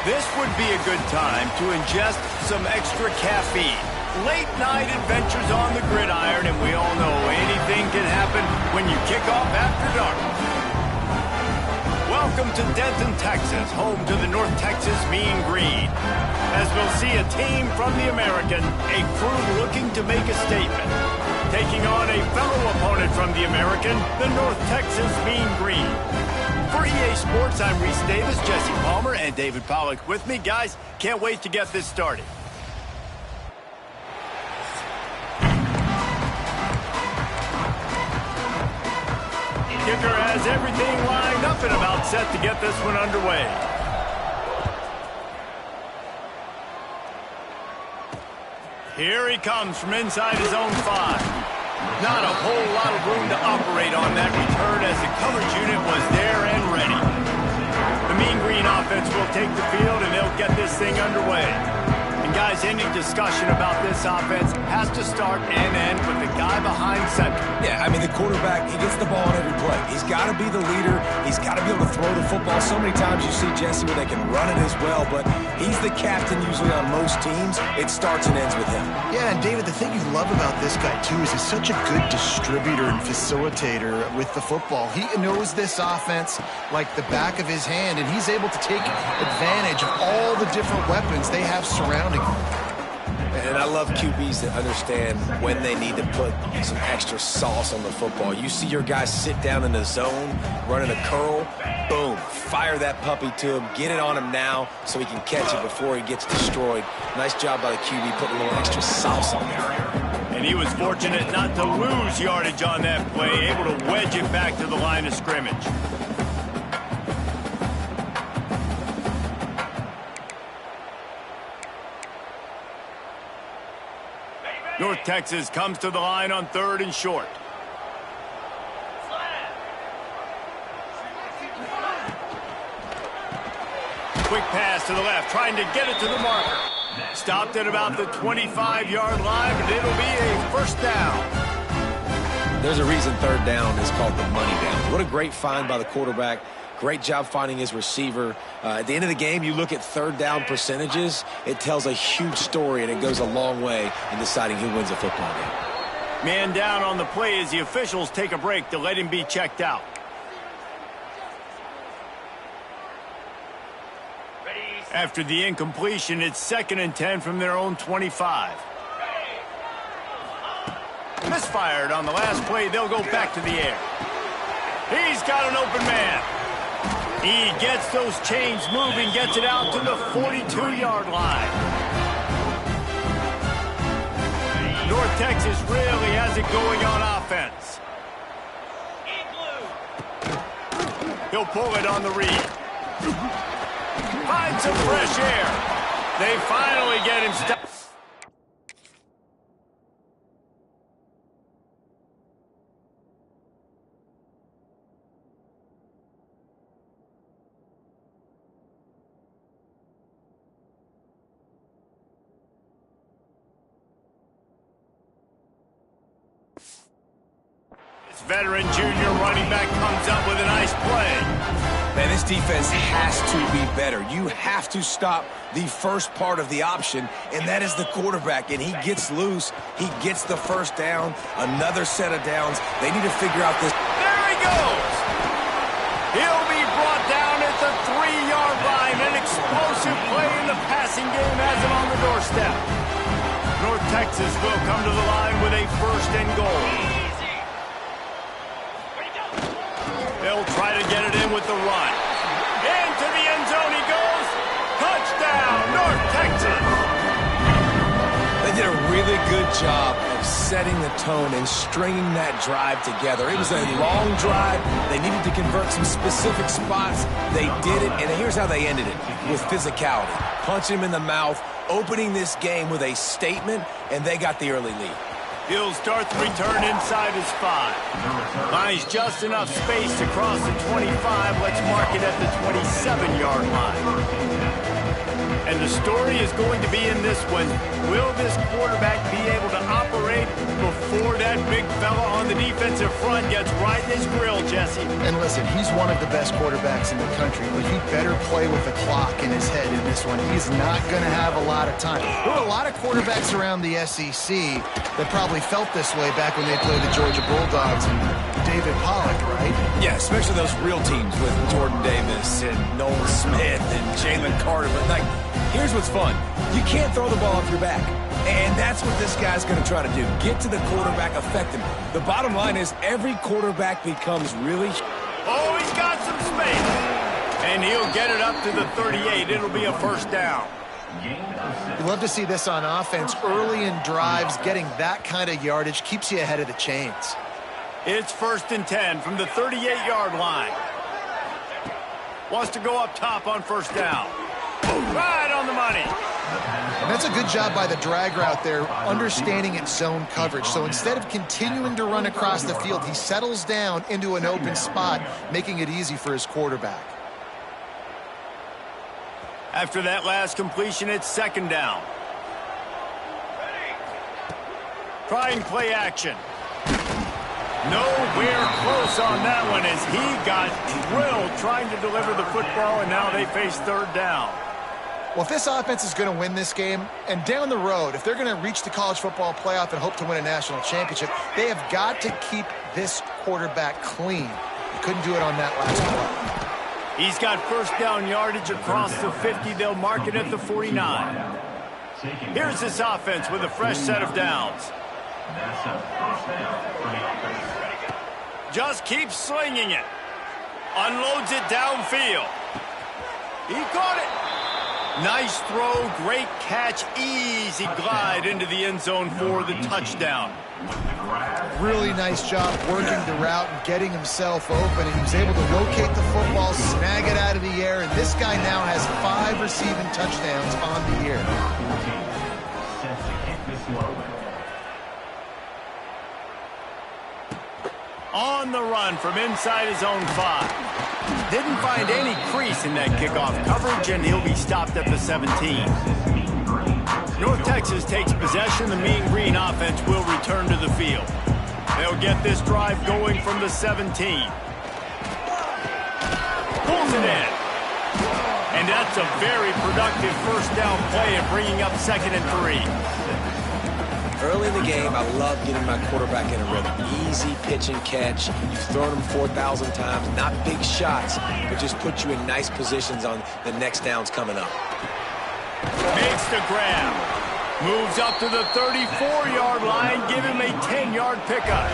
This would be a good time to ingest some extra caffeine. Late night adventures on the gridiron, and we all know anything can happen when you kick off after dark. Welcome to Denton, Texas, home to the North Texas Mean Green. As we'll see a team from the American, a crew looking to make a statement. Taking on a fellow opponent from the American, the North Texas Mean Green. For EA Sports, I'm Reese Davis, Jesse Palmer, and David Pollack with me. Guys, can't wait to get this started. Kicker has everything lined up and about set to get this one underway. Here he comes from inside his own 5. Not a whole lot of room to operate on that return as the coverage unit was there and ready. The Mean Green offense will take the field and they'll get this thing underway. And guys, any discussion about this offense has to start and end with the guy behind center. Yeah, I mean, the quarterback, he gets the ball on every play. He's got to be the leader. He's got to be able to throw the football. So many times you see, Jesse, where they can run it as well, but he's the captain usually on most teams. It starts and ends with him. Yeah, and David, the thing you love about this guy, too, is he's such a good distributor and facilitator with the football. He knows this offense like the back of his hand, and he's able to take advantage of all the different weapons they have surrounding him. And I love QBs that understand when they need to put some extra sauce on the football. You see your guys sit down in the zone, running a curl, boom, fire that puppy to him, get it on him now so he can catch it before he gets destroyed. Nice job by the QB putting a little extra sauce on there. And he was fortunate not to lose yardage on that play, able to wedge it back to the line of scrimmage. North Texas comes to the line on 3rd and short. Quick pass to the left, trying to get it to the marker. Stopped at about the 25-yard line, but it'll be a first down. There's a reason 3rd down is called the money down. What a great find by the quarterback. Great job finding his receiver. At the end of the game, you look at 3rd down percentages. It tells a huge story, and it goes a long way in deciding who wins a football game. Man down on the play as the officials take a break to let him be checked out. After the incompletion, it's 2nd and 10 from their own 25. Misfired on the last play. They'll go back to the air. He's got an open man. He gets those chains moving, gets it out to the 42-yard line. North Texas really has it going on offense. He'll pull it on the read. Find some fresh air. They finally get him stopped. Veteran junior running back comes up with a nice play. Man, this defense has to be better. You have to stop the first part of the option, and that is the quarterback. And he gets loose. He gets the first down. Another set of downs. They need to figure out this. There he goes. He'll be brought down at the 3-yard line. An explosive play in the passing game has him on the doorstep. North Texas will come to the line with a 1st and goal. They'll try to get it in with the run. Into the end zone he goes. Touchdown, North Texas. They did a really good job of setting the tone and stringing that drive together. It was a long drive. They needed to convert some specific spots. They did it, and here's how they ended it, with physicality. Punch him in the mouth, opening this game with a statement, and they got the early lead. He'll start the return inside his 5. Finds just enough space to cross the 25. Let's mark it at the 27-yard line. And the story is going to be in this one. Will this quarterback be able to operate before that big fella on the defensive front gets right in his grill, Jesse? And listen, he's one of the best quarterbacks in the country, but he better play with the clock in his head in this one. He's not going to have a lot of time. There were a lot of quarterbacks around the SEC that probably felt this way back when they played the Georgia Bulldogs and David Pollock, right? Yeah, especially those real teams with Jordan Davis and Nolan Smith and Jalen Carter. But, like, here's what's fun. You can't throw the ball off your back. And that's what this guy's going to try to do. Get to the quarterback, affect him. The bottom line is every quarterback becomes really... Oh, he's got some space. And he'll get it up to the 38. It'll be a first down. You love to see this on offense. Early in drives, getting that kind of yardage keeps you ahead of the chains. It's 1st and 10 from the 38-yard line. Wants to go up top on first down. Right on the money. And that's a good job by the drag route there, understanding its zone coverage. So instead of continuing to run across the field, he settles down into an open spot, making it easy for his quarterback. After that last completion, it's 2nd down. Trying play action. Nowhere close on that one as he got drilled trying to deliver the football, and now they face 3rd down. Well, if this offense is going to win this game, and down the road, if they're going to reach the college football playoff and hope to win a national championship, they have got to keep this quarterback clean. They couldn't do it on that last play. He's got first down yardage across the 50. They'll mark it at the 49. Here's this offense with a fresh set of downs. Just keeps slinging it. Unloads it downfield. He caught it. Nice throw, great catch, easy glide into the end zone for the touchdown. Really nice job working the route and getting himself open, and he was able to locate the football, snag it out of the air, and this guy now has 5 receiving touchdowns on the year. On the run from inside his own 5. Didn't find any crease in that kickoff coverage, and he'll be stopped at the 17. North Texas takes possession. The Mean Green offense will return to the field. They'll get this drive going from the 17. Pulls it in. And that's a very productive first down play and bringing up 2nd and 3. Early in the game, I love getting my quarterback in a rhythm. Easy pitch and catch. You've thrown them 4,000 times. Not big shots, but just put you in nice positions on the next downs coming up. Makes the grab. Moves up to the 34-yard line. Give him a 10-yard pickup.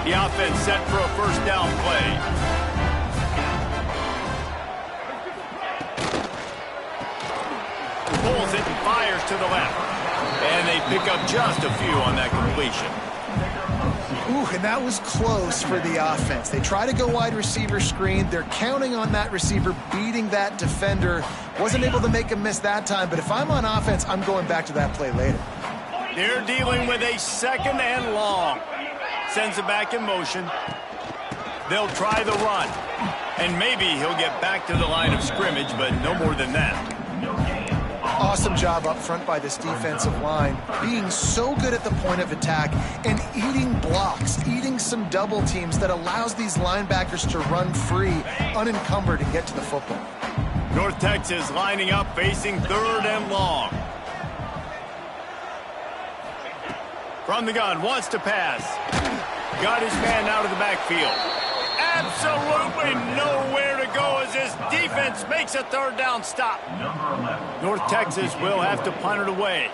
The offense set for a first down play. Pulls it and fires to the left. And they pick up just a few on that completion. Ooh, and that was close for the offense. They try to go wide receiver screen. They're counting on that receiver beating that defender. Wasn't able to make a miss that time, but if I'm on offense, I'm going back to that play later. They're dealing with a 2nd and long. Sends it back in motion. They'll try the run. And maybe he'll get back to the line of scrimmage, but no more than that. Awesome job up front by this defensive line, being so good at the point of attack and eating blocks, eating some double teams that allows these linebackers to run free, unencumbered, and get to the football. North Texas lining up, facing 3rd and long. From the gun, wants to pass. Got his man out of the backfield. Absolutely nowhere to go as this defense makes a 3rd down stop. North Texas will have to punt it away.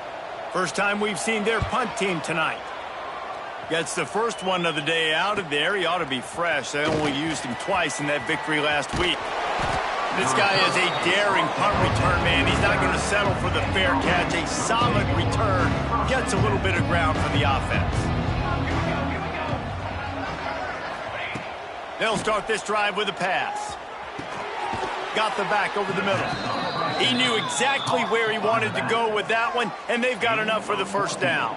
First time we've seen their punt team tonight. Gets the first one of the day out of there. He ought to be fresh. They only used him twice in that victory last week. This guy is a daring punt return man. He's not going to settle for the fair catch. A solid return. Gets a little bit of ground for the offense. They'll start this drive with a pass. Got the back over the middle. He knew exactly where he wanted to go with that one, and they've got enough for the first down.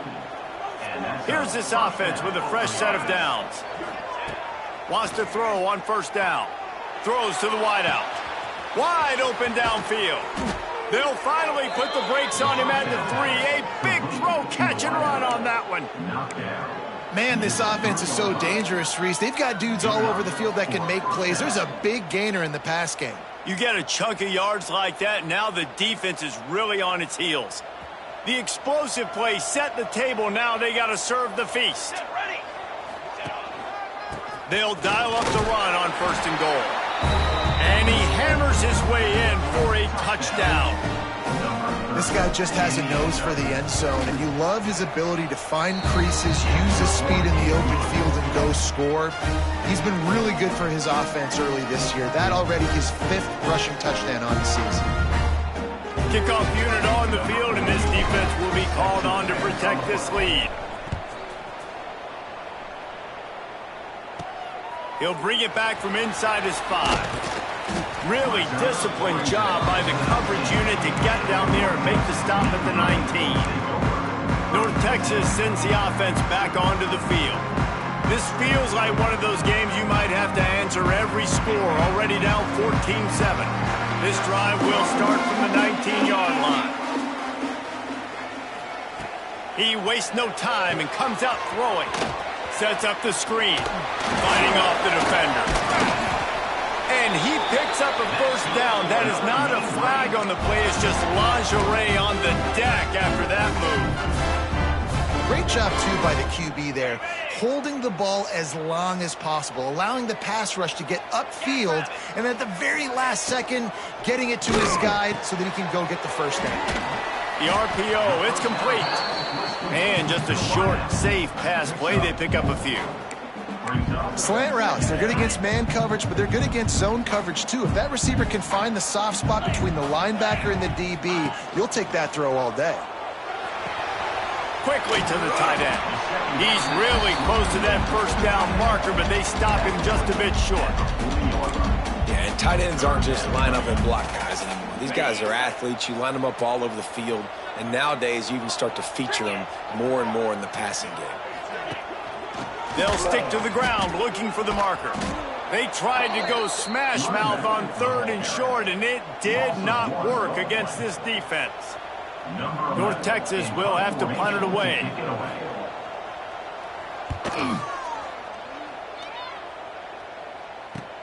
Here's this offense with a fresh set of downs. Wants to throw on first down. Throws to the wideout. Wide open downfield. They'll finally put the brakes on him at the 3. A big throw, catch and run on that one. Man, this offense is so dangerous, Reese. They've got dudes all over the field that can make plays. There's a big gainer in the pass game. You get a chunk of yards like that, now the defense is really on its heels. The explosive play set the table. Now they got to serve the feast. They'll dial up the run on 1st and goal. And he hammers his way in for a touchdown. This guy just has a nose for the end zone, and you love his ability to find creases, use his speed in the open field, and go score. He's been really good for his offense early this year. That already his 5th rushing touchdown on the season. Kickoff unit on the field, and this defense will be called on to protect this lead. He'll bring it back from inside his 5. Really disciplined job by the coverage unit to get down there and make the stop at the 19. North Texas sends the offense back onto the field. This feels like one of those games you might have to answer every score, already down 14-7. This drive will start from the 19-yard line. He wastes no time and comes out throwing. Sets up the screen, fighting off the defender. And he picks up a 1st down. That is not a flag on the play. It's just lingerie on the deck after that move. Great job, too, by the QB there, holding the ball as long as possible, allowing the pass rush to get upfield, and at the very last second, getting it to his guy so that he can go get the 1st down. The RPO, it's complete. And just a short, safe pass play. They pick up a few. Slant routes, they're good against man coverage, but they're good against zone coverage, too. If that receiver can find the soft spot between the linebacker and the DB, you'll take that throw all day. Quickly to the tight end. He's really close to that 1st down marker, but they stop him just a bit short. Yeah, and tight ends aren't just line up and block guys anymore. These guys are athletes. You line them up all over the field, and nowadays you even start to feature them more and more in the passing game. They'll stick to the ground looking for the marker. They tried to go smash mouth on 3rd and short, and it did not work against this defense. North Texas will have to punt it away.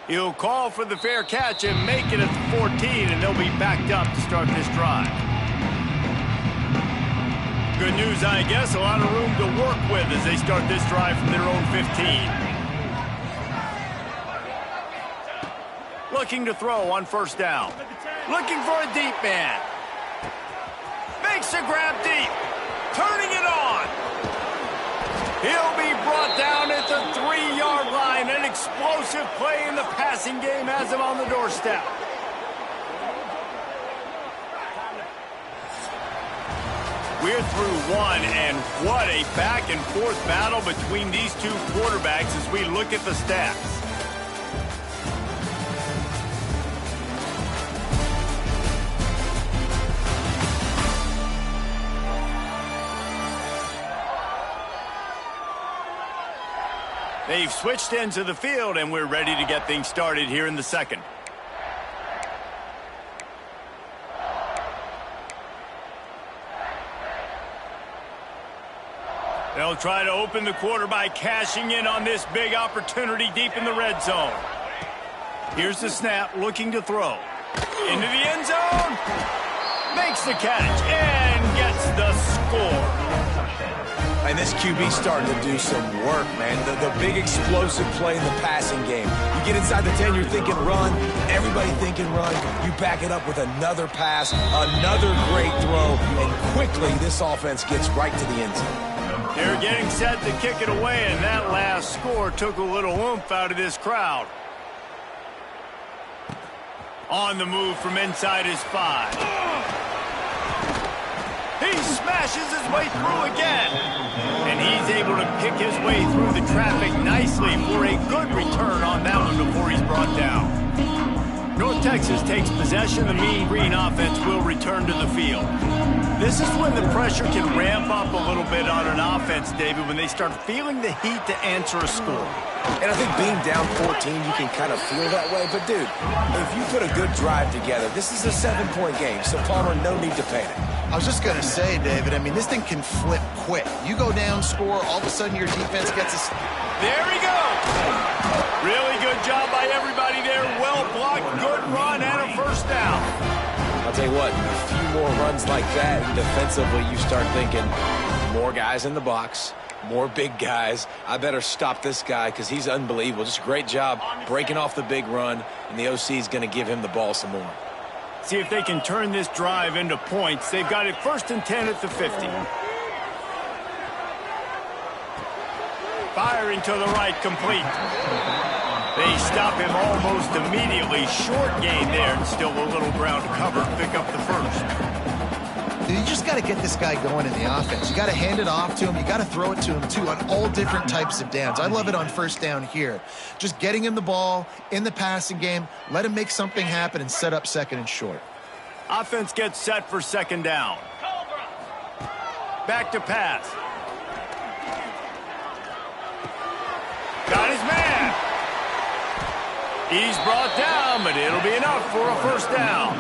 He'll call for the fair catch and make it at the 14, and they'll be backed up to start this drive. Good news, I guess, a lot of room to work with as they start this drive from their own 15. Looking to throw on 1st down. Looking for a deep man. Makes a grab deep. Turning it on. He'll be brought down at the 3-yard line. An explosive play in the passing game has him on the doorstep. We're through one, and what a back-and-forth battle between these two quarterbacks as we look at the stats. They've switched into the field, and we're ready to get things started here in the 2nd. They'll try to open the quarter by cashing in on this big opportunity deep in the red zone. Here's the snap, looking to throw. Into the end zone. Makes the catch and gets the score. And this QB starting to do some work, man. The big explosive play in the passing game. You get inside the 10, you're thinking run. Everybody thinking run. You back it up with another pass, another great throw, and quickly this offense gets right to the end zone. They're getting set to kick it away, and that last score took a little oomph out of this crowd. On the move from inside his 5. He smashes his way through again. And he's able to pick his way through the traffic nicely for a good return on that one before he's brought down. North North Texas takes possession, the Mean Green offense will return to the field. This is when the pressure can ramp up a little bit on an offense, David, when they start feeling the heat to answer a score. And I think being down 14, you can kind of feel that way. But, dude, if you put a good drive together, this is a 7-point game, so Palmer, no need to panic. I was just going to say, David, I mean, this thing can flip quick. You go down, score, all of a sudden your defense gets a... There he goes! Really good job by everybody there. Well blocked, good run, and a first down. I'll tell you what, a few more runs like that, and defensively you start thinking more guys in the box, more big guys. I better stop this guy because he's unbelievable. Just a great job breaking off the big run, and the OC is going to give him the ball some more. See if they can turn this drive into points. They've got it 1st and 10 at the 50. Firing to the right, complete. They stop him almost immediately. Short gain there, and still a little ground to cover. Pick up the first. You just got to get this guy going in the offense. You got to hand it off to him. You got to throw it to him, too, on all different types of downs. I love it on first down here. Just getting him the ball in the passing game, let him make something happen and set up 2nd and short. Offense gets set for 2nd down. Back to pass. Got his man. He's brought down, but it'll be enough for a first down.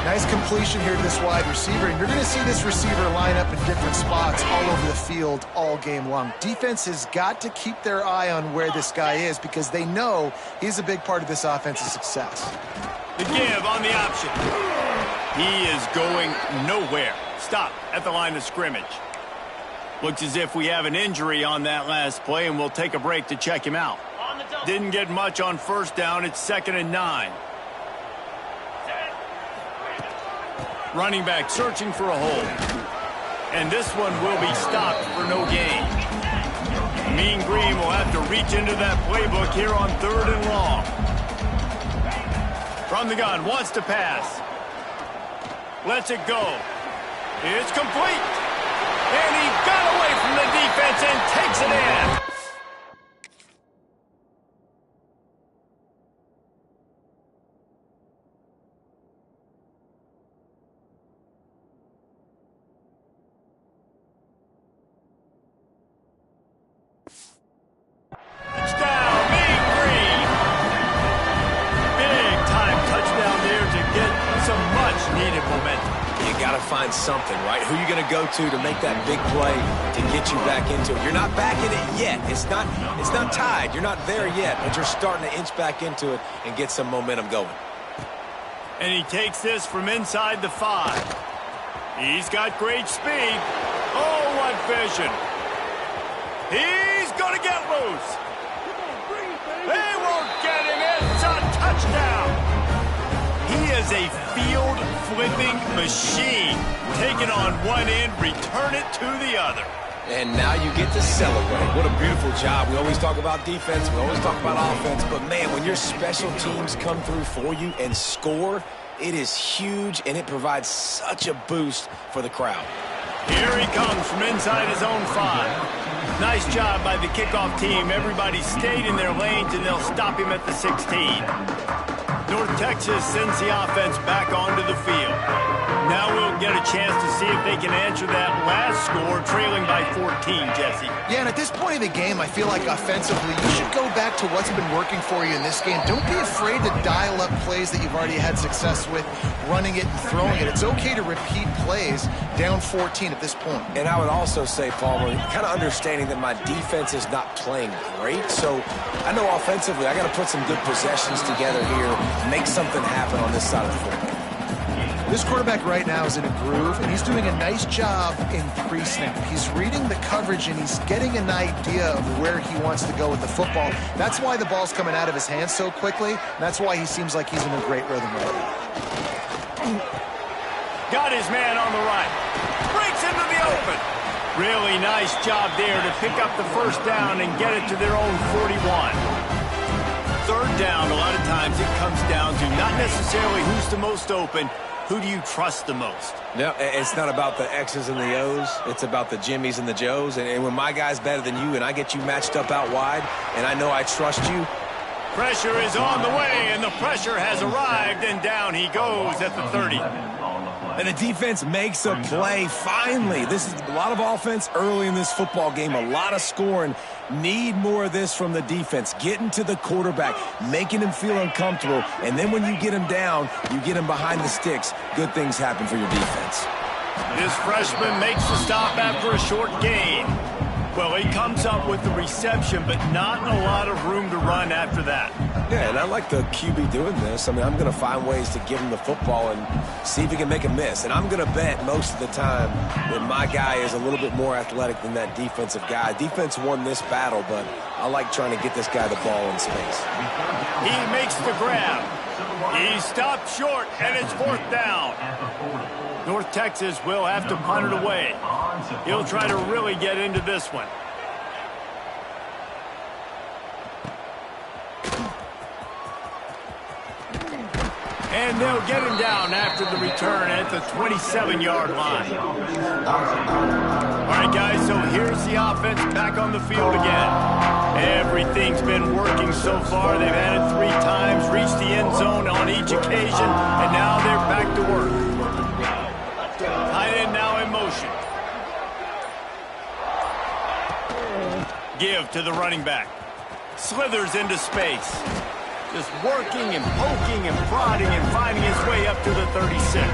Nice completion here to this wide receiver, and you're going to see this receiver line up in different spots all over the field all game long. Defense has got to keep their eye on where this guy is because they know he's a big part of this offense's success. The give on the option. He is going nowhere. Stop at the line of scrimmage. Looks as if we have an injury on that last play, and we'll take a break to check him out. Didn't get much on first down. It's 2nd and 9. Running back searching for a hole. And this one will be stopped for no gain. Mean Green will have to reach into that playbook here on 3rd and long. From the gun, wants to pass. Lets it go. It's complete. And he got away from the defense and takes it in. Something, right? Who are you going to go to make that big play to get you back into it? You're not back in it yet. It's not tied. You're not there yet, but you're starting to inch back into it and get some momentum going. And he takes this from inside the 5. He's got great speed. Oh, what vision. He's going to get loose. They won't get him. It's a touchdown. He is a field-flipping machine. Take it on one end, return it to the other. And now you get to celebrate. What a beautiful job. We always talk about defense. We always talk about offense. But, man, when your special teams come through for you and score, it is huge, and it provides such a boost for the crowd. Here he comes from inside his own 5. Nice job by the kickoff team. Everybody stayed in their lanes, and they'll stop him at the 16. North Texas sends the offense back onto the field. Now we'll get a chance to see if they can answer that last score, trailing by 14, Jesse. Yeah, and at this point in the game, I feel like offensively, you should go back to what's been working for you in this game. Don't be afraid to dial up plays that you've already had success with, running it and throwing it. It's okay to repeat plays down 14 at this point. And I would also say, Palmer, kind of understanding that my defense is not playing great. So I know offensively, I got to put some good possessions together here, make something happen on this side of the football. This quarterback right now is in a groove, and he's doing a nice job in pre-snap. He's reading the coverage, and he's getting an idea of where he wants to go with the football. That's why the ball's coming out of his hands so quickly, and that's why he seems like he's in a great rhythm right now. Got his man on the right. Breaks into the open. Really nice job there to pick up the first down and get it to their own 41. 3rd down, a lot of times it comes down to not necessarily who's the most open, who do you trust the most? No, it's not about the X's and the O's. It's about the Jimmys and the Joes. And when my guy's better than you and I get you matched up out wide and I know I trust you, Pressure is on the way, and the pressure has arrived, and down he goes at the 30. And the defense makes a play, finally. This is a lot of offense early in this football game, a lot of scoring. Need more of this from the defense. Getting to the quarterback, making him feel uncomfortable, and then when you get him down, you get him behind the sticks. Good things happen for your defense. This freshman makes the stop after a short gain. Well, he comes up with the reception, but not a lot of room to run after that. Yeah, and I like the QB doing this. I mean, I'm going to find ways to give him the football and see if he can make a miss. And I'm going to bet most of the time that my guy is a little bit more athletic than that defensive guy. Defense won this battle, but I like trying to get this guy the ball in space. He makes the grab. He stopped short, and it's 4th down. North Texas will have to punt it away. He'll try to really get into this one. And they'll get him down after the return at the 27-yard line. All right, guys, so here's the offense back on the field again. Everything's been working so far. They've had it 3 times, reached the end zone on each occasion, and now they're back to work. Tight end now in motion. Give to the running back. Slithers into space. Just working and poking and prodding and finding his way up to the 36.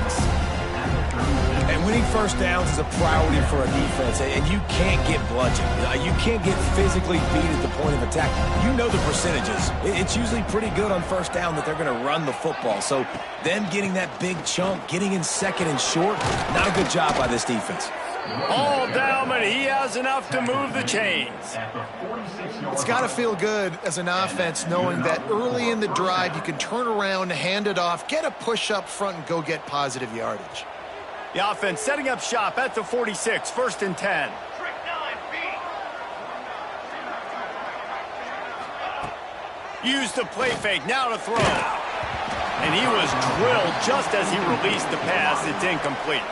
And winning first downs is a priority for a defense, and you can't get bludgeoned. You can't get physically beat at the point of attack. You know the percentages. It's usually pretty good on first down that they're going to run the football. So them getting that big chunk, getting in second and short, not a good job by this defense. All down, but he has enough to move the chains. It's got to feel good as an offense knowing that early in the drive you can turn around, hand it off, get a push up front, and go get positive yardage. The offense setting up shop at the 46, 1st and 10. Use the play fake, now to throw. And he was drilled just as he released the pass. It's incomplete.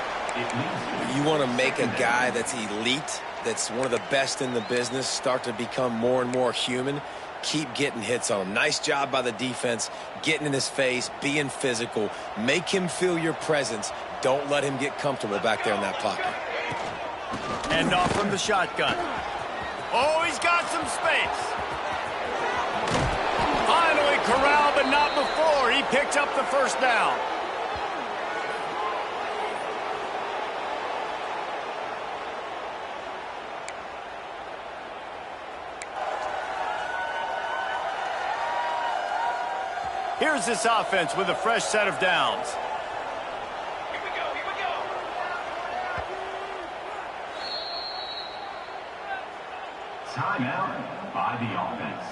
You want to make a guy that's elite, that's one of the best in the business, start to become more and more human. Keep getting hits on him. Nice job by the defense, getting in his face, being physical. Make him feel your presence. Don't let him get comfortable back there in that pocket. End off from the shotgun. Oh, he's got some space. Finally corralled, but not before. He picked up the 1st down. Here's this offense with a fresh set of downs. Here we go. Timeout by the offense.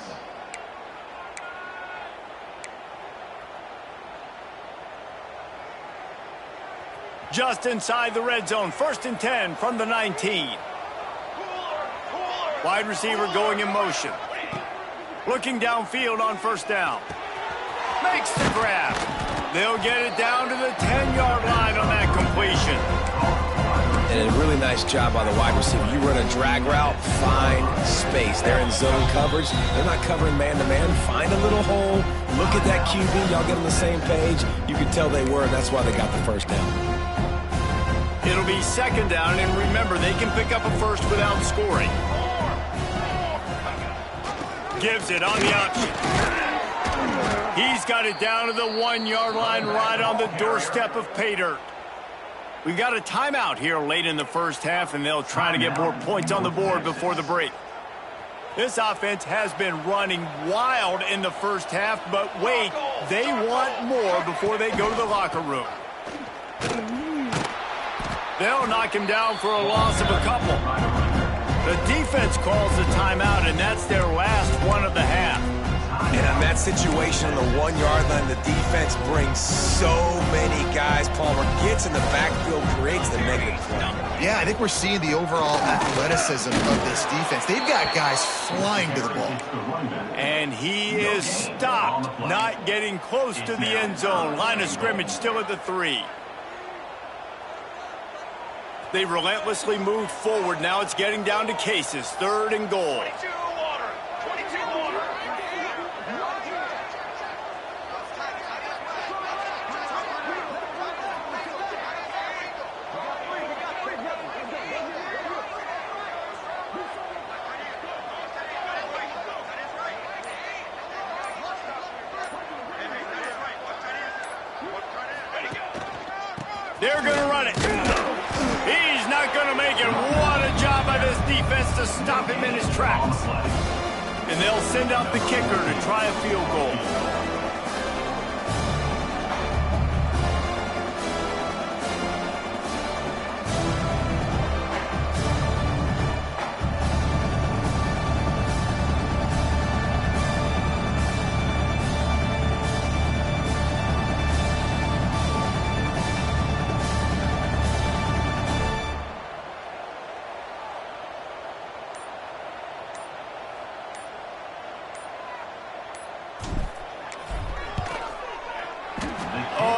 Just inside the red zone, 1st and 10 from the 19. Wide receiver going in motion. Looking downfield on 1st down. Makes the grab. They'll get it down to the 10-yard line on that completion. And a really nice job by the wide receiver. You run a drag route, find space. They're in zone coverage. They're not covering man-to-man. Find a little hole. Look at that QB. Y'all get on the same page. You can tell they were, and that's why they got the 1st down. It'll be 2nd down, and remember, they can pick up a 1st without scoring. Gives it on the option. He's got it down to the 1-yard line right on the doorstep of pay dirt. We've got a timeout here late in the 1st half, and they'll try to get more points on the board before the break. This offense has been running wild in the 1st half, but wait, they want more before they go to the locker room. They'll knock him down for a loss of a couple. The defense calls the timeout, and that's their last one of the half. And on that situation on the 1-yard line, the defense brings so many guys. Palmer gets in the backfield, creates the negative play. Yeah, I think we're seeing the overall athleticism of this defense. They've got guys flying to the ball. And he is stopped, not getting close to the end zone. Line of scrimmage still at the 3. They relentlessly moved forward. Now it's getting down to cases. 3rd and goal. They're going to run it. He's not going to make it. What a job by this defense to stop him in his tracks. And they'll send out the kicker to try a field goal.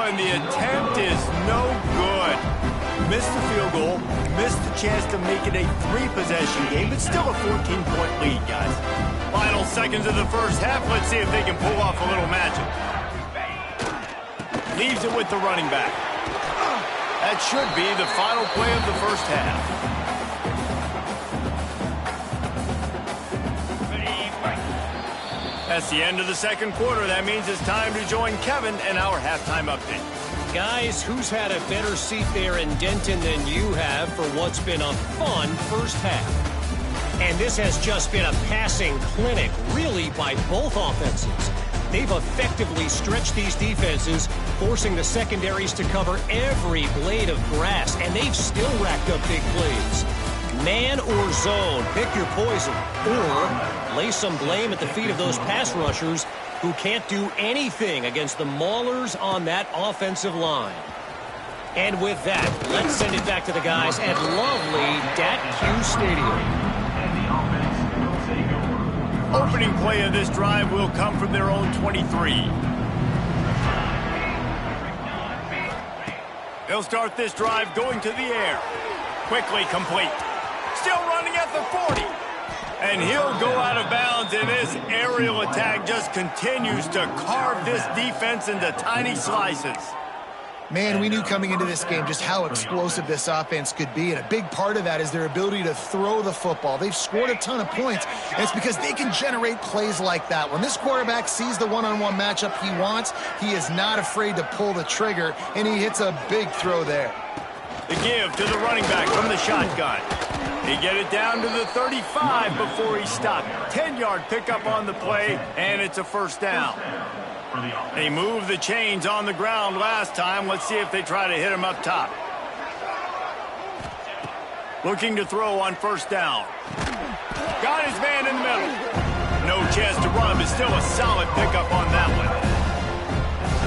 And the attempt is no good. Missed the field goal, missed the chance to make it a 3-possession game, but still a 14-point lead, guys. Final seconds of the first half. Let's see if they can pull off a little magic. Leaves it with the running back. That should be the final play of the first half. That's the end of the second quarter. That means it's time to join Kevin and our halftime update. Guys, who's had a better seat there in Denton than you have for what's been a fun first half? And this has just been a passing clinic, really, by both offenses. They've effectively stretched these defenses, forcing the secondaries to cover every blade of grass, and they've still racked up big plays. Man or zone, pick your poison, or lay some blame at the feet of those pass rushers who can't do anything against the maulers on that offensive line. And with that, let's send it back to the guys at lovely Dat-Q Stadium. Opening play of this drive will come from their own 23. They'll start this drive going to the air. Quickly complete. Still running at the 40. And he'll go out of bounds, and this aerial attack just continues to carve this defense into tiny slices. Man, we knew coming into this game just how explosive this offense could be, and a big part of that is their ability to throw the football. They've scored a ton of points, and it's because they can generate plays like that. When this quarterback sees the one-on-one matchup he wants, he is not afraid to pull the trigger, and he hits a big throw there. The give to the running back from the shotgun. He get it down to the 35 before he stopped. 10-yard pickup on the play, and it's a first down. They moved the chains on the ground last time. Let's see if they try to hit him up top. Looking to throw on first down. Got his man in the middle. No chance to run, but still a solid pickup on that one.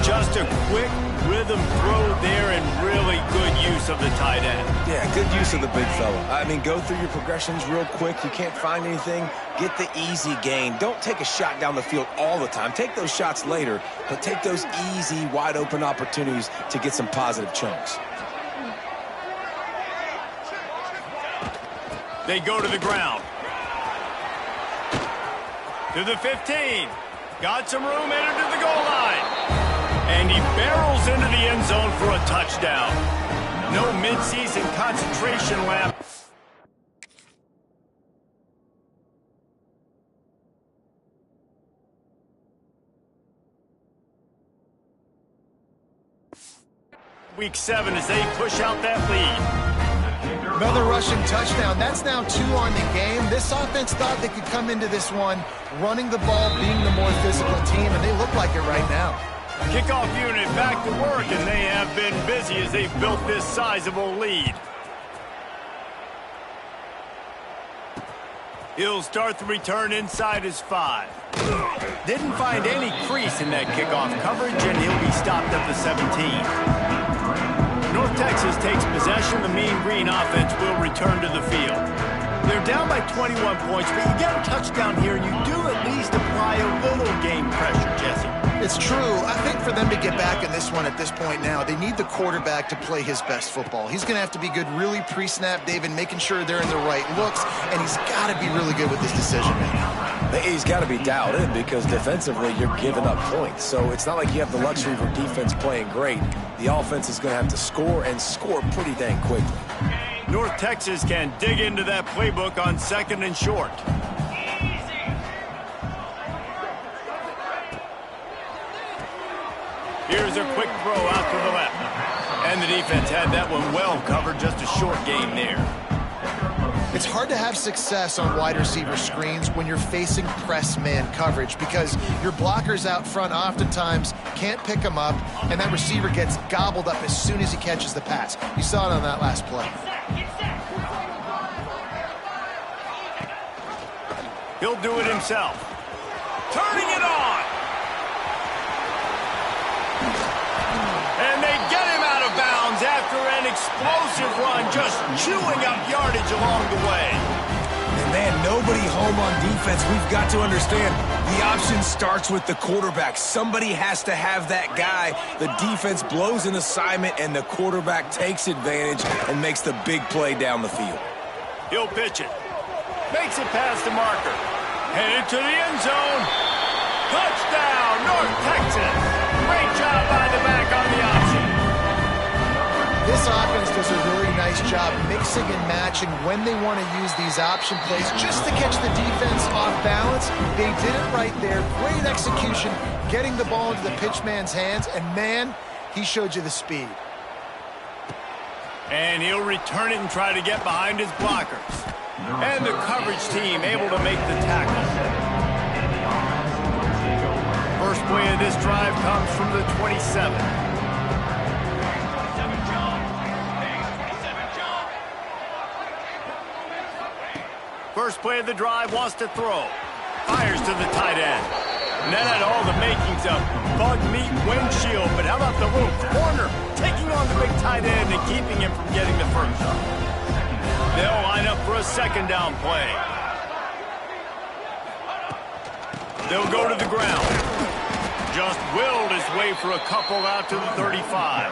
Just a quick rhythm throw there and really good use of the tight end. Yeah, good use of the big fella. I mean, go through your progressions real quick. You can't find anything, get the easy gain. Don't take a shot down the field all the time. Take those shots later, but take those easy, wide-open opportunities to get some positive chunks. They go to the ground. To the 15. Got some room, entered to the goal line. And he barrels into the end zone for a touchdown. No midseason concentration lap. Week 7 as they push out that lead. Another rushing touchdown. That's now 2 on the game. This offense thought they could come into this one running the ball, being the more physical team, and they look like it right now. Kickoff unit back to work, and they have been busy as they've built this sizable lead. He'll start the return inside his 5. Didn't find any crease in that kickoff coverage, and he'll be stopped at the 17. North Texas takes possession. The Mean Green offense will return to the field. They're down by 21 points, but you get a touchdown here, and you do at least apply a little game pressure, Jesse. It's true. I think for them to get back in this one at this point now, they need the quarterback to play his best football. He's going to have to be good really pre-snap, David, making sure they're in the right looks, and he's got to be really good with his decision-making. He's got to be dialed in because defensively you're giving up points. So it's not like you have the luxury of your defense playing great. The offense is going to have to score and score pretty dang quickly. North Texas can dig into that playbook on 2nd and short. Here's a quick throw out to the left. And the defense had that one well covered, just a short gain there. It's hard to have success on wide receiver screens when you're facing press man coverage because your blockers out front oftentimes can't pick them up, and that receiver gets gobbled up as soon as he catches the pass. You saw it on that last play. He'll do it himself. Turning it on. And they get him out of bounds after an explosive run, just chewing up yardage along the way. And man, nobody home on defense. We've got to understand the option starts with the quarterback. Somebody has to have that guy. The defense blows an assignment, and the quarterback takes advantage and makes the big play down the field. He'll pitch it. Makes it past the marker. Headed to the end zone. Touchdown, North Texas. Great job by the back on the option. This offense does a really nice job mixing and matching when they want to use these option plays just to catch the defense off balance. They did it right there. Great execution, getting the ball into the pitchman's hands, and man, he showed you the speed. And he'll return it and try to get behind his blockers. And the coverage team able to make the tackle. First play of this drive comes from the 27. First play of the drive, wants to throw. Fires to the tight end. And that had all the makings of bug meat windshield. But how about the little corner taking on the big tight end and keeping him from getting the first? They'll line up for a second down play. They'll go to the ground. Just willed his way for a couple out to the 35.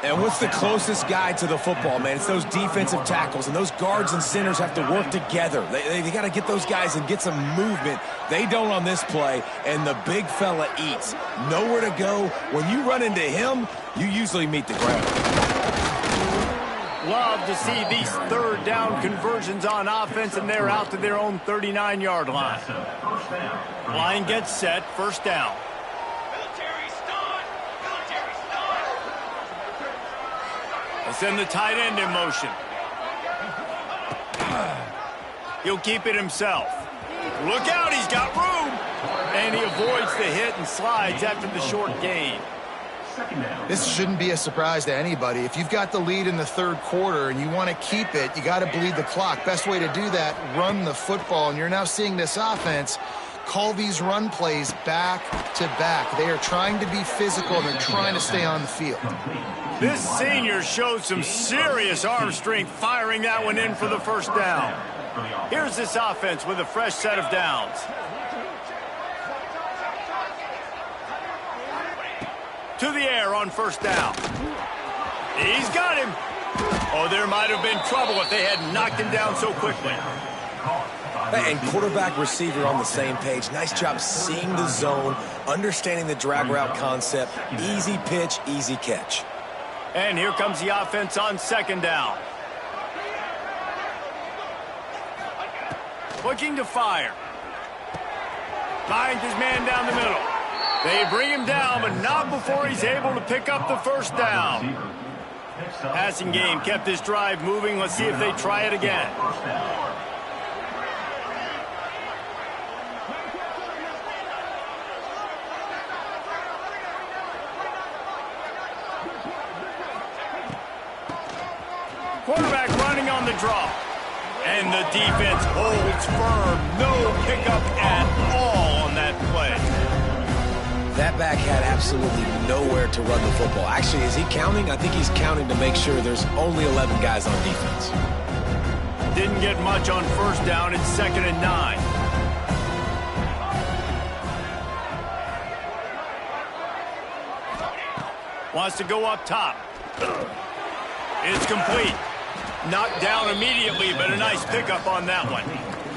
And what's the closest guy to the football, man? It's those defensive tackles, and those guards and centers have to work together. They got to get those guys and get some movement. They don't on this play, and the big fella eats. Nowhere to go. When you run into him, you usually meet the ground. Love to see these third down conversions on offense, and they're out to their own 39-yard line. Line gets set, first down. They send the tight end in motion. He'll keep it himself. Look out, he's got room. And he avoids the hit and slides after the short gain. This shouldn't be a surprise to anybody. If you've got the lead in the third quarter and you want to keep it, you got to bleed the clock. Best way to do that, run the football. And you're now seeing this offense call these run plays back to back. They are trying to be physical, and they're trying to stay on the field. This senior showed some serious arm strength firing that one in for the first down. Here's this offense with a fresh set of downs. To the air on first down. He's got him. Oh, there might have been trouble if they had knocked him down so quickly. And quarterback receiver on the same page. Nice job seeing the zone, understanding the drag route concept. Easy pitch, easy catch. And here comes the offense on second down. Looking to fire. Finds his man down the middle. They bring him down, but not before he's able to pick up the first down. Passing game kept this drive moving. Let's see if they try it again. Quarterback running on the draw. And the defense holds firm. No pickup at all on that play. That back had absolutely nowhere to run the football. Actually, is he counting? I think he's counting to make sure there's only 11 guys on defense. Didn't get much on first down. It's 2nd and 9. Wants to go up top. It's complete. Knocked down immediately, but a nice pickup on that one.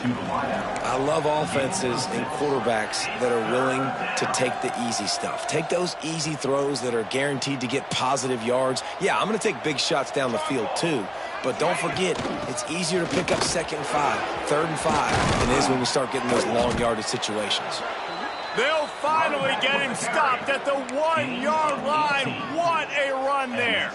I love offenses and quarterbacks that are willing to take the easy stuff. Take those easy throws that are guaranteed to get positive yards. Yeah, I'm going to take big shots down the field too, but don't forget, it's easier to pick up 2nd and 5, 3rd and 5 than it is when we start getting those long yardage situations. They'll finally get him stopped at the 1-yard line. What a run there.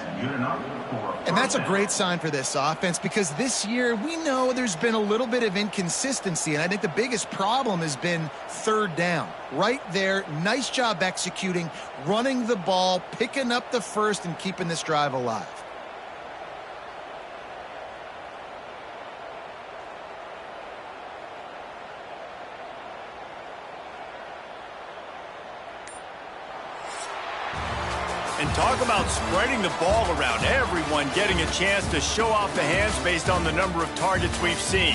And that's a great sign for this offense because this year we know there's been a little bit of inconsistency, and I think the biggest problem has been third down. Right there, nice job executing, running the ball, picking up the first, and keeping this drive alive. And talk about spreading the ball around. Everyone getting a chance to show off the hands based on the number of targets we've seen.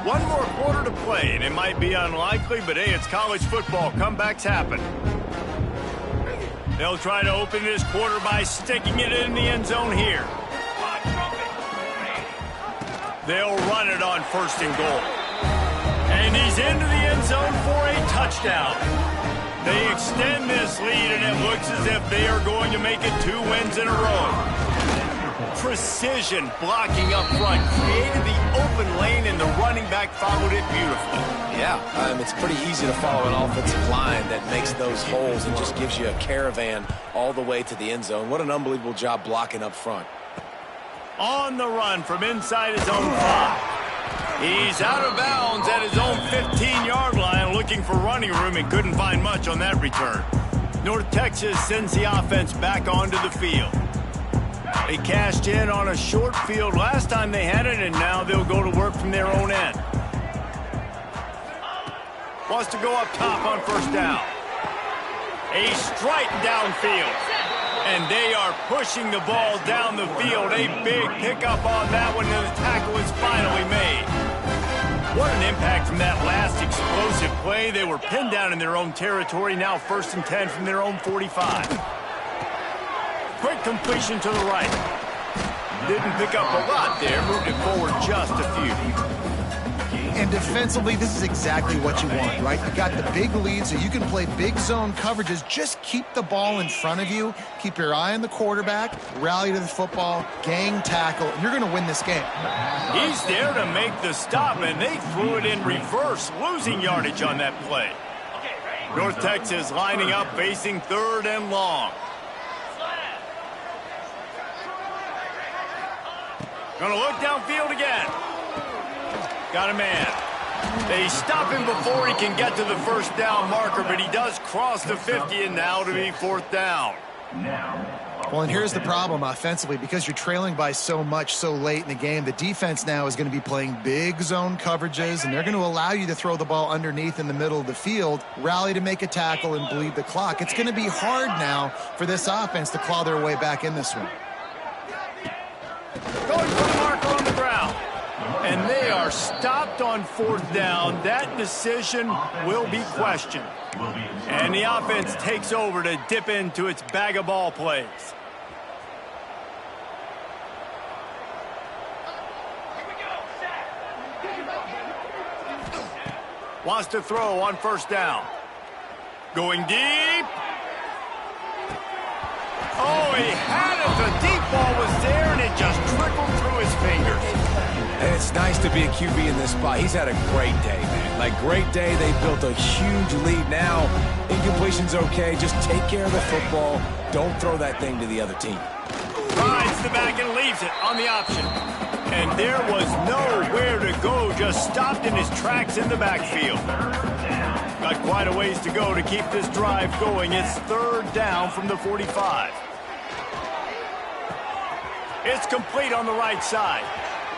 One more quarter to play, and it might be unlikely, but hey, it's college football. Comebacks happen. They'll try to open this quarter by sticking it in the end zone here. They'll run it on 1st and goal. And he's into the end zone for a touchdown. They extend this lead, and it looks as if they are going to make it 2 wins in a row. Precision blocking up front. Created the open lane, and the running back followed it beautifully. Yeah, it's pretty easy to follow an offensive line that makes those holes and just gives you a caravan all the way to the end zone. What an unbelievable job blocking up front. On the run from inside his own 5. He's out of bounds at his own 15-yard line looking for running room and couldn't find much on that return. North Texas sends the offense back onto the field. They cashed in on a short field last time they had it, and now they'll go to work from their own end. Wants to go up top on 1st down. A strike downfield. And they are pushing the ball down the field. A big pickup on that one, and the tackle is finally made. What an impact from that last explosive play. They were pinned down in their own territory, now 1st and 10 from their own 45. Quick completion to the right. Didn't pick up a lot there, moved it forward just a few. And defensively, this is exactly what you want, right? You got the big lead, so you can play big zone coverages. Just keep the ball in front of you. Keep your eye on the quarterback. Rally to the football. Gang tackle. And you're going to win this game. He's there to make the stop, and they threw it in reverse, losing yardage on that play. North Texas lining up, facing 3rd and long. Going to look downfield again. Got a man. They stop him before he can get to the 1st down marker, but he does cross the 50, and now to be 4th down. Well, and here's the problem offensively. Because you're trailing by so much so late in the game, the defense now is going to be playing big zone coverages, and they're going to allow you to throw the ball underneath in the middle of the field, rally to make a tackle, and bleed the clock. It's going to be hard now for this offense to claw their way back in this one. Going for the marker on the ground. And they are stopped on 4th down. That decision will be questioned. And the offense takes over to dip into its bag of ball plays. Wants to throw on 1st down. Going deep. Oh, he had it. The deep ball was there, and it just trickled through his fingers. And it's nice to be a QB in this spot. He's had a great day, man. Like, great day. They built a huge lead. Now, incompletion's okay. Just take care of the football. Don't throw that thing to the other team. Rides the back and leaves it on the option. And there was nowhere to go. Just stopped in his tracks in the backfield. Got quite a ways to go to keep this drive going. It's 3rd down from the 45. It's complete on the right side.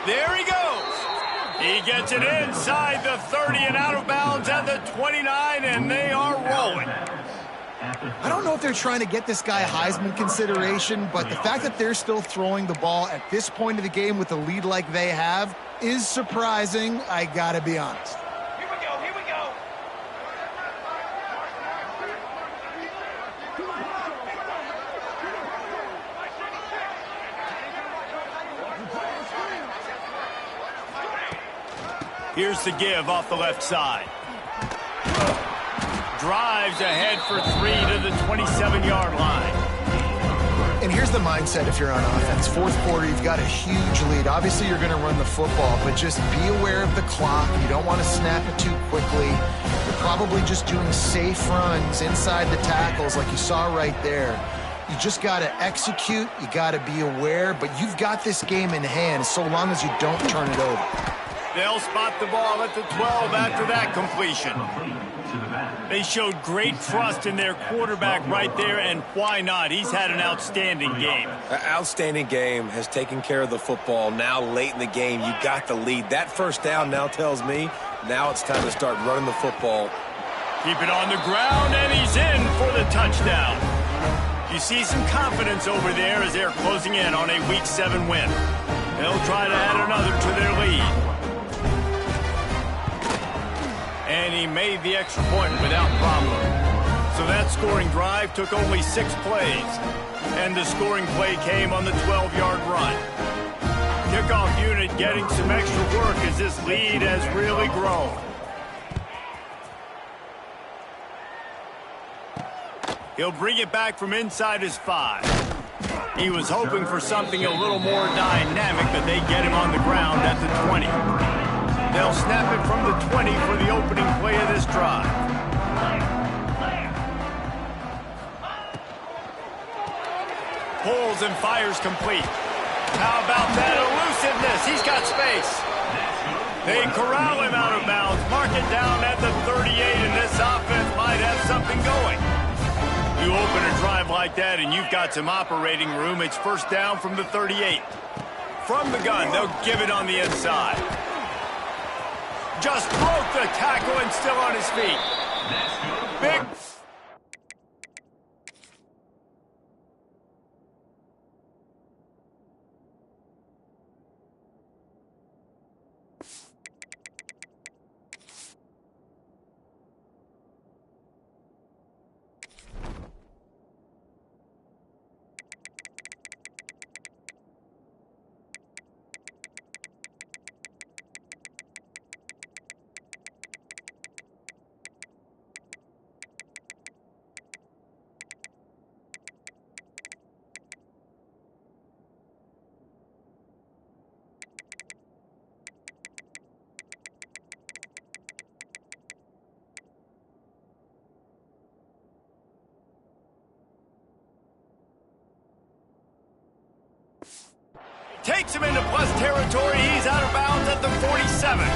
There he goes. He gets it inside the 30 and out of bounds at the 29, and they are rolling. I don't know if they're trying to get this guy Heisman consideration, but the fact that they're still throwing the ball at this point of the game with a lead like they have is surprising, I gotta be honest. Here we go, here we go. Here's the give off the left side. Drives ahead for 3 to the 27-yard line. And here's the mindset if you're on offense. Fourth quarter, you've got a huge lead. Obviously, you're going to run the football, but just be aware of the clock. You don't want to snap it too quickly. You're probably just doing safe runs inside the tackles like you saw right there. You just got to execute. You got to be aware, but you've got this game in hand so long as you don't turn it over. They'll spot the ball at the 12 after that completion. They showed great trust in their quarterback right there, and why not? He's had an outstanding game. An outstanding game, has taken care of the football. Now late in the game, you got the lead. That first down now tells me now it's time to start running the football. Keep it on the ground, and he's in for the touchdown. You see some confidence over there as they're closing in on a Week 7 win. They'll try to add another to their lead. And he made the extra point without problem. So that scoring drive took only 6 plays. And the scoring play came on the 12-yard run. Kickoff unit getting some extra work as this lead has really grown. He'll bring it back from inside his 5. He was hoping for something a little more dynamic, but they get him on the ground at the 20. They'll snap it from the 20 for the opening play of this drive. Pulls and fires complete. How about that elusiveness? He's got space. They corral him out of bounds, mark it down at the 38, and this offense might have something going. You open a drive like that and you've got some operating room. It's first down from the 38. From the gun, they'll give it on the inside. Just broke the tackle and still on his feet. Big. Takes him into plus territory. He's out of bounds at the 47.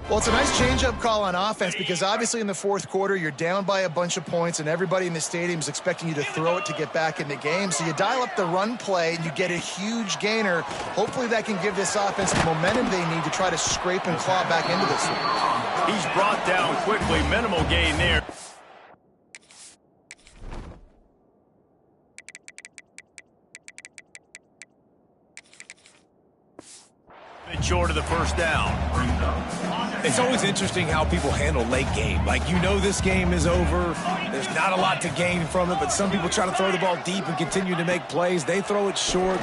Well, it's a nice change-up call on offense because obviously in the fourth quarter, you're down by a bunch of points and everybody in the stadium is expecting you to throw it to get back in the game. So you dial up the run play and you get a huge gainer. Hopefully that can give this offense the momentum they need to try to scrape and claw back into this one. He's brought down quickly. Minimal gain there. Short of the first down. It's always interesting how people handle late game. Like, you know this game is over. There's not a lot to gain from it, but some people try to throw the ball deep and continue to make plays. They throw it short.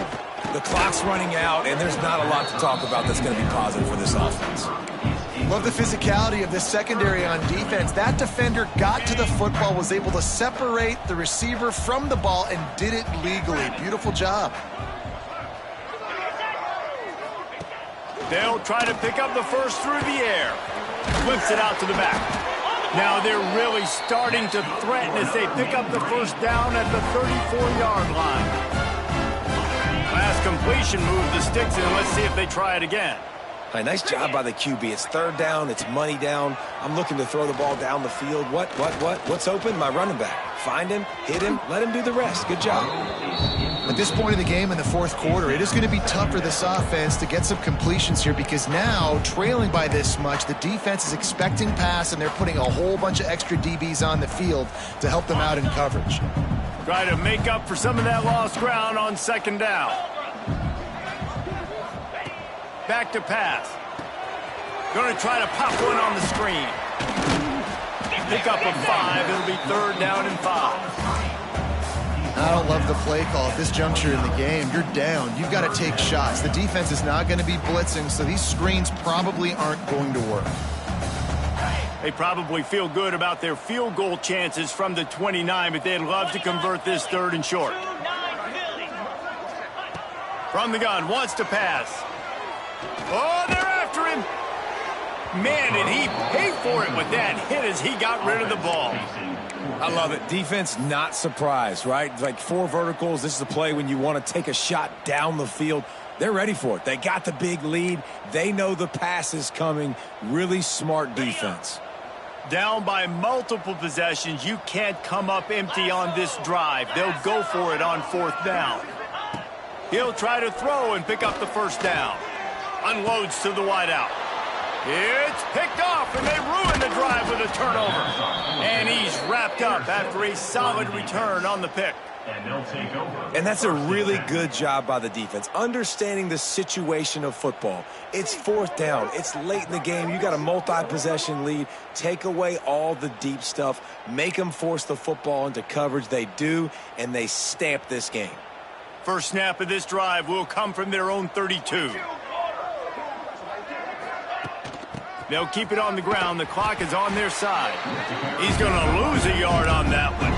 The clock's running out, and there's not a lot to talk about that's going to be positive for this offense. Love the physicality of this secondary on defense. That defender got to the football, was able to separate the receiver from the ball, and did it legally. Beautiful job. They'll try to pick up the first through the air. Flips it out to the back. Now they're really starting to threaten as they pick up the first down at the 34-yard line. Last completion moved the sticks in. Let's see if they try it again. Right, nice job by the QB. It's third down. It's money down. I'm looking to throw the ball down the field. What's open? My running back. Find him, hit him, let him do the rest. Good job. At this point in the game in the fourth quarter, it is going to be tough for this offense to get some completions here because now, trailing by this much, the defense is expecting pass, and they're putting a whole bunch of extra DBs on the field to help them out in coverage. Try to make up for some of that lost ground on second down. Back to pass. Going to try to pop one on the screen. Pick up a 5. It'll be third down and 5. I don't love the play call at this juncture in the game. You're down. You've got to take shots. The defense is not going to be blitzing, so these screens probably aren't going to work. They probably feel good about their field goal chances from the 29, but they'd love to convert this third and short. From the gun, wants to pass. Oh, they're after him. Man, did he pay for it with that hit as he got rid of the ball. I love it. Defense not surprised, right? Like 4 verticals. This is a play when you want to take a shot down the field. They're ready for it. They got the big lead. They know the pass is coming. Really smart defense. Down by multiple possessions, you can't come up empty on this drive. They'll go for it on fourth down. He'll try to throw and pick up the first down. Unloads to the wideout. It's picked off, and they ruin the drive with a turnover. And he's wrapped up after a solid return on the pick. And that's a really good job by the defense, understanding the situation of football. It's fourth down. It's late in the game. You got a multi-possession lead. Take away all the deep stuff. Make them force the football into coverage. They do, and they stamp this game. First snap of this drive will come from their own 32. They'll keep it on the ground. The clock is on their side. He's going to lose a yard on that one.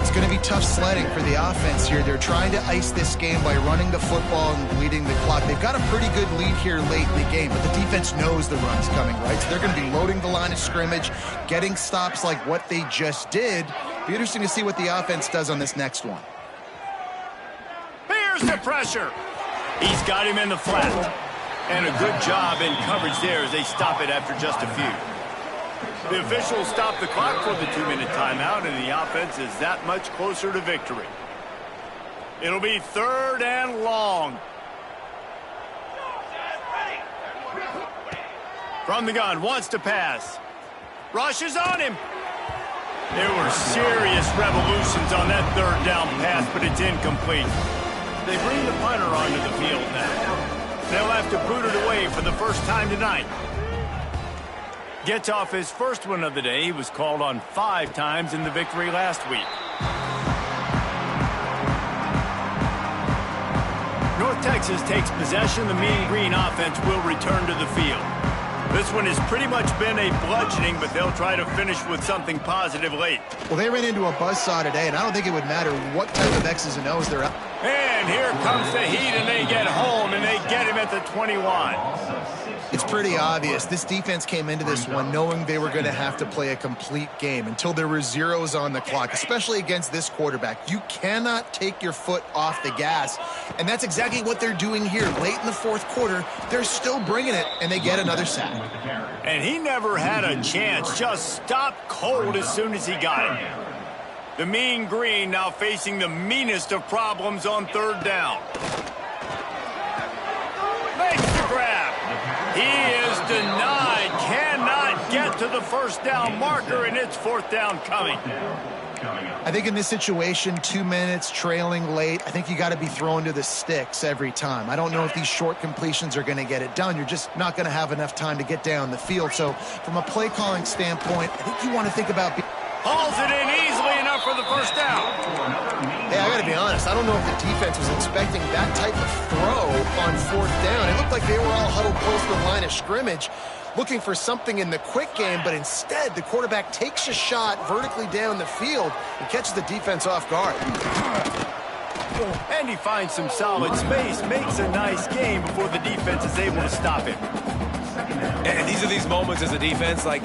It's going to be tough sledding for the offense here. They're trying to ice this game by running the football and bleeding the clock. They've got a pretty good lead here late in the game, but the defense knows the run's coming, right? So they're going to be loading the line of scrimmage, getting stops like what they just did. Be interesting to see what the offense does on this next one. Here's the pressure. He's got him in the flat. And a good job in coverage there as they stop it after just a few. The officials stop the clock for the 2-minute timeout, and the offense is that much closer to victory. It'll be third and long. From the gun, wants to pass. Rushes on him. There were serious revolutions on that third down pass, but it's incomplete. They bring the punter onto the field now. They'll have to boot it away for the first time tonight. Gets off his first one of the day. He was called on 5 times in the victory last week. North Texas takes possession. The Mean Green offense will return to the field. This one has pretty much been a bludgeoning, but they'll try to finish with something positive late. Well, they ran into a buzzsaw today, and I don't think it would matter what type of X's and O's they're out. And here comes the heat, and they get home, and they get him at the 21. It's pretty obvious. This defense came into this one knowing they were going to have to play a complete game until there were zeros on the clock, especially against this quarterback. You cannot take your foot off the gas, and that's exactly what they're doing here. Late in the fourth quarter, they're still bringing it, and they get another sack. And he never had a chance, just stopped cold as soon as he got it. The Mean Green now facing the meanest of problems on third down. Makes the grab. He is denied, cannot get to the first down marker, and it's fourth down coming. I think in this situation, 2 minutes, trailing late, I think you got to be throwing to the sticks every time. I don't know if these short completions are going to get it done. You're just not going to have enough time to get down the field. So from a play calling standpoint, I think you want to think about... Hauls it in easily enough for the first down. Hey, I got to be honest. I don't know if the defense was expecting that type of throw on fourth down. It looked like they were all huddled close to the line of scrimmage, looking for something in the quick game, but instead the quarterback takes a shot vertically down the field and catches the defense off guard. And he finds some solid space, makes a nice game before the defense is able to stop him. And these are these moments as a defense, like,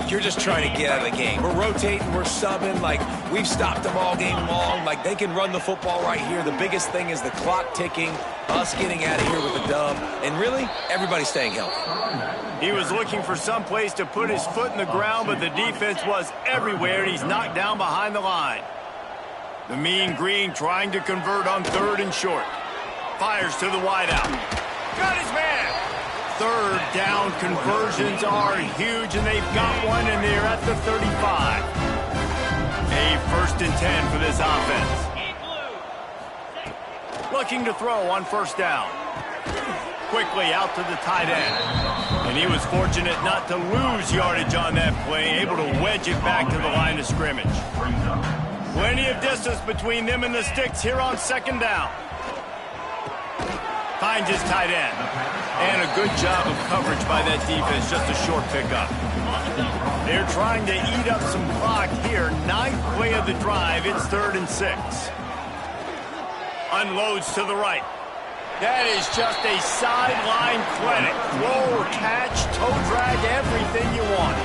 you're just trying to get out of the game. We're rotating, we're subbing, like, we've stopped them all game long. Like, they can run the football right here. The biggest thing is the clock ticking, us getting out of here with the dub, and really, everybody staying healthy. He was looking for some place to put his foot in the ground, but the defense was everywhere, and he's knocked down behind the line. The Mean Green trying to convert on 3rd and short. Fires to the wideout. Got his man. 3rd down conversions are huge, and they've got one, and they're at the 35. A 1st and 10 for this offense. Looking to throw on 1st down. Quickly out to the tight end. And he was fortunate not to lose yardage on that play, able to wedge it back to the line of scrimmage. Plenty of distance between them and the sticks here on 2nd down. Finds his tight end. And a good job of coverage by that defense, just a short pickup. They're trying to eat up some clock here. 9th play of the drive, it's 3rd and 6. Unloads to the right. That is just a sideline clinic. Throw or catch, toe drag, everything you want.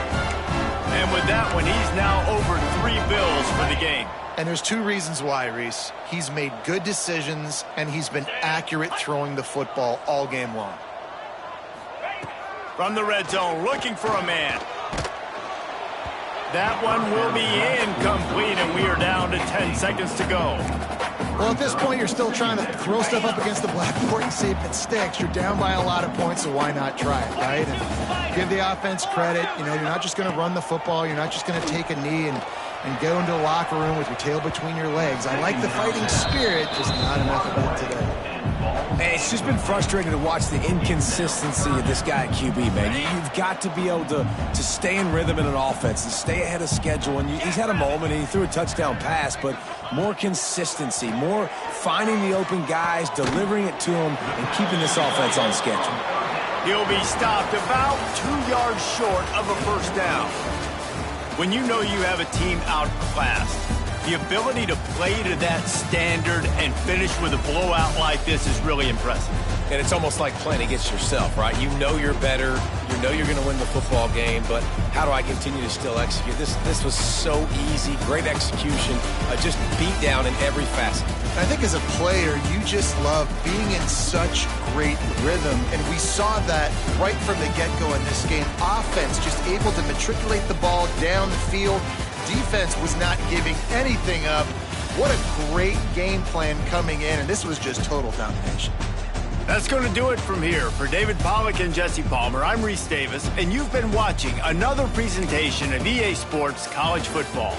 And with that one, he's now over 3 bills for the game. And there's 2 reasons why, Reese. He's made good decisions, and he's been accurate throwing the football all game long. From the red zone, looking for a man. That one will be incomplete, and we are down to 10 seconds to go. Well, at this point, you're still trying to throw stuff up against the blackboard and see if it sticks. You're down by a lot of points, so why not try it, right? And give the offense credit. You know, you're not just going to run the football. You're not just going to take a knee and go into the locker room with your tail between your legs. I like the fighting spirit, just not enough of it today. Hey, it's just been frustrating to watch the inconsistency of this guy at QB, man. You've got to be able to stay in rhythm in an offense and stay ahead of schedule. And he's had a moment, and he threw a touchdown pass, but more consistency, more finding the open guys, delivering it to them, and keeping this offense on schedule. He'll be stopped about 2 yards short of a 1st down. When you know you have a team outclassed, the ability to play to that standard and finish with a blowout like this is really impressive. And it's almost like playing against yourself, right? You know you're better. You know you're going to win the football game, but how do I continue to still execute? This was so easy, great execution, just beat down in every facet. I think as a player, you just love being in such great rhythm, and we saw that right from the get-go in this game. Offense just able to matriculate the ball down the field. Defense was not giving anything up. What a great game plan coming in, and this was just total domination. That's going to do it from here. For David Pollack and Jesse Palmer, I'm Reese Davis, and you've been watching another presentation of EA Sports College Football.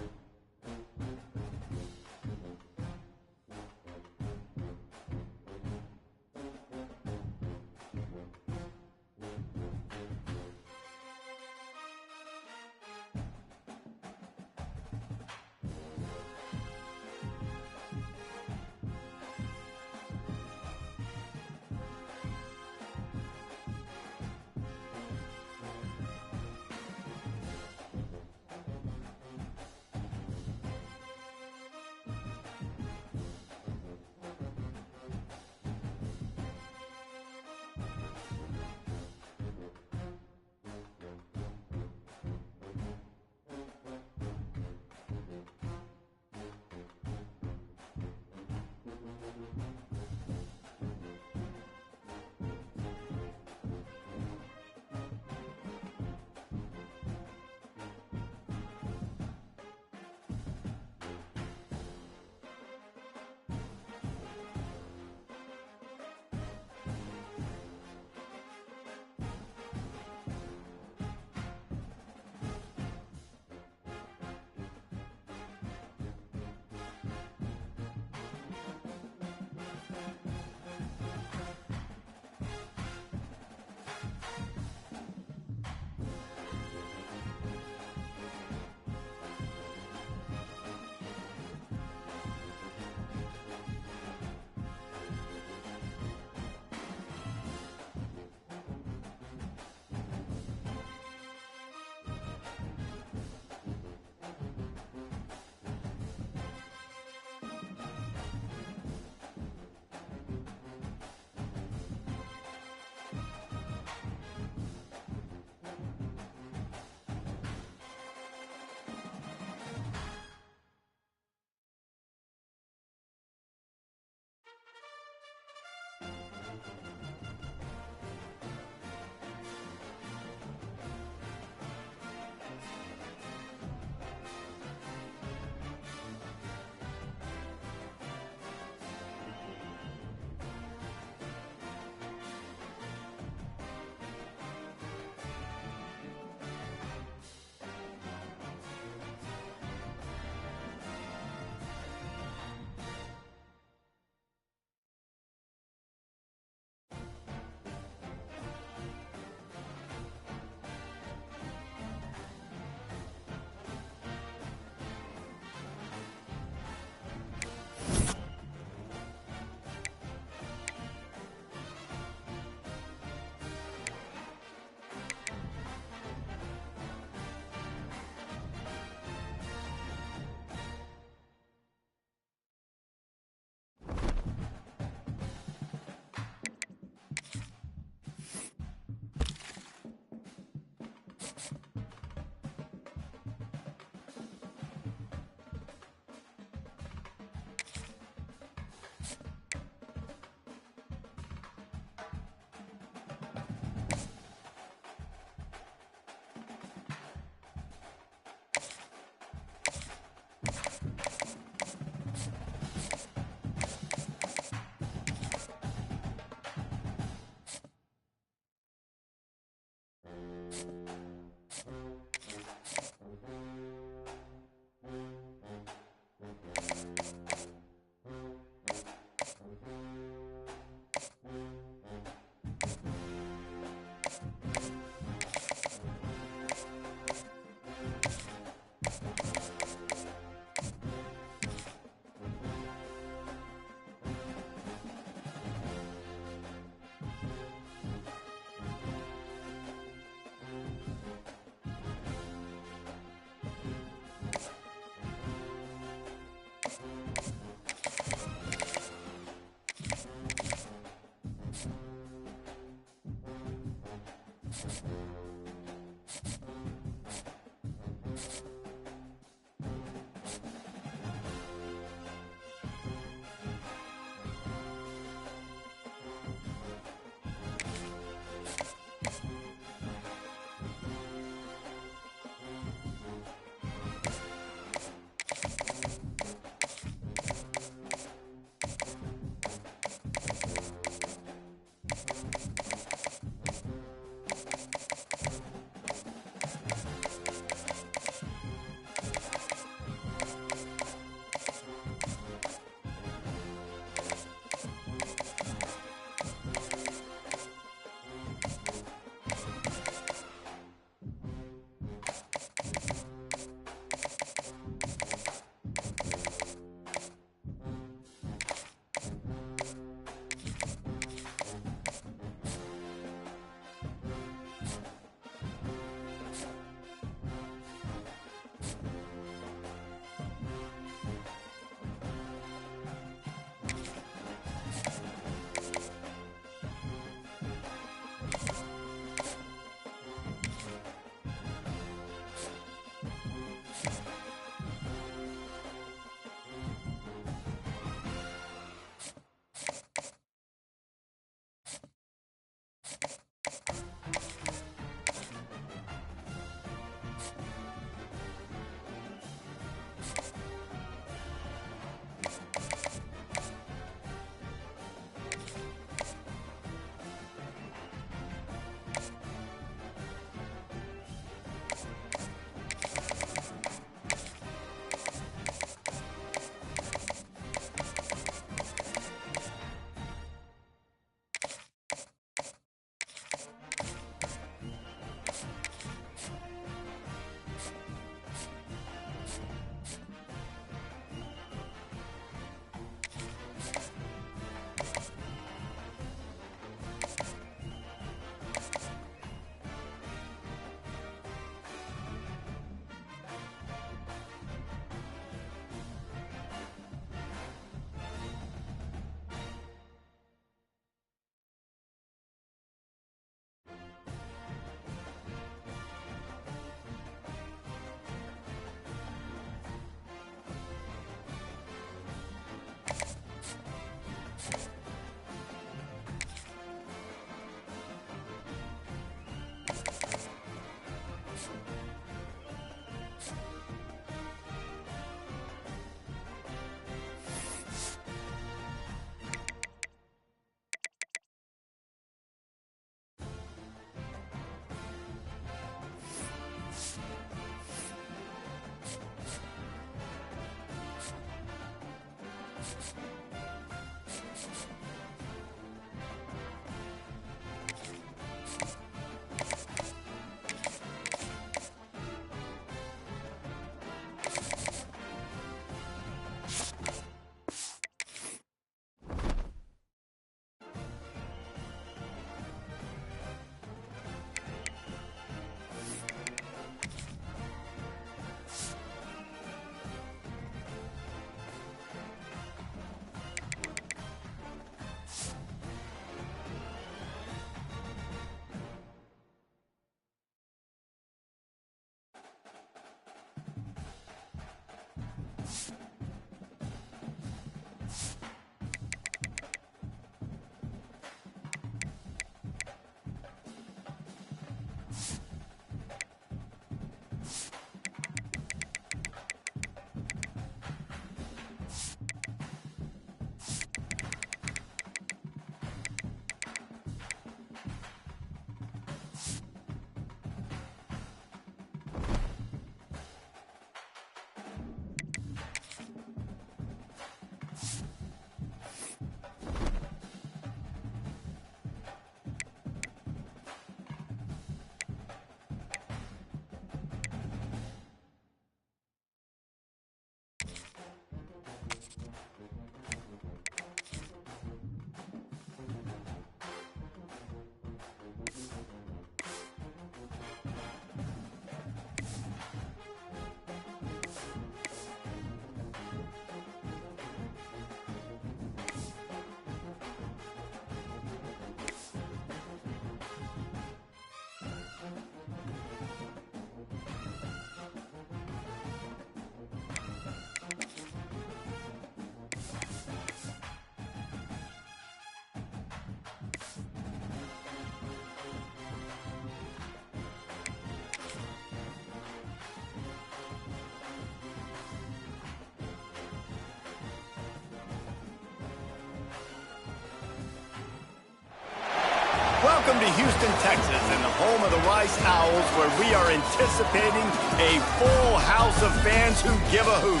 Welcome to Houston, Texas, and the home of the Rice Owls, where we are anticipating a full house of fans who give a hoot.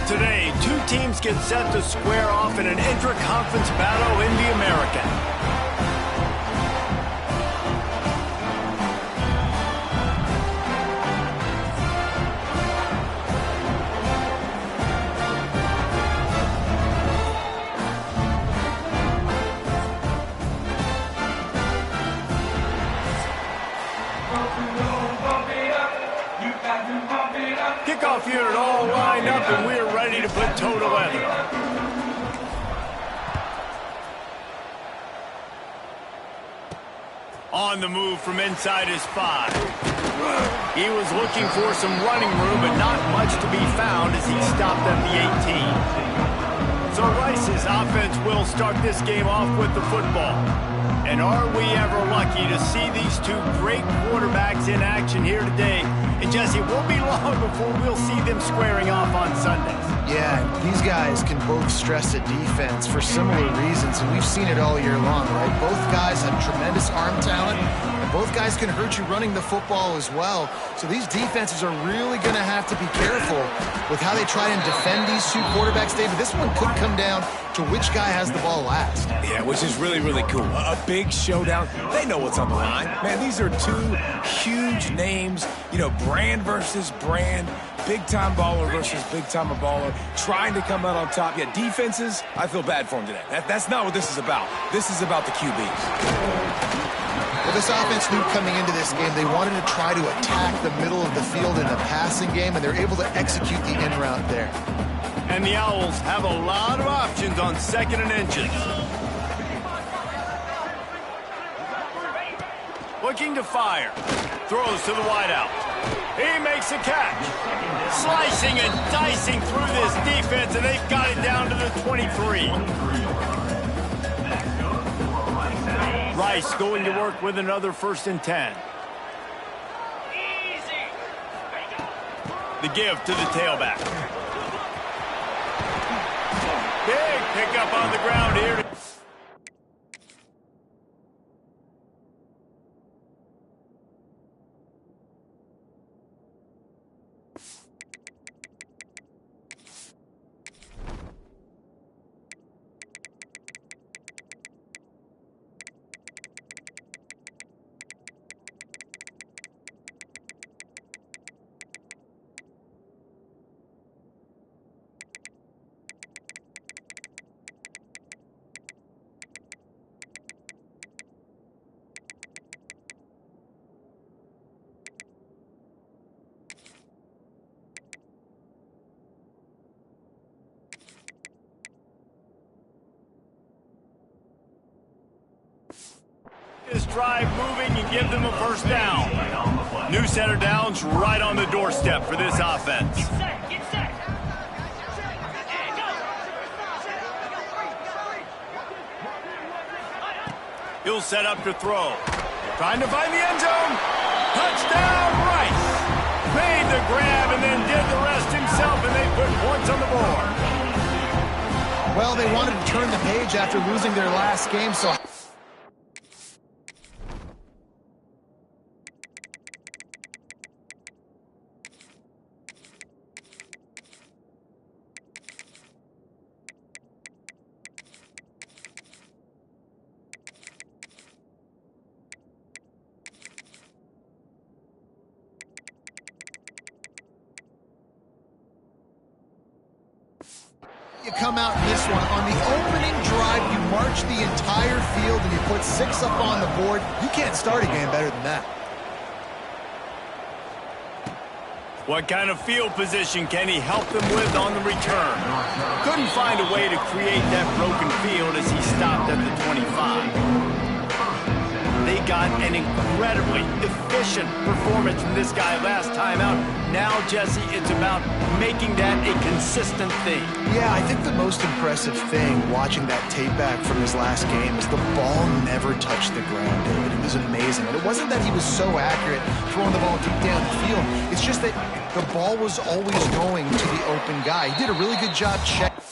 Today, two teams get set to square off in an intra-conference battle in the American. Kickoff unit all lined up, and we're ready to put toe to leather. On the move from inside his 5. He was looking for some running room, but not much to be found as he stopped at the 18. So Rice's offense will start this game off with the football. And are we ever lucky to see these two great quarterbacks in action here today? And Jesse, it won't be long before we'll see them squaring off on Sundays. Yeah, these guys can both stress a defense for similar reasons, and we've seen it all year long, right? Both guys have tremendous arm talent, and both guys can hurt you running the football as well. So these defenses are really going to have to be careful with how they try and defend these two quarterbacks, David. This one could come down to which guy has the ball last. Yeah, which is really, really cool. A big showdown. They know what's on the line. Man, these are two huge names, you know, brand versus brand, big-time baller versus big-time baller, trying to come out on top. Yeah, defenses, I feel bad for them today. That's not what this is about. This is about the QBs. Well, this offense knew coming into this game they wanted to try to attack the middle of the field in the passing game, and they're able to execute the in route there. And the Owls have a lot of options on 2nd and inches. Looking to fire. Throws to the wideout. He makes a catch. Slicing and dicing through this defense, and they've got it down to the 23. Rice going to work with another 1st and 10. The give to the tailback. Big pickup on the ground here. This drive moving and give them a 1st down. New center downs right on the doorstep for this offense. He'll set up to throw. Trying to find the end zone. Touchdown, Rice. Made the grab and then did the rest himself, and they put points on the board. Well, they wanted to turn the page after losing their last game, so... You come out in this one. On the opening drive, you march the entire field and you put 6 up on the board. You can't start a game better than that. What kind of field position can he help them with on the return? Couldn't find a way to create that broken field as he stopped at the 25. They got an incredibly efficient performance from this guy last time out. Now, Jesse, it's about making that a consistent thing. Yeah, I think the most impressive thing watching that tape back from his last game is the ball never touched the ground, David. It was amazing. And it wasn't that he was so accurate throwing the ball deep down the field. It's just that the ball was always going to the open guy. He did a really good job checking.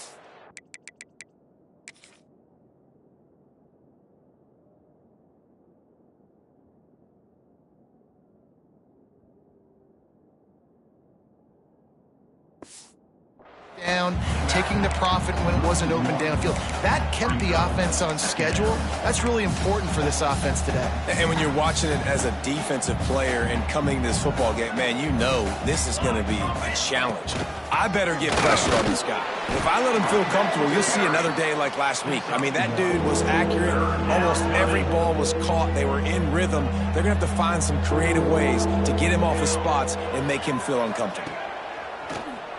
down, taking the profit when it wasn't open downfield. That kept the offense on schedule. That's really important for this offense today. And when you're watching it as a defensive player and coming to this football game, man, you know this is going to be a challenge. I better get pressure on this guy. If I let him feel comfortable, you'll see another day like last week. I mean, that dude was accurate. Almost every ball was caught. They were in rhythm. They're going to have to find some creative ways to get him off his spots and make him feel uncomfortable.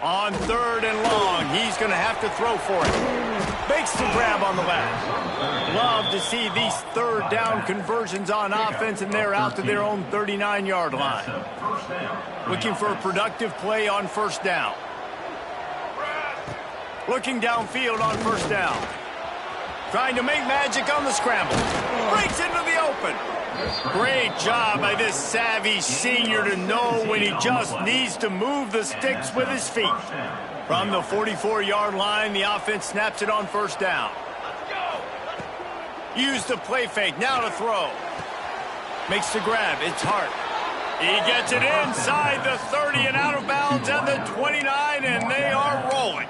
On 3rd and long, he's going to have to throw for it. Makes the grab on the left. Love to see these 3rd down conversions on offense, and they're out to their own 39-yard line. Looking for a productive play on 1st down. Looking downfield on 1st down. Trying to make magic on the scramble. Breaks into the open. Great job by this savvy senior to know when he just needs to move the sticks with his feet. From the 44-yard line, the offense snaps it on 1st down. Use the play fake, now to throw. Makes the grab, it's Hart. He gets it inside the 30 and out of bounds at the 29, and they are rolling.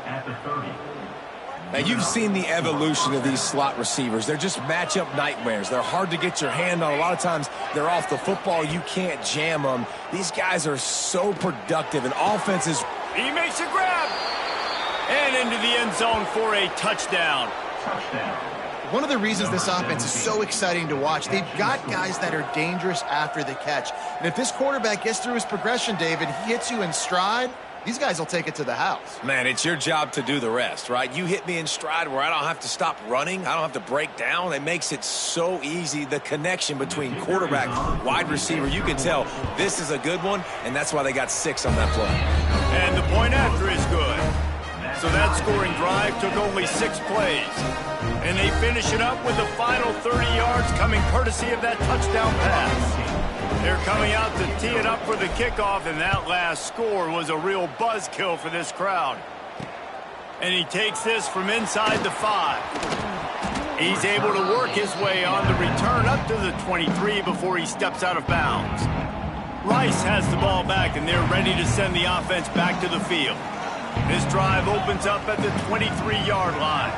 Now, you've seen the evolution of these slot receivers. They're just matchup nightmares. They're hard to get your hand on. A lot of times, they're off the football. You can't jam them. These guys are so productive, and offenses... He makes a grab. And into the end zone for a touchdown. One of the reasons this offense is so exciting to watch, they've got guys that are dangerous after the catch. And if this quarterback gets through his progression, David, he hits you in stride, these guys will take it to the house. Man, it's your job to do the rest, right? You hit me in stride where I don't have to stop running. I don't have to break down. It makes it so easy. The connection between quarterback, wide receiver, you can tell this is a good one, and that's why they got 6 on that play. And the point after is good. So that scoring drive took only 6 plays. And they finish it up with the final 30 yards coming courtesy of that touchdown pass. They're coming out to tee it up for the kickoff, and that last score was a real buzzkill for this crowd. And he takes this from inside the 5. He's able to work his way on the return up to the 23 before he steps out of bounds. Rice has the ball back, and they're ready to send the offense back to the field. This drive opens up at the 23-yard line.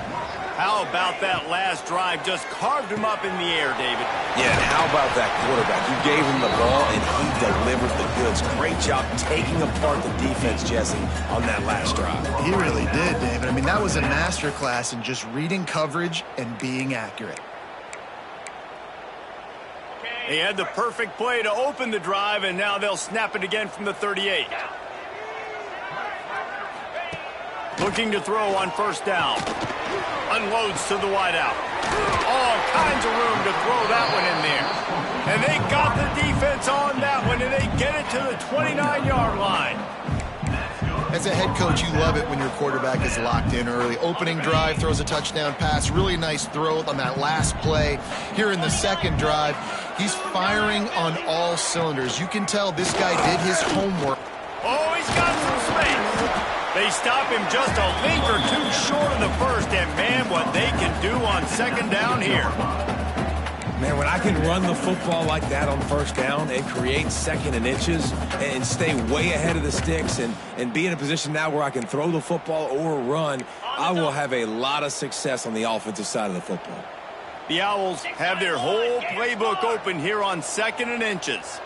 How about that last drive? Just carved him up in the air, David. Yeah, and how about that quarterback? You gave him the ball, and he delivered the goods. Great job taking apart the defense, Jesse, on that last drive. He really did, David. I mean, that was a masterclass in just reading coverage and being accurate. He had the perfect play to open the drive, and now they'll snap it again from the 38. Looking to throw on 1st down. Unloads to the wideout. All kinds of room to throw that one in there. And they got the defense on that one, and they get it to the 29-yard line. As a head coach, you love it when your quarterback is locked in early. Opening drive, throws a touchdown pass. Really nice throw on that last play. Here in the 2nd drive, he's firing on all cylinders. You can tell this guy did his homework. Oh, he's got some space. They stop him just a link or 2 short of the 1st, and man, what they can do on 2nd down here. Man, when I can run the football like that on 1st down and create 2nd and inches and stay way ahead of the sticks and be in a position now where I can throw the football or run, I will have a lot of success on the offensive side of the football. The Owls have their whole playbook open here on 2nd and inches.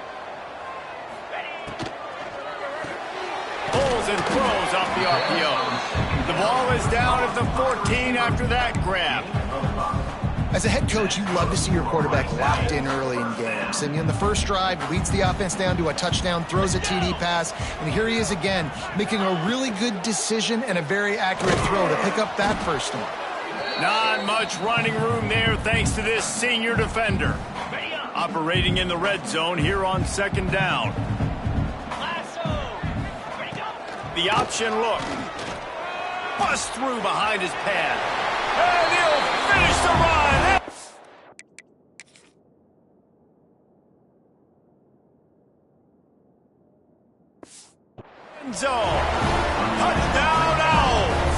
Pulls and throws off the RPO. The ball is down at the 14 after that grab. As a head coach, you love to see your quarterback locked in early in games. And in the 1st drive, leads the offense down to a touchdown, throws a TD pass, and here he is again, making a really good decision and a very accurate throw to pick up that 1st down. Not much running room there thanks to this senior defender. Operating in the red zone here on 2nd down. The option look. Bust through behind his pad. And he'll finish the run. End zone. Touchdown Owls.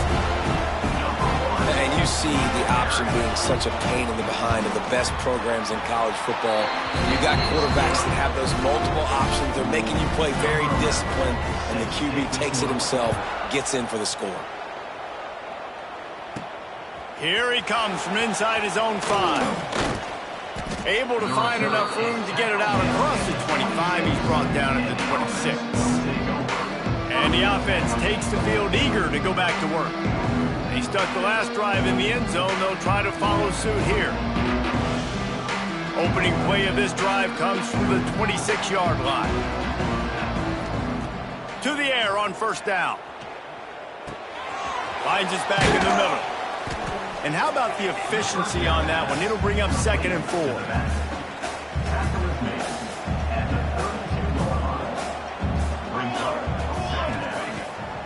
And you see the option being such a pain in the behind of the best programs in college football. You got quarterbacks that have those multiple options. They're making you play very disciplined, and the QB takes it himself, gets in for the score. Here he comes from inside his own 5. Able to find enough room to get it out across the 25. He's brought down at the 26. And the offense takes the field eager to go back to work. They stuck the last drive in the end zone. They'll try to follow suit here. Opening play of this drive comes from the 26-yard line. To the air on first down. Finds us back in the middle. And how about the efficiency on that one? It'll bring up 2nd and 4.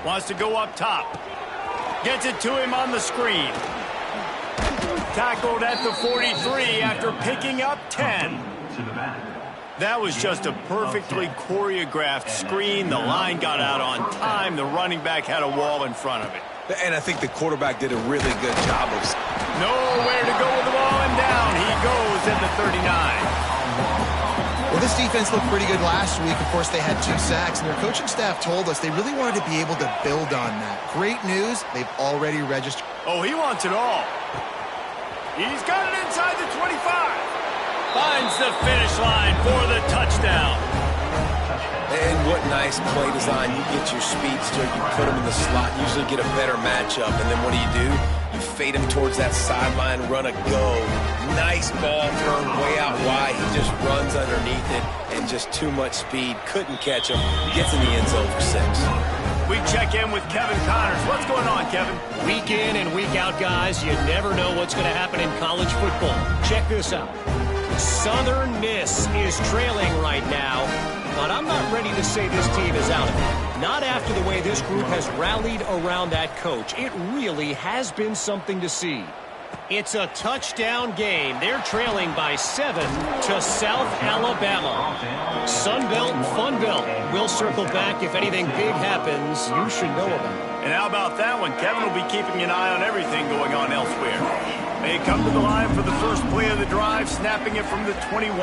Wants to go up top. Gets it to him on the screen. Tackled at the 43 after picking up 10. That was just a perfectly choreographed screen. The line got out on time. The running back had a wall in front of it. And I think the quarterback did a really good job of... Nowhere to go with the ball, and down he goes at the 39. Well, this defense looked pretty good last week. Of course, they had 2 sacks, and their coaching staff told us they really wanted to be able to build on that. Great news, they've already registered. Oh, he wants it all. He's got it inside the 25. Finds the finish line for the touchdown. And what nice play design. You get your speedster, you put him in the slot, usually get a better matchup, and then what do? You fade him towards that sideline, run a go. Nice ball turn way out wide. He just runs underneath it, and just too much speed. Couldn't catch him. Gets in the end zone for 6. We check in with Kevin Connors. What's going on, Kevin? Week in and week out, guys, you never know what's going to happen in college football. Check this out. Southern Miss is trailing right now, but I'm not ready to say this team is out of it. Not after the way this group has rallied around that coach. It really has been something to see. It's a touchdown game. They're trailing by 7 to South Alabama. Sunbelt, Funbelt. We'll circle back if anything big happens. You should know about it. And how about that one? Kevin will be keeping an eye on everything going on elsewhere. They come to the line for the first play of the drive, snapping it from the 21.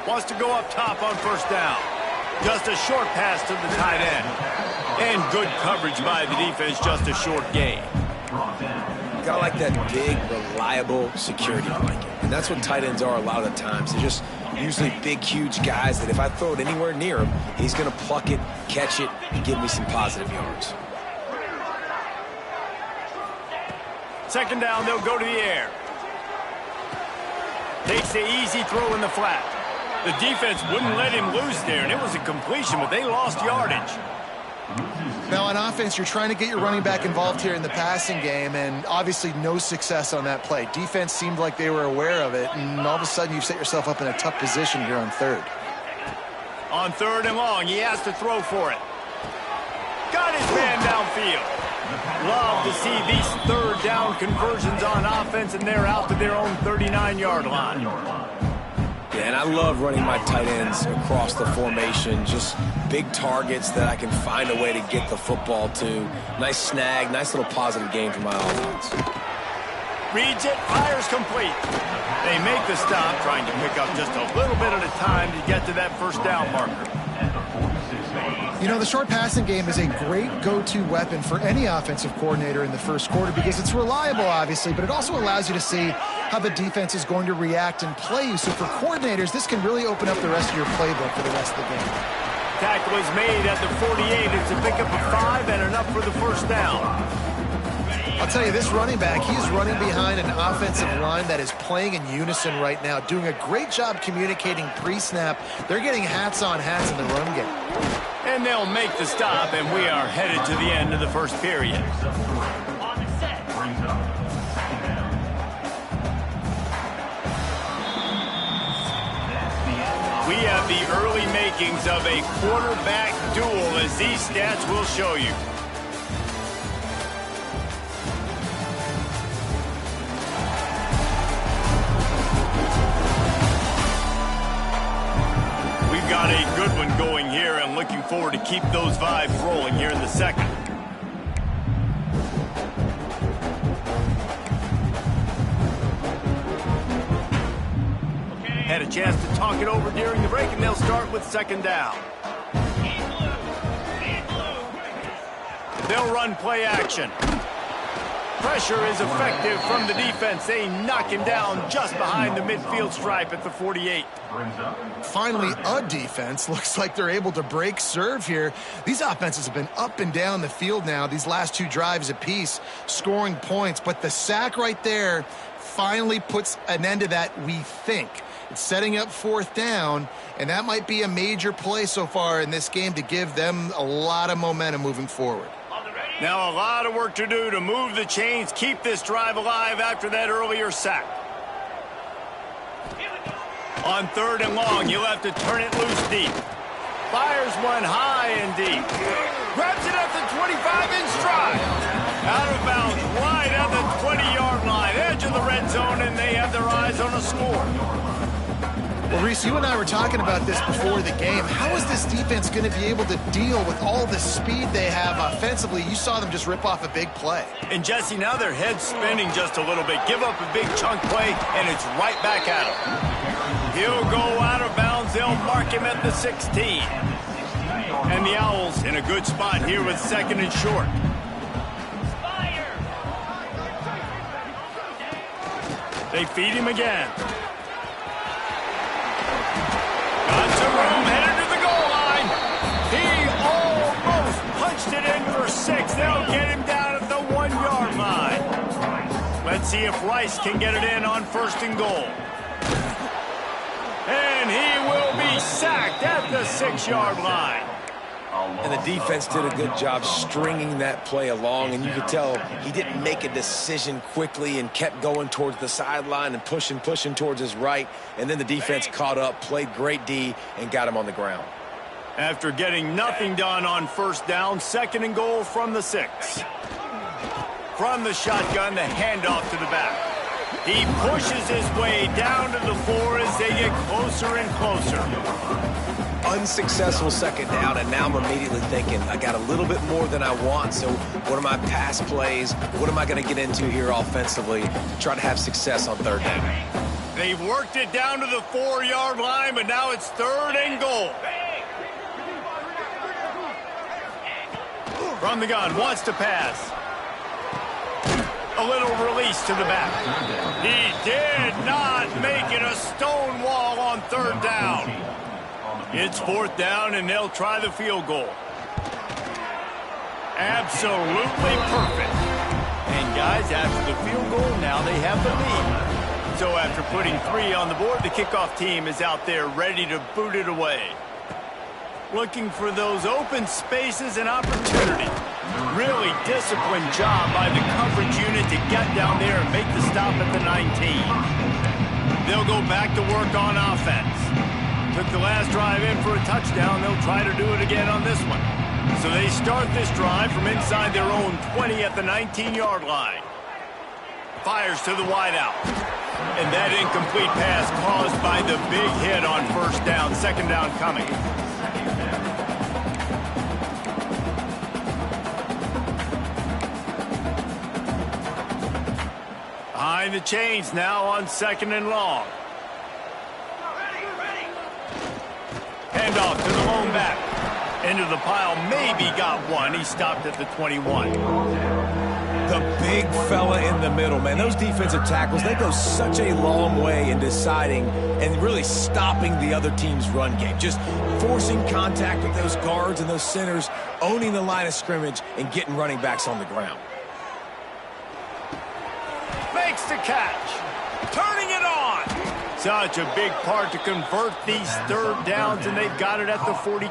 Wants to go up top on first down. Just a short pass to the tight end. And good coverage by the defense, just a short gain. Got like that big, reliable security blanket. And that's what tight ends are a lot of the times. They're just usually big, huge guys that if I throw it anywhere near him, he's going to pluck it, catch it, and give me some positive yards. Second down, they'll go to the air. Takes the easy throw in the flat. The defense wouldn't let him loose there, and it was a completion, but they lost yardage. Now, on offense, you're trying to get your running back involved here in the passing game, and obviously no success on that play. Defense seemed like they were aware of it, and all of a sudden you've set yourself up in a tough position here on 3rd. On 3rd and long, he has to throw for it. Got his man downfield. Love to see these 3rd down conversions on offense, and they're out to their own 39-yard line. Yeah, and I love running my tight ends across the formation. Just big targets that I can find a way to get the football to. Nice snag, nice little positive game for my offense. Reads it, fires complete. They make the stop, trying to pick up just a little bit at a time to get to that first down marker. You know, the short passing game is a great go-to weapon for any offensive coordinator in the first quarter because it's reliable, obviously, but it also allows you to see how the defense is going to react and play you. So for coordinators, this can really open up the rest of your playbook for the rest of the game. Tackle is made at the 48. It's a pickup of 5 and enough for the first down. I'll tell you, this running back, he's running behind an offensive line that is playing in unison right now, doing a great job communicating pre-snap. They're getting hats on hats in the run game. And they'll make the stop, and we are headed to the end of the first period. We have the early makings of a quarterback duel, as these stats will show you. We've got a good one going here, and looking forward to keep those vibes rolling here in the second. Had a chance to talk it over during the break, and they'll start with second down. They'll run play action. pressure is effective from the defense. They knock him down just behind the midfield stripe at the 48. Finally, a defense. Looks like they're able to break serve here. These offenses have been up and down the field now, these last two drives apiece, scoring points. But the sack right there finally puts an end to that, we think. It's setting up fourth down, and that might be a major play so far in this game to give them a lot of momentum moving forward. Now a lot of work to do to move the chains, keep this drive alive after that earlier sack. On 3rd and long, you'll have to turn it loose deep. Fires one high and deep. Grabs it at the 25 in stride. Out of bounds, right at the 20-yard line, edge of the red zone, and they have their eyes on a score. Well, Reese, you and I were talking about this before the game. How is this defense going to be able to deal with all the speed they have offensively? You saw them just rip off a big play. And, Jesse, now their head's spinning just a little bit. Give up a big chunk play, and it's right back at him. He'll go out of bounds. They'll mark him at the 16. And the Owls in a good spot here with 2nd and short. They feed him again. Got some room, headed to the goal line. He almost punched it in for 6. They'll get him down at the 1-yard line. Let's see if Rice can get it in on 1st and goal. And he will be sacked at the 6-yard line. And the defense did a good job stringing that play along, and you could tell he didn't make a decision quickly and kept going towards the sideline and pushing towards his right, and then the defense caught up, played great D, and got him on the ground. After getting nothing done on 1st down, 2nd and goal from the 6. From the shotgun, the handoff to the back. He pushes his way down to the 4 as they get closer and closer. Unsuccessful 2nd down, and now I'm immediately thinking, I got a little bit more than I want, so what are my pass plays? What am I going to get into here offensively to try to have success on 3rd down? They've worked it down to the 4-yard line, but now it's 3rd and goal. From the gun, wants to pass. A little release to the back. He did not make it a stone wall on 3rd down. It's 4th down, and they'll try the field goal. Absolutely perfect. And, guys, after the field goal, now they have the lead. So after putting 3 on the board, the kickoff team is out there ready to boot it away. Looking for those open spaces and opportunity. Really disciplined job by the coverage unit to get down there and make the stop at the 19. They'll go back to work on offense. Took the last drive in for a touchdown. They'll try to do it again on this one. So they start this drive from inside their own 20 at the 19-yard line. Fires to the wideout. And that incomplete pass caused by the big hit on 1st down. 2nd down coming. Behind the chains now on 2nd and long. Handoff to the lone back. Into the pile, maybe got one. He stopped at the 21. The big fella in the middle, man. Those defensive tackles, they go such a long way in deciding and really stopping the other team's run game. Just forcing contact with those guards and those centers, owning the line of scrimmage, and getting running backs on the ground. Makes the catch. Turning it on. Such a big part to convert these 3rd downs, and they've got it at the 42.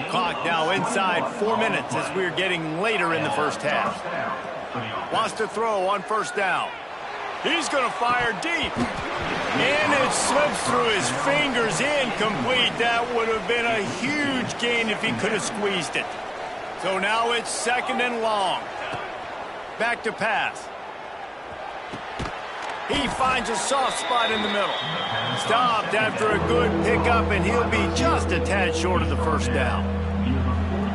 Clock now inside 4 minutes as we're getting later in the 1st half. Wants to throw on 1st down. He's going to fire deep. And it slips through his fingers, incomplete. That would have been a huge gain if he could have squeezed it. So now it's 2nd and long. Back to pass. He finds a soft spot in the middle. Stopped after a good pickup, and he'll be just a tad short of the 1st down.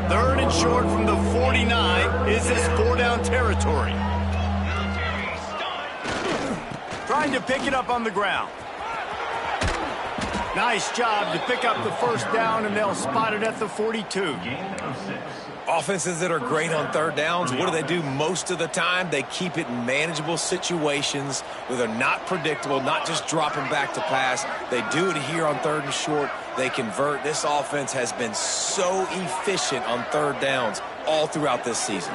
3rd and short from the 49. Is this 4-down territory? Trying to pick it up on the ground. Nice job to pick up the 1st down, and they'll spot it at the 42. Offenses that are great on third downs, what do most of the time? They keep it in manageable situations where they're not predictable, not just dropping back to pass. They do it here on third and short. They convert. This offense has been so efficient on third downs all throughout this season.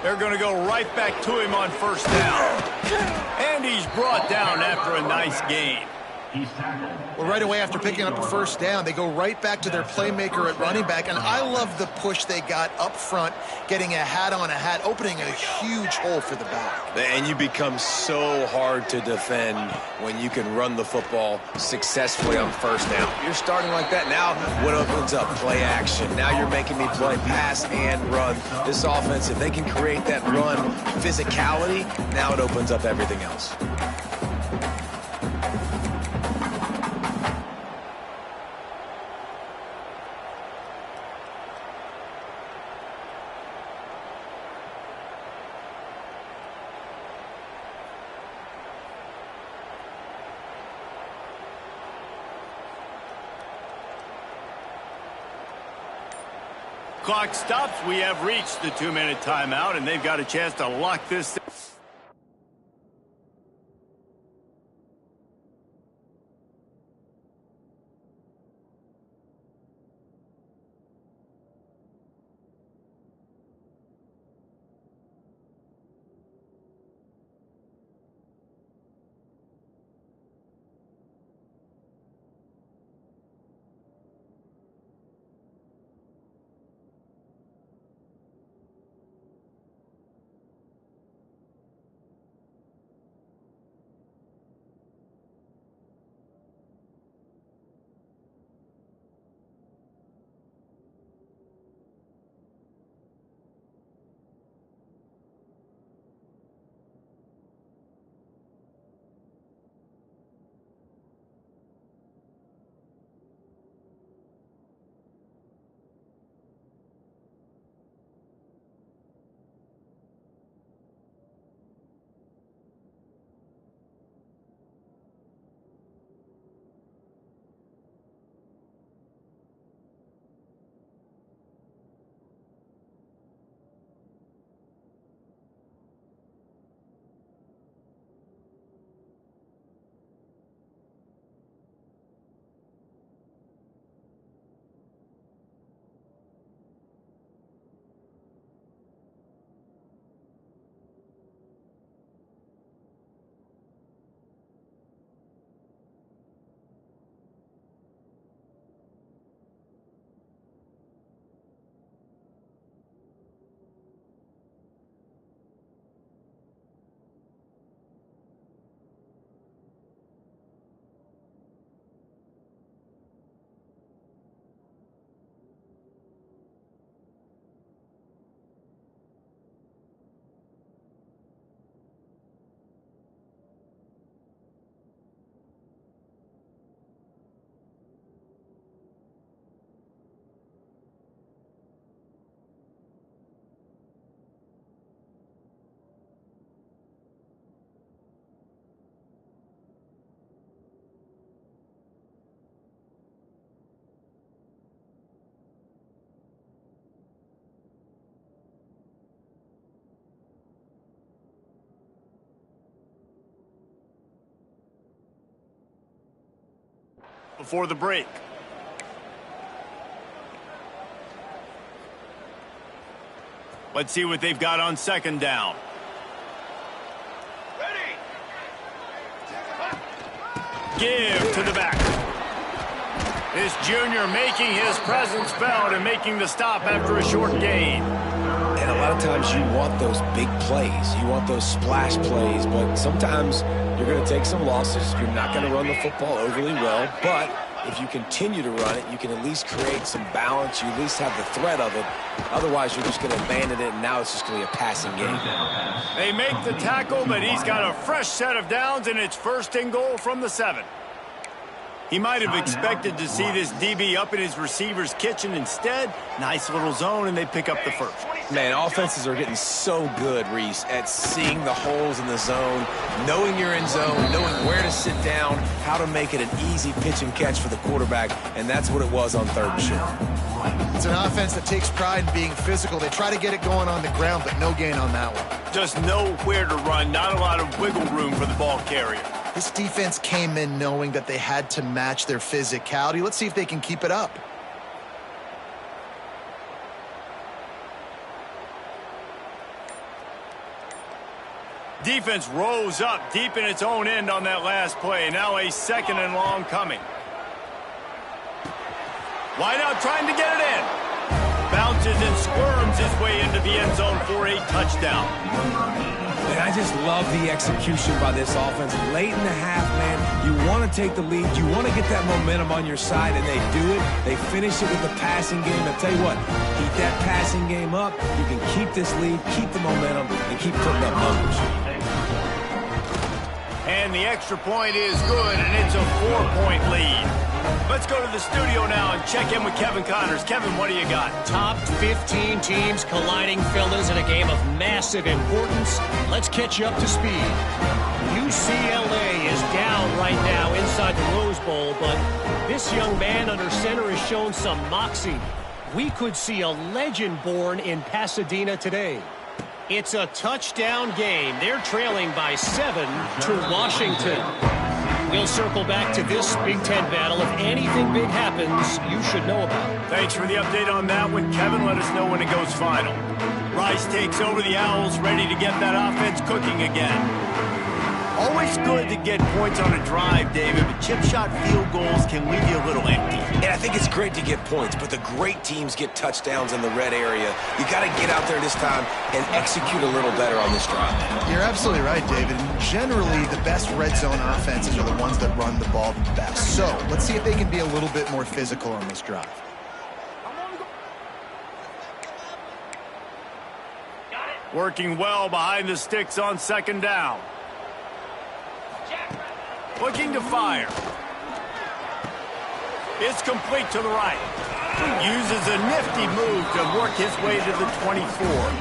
They're going to go right back to him on first down. And he's brought down after a nice gain. Well, right away after picking up a first down, they go right back to their playmaker at running back. And I love the push they got up front, getting a hat on a hat, opening a huge hole for the back. And you become so hard to defend when you can run the football successfully on first down. You're starting like that. Now what opens up? Play action. Now you're making me play pass and run. This offense, if they can create that run physicality, now it opens up everything else. Clock stops. We have reached the 2-minute timeout, and they've got a chance to lock this. Before the break. Let's see what they've got on second down. Ready. Give to the back. This junior making his presence felt and making the stop after a short gain. And a lot of times you want those big plays. You want those splash plays, but sometimes you're going to take some losses. You're not going to run the football overly well, but if you continue to run it, you can at least create some balance. You at least have the threat of it. Otherwise, you're just going to abandon it, and now it's just going to be a passing game. They make the tackle, but he's got a fresh set of downs, and it's first and goal from the 7. He might have expected to see this DB up in his receiver's kitchen. Instead, nice little zone, and they pick up the first. Man, offenses are getting so good, Reese, at seeing the holes in the zone, knowing you're in zone, knowing where to sit down, how to make it an easy pitch and catch for the quarterback, and that's what it was on third and short. It's an offense that takes pride in being physical. They try to get it going on the ground, but no gain on that one. Just nowhere to run, not a lot of wiggle room for the ball carrier. This defense came in knowing that they had to match their physicality. Let's see if they can keep it up. Defense rose up deep in its own end on that last play. Now a 2nd and long coming. Wide out trying to get it in. Bounces and squirms his way into the end zone for a touchdown. And I just love the execution by this offense. Late in the half, man, you want to take the lead. You want to get that momentum on your side, and they do it. They finish it with the passing game. I'll tell you what, keep that passing game up. You can keep this lead, keep the momentum, and keep putting up numbers. And the extra point is good, and it's a 4-point lead. Let's go to the studio now and check in with Kevin Connors. Kevin, what do you got? Top 15 teams colliding, fellas, in a game of massive importance. Let's catch you up to speed. UCLA is down right now inside the Rose Bowl, but this young man under center has shown some moxie. We could see a legend born in Pasadena today. It's a touchdown game. They're trailing by 7 to Washington. We'll circle back to this Big Ten battle. If anything big happens, you should know about it. Thanks for the update on that one, Kevin. Let us know when it goes final. Rice takes over the Owls, ready to get that offense cooking again. Always good to get points on a drive, David, but chip shot field goals can leave you a little empty. And I think it's great to get points, but the great teams get touchdowns in the red area. You got to get out there this time and execute a little better on this drive. You're absolutely right, David. And generally, the best red zone offenses are the ones that run the ball the best. So let's see if they can be a little bit more physical on this drive. Working well behind the sticks on 2nd down. Looking to fire. It's complete to the right. Uses a nifty move to work his way to the 24.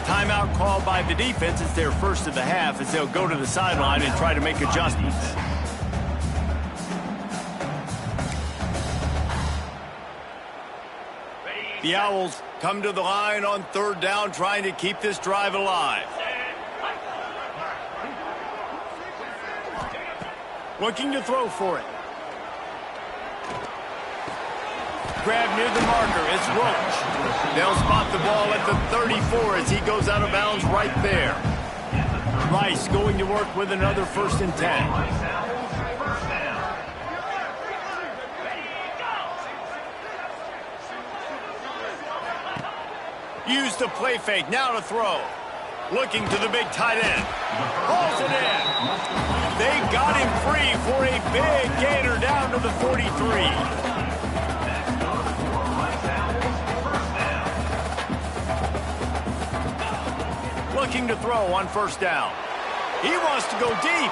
Timeout called by the defense. It's their first of the half as they'll go to the sideline and try to make adjustments. The Owls come to the line on 3rd down, trying to keep this drive alive. Looking to throw for it. Grab near the marker. It's Roach. They'll spot the ball at the 34 as he goes out of bounds right there. Rice going to work with another 1st and 10. Use the play fake. Now to throw. Looking to the big tight end. Hauls it in. They got him free for a big gainer down to the 43. Looking to throw on 1st down. He wants to go deep.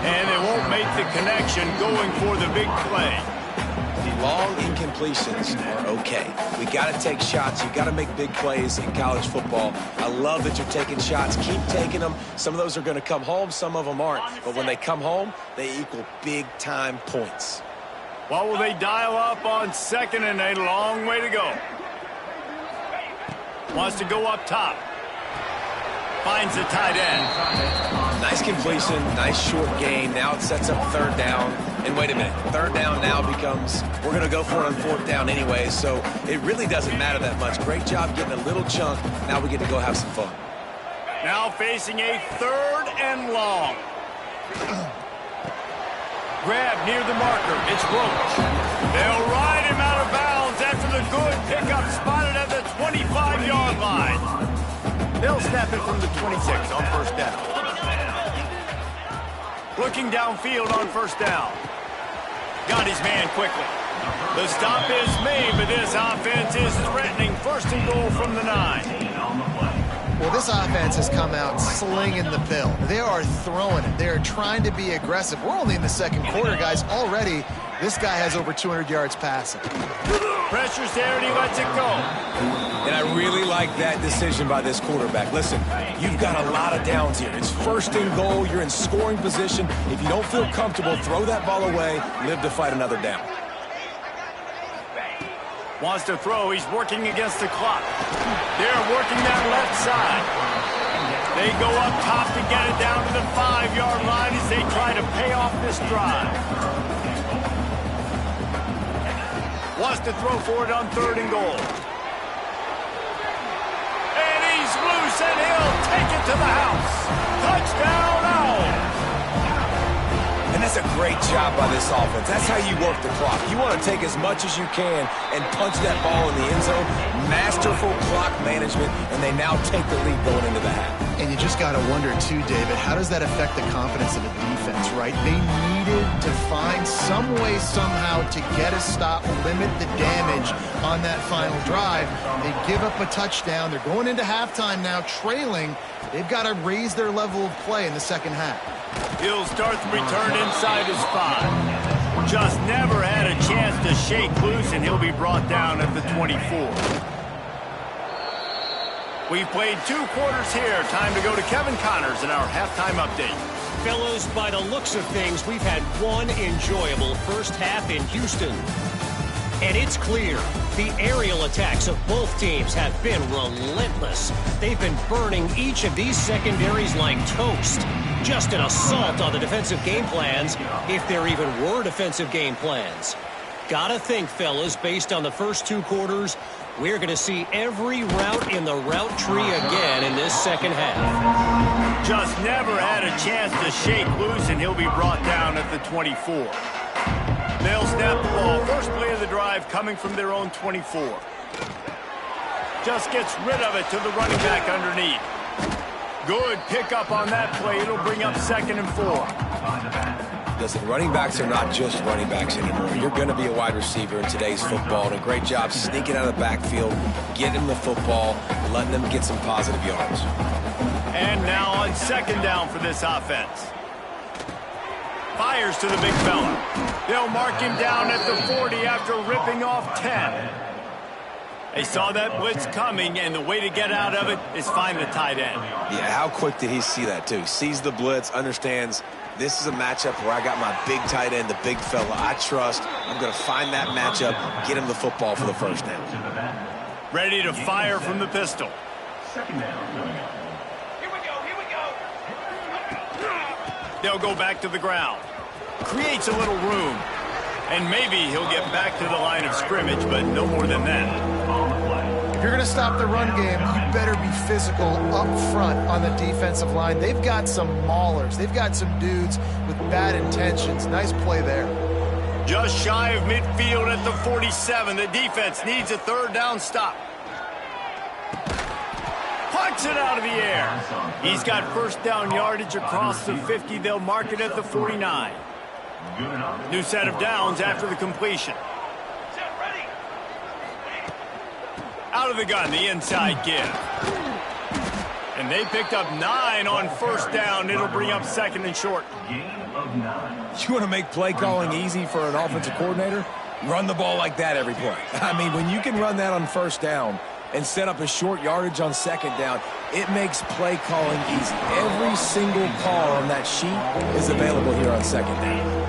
And they won't make the connection going for the big play. Long incompletions are okay. We got to take shots. You got to make big plays in college football. I love that you're taking shots. Keep taking them. Some of those are going to come home. Some of them aren't. But when they come home, they equal big-time points. What will they dial up on 2nd and a long way to go? Wants to go up top. Finds the tight end. Nice completion. Nice short gain. Now it sets up 3rd down. And wait a minute, 3rd down now becomes, we're going to go for it on 4th down anyway, so it really doesn't matter that much. Great job getting a little chunk. Now we get to go have some fun. Now facing a 3rd and long. Grab near the marker. It's Roach. They'll ride him out of bounds after the good pickup spotted at the 25-yard line. They'll snap it from the 26 on 1st down. Looking downfield on 1st down. Got his man quickly. The stop is made, but this offense is threatening 1st and goal from the 9. Well, this offense has come out slinging the pill. They are throwing it. They are trying to be aggressive. We're only in the second quarter, guys. Already, this guy has over 200 yards passing. Pressure's there, and he lets it go. And I really like that decision by this quarterback. Listen, you've got a lot of downs here. It's first and goal. You're in scoring position. If you don't feel comfortable, throw that ball away. Live to fight another down. Wants to throw. He's working against the clock. They're working that left side. They go up top to get it down to the 5-yard line as they try to pay off this drive. Wants to throw for it on 3rd and goal. And he's loose, and he'll take it to the house. Touchdown, Owls. And that's a great job by this offense. That's how you work the clock. You want to take as much as you can and punch that ball in the end zone. Masterful clock management, and they now take the lead going into the half. And you just got to wonder, too, David, how does that affect the confidence of the defense, right? They needed to find some way, somehow, to get a stop, limit the damage on that final drive. They give up a touchdown. They're going into halftime now, trailing. They've got to raise their level of play in the second half. He'll start the return inside his 5. Just never had a chance to shake loose, and he'll be brought down at the 24. We've played 2 quarters here. Time to go to Kevin Connors in our halftime update. Fellas, by the looks of things, we've had one enjoyable first half in Houston. And it's clear the aerial attacks of both teams have been relentless. They've been burning each of these secondaries like toast. Just an assault on the defensive game plans, if there even were defensive game plans. Gotta think, fellas, based on the first 2 quarters, we're going to see every route in the route tree again in this second half. Just never had a chance to shake loose, and he'll be brought down at the 24. They'll snap the ball. First play of the drive coming from their own 24. Just gets rid of it to the running back underneath. Good pickup on that play. It'll bring up 2nd and 4. Listen, running backs are not just running backs anymore. You're going to be a wide receiver in today's football, and a great job sneaking out of the backfield, getting them the football, and letting them get some positive yards. And now on 2nd down for this offense. Fires to the big fella. They'll mark him down at the 40 after ripping off 10. They saw that blitz coming, and the way to get out of it is find the tight end. Yeah, how quick did he see that, too? Sees the blitz, understands this is a matchup where I got my big tight end, the big fella I trust. I'm going to find that matchup, get him the football for the first down. Ready to fire from the pistol. 2nd down. Here we go. They'll go back to the ground. Creates a little room. And maybe he'll get back to the line of scrimmage, but no more than that. If you're going to stop the run game, you better be physical up front on the defensive line. They've got some maulers. They've got some dudes with bad intentions. Nice play there. Just shy of midfield at the 47. The defense needs a 3rd down stop. Pucks it out of the air. He's got 1st down yardage across the 50. They'll mark it at the 49. New set of downs after the completion. Out of the gun, the inside give. And they picked up 9 on 1st down. It'll bring up 2nd and short. You want to make play calling easy for an offensive coordinator? Run the ball like that every play. I mean, when you can run that on 1st down and set up a short yardage on 2nd down, it makes play calling easy. Every single call on that sheet is available here on 2nd down.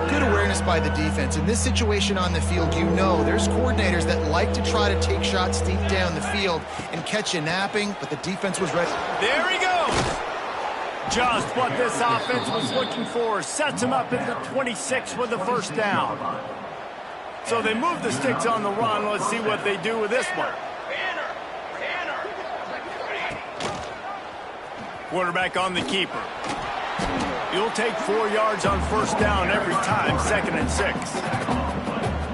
Good awareness by the defense. In this situation on the field, you know there's coordinators that like to try to take shots deep down the field and catch you napping, but the defense was ready. There he goes. Just what this offense was looking for. Sets him up at the 26 with the 1st down. So they move the sticks on the run. Let's see what they do with this one. Quarterback on the keeper. You'll take 4 yards on 1st down every time, 2nd and 6.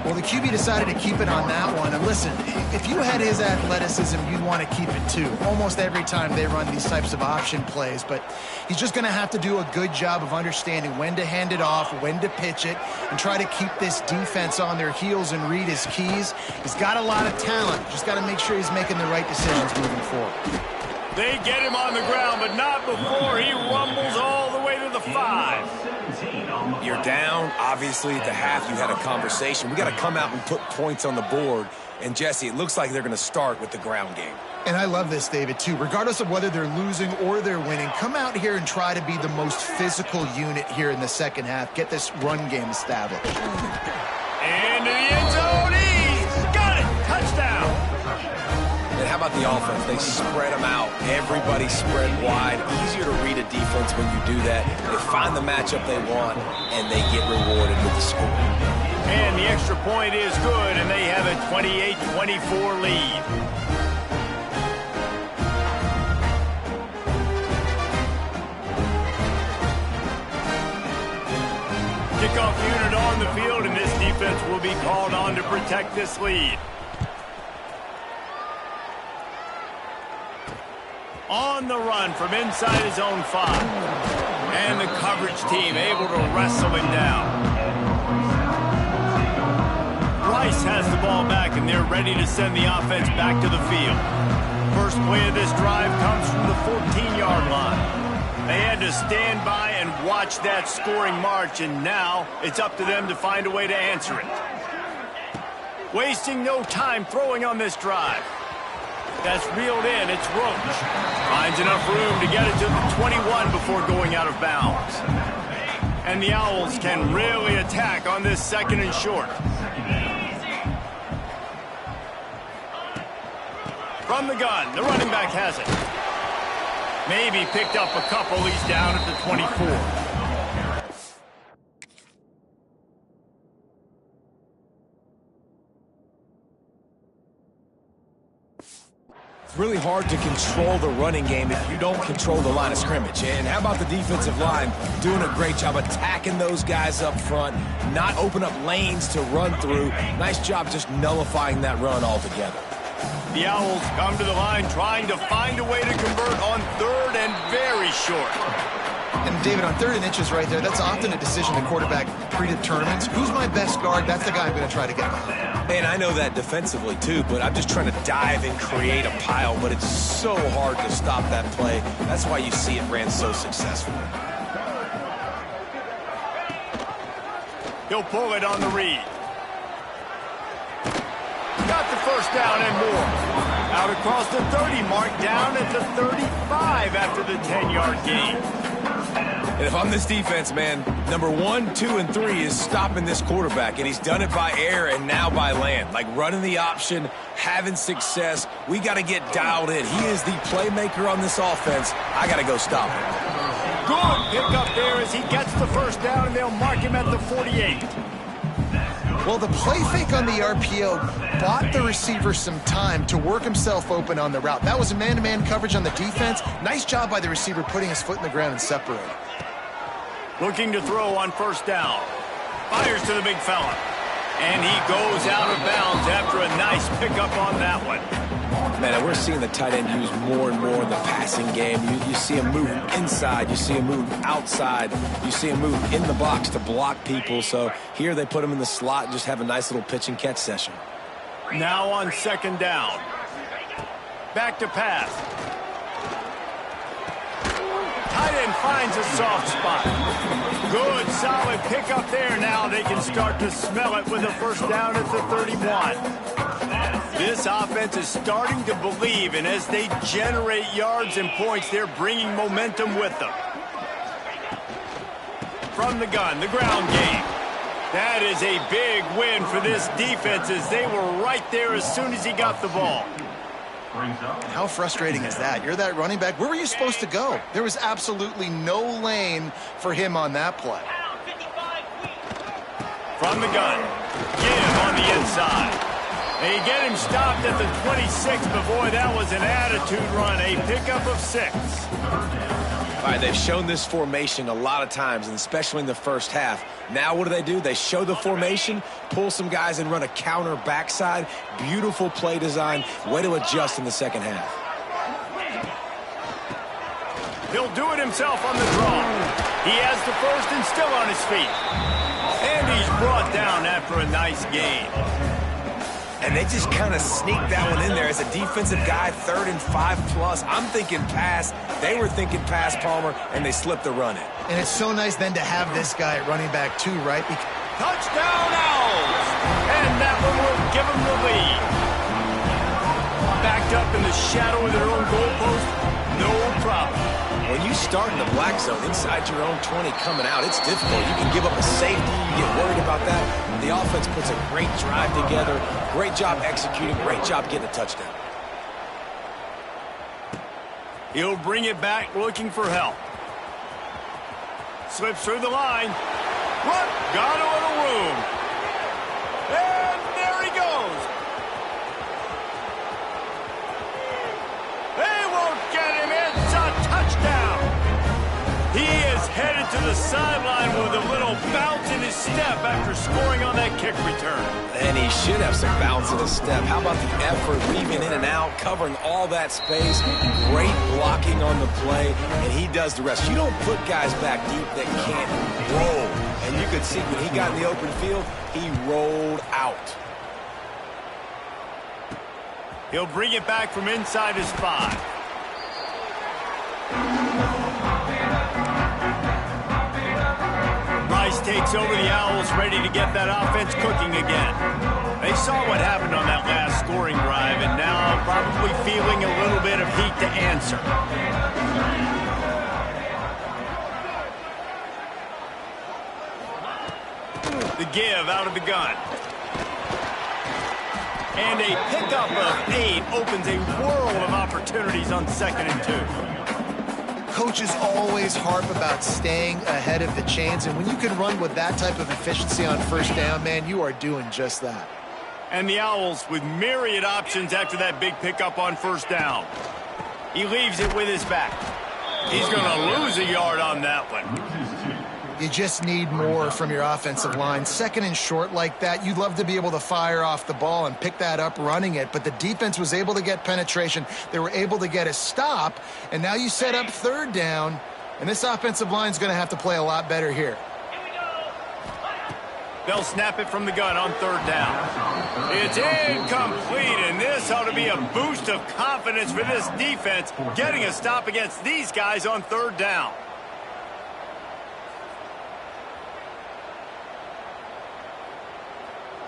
Well, the QB decided to keep it on that one. And listen, if you had his athleticism, you'd want to keep it too. Almost every time they run these types of option plays. But he's just going to have to do a good job of understanding when to hand it off, when to pitch it, and try to keep this defense on their heels and read his keys. He's got a lot of talent. Just got to make sure he's making the right decisions moving forward. They get him on the ground, but not before he rumbles all the way to the 5. You're down. Obviously, at the half, you had a conversation. We got to come out and put points on the board. And, Jesse, it looks like they're going to start with the ground game. And I love this, David, too. Regardless of whether they're losing or they're winning, come out here and try to be the most physical unit here in the second half. Get this run game established. Into the end zone. He's got it. Touchdown. And how about the offense? They spread them out. Everybody spread wide. Easier to read a defense when you do that. They find the matchup they want, and they get rewarded with the score. And the extra point is good, and they have a 28-24 lead. Kickoff unit on the field, and this defense will be called on to protect this lead. On the run from inside his own 5. And the coverage team able to wrestle him down. Rice has the ball back, and they're ready to send the offense back to the field. First play of this drive comes from the 14-yard line. They had to stand by and watch that scoring march, and now it's up to them to find a way to answer it. Wasting no time throwing on this drive. That's reeled in. It's Roach. Finds enough room to get it to the 21 before going out of bounds. And the Owls can really attack on this second and short. From the gun, the running back has it. Maybe picked up a couple. He's down at the 24. It's really hard to control the running game if you don't control the line of scrimmage. And how about the defensive line doing a great job attacking those guys up front, not open up lanes to run through. Nice job just nullifying that run altogether. The Owls come to the line trying to find a way to convert on third and very short. And David, on 3rd and inches right there, that's often a decision the quarterback predetermines. Who's my best guard? That's the guy I'm going to try to get behind. And I know that defensively too, but I'm just trying to dive and create a pile, but it's so hard to stop that play. That's why you see it ran so successfully. He'll pull it on the read. Got the first down and more. Out across the 30 mark, down at the 35 after the 10-yard gain. And if I'm this defense, man, number 1, 2, and 3 is stopping this quarterback, and he's done it by air and now by land. Like running the option, having success. We got to get dialed in. He is the playmaker on this offense. I got to go stop him. Good pick up there as he gets the first down, and they'll mark him at the 48. Well, the play fake on the RPO bought the receiver some time to work himself open on the route. That was a man-to-man coverage on the defense. Nice job by the receiver putting his foot in the ground and separating. Looking to throw on first down. Fires to the big fella. And he goes out of bounds after a nice pickup on that one. Man, we're seeing the tight end used more and more in the passing game. You see him move inside. You see him move outside. You see him move in the box to block people. So here they put him in the slot and just have a nice little pitch and catch session. Now on second down. Back to pass. Tight end finds a soft spot. Good, solid pickup there. Now they can start to smell it with a first down at the 31. This offense is starting to believe, and as they generate yards and points, they're bringing momentum with them. From the gun, the ground game. That is a big win for this defense as they were right there as soon as he got the ball. How frustrating is that? You're that running back. Where were you supposed to go? There was absolutely no lane for him on that play. From the gun, Give on the inside. They get him stopped at the 26, but boy, that was an attitude run, a pickup of 6. All right, they've shown this formation a lot of times, and especially in the first half. Now what do? They show the formation, pull some guys and run a counter backside. Beautiful play design. Way to adjust in the second half. He'll do it himself on the draw. He has the first and still on his feet. And he's brought down after a nice gain. And they just kind of sneaked that one in there as a defensive guy, 3rd and 5+. I'm thinking pass. They were thinking pass, Palmer, and they slipped the run in. And it's so nice then to have this guy at running back too, right? Touchdown, Owls! And that one will give them the lead. Backed up in the shadow of their own goalpost, no problem. When you start in the black zone inside your own 20 coming out, it's difficult. You can give up a safety. You get worried about that. The offense puts a great drive together. Great job executing. Great job getting a touchdown. He'll bring it back looking for help. Slips through the line. What? Got a little room. And there he goes. They won't get him. It's a touchdown. He is headed to the sideline with a little bounce in his step after scoring on that kick return. And he should have some bounce in his step. How about the effort, weaving in and out, covering all that space. Great blocking on the play, and he does the rest. You don't put guys back deep that can't roll. And you could see when he got in the open field, he rolled out. He'll bring it back from inside his 5. Rice takes over the Owls, ready to get that offense cooking again. They saw what happened on that last scoring drive, and now probably feeling a little bit of heat to answer. The give out of the gun. And a pickup of 8 opens a world of opportunities on 2nd and 2. Coaches always harp about staying ahead of the chains, and when you can run with that type of efficiency on 1st down, man, you are doing just that. And the Owls with myriad options after that big pickup on 1st down. He leaves it with his back. He's going to lose a yard on that one. You just need more from your offensive line. 2nd and short like that, you'd love to be able to fire off the ball and pick that up running it, but the defense was able to get penetration. They were able to get a stop, and now you set up 3rd down, and this offensive line is going to have to play a lot better here. They'll snap it from the gun on 3rd down. It's incomplete, and this ought to be a boost of confidence for this defense, getting a stop against these guys on 3rd down.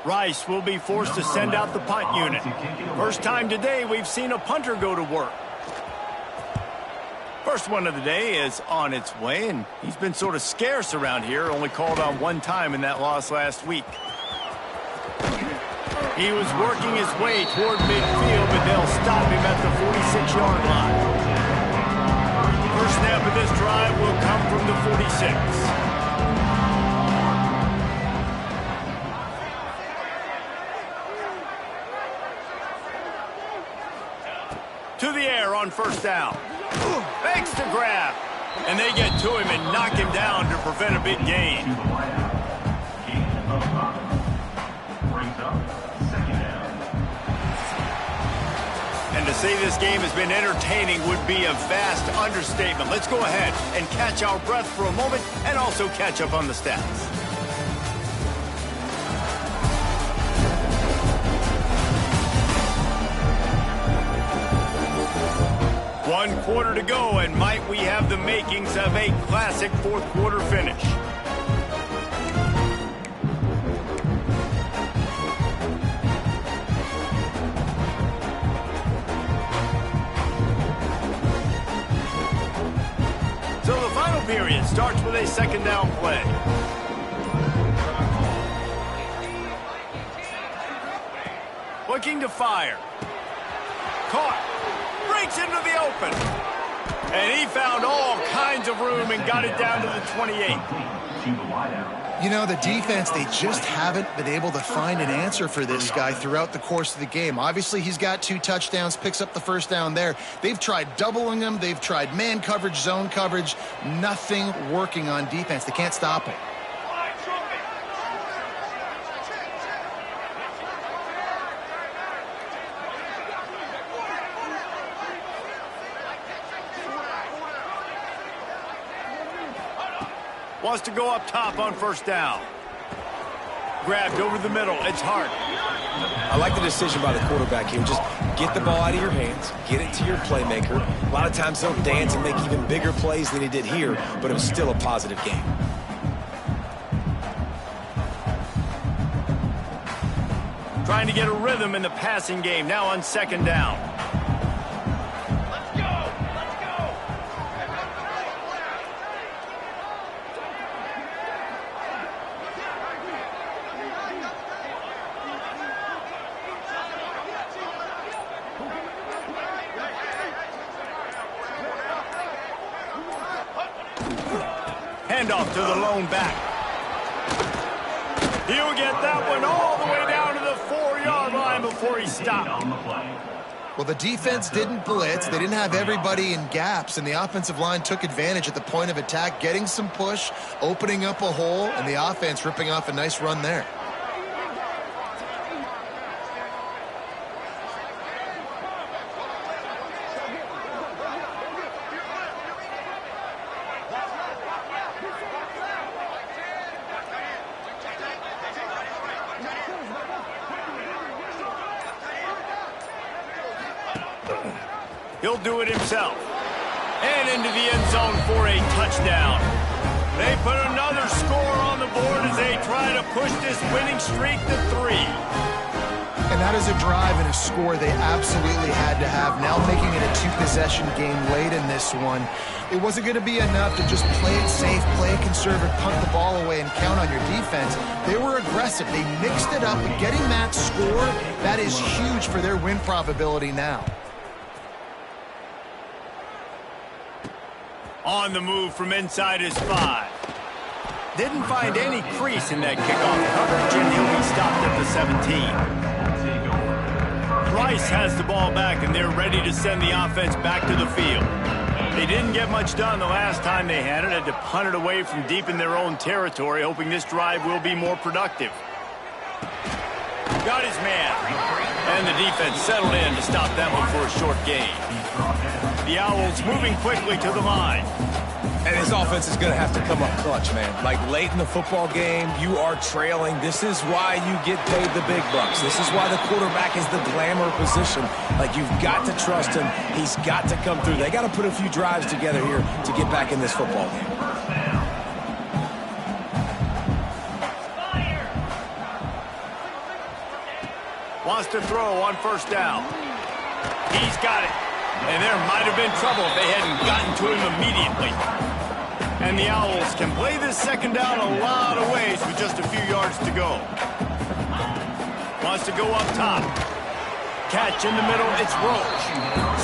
Rice will be forced to send out the punt unit. First time today we've seen a punter go to work. First one of the day is on its way, and he's been sort of scarce around here, only called on 1 time in that loss last week. He was working his way toward midfield, but they'll stop him at the 46-yard line. First snap of this drive will come from the 46. To the air on 1st down. Makes the grab. And they get to him and knock him down to prevent a big gain. And to say this game has been entertaining would be a vast understatement. Let's go ahead and catch our breath for a moment and also catch up on the stats. One quarter to go, and might we have the makings of a classic 4th quarter finish. So the final period starts with a 2nd down play. Looking to fire. Caught. Breaks into the open. And he found all kinds of room and got it down to the 28. You know, the defense, they just haven't been able to find an answer for this guy throughout the course of the game. Obviously, he's got 2 touchdowns, picks up the 1st down there. They've tried doubling him. They've tried man coverage, zone coverage. Nothing working on defense. They can't stop him. Wants to go up top on 1st down. Grabbed over the middle. It's Hart. I like the decision by the quarterback here. Just get the ball out of your hands, get it to your playmaker. A lot of times he'll dance and make even bigger plays than he did here, but it was still a positive game. Trying to get a rhythm in the passing game now on second down. Handoff to the lone back. He'll get that one all the way down to the 4-yard line before he stopped. Well, the defense didn't blitz. They didn't have everybody in gaps, and the offensive line took advantage at the point of attack, getting some push, opening up a hole, and the offense ripping off a nice run there. He'll do it himself. And into the end zone for a touchdown. They put another score on the board as they try to push this winning streak to 3. And that is a drive and a score they absolutely had to have. Now making it a 2-possession game late in this one. It wasn't going to be enough to just play it safe, play it conservative, punt the ball away, and count on your defense. They were aggressive. They mixed it up. And getting that score, that is huge for their win probability now. On the move from inside his 5. Didn't find any crease in that kickoff coverage, and he'll be stopped at the 17. Rice has the ball back, and they're ready to send the offense back to the field. They didn't get much done the last time they had to punt it away from deep in their own territory, hoping this drive will be more productive. Got his man. And the defense settled in to stop that one for a short gain. The Owls moving quickly to the line. And his offense is going to have to come up clutch, man. Like late in the football game, you are trailing. This is why you get paid the big bucks. This is why the quarterback is the glamour position. Like, you've got to trust him. He's got to come through. They got to put a few drives together here to get back in this football game. Wants to throw on first down. He's got it. And there might have been trouble if they hadn't gotten to him immediately. And the Owls can play this second down a lot of ways with just a few yards to go. Wants to go up top. Catch in the middle, it's Roach.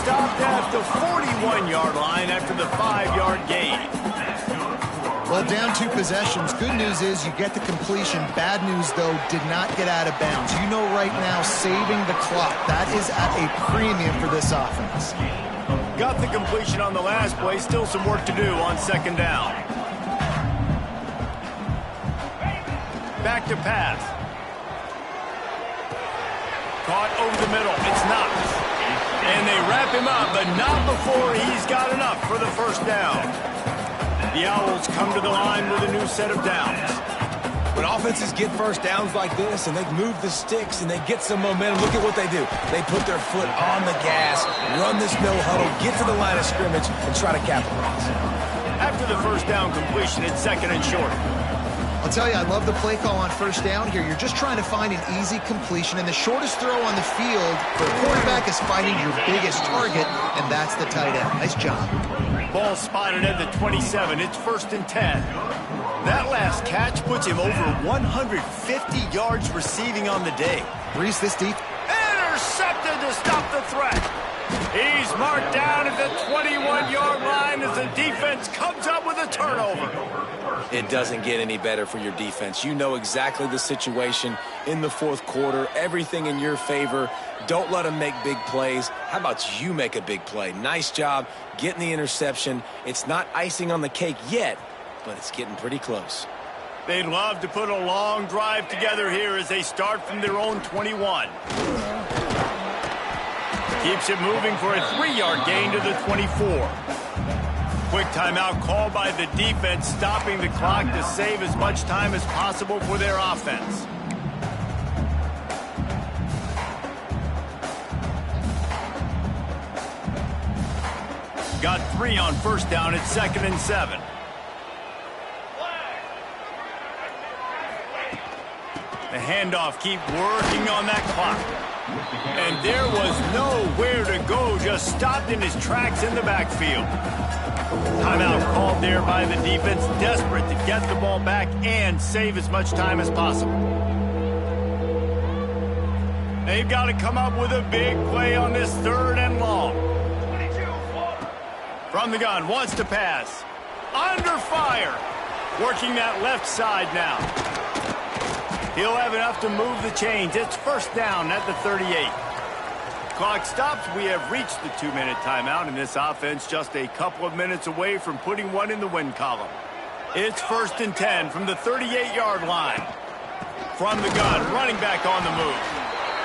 Stopped at the 41-yard line after the 5-yard gain. Well, down 2 possessions. Good news is you get the completion. Bad news, though, did not get out of bounds. You know right now, saving the clock, that is at a premium for this offense. Got the completion on the last play. Still some work to do on second down. Back to pass. Caught over the middle. It's Knox. And they wrap him up, but not before he's got enough for the first down. The Owls come to the line with a new set of downs. When offenses get first downs like this and they move the sticks and they get some momentum, look at what they do. They put their foot on the gas, run this no huddle, get to the line of scrimmage, and try to capitalize. After the first down completion, it's second and short. I'll tell you, I love the play call on first down here. You're just trying to find an easy completion, and the shortest throw on the field for a quarterback is finding your biggest target, and that's the tight end. Nice job. Ball spotted at the 27. It's first and 10. That last catch puts him over 150 yards receiving on the day. Brees, this deep. Intercepted to stop the threat. He's marked down at the 21-yard line as the defense comes up with a turnover. It doesn't get any better for your defense. You know exactly the situation in the fourth quarter. Everything in your favor. Don't let them make big plays. How about you make a big play? Nice job getting the interception. It's not icing on the cake yet, but it's getting pretty close. They'd love to put a long drive together here as they start from their own 21. Keeps it moving for a 3-yard gain to the 24. Quick timeout called by the defense, stopping the clock to save as much time as possible for their offense. got 3 on first down at 2nd and 7. The handoff, keep working on that clock. And there was nowhere to go, just stopped in his tracks in the backfield. Timeout called there by the defense, desperate to get the ball back and save as much time as possible. They've got to come up with a big play on this 3rd and long. From the gun, wants to pass. Under fire. Working that left side now. He'll have enough to move the chains. It's first down at the 38. Clock stops. We have reached the 2-minute timeout, and this offense just a couple of minutes away from putting one in the win column. It's 1st and 10 from the 38-yard line. From the gun, running back on the move.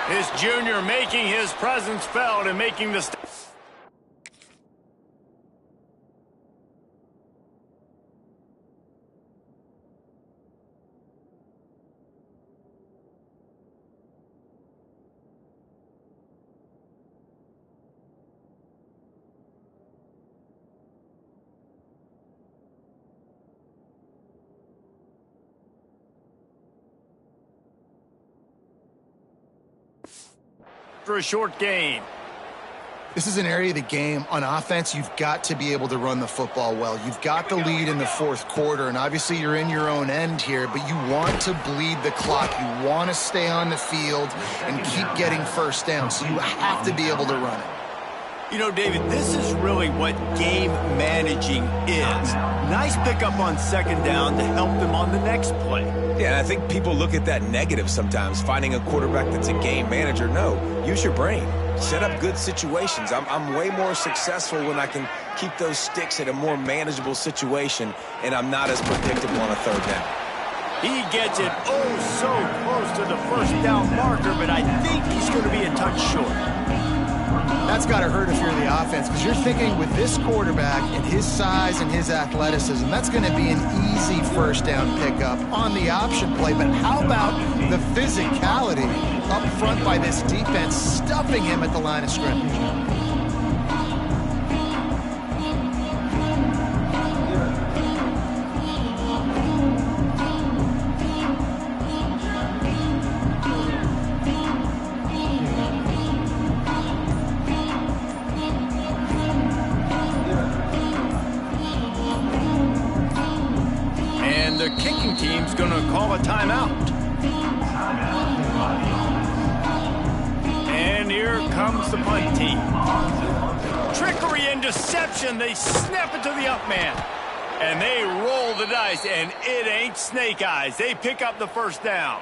This junior making his presence felt and making the stop. For a short gain. This is an area of the game. On offense, you've got to be able to run the football well. You've got the lead in the 4th quarter, and obviously you're in your own end here, but you want to bleed the clock. You want to stay on the field and keep getting first down, so you have to be able to run it. You know, David, this is really what game managing is. Nice pickup on 2nd down to help them on the next play. Yeah, and I think people look at that negative sometimes, finding a quarterback that's a game manager. No, use your brain. Set up good situations. I'm way more successful when I can keep those sticks at a more manageable situation, and I'm not as predictable on a 3rd down. He gets it so close to the first down marker, but I think he's going to be a touch short. That's got to hurt if you're the offense, because you're thinking with this quarterback and his size and his athleticism, that's going to be an easy first down pickup on the option play. But how about the physicality up front by this defense, stuffing him at the line of scrimmage? Going to call a timeout. And here comes the punt team. Trickery and deception. They snap it to the up man. And they roll the dice, and it ain't snake eyes. They pick up the first down.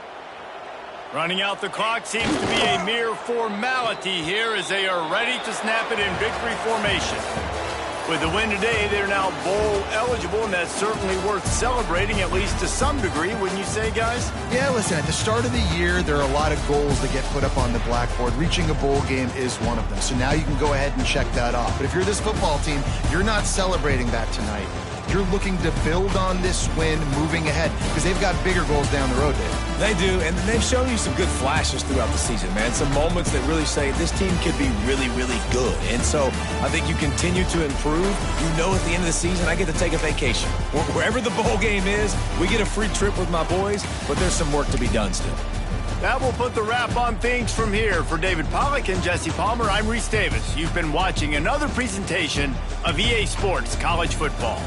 Running out the clock seems to be a mere formality here as they are ready to snap it in victory formation. With the win today, they're now bowl eligible, and that's certainly worth celebrating, at least to some degree, wouldn't you say, guys? Yeah, listen, at the start of the year, there are a lot of goals that get put up on the blackboard. Reaching a bowl game is one of them. So now you can go ahead and check that off. But if you're this football team, you're not celebrating that tonight. You're looking to build on this win moving ahead, because they've got bigger goals down the road, Dave. They do, and they've shown you some good flashes throughout the season, man. Some moments that really say this team could be really, really good. And so I think you continue to improve. You know at the end of the season, I get to take a vacation. Wherever the bowl game is, we get a free trip with my boys, but there's some work to be done still. That will put the wrap on things from here. For David Pollack and Jesse Palmer, I'm Reese Davis. You've been watching another presentation of EA Sports College Football.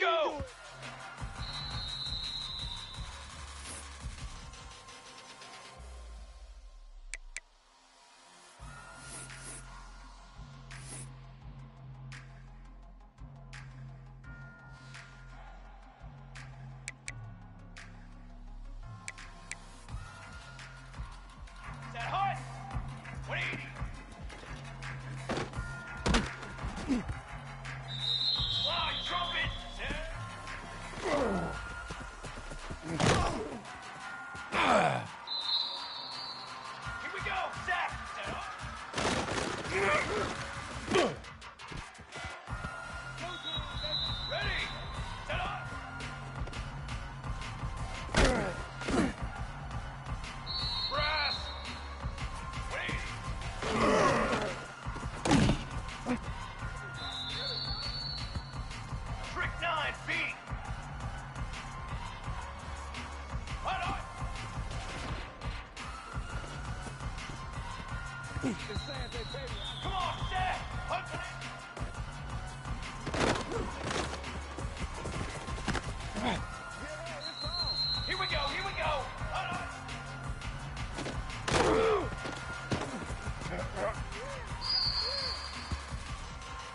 go! Is that hot? 180. Fly, trumpet! Here we go, Zach! Set up. Ready! Set up! Brass! 180. Trick 9, feet! Hot on! Come on, Zach! Hudson! Here we go, here we go! Hot on!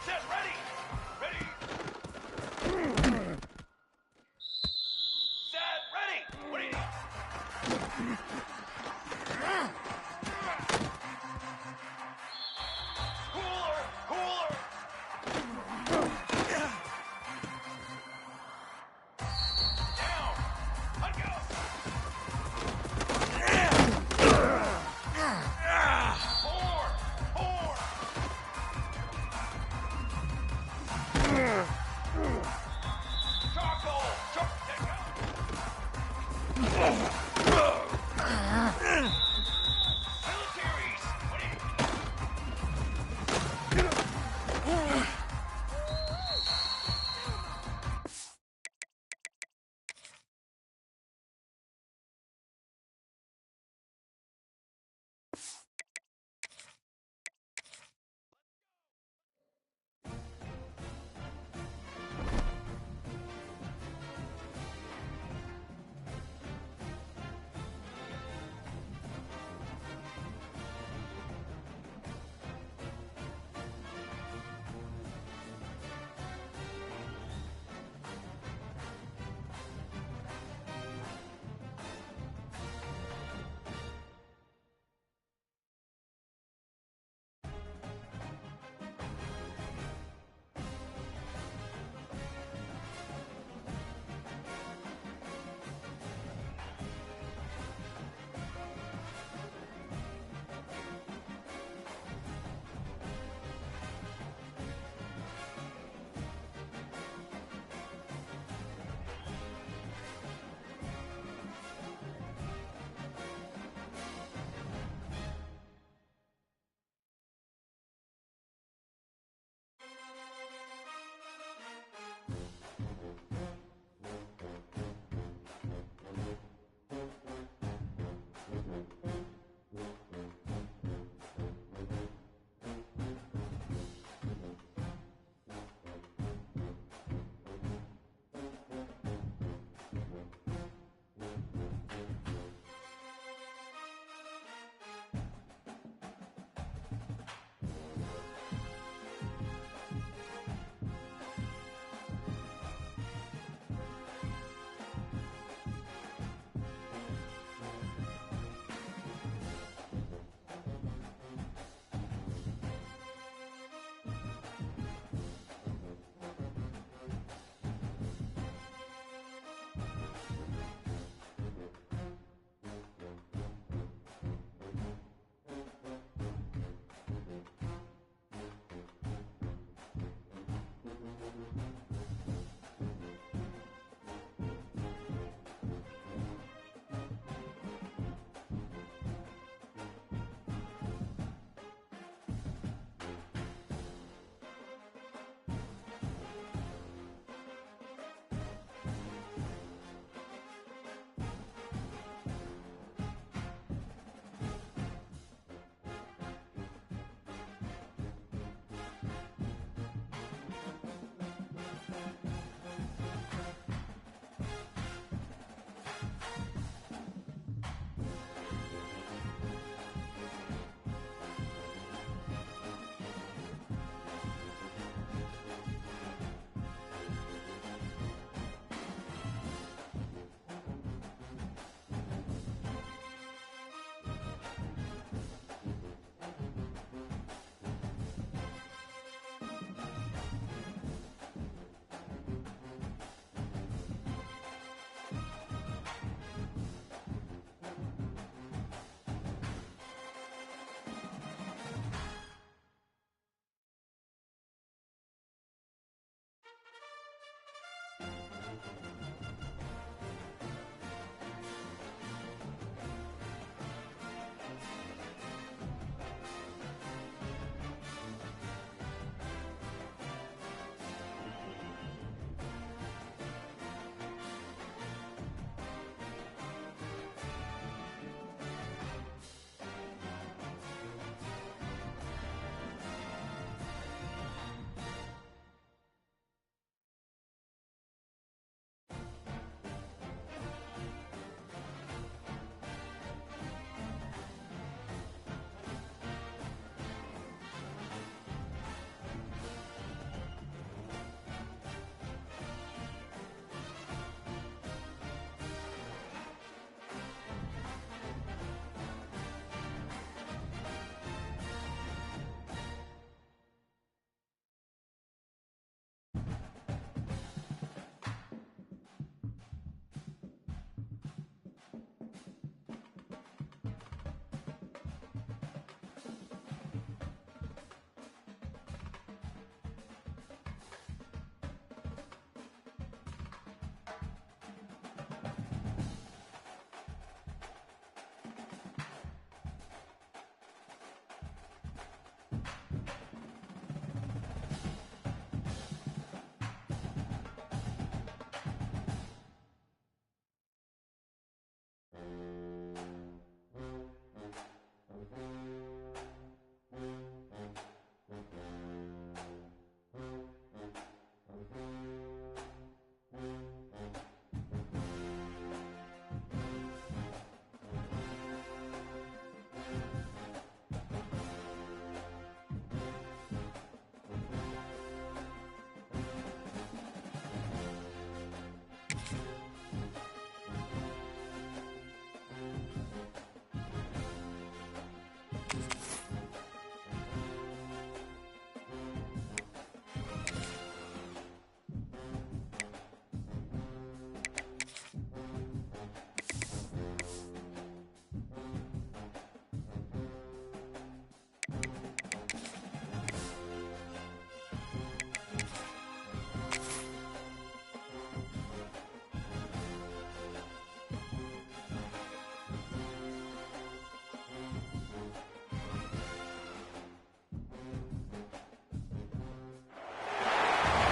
Set, ready! Ready! Set, ready! What do you need? Cooler! Cooler! Down! Let go! Four! Four! Charcoal! Take out!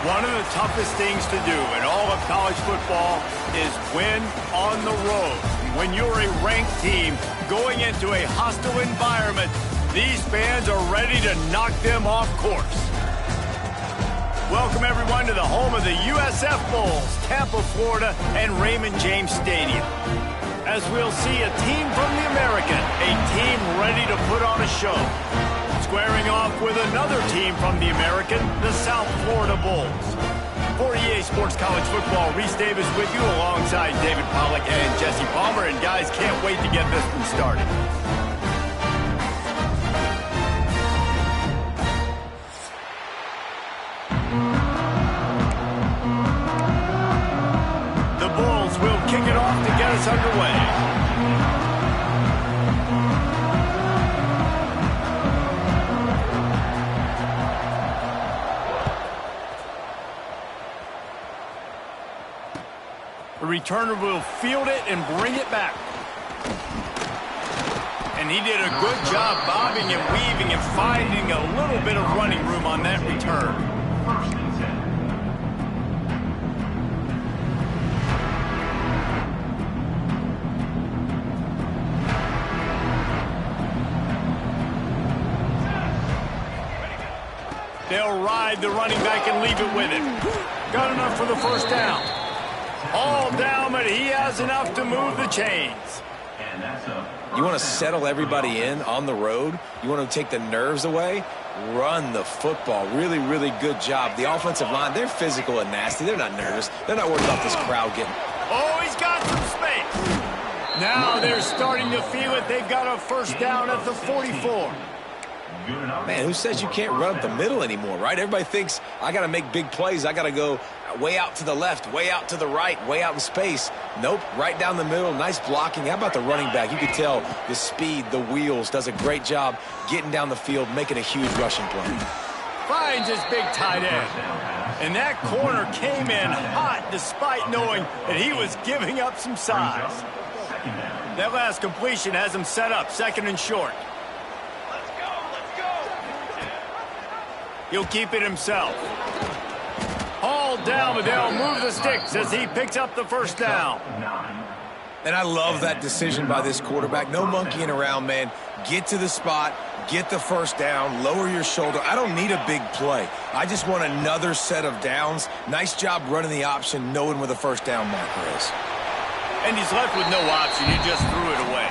One of the toughest things to do in all of college football is win on the road. When you're a ranked team going into a hostile environment, these fans are ready to knock them off course. Welcome, everyone, to the home of the USF Bulls, Tampa, Florida, and Raymond James Stadium. As we'll see a team from the American, a team ready to put on a show. Squaring off with another team from the American, the South Florida Bulls. For EA Sports College Football, Reese Davis with you alongside David Pollack and Jesse Palmer. And guys, can't wait to get this one started. The Bulls will kick it off to get us underway. The returner will field it and bring it back. And he did a good job bobbing and weaving and finding a little bit of running room on that return. They'll ride the running back and leave it with him. Got enough for the first down. All down, but he has enough to move the chains. You want to settle everybody in on the road? You want to take the nerves away? Run the football. Really, really good job. The offensive line, they're physical and nasty. They're not nervous. They're not worried about this crowd getting... Oh, he's got some space. Now they're starting to feel it. They've got a first down at the 44. Man, who says you can't run up the middle anymore, right? Everybody thinks, I got to make big plays. I got to go way out to the left, way out to the right, way out in space. Nope, right down the middle. Nice blocking. How about the running back? You can tell the speed, the wheels, does a great job getting down the field, making a huge rushing play. Finds his big tight end. And that corner came in hot despite knowing that he was giving up some size. That last completion has him set up, second and short. He'll keep it himself. Hauled down, but they'll move the sticks as he picks up the first down. And I love that decision by this quarterback. No monkeying around, man. Get to the spot, get the first down, lower your shoulder. I don't need a big play. I just want another set of downs. Nice job running the option, knowing where the first down marker is. And he's left with no option. He just threw it away.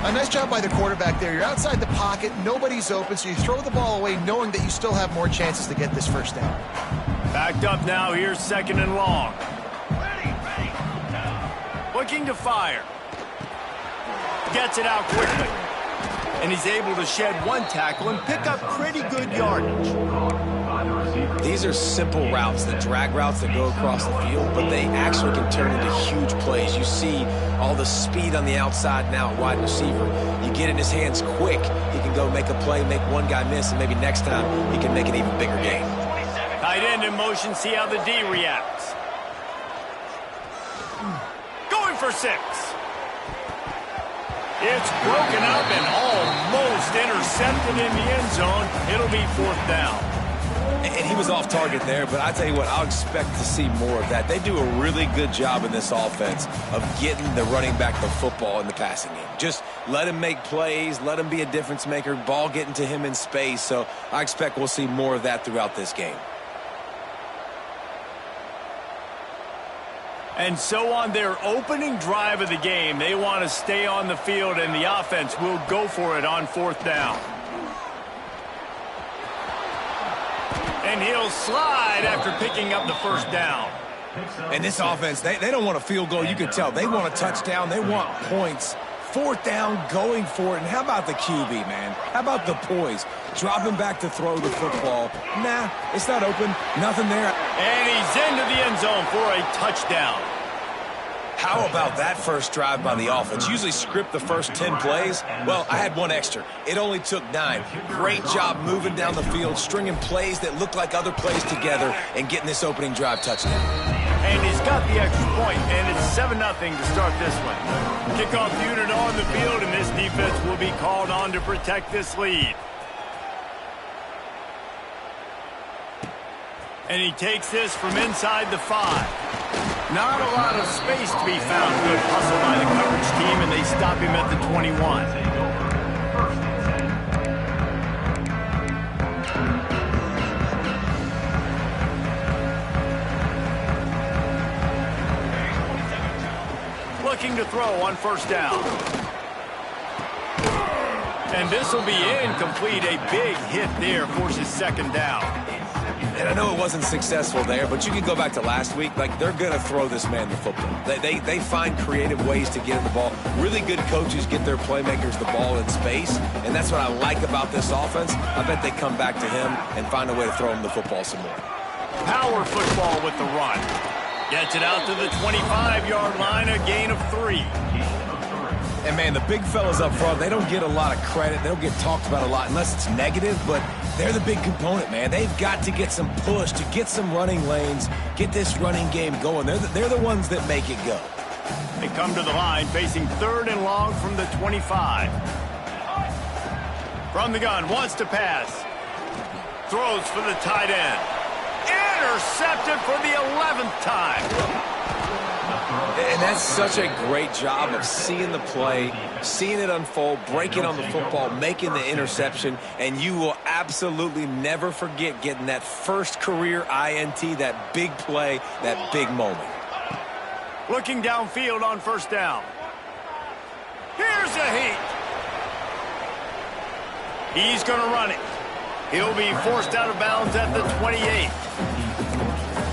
A nice job by the quarterback there. You're outside the pocket, nobody's open, so you throw the ball away knowing that you still have more chances to get this first down. Backed up now, here's second and long. Looking to fire. Gets it out quickly. And he's able to shed one tackle and pick up pretty good yardage. These are simple routes, the drag routes that go across the field, but they actually can turn into huge plays. You see all the speed on the outside now, wide receiver. You get in his hands quick, he can go make a play, make one guy miss, and maybe next time he can make an even bigger gain. Tight end in motion, see how the D reacts. Going for 6. It's broken up and almost intercepted in the end zone. It'll be 4th down. And he was off target there, but I tell you what, I'll expect to see more of that. They do a really good job in this offense of getting the running back the football in the passing game. Just let him make plays, let him be a difference maker, ball getting to him in space. So I expect we'll see more of that throughout this game. And so on their opening drive of the game, they want to stay on the field, and the offense will go for it on 4th down. And he'll slide after picking up the first down. And this offense, they don't want a field goal. You can tell. They want a touchdown. They want points. 4th down, going for it. And how about the QB, man? How about the poise? Dropping back to throw the football. Nah, it's not open. Nothing there. And he's into the end zone for a touchdown. How about that first drive by the offense? Usually script the first 10 plays. Well, I had one extra. It only took 9. Great job moving down the field, stringing plays that look like other plays together, and getting this opening drive touchdown. And he's got the extra point, and it's 7-0 to start this one. Kickoff unit on the field, and this defense will be called on to protect this lead. And he takes this from inside the 5. Not a lot of space to be found. Good hustle by the coverage team, and they stop him at the 21. Looking to throw on first down. And this will be incomplete. A big hit there forces second down. And I know it wasn't successful there, but you can go back to last week. Like, they're going to throw this man the football. They find creative ways to get him the ball. Really good coaches get their playmakers the ball in space, and that's what I like about this offense. I bet they come back to him and find a way to throw him the football some more. Power football with the run. Gets it out to the 25-yard line, a gain of 3. And, man, the big fellas up front, they don't get a lot of credit. They don't get talked about a lot unless it's negative, but they're the big component, man. They've got to get some push, to get some running lanes, get this running game going. They're the ones that make it go. They come to the line facing 3rd and long from the 25. From the gun, wants to pass. Throws for the tight end. Intercepted for the 11th time. And that's such a great job of seeing the play, seeing it unfold, breaking on the football, making the interception, and you will absolutely never forget getting that first career INT, that big play, that big moment. Looking downfield on first down. Here's a heat. He's going to run it. He'll be forced out of bounds at the 28.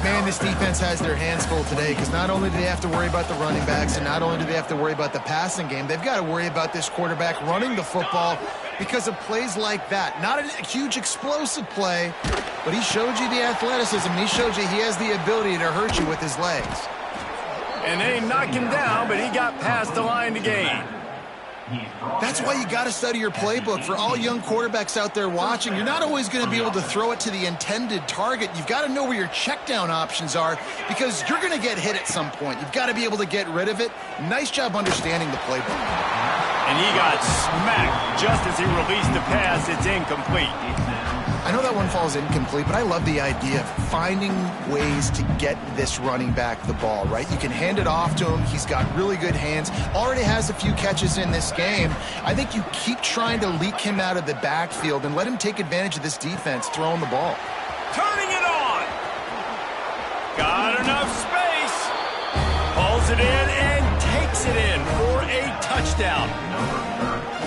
Man, this defense has their hands full today because not only do they have to worry about the running backs and not only do they have to worry about the passing game, they've got to worry about this quarterback running the football because of plays like that. Not a huge explosive play, but he showed you the athleticism. He showed you he has the ability to hurt you with his legs. And they knocked him down, but he got past the line to gain. That's why you got to study your playbook. For all young quarterbacks out there watching, you're not always going to be able to throw it to the intended target. You've got to know where your check down options are because you're going to get hit at some point. You've got to be able to get rid of it. Nice job understanding the playbook. And he got smacked just as he released the pass. It's incomplete. I know that one falls incomplete, but I love the idea of finding ways to get this running back the ball, right? You can hand it off to him. He's got really good hands. Already has a few catches in this game. I think you keep trying to leak him out of the backfield and let him take advantage of this defense throwing the ball. Turning it on. Got enough space. Pulls it in and takes it in for a touchdown.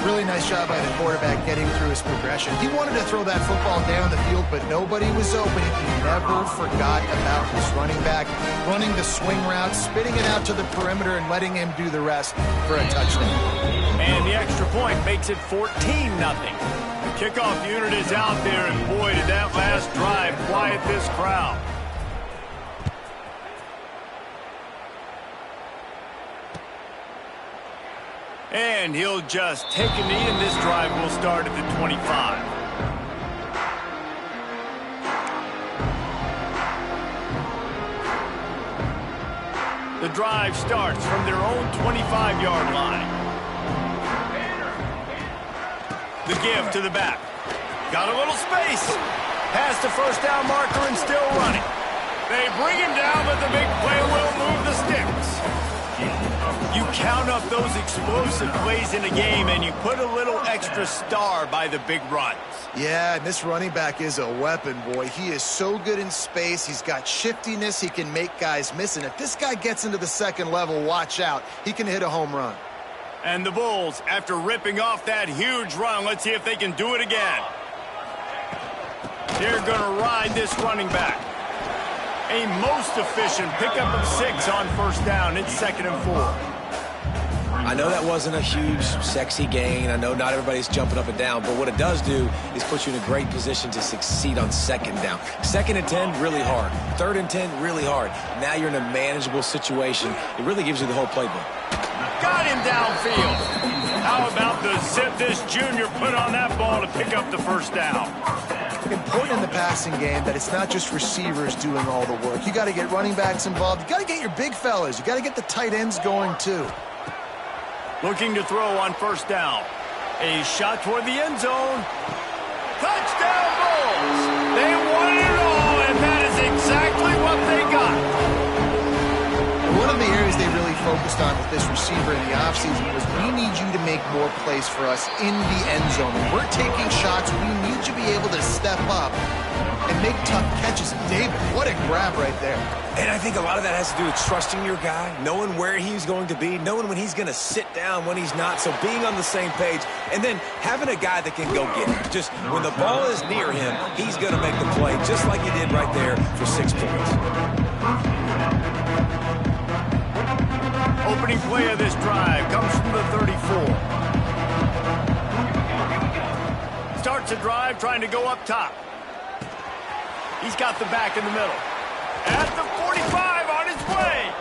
Really nice job by the quarterback getting through his progression. He wanted to throw that football down the field, but nobody was open. He never forgot about his running back, running the swing route, spitting it out to the perimeter, and letting him do the rest for a touchdown. And the extra point makes it 14-0. The kickoff unit is out there, and boy, did that last drive quiet this crowd. And he'll just take a knee, and this drive will start at the 25. The drive starts from their own 25-yard line. The give to the back. Got a little space. Past the first down marker and still running. They bring him down, but the big play will move the sticks. You count up those explosive plays in a game, and you put a little extra star by the big runs. Yeah, and this running back is a weapon, boy. He is so good in space. He's got shiftiness. He can make guys miss. And if this guy gets into the second level, watch out. He can hit a home run. And the Bulls, after ripping off that huge run, let's see if they can do it again. They're going to ride this running back. A most efficient pickup of 6 on first down. It's 2nd and 4. I know that wasn't a huge, sexy gain. I know not everybody's jumping up and down, but what it does do is put you in a great position to succeed on 2nd down. 2nd and 10, really hard. 3rd and 10, really hard. Now you're in a manageable situation. It really gives you the whole playbook. Got him downfield. How about the zip this junior put on that ball to pick up the first down? Important in the passing game that it's not just receivers doing all the work. You got to get running backs involved. You got to get your big fellas. You got to get the tight ends going too. Looking to throw on first down. A shot toward the end zone. Touchdown Bulls! They won it all, and that is focused on with this receiver in the offseason was we need you to make more plays for us in the end zone. When we're taking shots, we need you to be able to step up and make tough catches. And David, what a grab right there. And I think a lot of that has to do with trusting your guy, knowing where he's going to be, knowing when he's going to sit down, when he's not. So being on the same page, and then having a guy that can go get it. Just when the ball is near him, he's going to make the play, just like he did right there for 6 points. Opening play of this drive comes from the 34. Starts a drive trying to go up top. He's got the back in the middle. At the 45 on his way.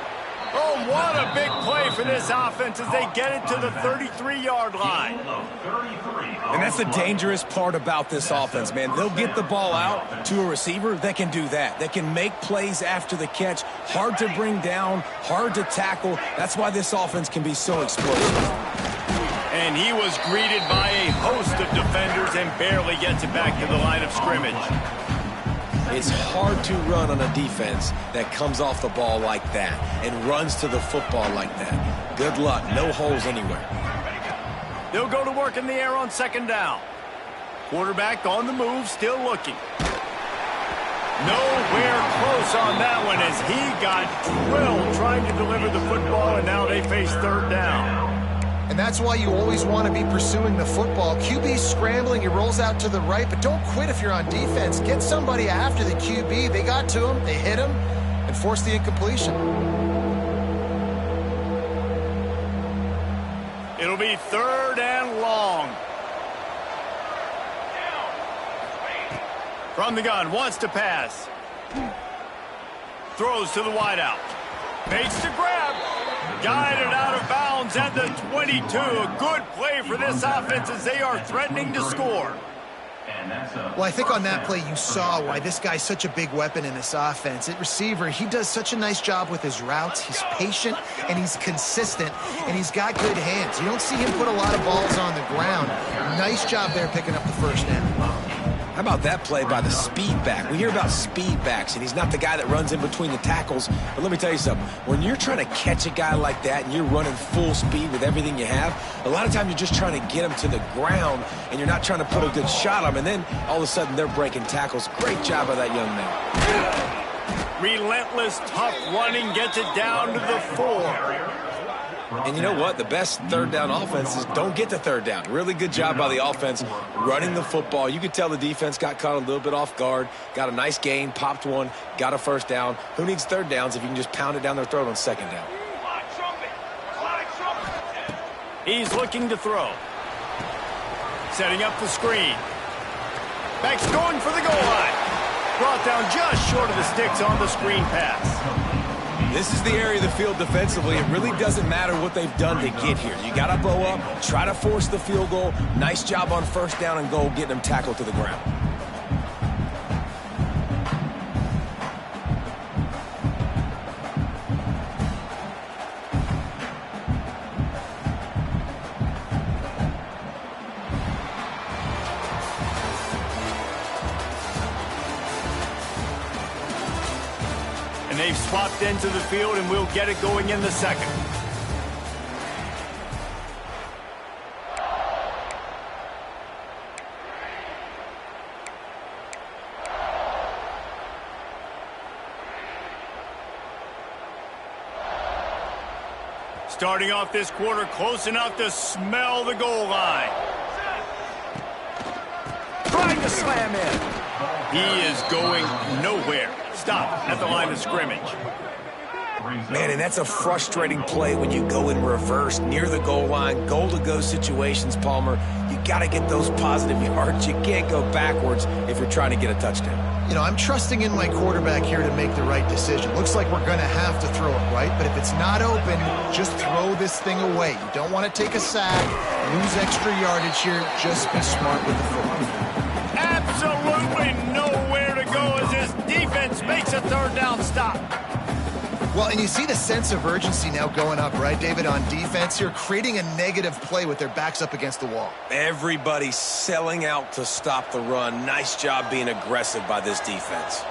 Oh, what a big play for this offense as they get it to the 33-yard line. And that's the dangerous part about this offense, man. They'll get the ball out to a receiver that can do that. That can make plays after the catch. Hard to bring down, hard to tackle. That's why this offense can be so explosive. And he was greeted by a host of defenders and barely gets it back to the line of scrimmage. It's hard to run on a defense that comes off the ball like that and runs to the football like that. Good luck. No holes anywhere. They'll go to work in the air on second down. Quarterback on the move, still looking. Nowhere close on that one as he got drilled trying to deliver the football, and now they face third down. And that's why you always want to be pursuing the football. QB's scrambling, he rolls out to the right, but don't quit if you're on defense. Get somebody after the QB. They got to him, they hit him, and forced the incompletion. It'll be third and long. From the gun, wants to pass. Throws to the wideout. Makes the grab. Guided out of bounds at the 22. A good play for this offense as they are threatening to score. Well, I think on that play you saw why this guy's such a big weapon in this offense. At receiver, he does such a nice job with his routes. He's patient, and he's consistent, and he's got good hands. You don't see him put a lot of balls on the ground. Nice job there picking up the first down. How about that play by the speed back? We hear about speed backs, and he's not the guy that runs in between the tackles. But let me tell you something. When you're trying to catch a guy like that and you're running full speed with everything you have, a lot of times you're just trying to get him to the ground, and you're not trying to put a good shot on him. And then all of a sudden they're breaking tackles. Great job by that young man. Relentless, tough running gets it down to the 4. And you know what? The best third down offenses don't get to third down. Really good job by the offense running the football. You could tell the defense got caught a little bit off guard, got a nice gain, popped one, got a first down. Who needs third downs if you can just pound it down their throat on second down? He's looking to throw. Setting up the screen. Back's going for the goal line. Brought down just short of the sticks on the screen pass. This is the area of the field defensively. It really doesn't matter what they've done to get here. You got to bow up, try to force the field goal. Nice job on first down and goal, getting them tackled to the ground. And they've swapped into the field, and we'll get it going in the second. Starting off this quarter close enough to smell the goal line. Trying to slam in. He is going nowhere. Stop at the line of scrimmage. Man, and that's a frustrating play when you go in reverse near the goal line. Goal-to-go situations, Palmer. You got to get those positive yards. You can't go backwards if you're trying to get a touchdown. You know, I'm trusting in my quarterback here to make the right decision. Looks like we're going to have to throw it, right? But if it's not open, just throw this thing away. You don't want to take a sack, lose extra yardage here. Just be smart with the football. Absolutely nowhere to go as this defense makes a third down stop. Well, and you see the sense of urgency now going up, right, David, on defense here, creating a negative play with their backs up against the wall. Everybody's selling out to stop the run. Nice job being aggressive by this defense.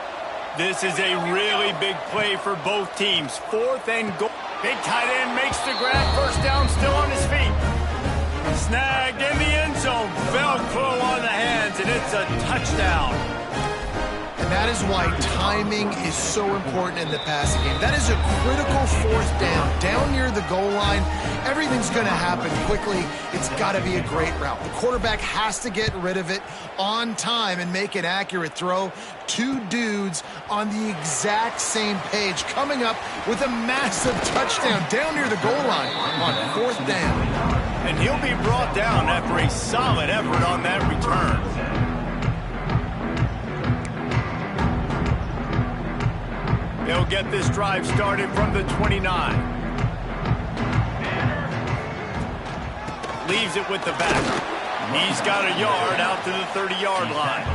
This is a really big play for both teams. 4th and goal. Big tight end makes the grab. First down, still on his feet. Snagged in the end zone. Velcro on the hands, and it's a touchdown. And that is why timing is so important in the passing game. That is a critical fourth down near the goal line. Everything's going to happen quickly. It's got to be a great route. The quarterback has to get rid of it on time and make an accurate throw. Two dudes on the exact same page coming up with a massive touchdown down near the goal line on fourth down. And he'll be brought down after a solid effort on that return. They'll get this drive started from the 29. Leaves it with the back. He's got a yard out to the 30-yard line.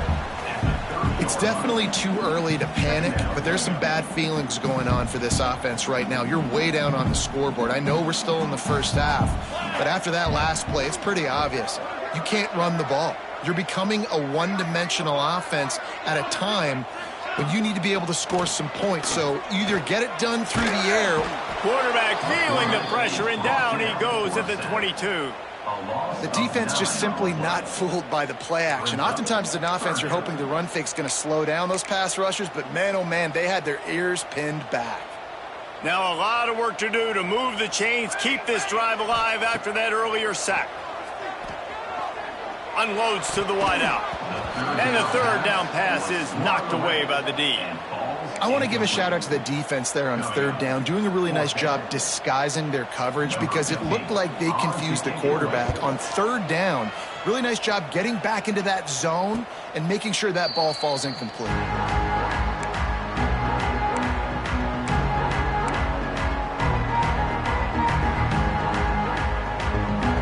It's definitely too early to panic, but there's some bad feelings going on for this offense right now. You're way down on the scoreboard. I know we're still in the first half, but after that last play, it's pretty obvious. You can't run the ball. You're becoming a one-dimensional offense at a time when you need to be able to score some points. So either get it done through the air. Quarterback feeling the pressure, and down he goes at the 22. The defense just simply not fooled by the play action. Oftentimes as an offense, you're hoping the run fake's going to slow down those pass rushers, but man, oh man, they had their ears pinned back. Now a lot of work to do to move the chains, keep this drive alive after that earlier sack. Unloads to the wideout. And the third down pass is knocked away by the D. I want to give a shout out to the defense there on third down, doing a really nice job disguising their coverage because it looked like they confused the quarterback on third down. Really nice job getting back into that zone and making sure that ball falls incomplete.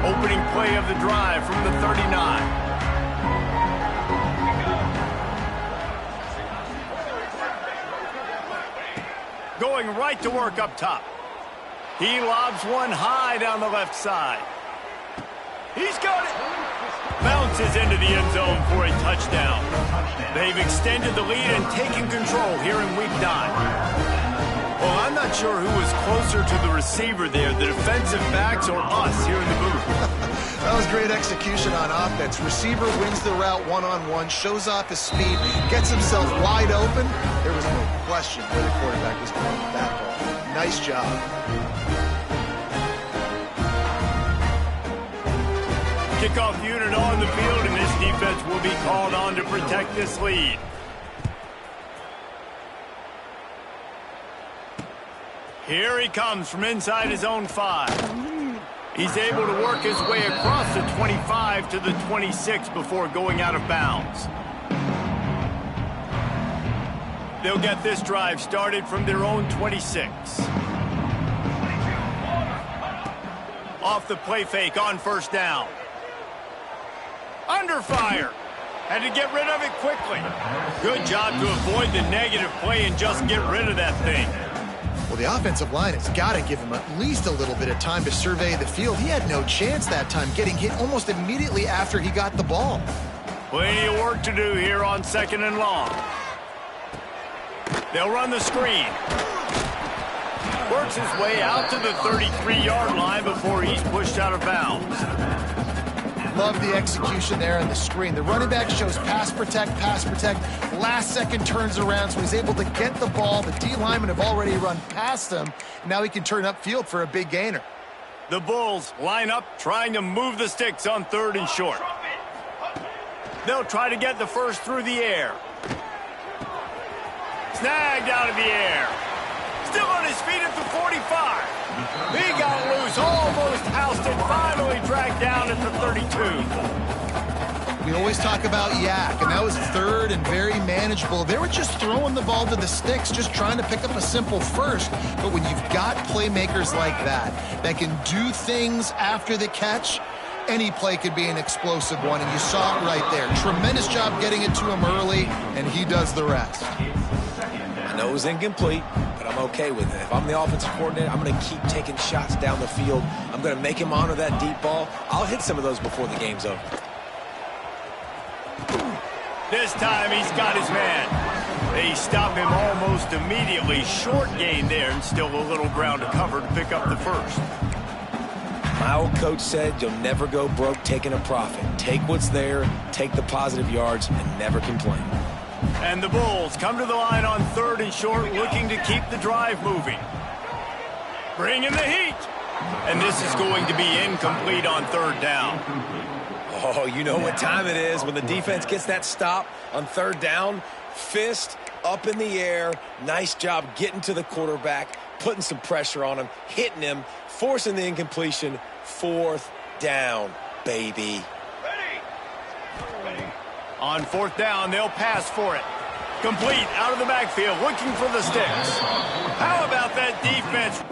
Opening play of the drive from the 39. Going right to work up top. He lobs one high down the left side. He's got it. Bounces into the end zone for a touchdown. They've extended the lead and taken control here in week 9. Well, I'm not sure who was closer to the receiver there, the defensive backs or us here in the booth. That was great execution on offense. Receiver wins the route one-on-one, shows off his speed, gets himself wide open. There was no question where the quarterback was going with that ball. Nice job. Kickoff unit on the field, and this defense will be called on to protect this lead. Here he comes from inside his own 5. He's able to work his way across the 25 to the 26 before going out of bounds. They'll get this drive started from their own 26. Off the play fake on first down. Under fire. Had to get rid of it quickly. Good job to avoid the negative play and just get rid of that thing. Well, the offensive line has got to give him at least a little bit of time to survey the field. He had no chance that time, getting hit almost immediately after he got the ball. Plenty of work to do here on 2nd and long. They'll run the screen. Works his way out to the 33-yard line before he's pushed out of bounds. Love the execution there on the screen. The running back shows pass protect, last second turns around, so he's able to get the ball. The D linemen have already run past him. Now he can turn upfield for a big gainer. The Bulls line up, trying to move the sticks on 3rd and short. They'll try to get the first through the air. Snagged out of the air. Still on his feet at the 45. He got loose, almost housed it, finally dragged down at the 32. We always talk about yak, and that was 3rd and very manageable. They were just throwing the ball to the sticks, just trying to pick up a simple first. But when you've got playmakers like that can do things after the catch, any play could be an explosive one, and you saw it right there. Tremendous job getting it to him early, and he does the rest. I know it was incomplete, but I'm okay with it. If I'm the offensive coordinator, I'm going to keep taking shots down the field. I'm going to make him honor that deep ball. I'll hit some of those before the game's over. This time he's got his man. They stop him almost immediately. Short gain there, and still a little ground to cover to pick up the first. My old coach said you'll never go broke taking a profit. Take what's there, take the positive yards, and never complain. And the Bulls come to the line on 3rd and short, looking to keep the drive moving. Bring in the heat. And this is going to be incomplete on 3rd down. Oh, you know what time it is when the defense gets that stop on 3rd down. Fist up in the air. Nice job getting to the quarterback, putting some pressure on him, hitting him, forcing the incompletion. 4th down, baby. On 4th down, they'll pass for it. Complete out of the backfield, looking for the sticks. How about that defense?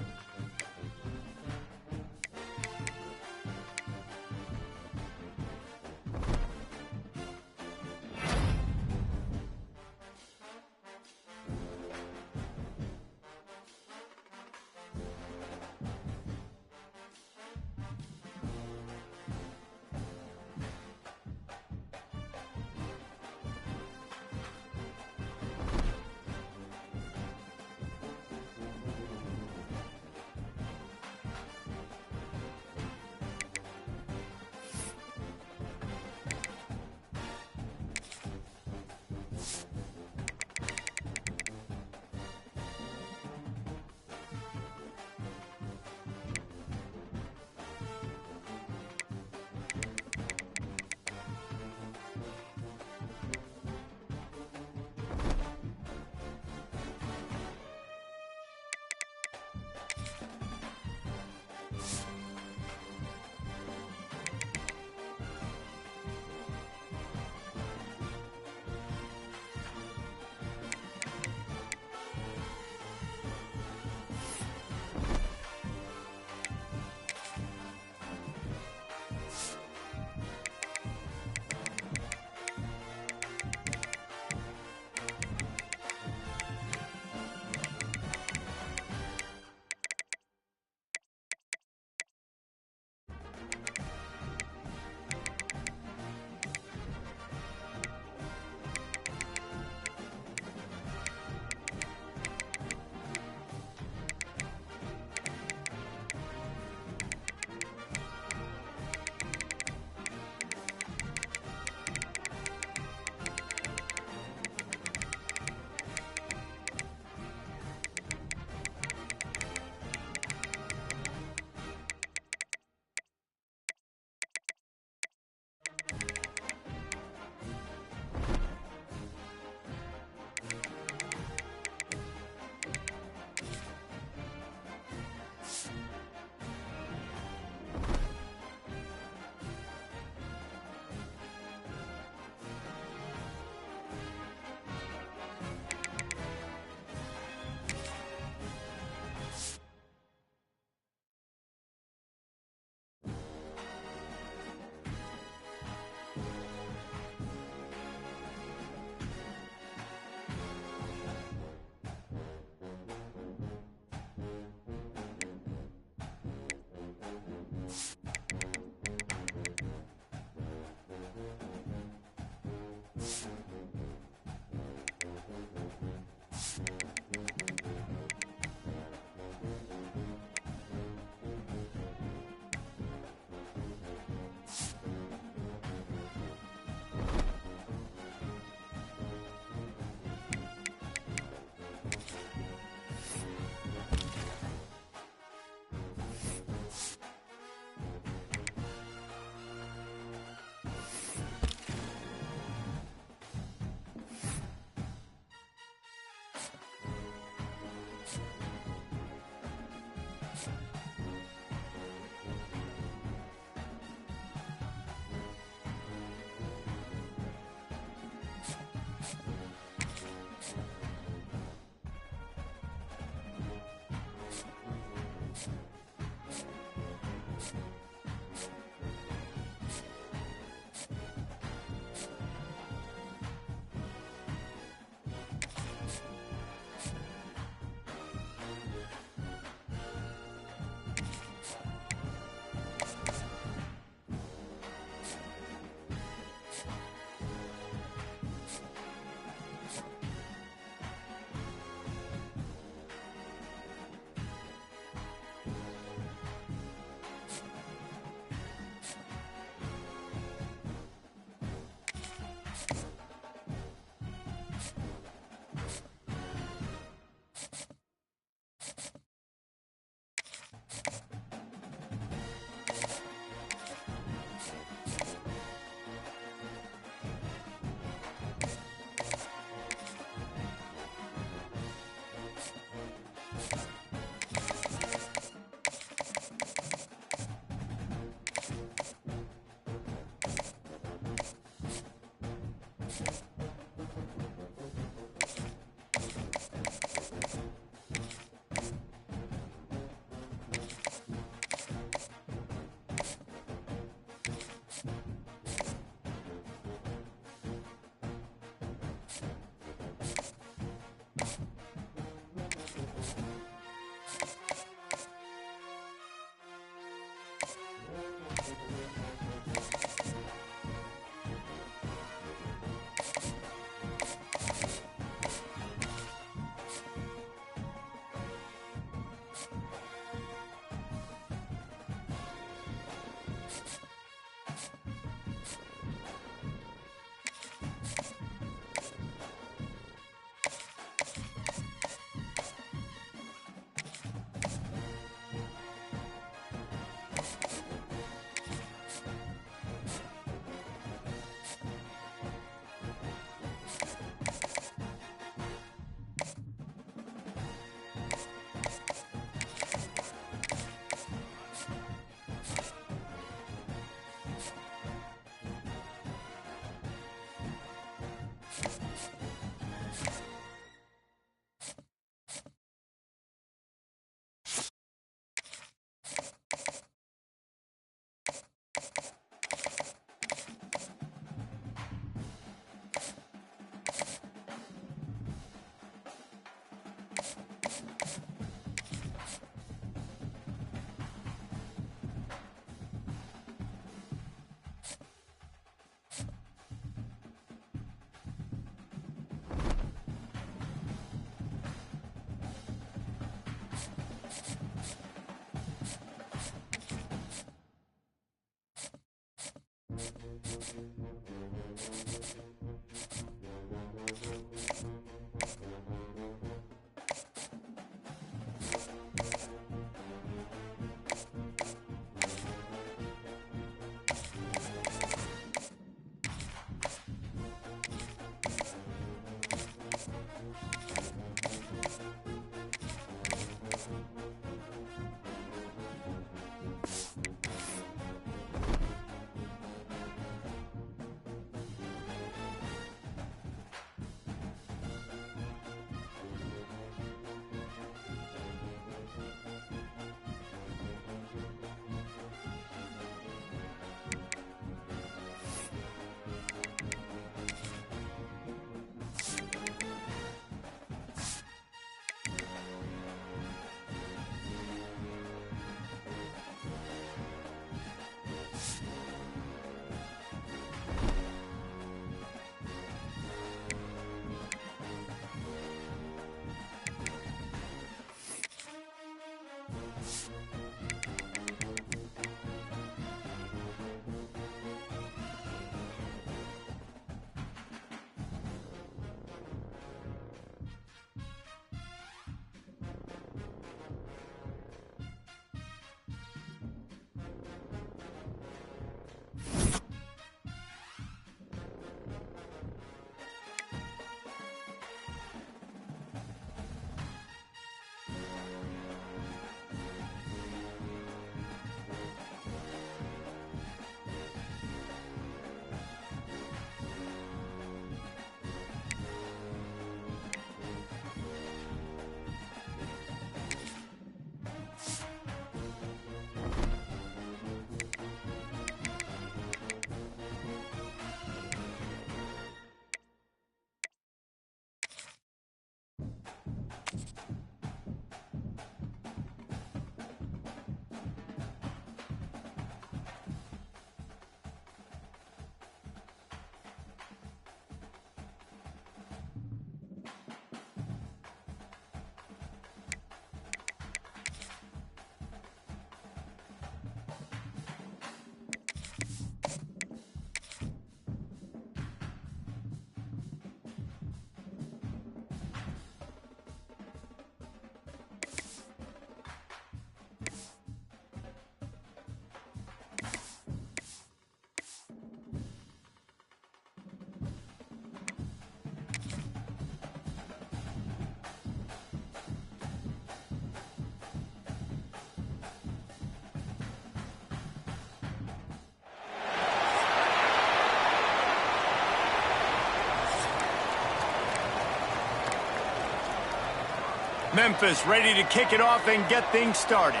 Memphis ready to kick it off and get things started.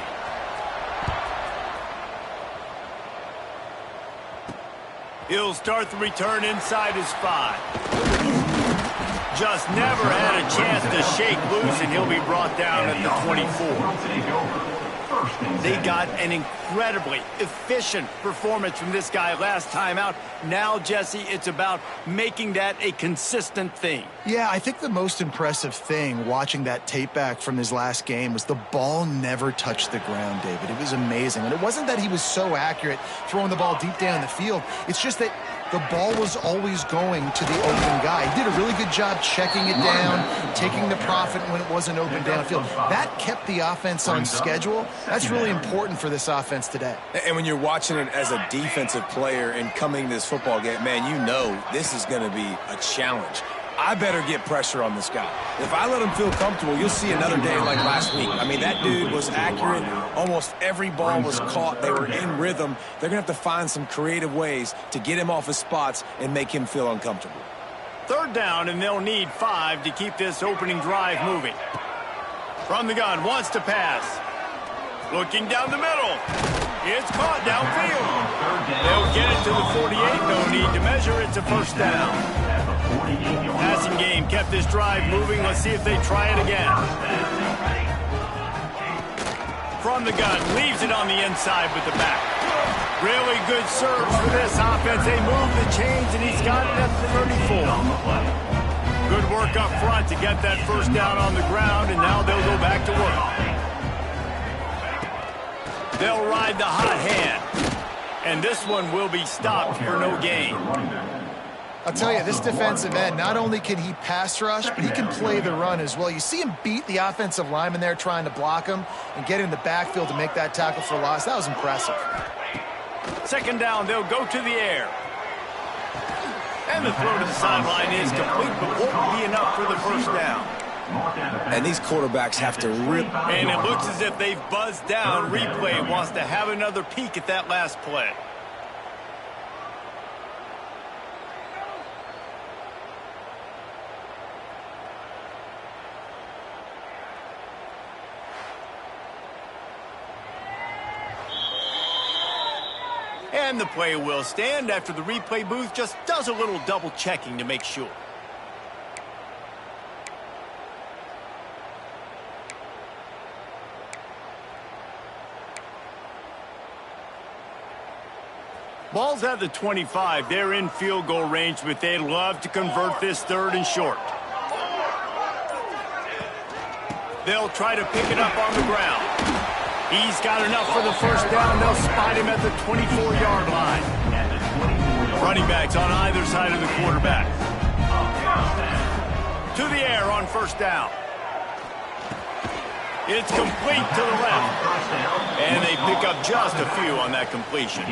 He'll start the return inside his 5. Just never had a chance to shake loose, and he'll be brought down at the 24. They got an incredibly efficient performance from this guy last time out. Now, Jesse, it's about making that a consistent thing. Yeah, I think the most impressive thing watching that tape back from his last game was the ball never touched the ground, David. It was amazing. And it wasn't that he was so accurate throwing the ball deep down the field. It's just that the ball was always going to the open guy. He did a really good job checking it down, taking the profit when it wasn't open downfield. That kept the offense on schedule. That's really important for this offense today. And when you're watching it as a defensive player and coming to this football game, man, you know this is going to be a challenge. I better get pressure on this guy. If I let him feel comfortable, you'll see another day like last week. I mean, that dude was accurate. Almost every ball was caught. They were in rhythm. They're going to have to find some creative ways to get him off his spots and make him feel uncomfortable. 3rd down, and they'll need 5 to keep this opening drive moving. From the gun, wants to pass. Looking down the middle. It's caught downfield. They'll get it to the 48. No need to measure. It's a 1st down. Passing game kept this drive moving. Let's see if they try it again. From the gun, leaves it on the inside with the back. Really good surge for this offense. They move the chains, and he's got it at the 34. Good work up front to get that 1st down on the ground, and now they'll go back to work. They'll ride the hot hand, and this one will be stopped for no gain. I'll tell you, this defensive end, not only can he pass rush, but he can play the run as well. You see him beat the offensive lineman there trying to block him and get in the backfield to make that tackle for loss. That was impressive. 2nd down, they'll go to the air. And the throw to the sideline is complete, but won't be enough for the 1st down. And these quarterbacks have to rip. And it looks as if they've buzzed down. Replay wants to have another peek at that last play. And the play will stand after the replay booth just does a little double checking to make sure. Ball's at the 25. They're in field goal range, but they'd love to convert this 3rd and short. They'll try to pick it up on the ground. He's got enough for the first down. They'll spot him at the 24-yard line. Running backs on either side of the quarterback. To the air on first down. It's complete to the left. And they pick up just a few on that completion.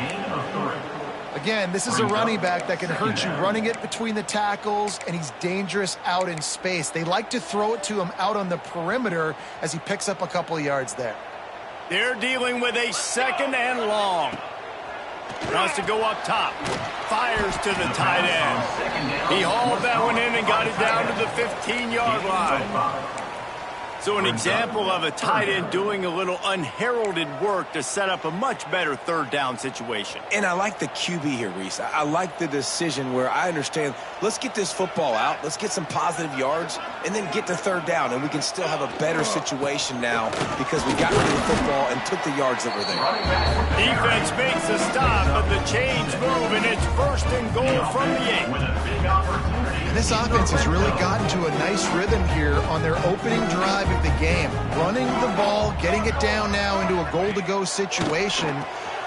Again, this is a running back that can hurt you running it between the tackles, and he's dangerous out in space. They like to throw it to him out on the perimeter as he picks up a couple of yards there. They're dealing with a second and long. Wants to go up top. Fires to the tight end. He hauled that one in and got it down to the 15-yard line. So an example of a tight end doing a little unheralded work to set up a much better third down situation. And I like the QB here, Reese. I like the decision where I understand, let's get this football out, let's get some positive yards, and then get to third down, and we can still have a better situation now because we got rid of the football and took the yards that were there. Defense makes a stop, but the chains move, and it's first and goal from the 8. And this offense has really gotten to a nice rhythm here on their opening drive of the game. Running the ball, getting it down now into a goal-to-go situation.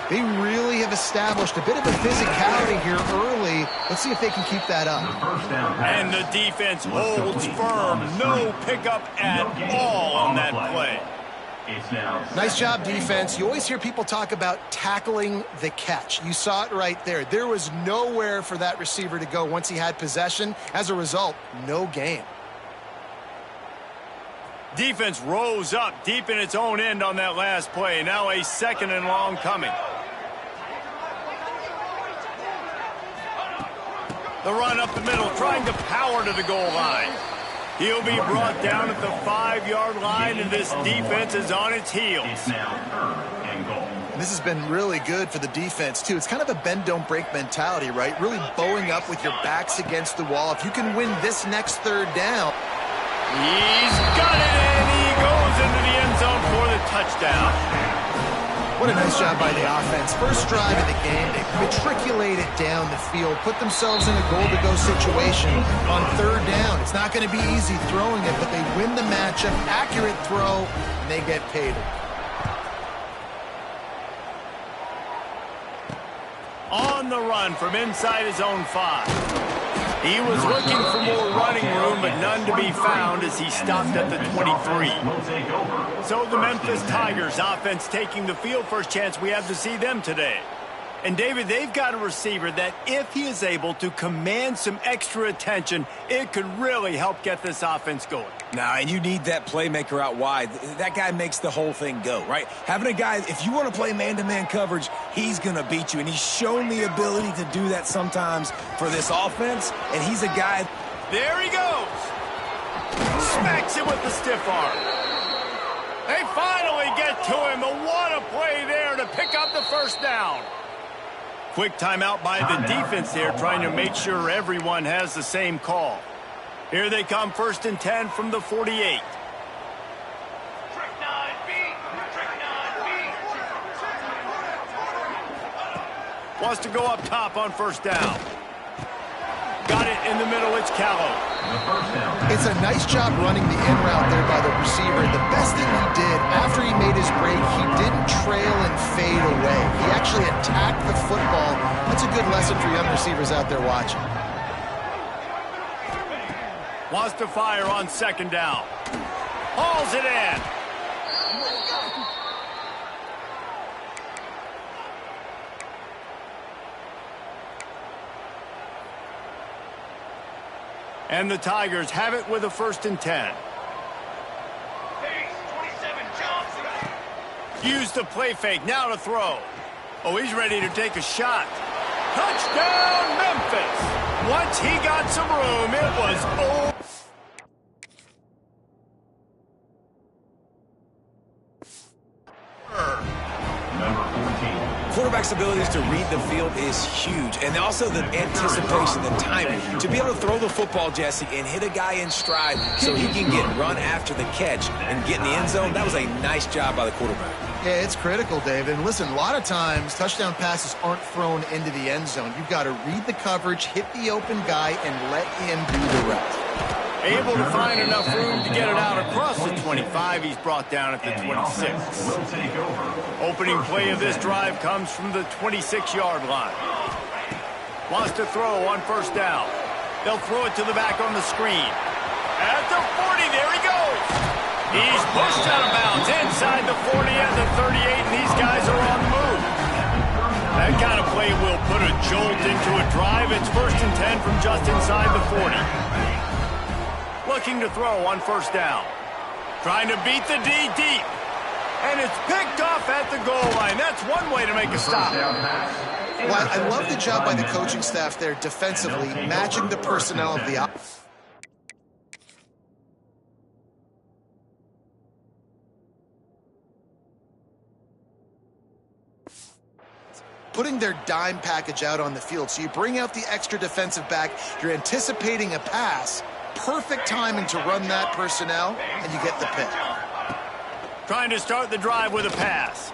They really have established a bit of a physicality here early. Let's see if they can keep that up. And the defense holds firm. No pickup at all on that play. Nice job, defense. You always hear people talk about tackling the catch. You saw it right there. There was nowhere for that receiver to go once he had possession. As a result, no gain. Defense rose up deep in its own end on that last play. Now a second and long coming. The run up the middle, trying to power to the goal line. He'll be brought down at the 5-yard line, and this defense is on its heels. This has been really good for the defense, too. It's kind of a bend-don't-break mentality, right? Really bowing up with your backs against the wall. If you can win this next third down. He's got it, and he goes into the end zone for the touchdown. What a nice job by the offense. First drive of the game, they matriculated down the field, put themselves in a goal-to-go situation on third down. It's not going to be easy throwing it, but they win the matchup, accurate throw, and they get paid. On the run from inside his own 5. He was looking for more running room, but none to be found as he stopped at the 23. So the Memphis Tigers offense taking the field. First chance we have to see them today. And, David, they've got a receiver that if he is able to command some extra attention, it could really help get this offense going. Now, and you need that playmaker out wide. That guy makes the whole thing go, right? Having a guy, if you want to play man-to-man coverage, he's going to beat you. And he's shown the ability to do that sometimes for this offense. And he's a guy. There he goes. Smacks him with the stiff arm. They finally get to him. The what a play there to pick up the first down. Quick timeout by the defense there, trying to make sure everyone has the same call. Here they come, 1st and 10 from the 48. Trick 9B. Trick 9B. Wants to go up top on first down. Got it in the middle, it's Callow. It's a nice job running the in route there by the receiver. And the best thing he did after he made his break, he didn't trail and fade away. He actually attacked the football. That's a good lesson for young receivers out there watching. Wants to fire on second down. Hauls it in. And the Tigers have it with a 1st and 10. Pace, 27, Johnson. Use the play fake, now to throw. Oh, he's ready to take a shot. Touchdown, Memphis. Once he got some room, it was over. Quarterback's abilities to read the field is huge, and also the anticipation, the timing. To be able to throw the football, Jesse, and hit a guy in stride so he can get run after the catch and get in the end zone, that was a nice job by the quarterback. Yeah, it's critical, David. And listen, a lot of times touchdown passes aren't thrown into the end zone. You've got to read the coverage, hit the open guy, and let him do the rest. Able to find enough room to get it out across the 25. He's brought down at the 26. Opening play of this drive comes from the 26-yard line. Wants to throw on first down. They'll throw it to the back on the screen. At the 40, there he goes. He's pushed out of bounds inside the 40 and the 38, and these guys are on the move. That kind of play will put a jolt into a drive. It's 1st and 10 from just inside the 40. Looking to throw on first down. Trying to beat the D deep. And it's picked off at the goal line. That's one way to make a stop. Well, I love the job by the coaching staff there defensively, matching the personnel of the offense. Putting their dime package out on the field. So you bring out the extra defensive back, you're anticipating a pass, perfect timing to run that personnel, and you get the pick. Trying to start the drive with a pass.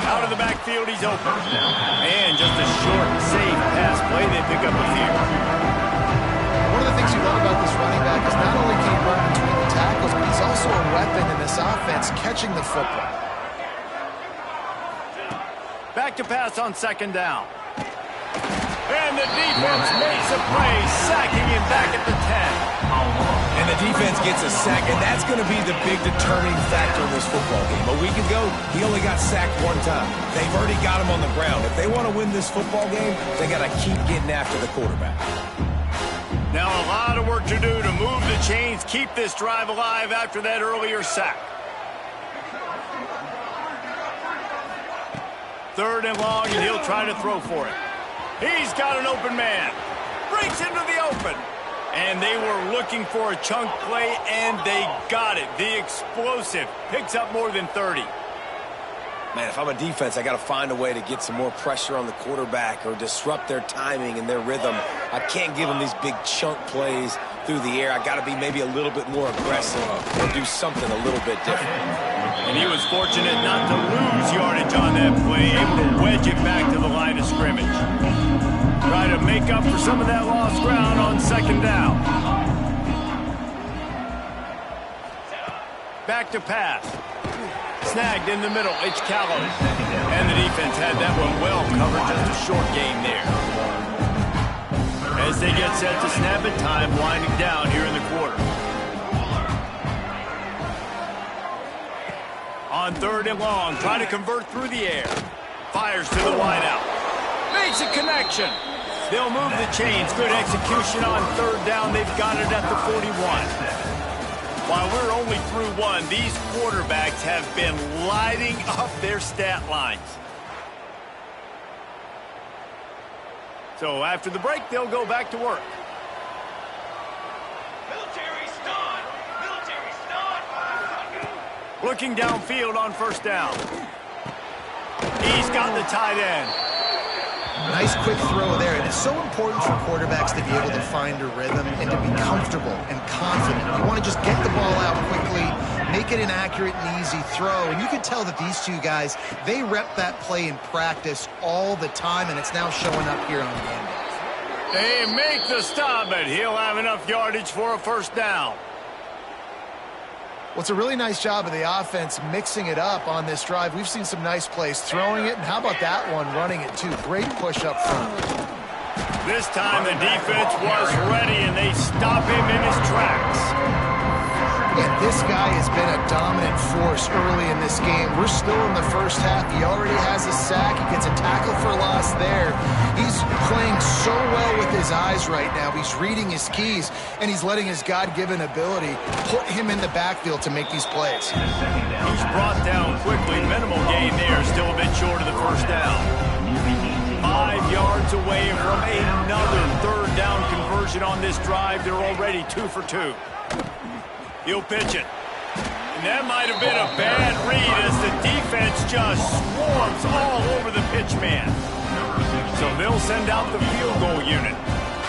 Out of the backfield, he's open. And just a short, safe pass play, they pick up a few. One of the things you love about this running back is not only can he run between the tackles, but he's also a weapon in this offense, catching the football. Back to pass on second down. And the defense makes a play, sacking him back at the 10. And the defense gets a sack, and that's going to be the big determining factor in this football game. A week ago, he only got sacked one time. They've already got him on the ground. If they want to win this football game, they got to keep getting after the quarterback. Now a lot of work to do to move the chains, keep this drive alive after that earlier sack. 3rd and long, and he'll try to throw for it. He's got an open man. Breaks into the open. And they were looking for a chunk play, and they got it. The explosive picks up more than 30. Man, if I'm a defense, I got to find a way to get some more pressure on the quarterback or disrupt their timing and their rhythm. I can't give them these big chunk plays through the air. I got to be maybe a little bit more aggressive or do something a little bit different. And he was fortunate not to lose yardage on that play, able to wedge it back to the line of scrimmage. Try to make up for some of that lost ground on second down. Back to pass. Snagged in the middle, it's Callum. And the defense had that one well covered, just a short game there. As they get set to snap it, time winding down here in the quarter. On 3rd and long, trying to convert through the air. Fires to the wideout. Makes a connection. They'll move the chains. Good execution on 3rd down. They've got it at the 41. While we're only through one, these quarterbacks have been lighting up their stat lines. So after the break, they'll go back to work. Military stun! Military stun! Looking downfield on first down. He's got the tight end. Nice quick throw there, and it's so important for quarterbacks to be able to find a rhythm and to be comfortable and confident. You want to just get the ball out quickly, make it an accurate and easy throw, and you can tell that these two guys, they rep that play in practice all the time, and it's now showing up here on game day. They make the stop, but he'll have enough yardage for a first down. Well, it's a really nice job of the offense mixing it up on this drive. We've seen some nice plays throwing it, and how about that one running it too? Great push up front. This time the defense was ready, and they stop him in his tracks. And this guy has been a dominant force early in this game. We're still in the first half. He already has a sack. He gets a tackle for loss there. He's playing so well with his eyes right now. He's reading his keys, and he's letting his God-given ability put him in the backfield to make these plays. He's brought down quickly. Minimal gain there. Still a bit short of the first down. 5 yards away from another 3rd down conversion on this drive. They're already 2 for 2. He'll pitch it. And that might have been a bad read as the defense just swarms all over the pitch man. So they'll send out the field goal unit.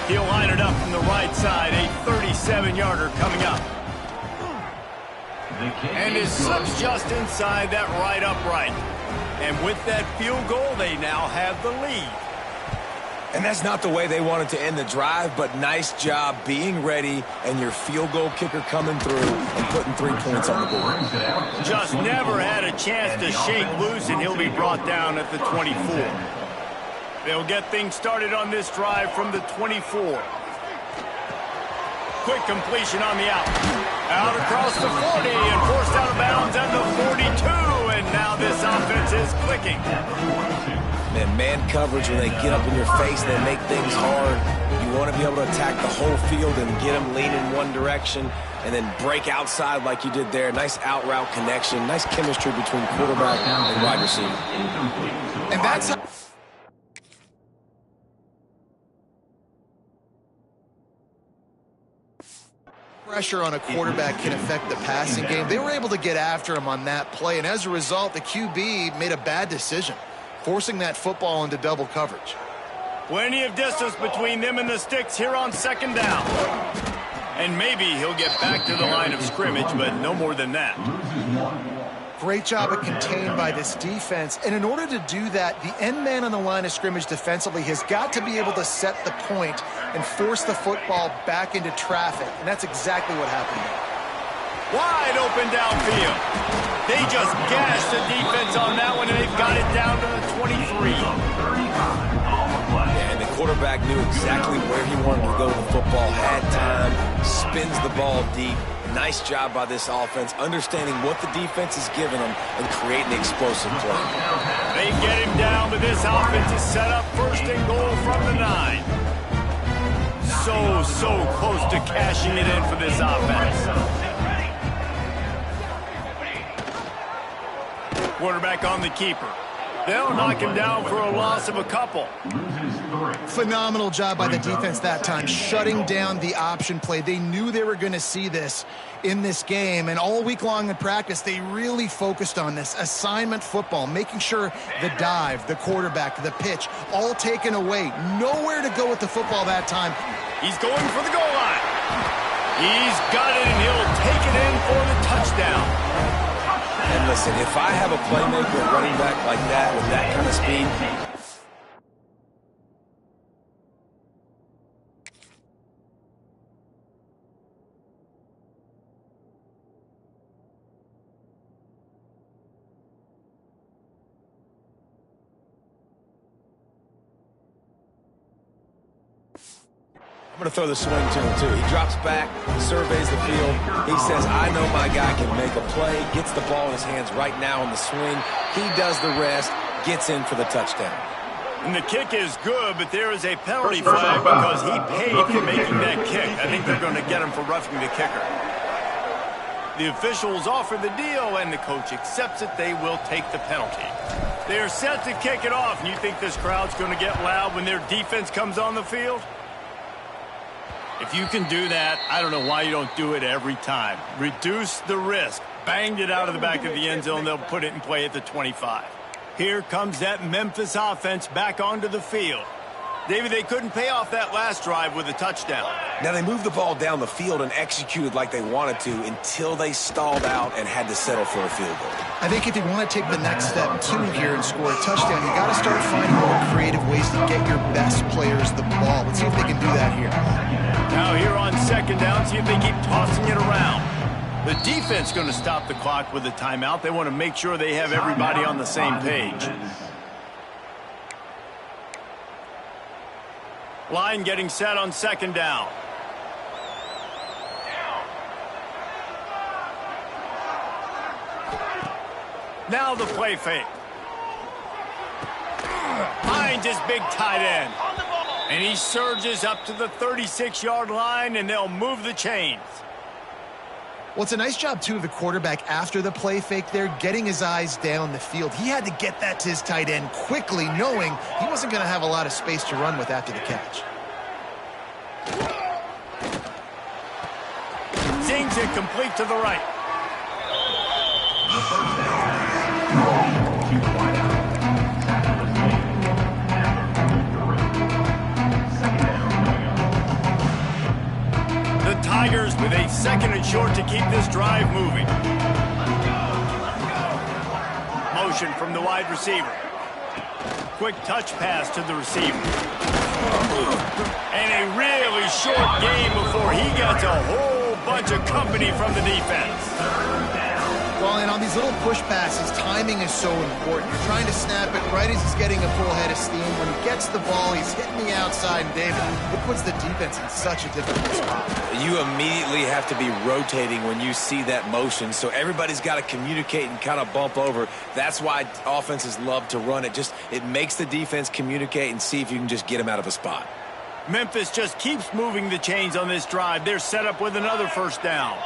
He'll line it up from the right side. A 37-yarder coming up. And it slips just inside that right upright. And with that field goal, they now have the lead. And that's not the way they wanted to end the drive, but nice job being ready and your field goal kicker coming through and putting 3 points on the board. Just never had a chance to shake loose, and he'll be brought down at the 24. They'll get things started on this drive from the 24. Quick completion on the out. Out across the 40 and forced out of bounds at the 42, and now this offense is clicking. Man coverage, when they get up in your face and they make things hard, you want to be able to attack the whole field and get them leaning one direction and then break outside like you did there. Nice out route connection, nice chemistry between quarterback and wide receiver. And that's how pressure on a quarterback can affect the passing game. They were able to get after him on that play, and as a result, the QB made a bad decision, forcing that football into double coverage. Plenty of distance between them and the sticks here on second down. And maybe he'll get back to the line of scrimmage, but no more than that. Great job of contained by this defense. And in order to do that, the end man on the line of scrimmage defensively has got to be able to set the point and force the football back into traffic. And that's exactly what happened there. Wide open downfield. They just gashed the defense on that one, and they've got it down to the 23. And the quarterback knew exactly where he wanted to go with the football, had time, spins the ball deep. Nice job by this offense, understanding what the defense is giving them and creating explosive play. They get him down, but this offense is set up first and goal from the 9. So close to cashing it in for this offense. Quarterback on the keeper. They'll knock him down for a loss of a couple. Phenomenal job by the defense that time, shutting down the option play. They knew they were going to see this in this game, and all week long in practice, they really focused on this assignment football, making sure the dive, the quarterback, the pitch, all taken away. Nowhere to go with the football that time. He's going for the goal line. He's got it, and he'll take it in for the touchdown. And listen, if I have a playmaker running back like that with that kind of speed, I'm going to throw the swing to him, too. He drops back, surveys the field. He says, I know my guy can make a play, gets the ball in his hands right now on the swing. He does the rest, gets in for the touchdown. And the kick is good, but there is a penalty flag because he paid for making that kick. I think they're going to get him for roughing the kicker. The officials offer the deal, and the coach accepts it. They will take the penalty. They're set to kick it off, and you think this crowd's going to get loud when their defense comes on the field? If you can do that, I don't know why you don't do it every time. Reduce the risk. Banged it out of the back of the end zone. They'll put it in play at the 25. Here comes that Memphis offense back onto the field. David, they couldn't pay off that last drive with a touchdown. Now, they moved the ball down the field and executed like they wanted to until they stalled out and had to settle for a field goal. I think if you want to take the next step, too, here and score a touchdown, you got to start finding more creative ways to get your best players the ball. Let's see if they can do that here. Now here on second down, see if they keep tossing it around. The defense going to stop the clock with a timeout. They want to make sure they have everybody on the same page. Line getting set on second down. Now the play fake. Finds his big tight end. And he surges up to the 36-yard line, and they'll move the chains. Well, it's a nice job, too, of the quarterback after the play fake there, getting his eyes down the field. He had to get that to his tight end quickly, knowing he wasn't going to have a lot of space to run with after the catch. Zings it complete to the right. The Tigers with a second and short to keep this drive moving. Motion from the wide receiver. Quick touch pass to the receiver. And a really short game before he gets a whole bunch of company from the defense. Well, and on these little push passes, timing is so important. You're trying to snap it right as he's getting a full head of steam. When he gets the ball, he's hitting the outside. And David, it puts the defense in such a difficult spot. You immediately have to be rotating when you see that motion, so everybody's got to communicate and kind of bump over. That's why offenses love to run it. It makes the defense communicate and see if you can just get him out of a spot. Memphis just keeps moving the chains on this drive. They're set up with another first down.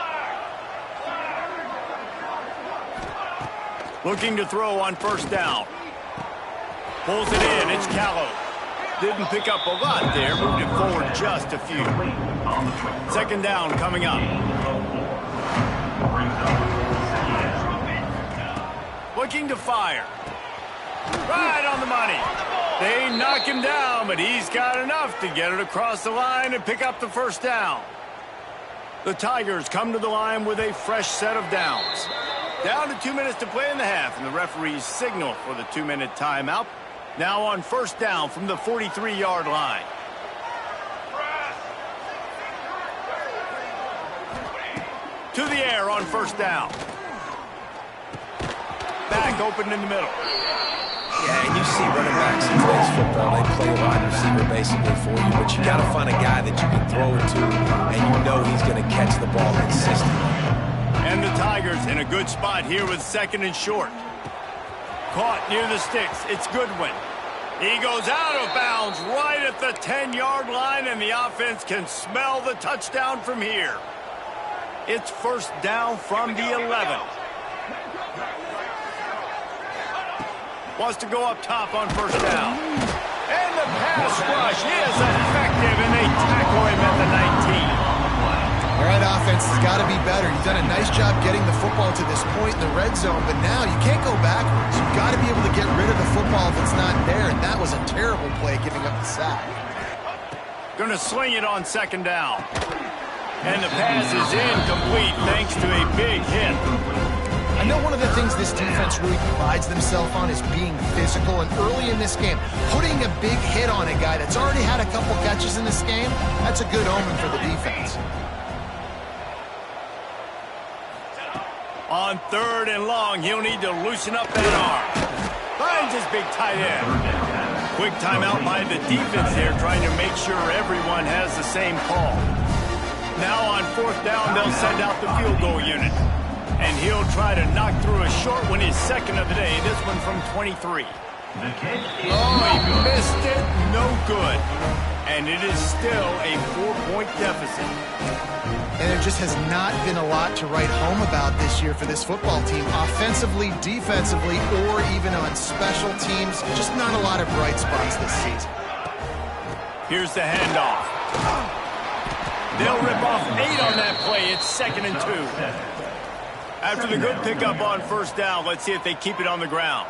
Looking to throw on first down. Pulls it in. It's Callow. Didn't pick up a lot there. Moved it forward just a few. Second down coming up. Looking to fire. Right on the money. They knock him down, but he's got enough to get it across the line and pick up the first down. The Tigers come to the line with a fresh set of downs. Down to 2 minutes to play in the half, and the referees signal for the 2-minute timeout. Now on first down from the 43-yard line. To the air on first down. Back open in the middle. Yeah, and you see running backs in today's football, they play a wide receiver basically for you, but you got to find a guy that you can throw it to, and you know he's going to catch the ball consistently. And the Tigers in a good spot here with second and short. Caught near the sticks. It's Goodwin. He goes out of bounds right at the 10-yard line, and the offense can smell the touchdown from here. It's first down from the 11. Wants to go up top on first down. And the pass rush is effective, and they tackle him at the 19. All right, offense has got to be better. You've done a nice job getting the football to this point in the red zone, but now you can't go backwards. You've got to be able to get rid of the football if it's not there, and that was a terrible play giving up the sack. Going to sling it on second down. And the pass is incomplete thanks to a big hit. I know one of the things this defense really prides themselves on is being physical, and early in this game, putting a big hit on a guy that's already had a couple catches in this game, that's a good omen for the defense. On third and long, he'll need to loosen up that arm. Finds his big tight end. Quick timeout by the defense there, trying to make sure everyone has the same call. Now on fourth down, they'll send out the field goal unit. And he'll try to knock through a short one, his second of the day, this one from 23. Oh, he missed it. No good. And it is still a 4-point deficit. And there just has not been a lot to write home about this year for this football team. Offensively, defensively, or even on special teams. Just not a lot of bright spots this season. Here's the handoff. They'll rip off 8 on that play. It's 2nd and 2. After the good pickup on first down, let's see if they keep it on the ground.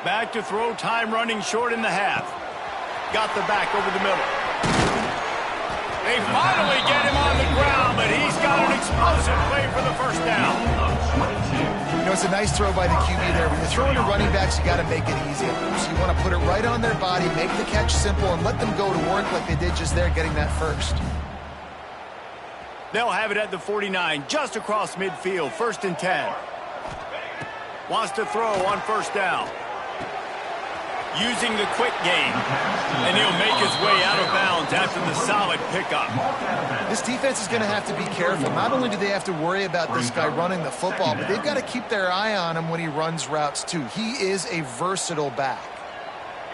Back to throw, time running short in the half. Got the back over the middle. They finally get him on the ground, but he's got an explosive play for the first down. You know, it's a nice throw by the QB there. When you're throwing to running backs, you got to make it easy. So you want to put it right on their body, make the catch simple, and let them go to work like they did just there, getting that first. They'll have it at the 49, just across midfield, 1st and 10. Wants to throw on first down. Using the quick game. And he'll make his way out of bounds after the solid pickup. This defense is going to have to be careful. Not only do they have to worry about this guy running the football, but they've got to keep their eye on him when he runs routes too. He is a versatile back.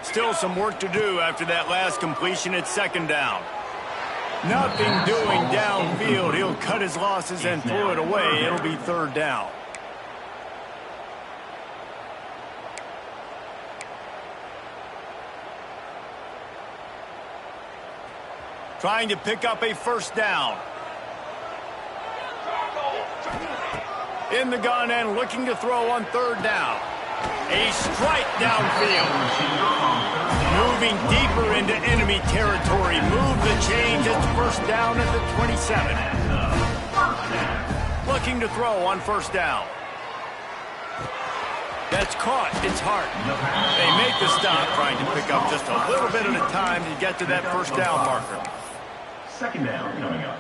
Still some work to do after that last completion at second down. Nothing doing downfield. He'll cut his losses and throw it away. It'll be third down. Trying to pick up a first down. In the gun and looking to throw on third down. A strike downfield. Moving deeper into enemy territory. Move the change. It's first down at the 27. Looking to throw on first down. That's caught. It's Hart. They make the stop, trying to pick up just a little bit at a time to get to that first down marker. Second down coming up.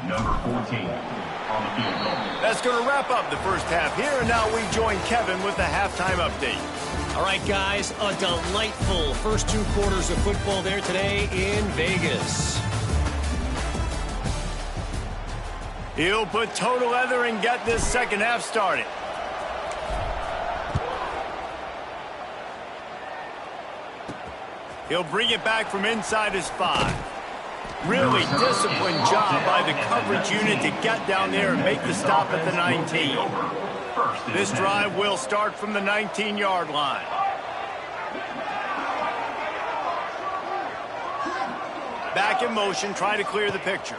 Number 14 on the field goal. That's going to wrap up the first half here, and now we join Kevin with the halftime update. All right, guys, a delightful first 2 quarters of football there today in Vegas. He'll put toe to leather and get this second half started. He'll bring it back from inside his 5. Really disciplined job by the coverage unit to get down there and make the stop at the 19. This drive will start from the 19-yard line. Back in motion, try to clear the picture.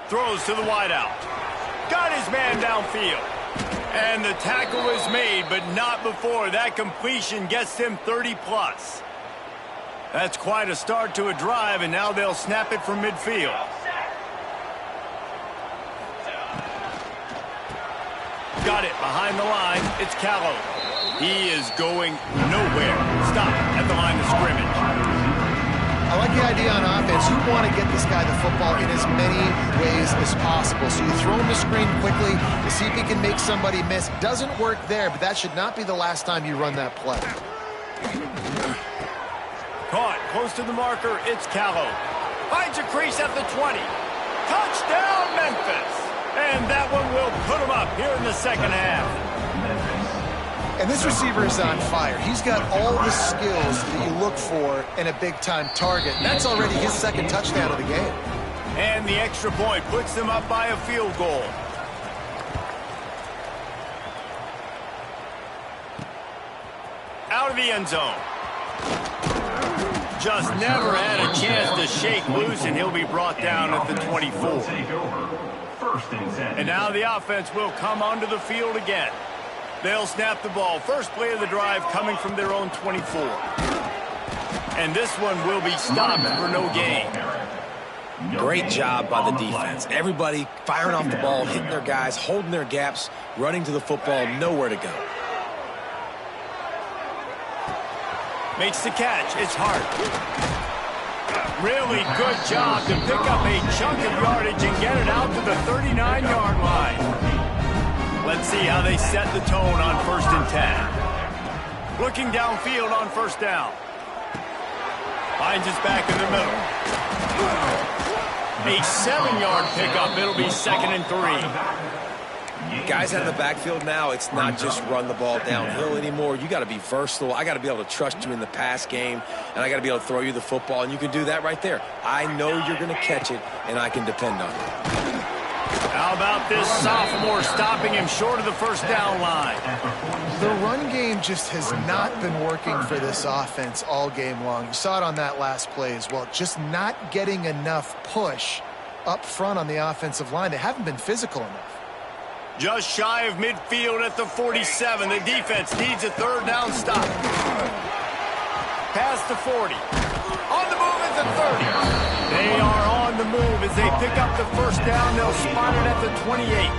Throws to the wideout. Got his man downfield. And the tackle is made, but not before that completion gets him 30+. That's quite a start to a drive, and now they'll snap it from midfield. Got it behind the line. It's Callow. He is going nowhere. Stop at the line of scrimmage. I like the idea on offense. You want to get this guy the football in as many ways as possible. So you throw him the screen quickly to see if he can make somebody miss. Doesn't work there, but that should not be the last time you run that play. Caught close to the marker. It's Callow. Finds a crease at the 20. Touchdown, Memphis. And that one will put him up here in the second half. And this receiver is on fire. He's got all the skills that you look for in a big-time target. That's already his second touchdown of the game. And the extra point puts them up by a field goal. Out of the end zone. Just never had a chance to shake loose, and he'll be brought down at the 24. And now the offense will come onto the field again. They'll snap the ball. First play of the drive coming from their own 24. And this one will be stopped for no gain. Great job by the defense. Everybody firing off the ball, hitting their guys, holding their gaps, running to the football, nowhere to go. Makes the catch. It's Hart. Really good job to pick up a chunk of yardage and get it out to the 39-yard line. Let's see how they set the tone on 1st and 10. Looking downfield on first down. Finds his back in the middle. A 7-yard pickup. It'll be 2nd and 3. Guys out of the backfield now, it's not just run the ball downhill anymore. You got to be versatile. I got to be able to trust you in the pass game, and I got to be able to throw you the football, and you can do that right there. I know you're going to catch it, and I can depend on it. How about this sophomore stopping him short of the first down line? The run game just has not been working for this offense all game long. You saw it on that last play as well. Just not getting enough push up front on the offensive line. They haven't been physical enough. Just shy of midfield at the 47. The defense needs a 3rd down stop. Past the 40. On the move at the 30. They are on the move as they pick up the first down. They'll spot it at the 28.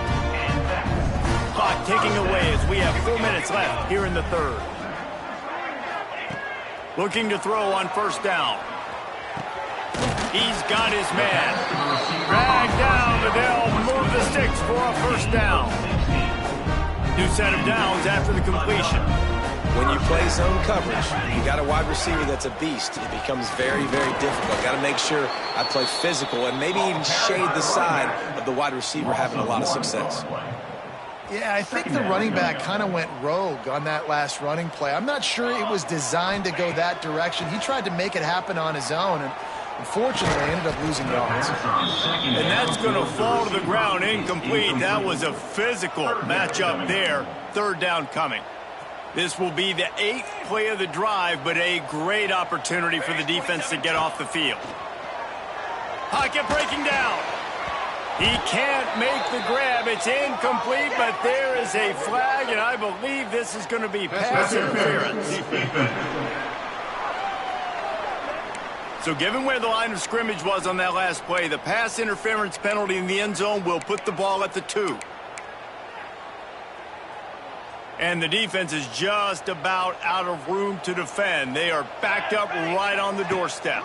Clock ticking away as we have 4 minutes left here in the 3rd. Looking to throw on first down. He's got his man. Dragged down, but they'll move the sticks for a first down. New set of downs after the completion. When you play zone coverage, you got a wide receiver that's a beast. It becomes very, very difficult. Got to make sure I play physical and maybe even shade the side of the wide receiver having a lot of success. Yeah, I think the running back kind of went rogue on that last running play. I'm not sure it was designed to go that direction. He tried to make it happen on his own, and unfortunately ended up losing yards. And that's going to fall to the ground incomplete. That was a physical matchup there. 3rd down coming. This will be the 8th play of the drive, but a great opportunity for the defense to get off the field. Pocket breaking down. He can't make the grab. It's incomplete, but there is a flag, and I believe this is going to be pass interference. So given where the line of scrimmage was on that last play, the pass interference penalty in the end zone will put the ball at the 2. And the defense is just about out of room to defend. They are backed up right on the doorstep.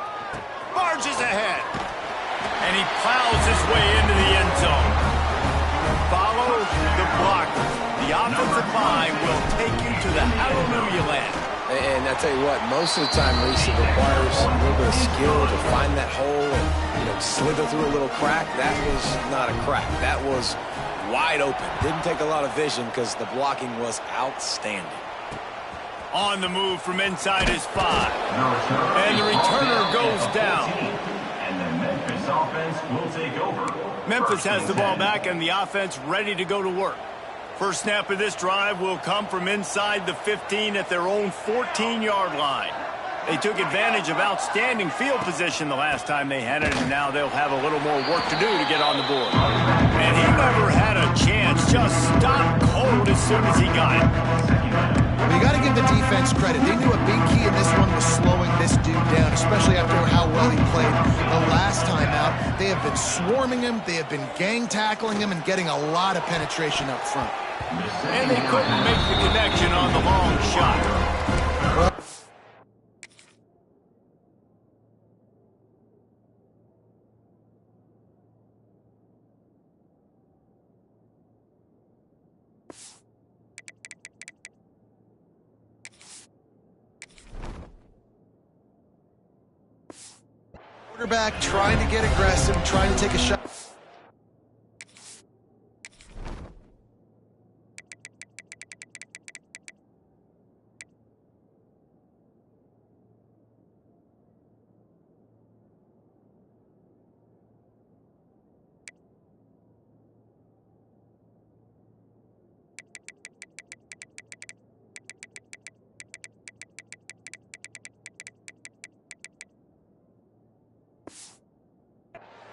Barges ahead. And he plows his way into the end zone. Follow the blockers. The offensive line will take you to the hallelujah land. And I tell you what, most of the time, Reese, it requires a little bit of skill to find that hole and, slither through a little crack. That was not a crack. That was wide open. Didn't take a lot of vision because the blocking was outstanding. On the move from inside his 5. And the returner goes down. And the Memphis offense will take over. Memphis has the ball back and the offense ready to go to work. First snap of this drive will come from inside the 15 at their own 14-yard line. They took advantage of outstanding field position the last time they had it, and now they'll have a little more work to do to get on the board. And he never had a chance, just stopped cold as soon as he got it. Well, you got to give the defense credit. They knew a big key in this one was slowing this dude down, especially after how well he played the last time out. They have been swarming him, they have been gang tackling him, and getting a lot of penetration up front. And they couldn't make the connection on the long shot. Quarterback trying to get aggressive, trying to take a shot.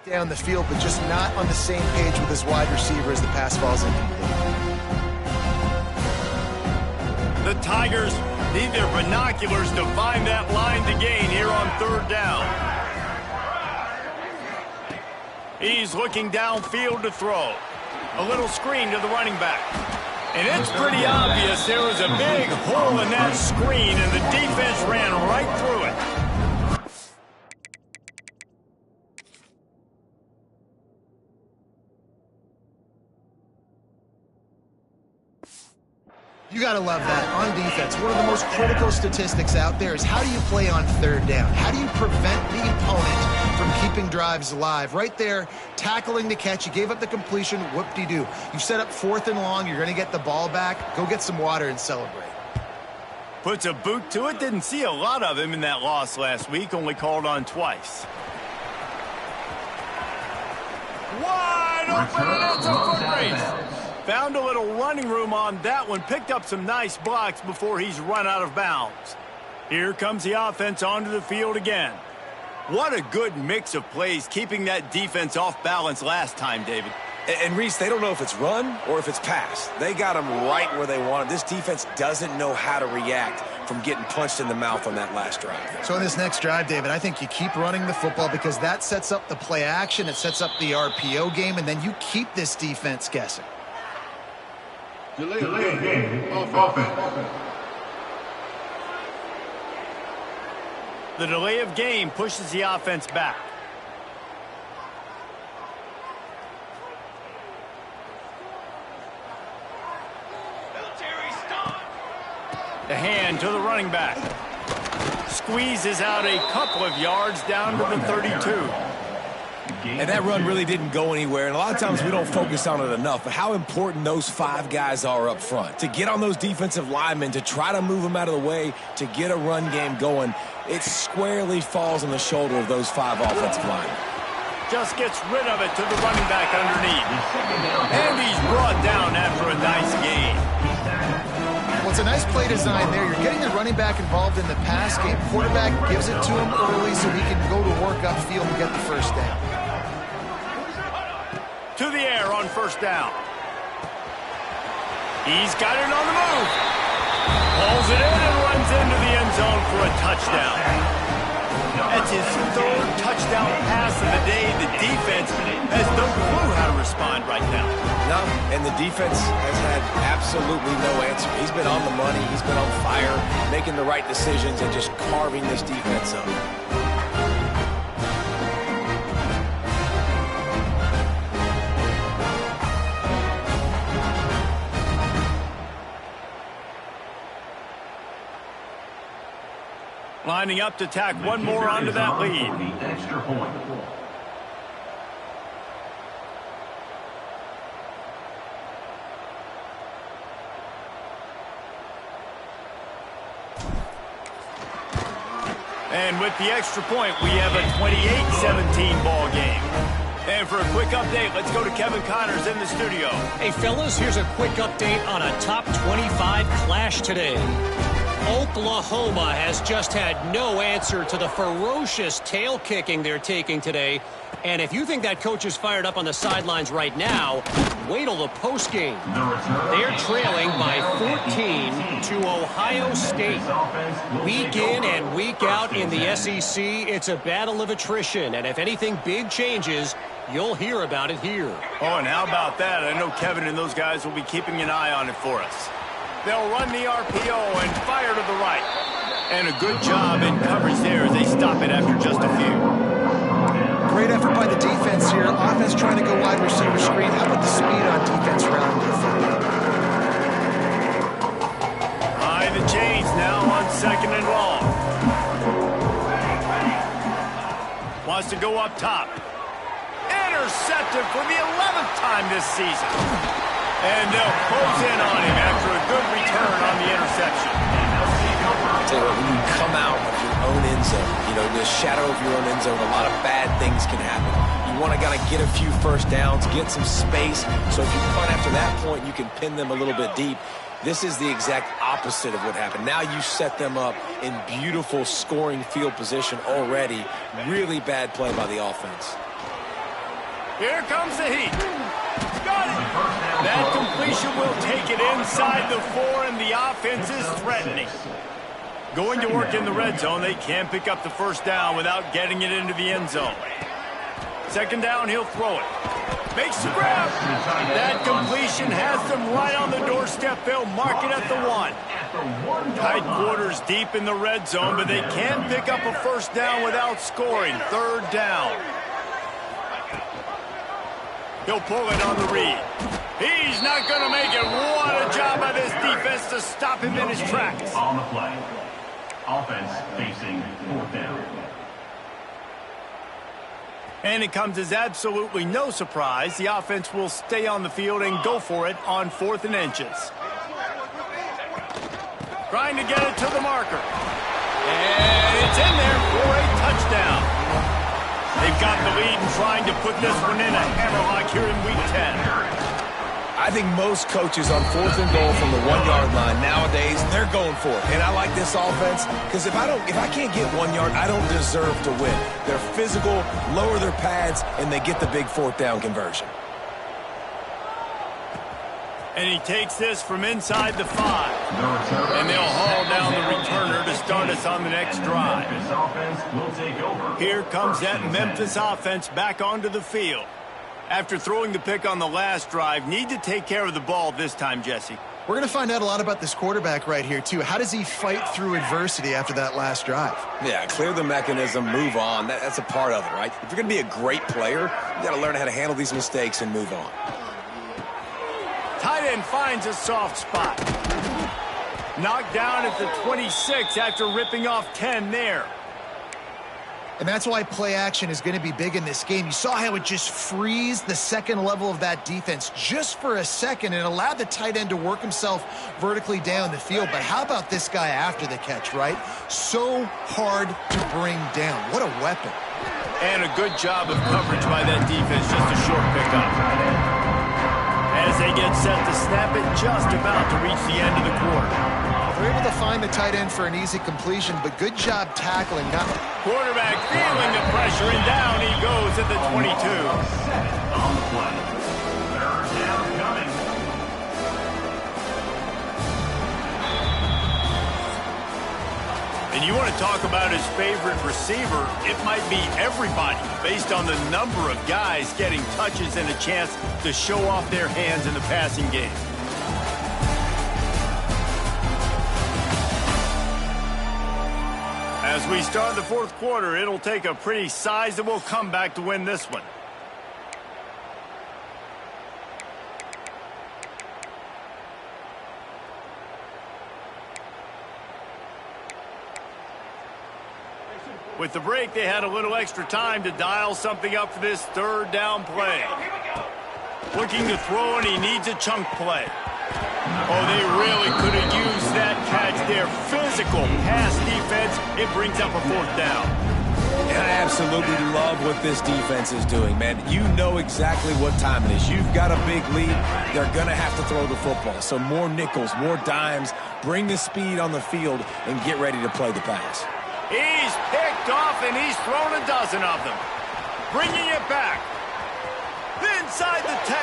Down the field, but just not on the same page with his wide receiver as the pass falls incomplete. The Tigers need their binoculars to find that line to gain here on 3rd down. He's looking downfield to throw. A little screen to the running back. And it's pretty obvious there was a big hole in that screen, and the defense ran right through it. You got to love that. On defense, one of the most critical statistics out there is how do you play on 3rd down? How do you prevent the opponent from keeping drives alive? Right there, tackling the catch. You gave up the completion. Whoop-de-doo. You set up 4th and long. You're going to get the ball back. Go get some water and celebrate. Puts a boot to it. Didn't see a lot of him in that loss last week. Only called on twice. Wide open, and that's a foot race. Found a little running room on that one. Picked up some nice blocks before he's run out of bounds. Here comes the offense onto the field again. What a good mix of plays, keeping that defense off balance last time, David. And Reese, they don't know if it's run or if it's pass. They got them right where they want it. This defense doesn't know how to react from getting punched in the mouth on that last drive. So in this next drive, David, I think you keep running the football because that sets up the play action. It sets up the RPO game, and then you keep this defense guessing. Delay game. Offense. The delay of game pushes the offense back. The hand to the running back. Squeezes out a couple of yards down to the 32. And that run really didn't go anywhere, and a lot of times we don't focus on it enough, but how important those 5 guys are up front. To get on those defensive linemen, to try to move them out of the way, to get a run game going, it squarely falls on the shoulder of those 5 offensive linemen. Just gets rid of it to the running back underneath. And he's brought down after a nice gain. Well, it's a nice play design there. You're getting the running back involved in the pass game. Quarterback gives it to him early so he can go to work upfield and get the first down. To the air on 1st down. He's got it on the move. Pulls it in and runs into the end zone for a touchdown. That's his 3rd touchdown pass of the day. The defense has no clue how to respond right now. No, and the defense has had absolutely no answer. He's been on the money. He's been on fire, making the right decisions and just carving this defense up. Lining up to tack one more onto that lead. The extra point. And with the extra point, we have a 28-17 ball game. And for a quick update, let's go to Kevin Connors in the studio. Hey, fellas, here's a quick update on a top 25 clash today. Oklahoma has just had no answer to the ferocious tail kicking they're taking today. And if you think that coach is fired up on the sidelines right now, wait till the postgame. They're trailing by 14 to Ohio State. Week in and week out in the SEC, it's a battle of attrition. And if anything big changes, you'll hear about it here. Oh, and how about that? I know Kevin and those guys will be keeping an eye on it for us. They'll run the RPO and fire to the right. And a good job in coverage there as they stop it after just a few. Great effort by the defense here. Offense trying to go wide receiver screen. How about the speed on defense around the football? Behind the chains now on 2nd and long. Wants to go up top. Intercepted for the 11th time this season. And they'll close in on him after a good return on the interception. I'll tell you what, when you come out of your own end zone, the shadow of your own end zone, a lot of bad things can happen. You want to get a few first downs, get some space, so if you punt after that point, you can pin them a little bit deep. This is the exact opposite of what happened. Now you set them up in beautiful scoring field position already. Really bad play by the offense. Here comes the heat. Got it. That completion will take it inside the 4, and the offense is threatening. Going to work in the red zone, they can't pick up the first down without getting it into the end zone. 2nd down, he'll throw it. Makes the grab. That completion has them right on the doorstep. They'll mark it at the 1. Tight quarters deep in the red zone, but they can't pick up a first down without scoring. 3rd down. He'll pull it on the read. He's not going to make it. What a job by this defense to stop him in his tracks. On the play. Offense facing 4th down. And it comes as absolutely no surprise. The offense will stay on the field and go for it on 4th and inches. Trying to get it to the marker. And it's in there for a touchdown. They've got the lead and trying to put this one in a hammerlock here in Week 10. I think most coaches on 4th and goal from the 1-yard line nowadays, they're going for it. And I like this offense because if I can't get 1 yard, I don't deserve to win. They're physical, lower their pads, and they get the big 4th down conversion. And he takes this from inside the 5. And they'll haul down the returner to start us on the next drive. Here comes that Memphis offense back onto the field. After throwing the pick on the last drive, need to take care of the ball this time, Jesse. We're going to find out a lot about this quarterback right here, too. How does he fight through adversity after that last drive? Yeah, clear the mechanism, move on. That's a part of it, right? If you're going to be a great player, you got to learn how to handle these mistakes and move on. Tight end finds a soft spot. Knocked down at the 26 after ripping off 10 there. And that's why play action is going to be big in this game. You saw how it just frees the second level of that defense just for a second and allowed the tight end to work himself vertically down the field. But how about this guy after the catch, right? So hard to bring down. What a weapon. And a good job of coverage by that defense, just a short pickup. As they get set to snap it, just about to reach the end of the quarter. They're able to find the tight end for an easy completion, but good job tackling. Quarterback feeling the pressure, and down he goes at the 22. On the play. 3rd down coming. And you want to talk about his favorite receiver, it might be everybody, based on the number of guys getting touches and a chance to show off their hands in the passing game. we start the fourth quarter, it'll take a pretty sizable comeback to win this one. With the break, they had a little extra time to dial something up for this third down play. Looking to throw, and he needs a chunk play. Oh, they really could have used that catch there. Physical pass defense. It brings up a fourth down. And I absolutely love what this defense is doing, man. You know exactly what time it is. You've got a big lead. They're going to have to throw the football. So more nickels, more dimes. Bring the speed on the field and get ready to play the pass. He's picked off, and he's thrown a dozen of them. Bringing it back. Inside the 10.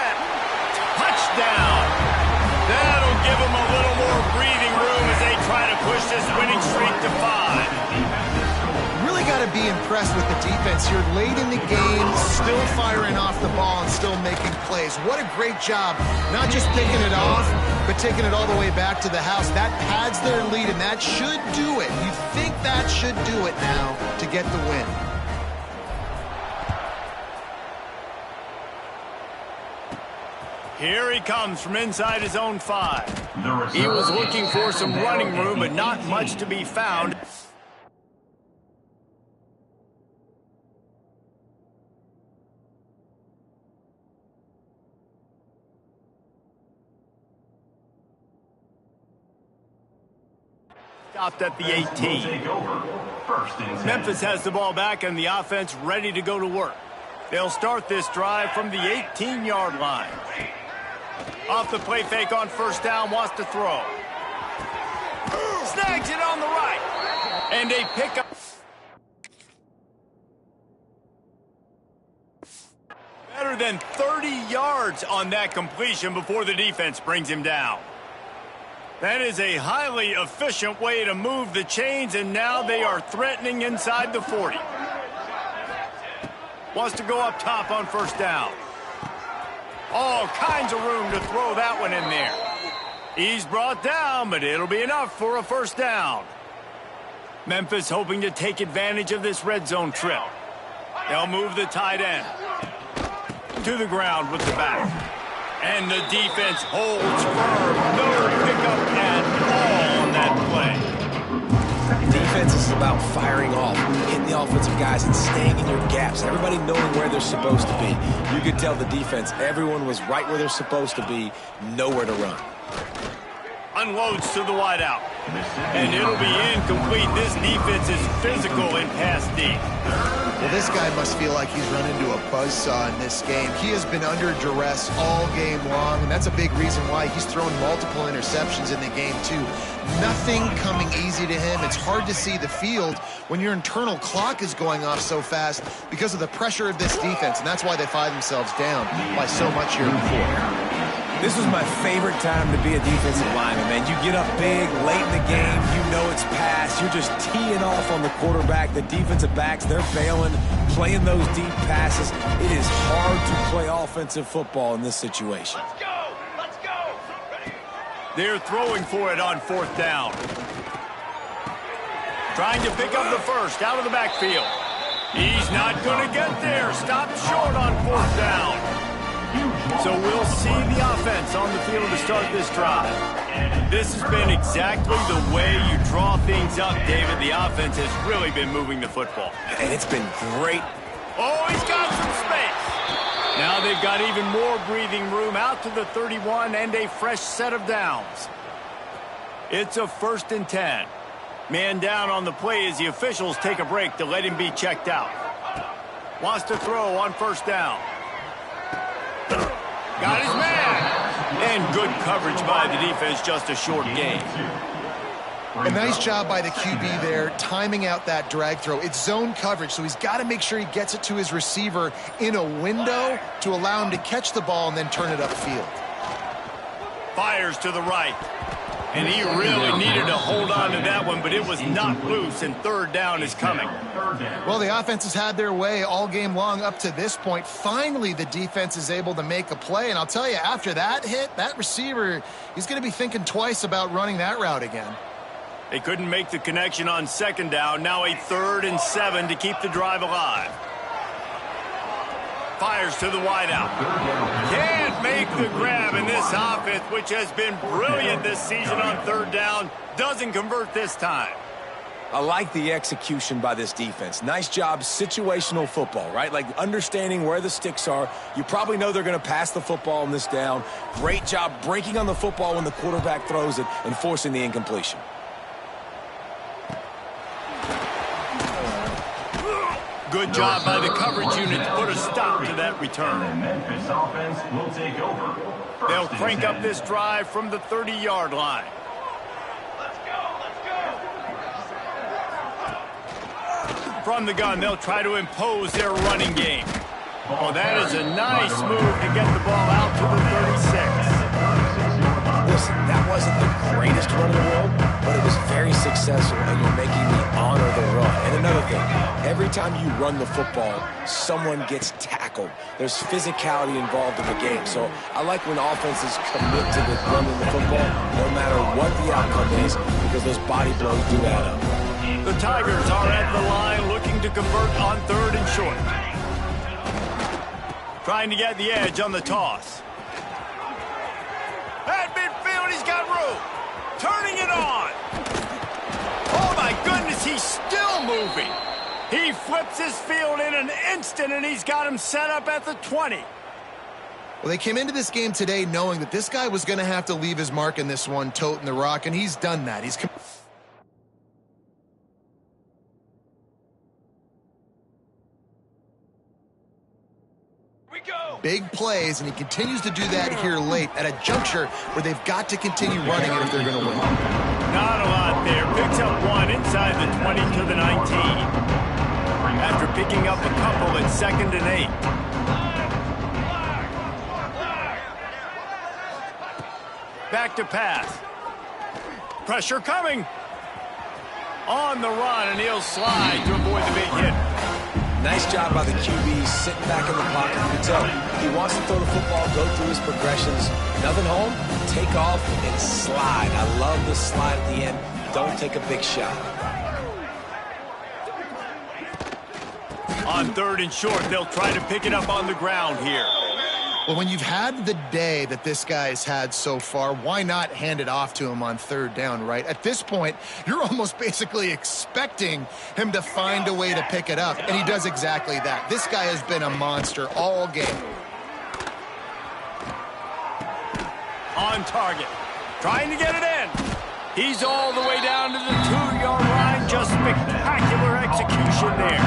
Touchdown. That'll give them a little more breathing room as they try to push this winning streak to 5. Really got to be impressed with the defense here. Late in the game, still firing off the ball and still making plays. What a great job. Not just picking it off, but taking it all the way back to the house. That pads their lead, and that should do it. You think that should do it now to get the win. Here he comes from inside his own 5. He was looking for some running room, but not much to be found. Stopped at the 18. Memphis has the ball back and the offense ready to go to work. They'll start this drive from the 18-yard line. Off the play fake on first down, wants to throw. Snags it on the right. And a pickup. Better than 30 yards on that completion before the defense brings him down. That is a highly efficient way to move the chains, and now they are threatening inside the 40. Wants to go up top on first down. All kinds of room to throw that one in there. He's brought down, but it'll be enough for a first down. Memphis hoping to take advantage of this red zone trip. They'll move the tight end to the ground with the back. And the defense holds firm. No pickup at all on that play. Defense is about firing off, hitting the offensive guys and staying in your gaps. Everybody knowing where they're supposed to be. You could tell the defense, everyone was right where they're supposed to be, nowhere to run. Unloads to the wideout. And it'll be incomplete. This defense is physical in pass deep. Well, this guy must feel like he's run into a buzzsaw in this game. He has been under duress all game long, and that's a big reason why he's thrown multiple interceptions in the game, too. Nothing coming easy to him. It's hard to see the field when your internal clock is going off so fast because of the pressure of this defense, and that's why they find themselves down by so much here before. This was my favorite time to be a defensive lineman, man. You get up big, late in the game, you know it's past. You're just teeing off on the quarterback. The defensive backs, they're bailing, playing those deep passes. It is hard to play offensive football in this situation. Let's go! Let's go! They're throwing for it on fourth down. Trying to pick up the first out of the backfield. He's not going to get there. Stopped short on fourth down. So we'll see the offense on the field to start this drive. This has been exactly the way you draw things up, David. The offense has really been moving the football. And it's been great. Oh, he's got some space. Now they've got even more breathing room out to the 31 and a fresh set of downs. It's a 1st and 10. Man down on the play as the officials take a break to let him be checked out. Wants to throw on first down. Got his man. And good coverage by the defense, just a short gain. A nice job by the QB there, timing out that drag throw. It's zone coverage, so he's got to make sure he gets it to his receiver in a window to allow him to catch the ball and then turn it upfield. Fires to the right. And he really needed to hold on to that one, but it was not loose, and third down is coming. Well, the offense has had their way all game long up to this point. Finally, the defense is able to make a play, and I'll tell you, after that hit, that receiver, he's going to be thinking twice about running that route again. They couldn't make the connection on second down. Now a 3rd and 7 to keep the drive alive. Fires to the wideout. Can't make the grab, in this offense, which has been brilliant this season on 3rd down, doesn't convert this time. I like the execution by this defense. Nice job, situational football, right? Like understanding where the sticks are. You probably know they're going to pass the football on this down. Great job breaking on the football when the quarterback throws it and forcing the incompletion. Good job by the coverage unit to put a stop to that return. The Memphis offense will take over. They'll crank up this drive from the 30-yard line. From the gun, they'll try to impose their running game. Oh, that is a nice move to get the ball out to the 36. Listen, that wasn't the greatest run in the world, but it was very successful, and you're making me honor the run. And another thing, every time you run the football, someone gets tackled. There's physicality involved in the game. So I like when offenses commit to the running the football, no matter what the outcome is, because those body blows do add up. The Tigers are at the line looking to convert on 3rd and short. Trying to get the edge on the toss. At midfield, he's got room. Turning it on. Oh, my goodness, he's still moving. He flips his field in an instant, and he's got him set up at the 20. Well, they came into this game today knowing that this guy was going to have to leave his mark in this one, toting the rock, and he's done that. He's big plays, and he continues to do that here late at a juncture where they've got to continue running it if they're going to win. Not a lot there. Picks up one inside the 20 to the 19. After picking up a couple at 2nd and 8. Back to pass. Pressure coming. On the run, and he'll slide to avoid the big hit. Nice job by the QB, sitting back in the pocket. You can tell he wants to throw the football, go through his progressions. Nothing home, take off, and slide. I love the slide at the end. Don't take a big shot. On 3rd and short, they'll try to pick it up on the ground here. Well, when you've had the day that this guy's had so far, why not hand it off to him on 3rd down, right? At this point, you're almost basically expecting him to find a way to pick it up, and he does exactly that. This guy has been a monster all game. On target. Trying to get it in. He's all the way down to the 2-yard line. Just spectacular execution there.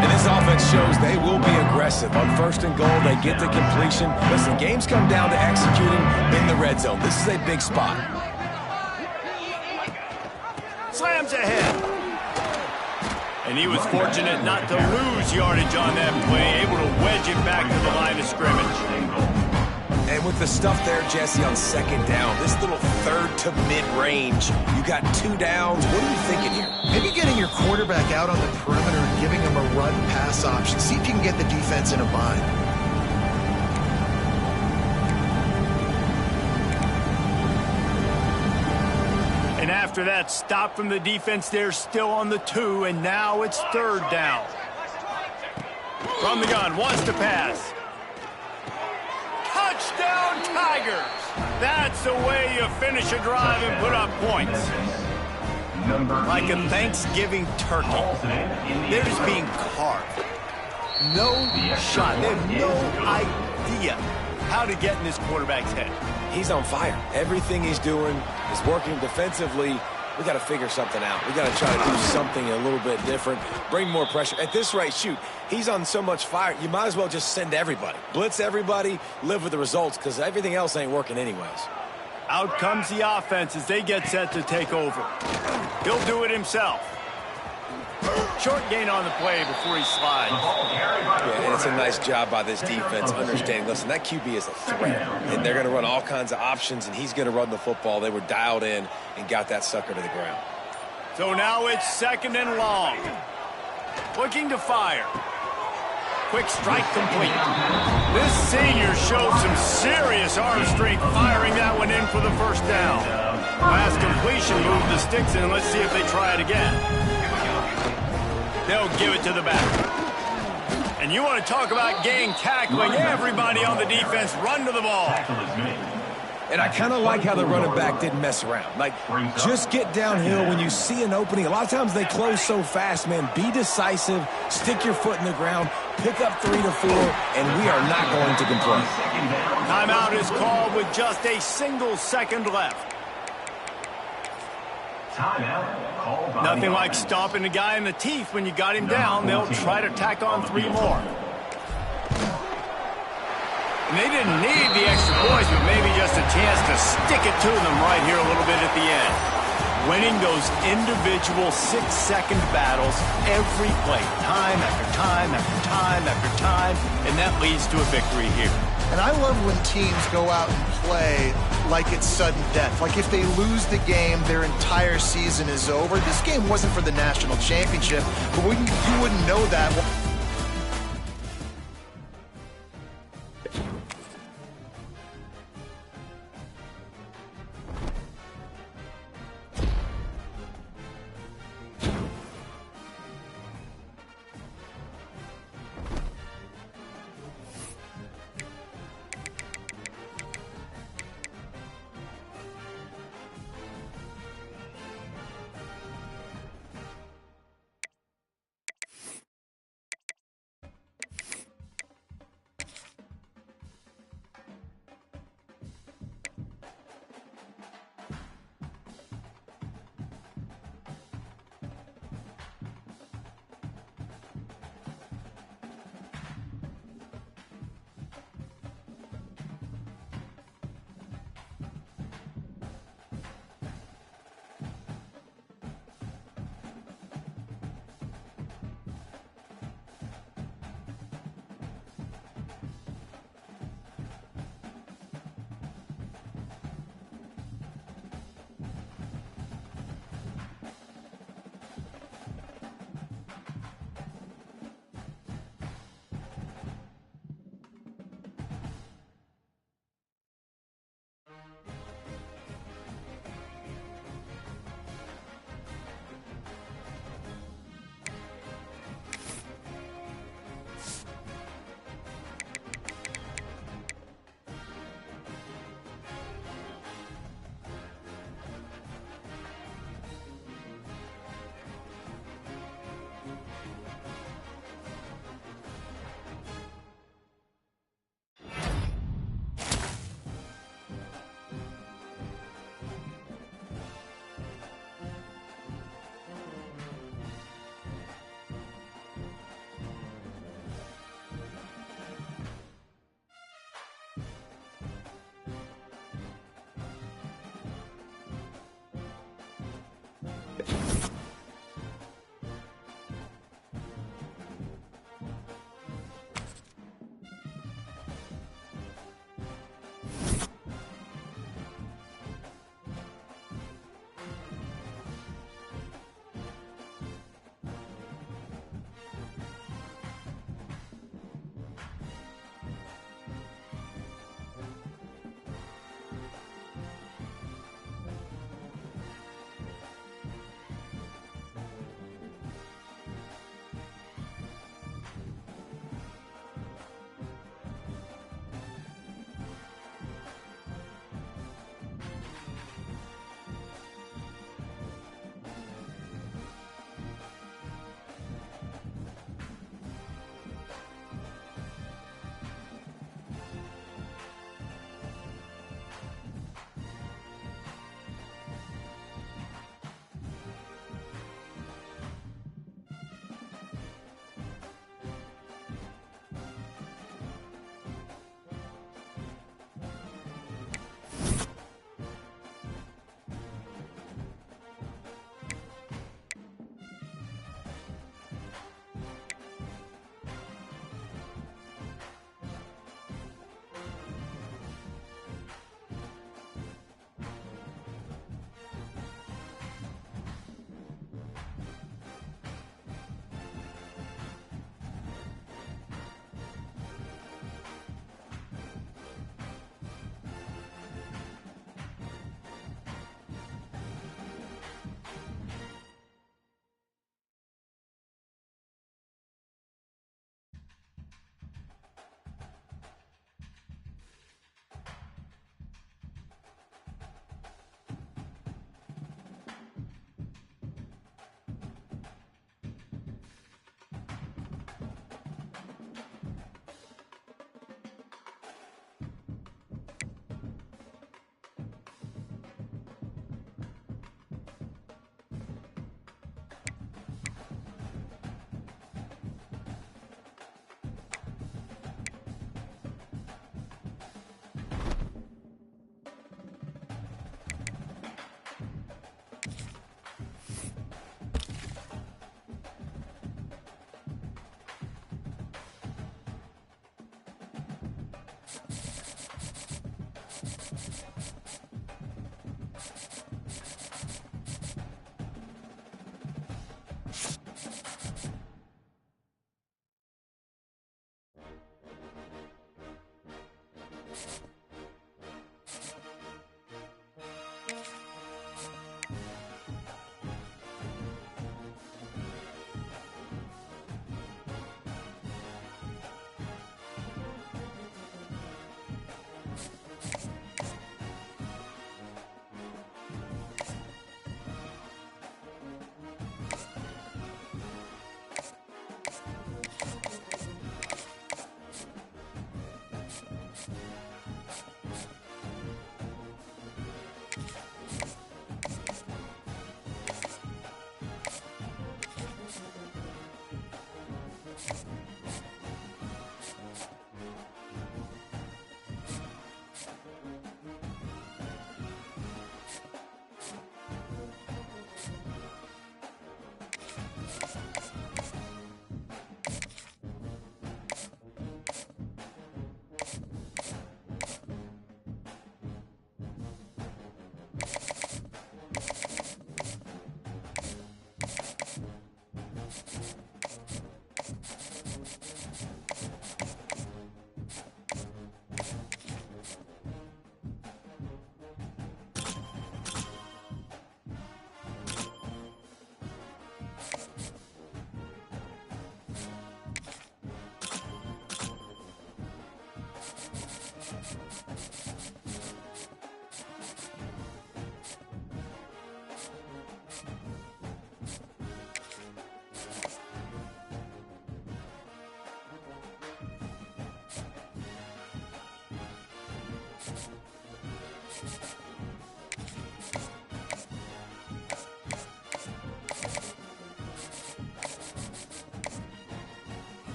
And this offense shows they will be aggressive. On 1st and goal, they get the completion. Listen, games come down to executing in the red zone. This is a big spot. Slams ahead. And he was fortunate not to lose yardage on that play, able to wedge it back to the line of scrimmage. And with the stuff there, Jesse, on 2nd down, this little 3rd to mid-range, you got 2 downs. What are you thinking here? Maybe getting your quarterback out on the perimeter and giving him a run-pass option. See if you can get the defense in a bind. And after that stop from the defense, they're still on the 2, and now it's 3rd down. From the gun, wants to pass. Touchdown, Tigers! That's the way you finish a drive and put up points. Like a Thanksgiving turkey. They're just being carved. No shot. They have no idea how to get in this quarterback's head. He's on fire. Everything he's doing is working defensively. We got to figure something out. We got to try to do something a little bit different, bring more pressure. At this rate, shoot, he's on so much fire, you might as well just send everybody. Blitz everybody, live with the results, because everything else ain't working anyways. Out comes the offense as they get set to take over. He'll do it himself. Short gain on the play before he slides. Yeah, and it's a nice job by this defense understanding, listen, that QB is a threat, and they're going to run all kinds of options, and he's going to run the football. They were dialed in and got that sucker to the ground. So now it's 2nd and long. Looking to fire. Quick strike complete. This senior showed some serious arm strength firing that one in for the 1st down. Last completion, move the sticks in, and let's see if they try it again. They'll give it to the back. And you want to talk about gang tackling. Everybody on the defense run to the ball. And I kind of like how the running back didn't mess around. Like, just get downhill when you see an opening. A lot of times they close so fast, man. Be decisive, stick your foot in the ground, pick up 3 to 4, and we are not going to complain. Timeout is called with just a single second left. Nothing like stomping the guy in the teeth when you got him down. They'll try to tack on 3 more. And they didn't need the extra points, but maybe just a chance to stick it to them right here a little bit at the end. Winning those individual 6-second battles every play, time after time after time after time, and that leads to a victory here. And I love when teams go out and play like it's sudden death. Like if they lose the game, their entire season is over. This game wasn't for the national championship, but you wouldn't know that.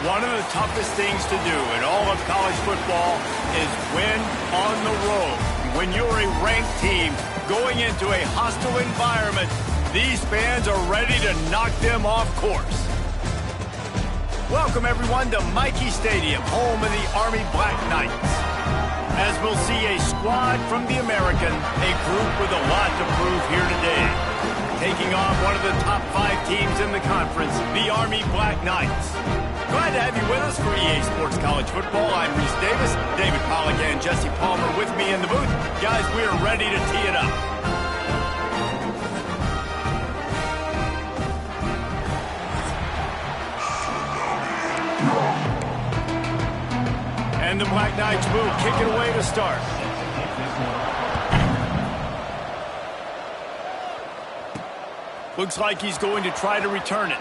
One of the toughest things to do in all of college football is win on the road. When you're a ranked team going into a hostile environment, these fans are ready to knock them off course. Welcome, everyone, to Michie Stadium, home of the Army Black Knights. As we'll see a squad from the American, a group with a lot to prove here today. Taking on one of the top 5 teams in the conference, the Army Black Knights. Glad to have you with us for EA Sports College Football. I'm Reese Davis, David Pollack and Jesse Palmer with me in the booth. Guys, we are ready to tee it up. And the Black Knights will kick it away to start. Looks like he's going to try to return it.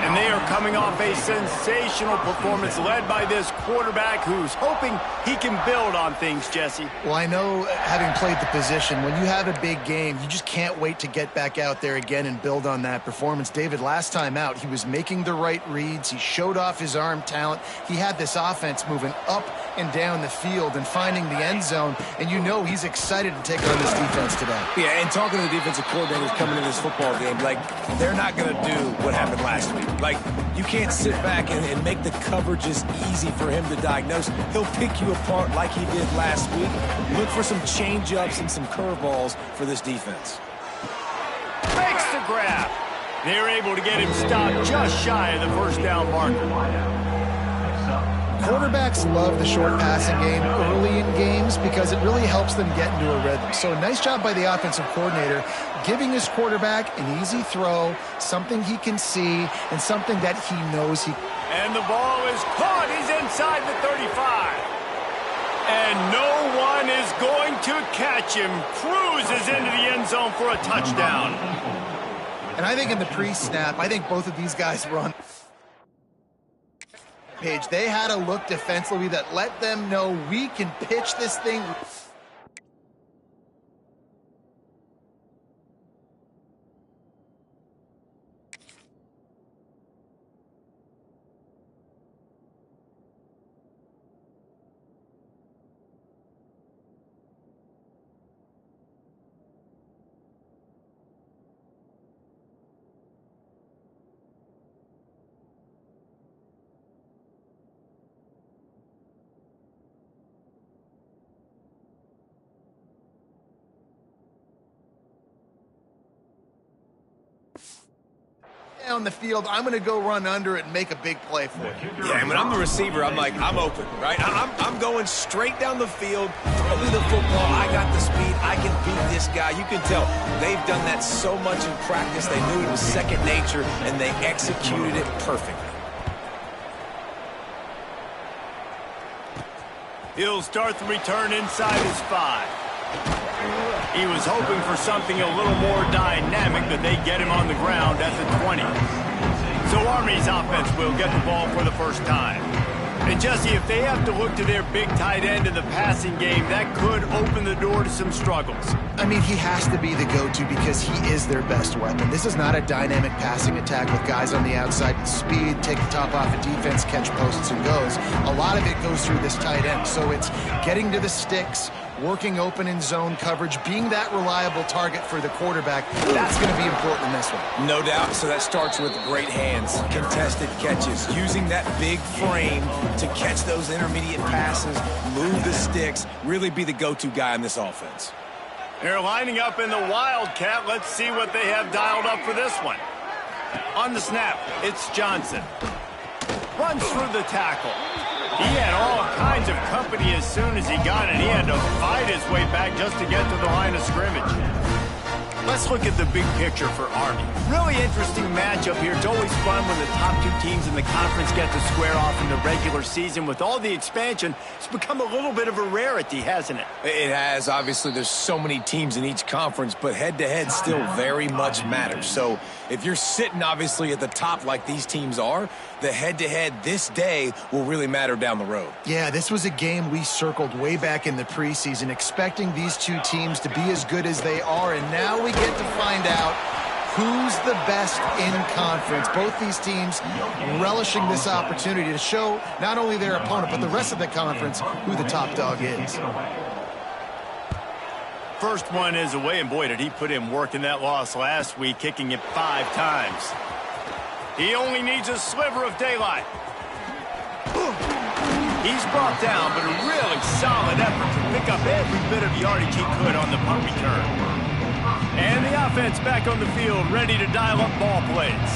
And they are coming off a sensational performance led by this quarterback who's hoping he can build on things, Jesse. Well, I know, having played the position, when you have a big game, you just can't wait to get back out there again and build on that performance. David, last time out, he was making the right reads. He showed off his arm talent. He had this offense moving up and down the field and finding the end zone, and you know he's excited to take on this defense today. Yeah, and talking to the defensive coordinators coming into this football game, like, they're not going to do what happened last week. Like, you can't sit back and make the coverages easy for him to diagnose. He'll pick you apart like he did last week. Look for some change-ups and some curveballs for this defense. Makes the grab. They're able to get him stopped just shy of the first down marker. Quarterbacks love the short passing game early in games because it really helps them get into a rhythm. So nice job by the offensive coordinator giving his quarterback an easy throw, something he can see, and something that he knows he... And the ball is caught. He's inside the 35. And no one is going to catch him. Cruises into the end zone for a touchdown. And I think in the pre-snap, I think both of these guys were on page. They had a look defensively that let them know we can pitch this thing. Down the field, I'm going to go run under it and make a big play for it. Yeah, and when I'm the receiver, I'm like, I'm open, right? I'm going straight down the field, throw me the football. I got the speed. I can beat this guy. You can tell they've done that so much in practice. They knew it was second nature, and they executed it perfectly. He'll start the return inside his 5. He was hoping for something a little more dynamic, but they get him on the ground at the 20. So Army's offense will get the ball for the first time. And Jesse, if they have to look to their big tight end in the passing game, that could open the door to some struggles. I mean, he has to be the go-to because he is their best weapon. This is not a dynamic passing attack with guys on the outside with speed, take the top off a defense, catch posts and goes. A lot of it goes through this tight end. So it's getting to the sticks, working open in zone coverage, being that reliable target for the quarterback. That's going to be important in this one. No doubt. So that starts with great hands, contested catches, using that big frame to catch those intermediate passes, move the sticks, really be the go-to guy in this offense. They're lining up in the Wildcat. Let's see what they have dialed up for this one. On the snap, it's Johnson. Runs through the tackle. He had all kinds of company as soon as he got it. He had to fight his way back just to get to the line of scrimmage. Let's look at the big picture for Army. Really interesting matchup here. It's always fun when the top two teams in the conference get to square off in the regular season. With all the expansion, it's become a little bit of a rarity, hasn't it? It has. Obviously, there's so many teams in each conference, but head-to-head still very much matters. So if you're sitting, obviously, at the top like these teams are, the head-to-head this day will really matter down the road. Yeah, this was a game we circled way back in the preseason, expecting these two teams to be as good as they are, and now we get to find out who's the best in conference. Both these teams relishing this opportunity to show not only their opponent, but the rest of the conference who the top dog is. First one is away, and boy, did he put in work in that loss last week, kicking it 5 times. He only needs a sliver of daylight. He's brought down, but a really solid effort to pick up every bit of yardage he could on the punt return. And the offense back on the field, ready to dial up ball plays.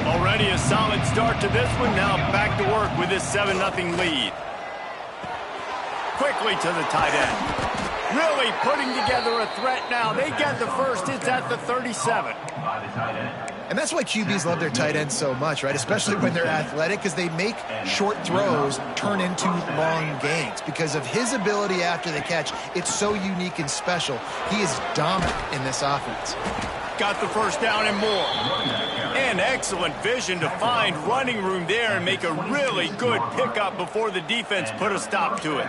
Already a solid start to this one, now back to work with this 7-0 lead. Quickly to the tight end. Really putting together a threat now. They get the first. It's at the 37. And that's why QBs love their tight ends so much, right? Especially when they're athletic, because they make short throws turn into long gains. Because of his ability after the catch, it's so unique and special. He is dominant in this offense. Got the first down and more. And excellent vision to find running room there and make a really good pickup before the defense put a stop to it.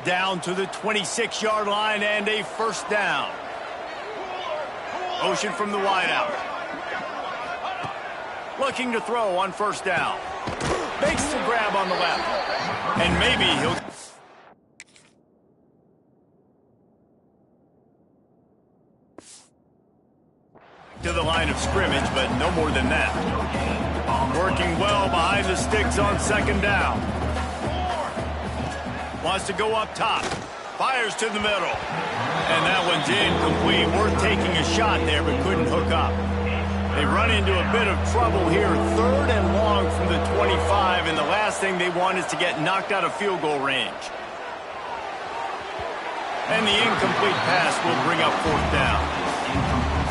Down to the 26-yard line and a first down. Motion from the wideout. Looking to throw on first down. Makes the grab on the left. And maybe he'll... to the line of scrimmage, but no more than that. Working well behind the sticks on second down. Wants to go up top. Fires to the middle. And that one's incomplete. Worth taking a shot there, but couldn't hook up. They run into a bit of trouble here. 3rd and long from the 25, and the last thing they want is to get knocked out of field goal range. And the incomplete pass will bring up 4th down.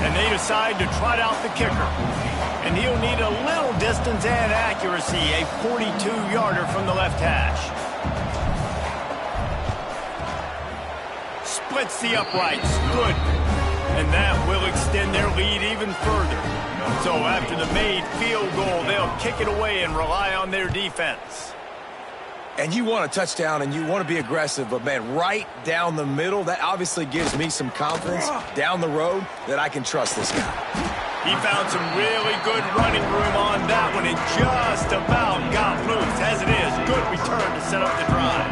And they decide to trot out the kicker. And he'll need a little distance and accuracy, a 42-yarder from the left hash. Splits the uprights. Good. And that will extend their lead even further. So after the made field goal, they'll kick it away and rely on their defense. And you want a touchdown and you want to be aggressive, but, man, right down the middle, that obviously gives me some confidence down the road that I can trust this guy. He found some really good running room on that one and just about got loose. As it is, good return to set up the drive.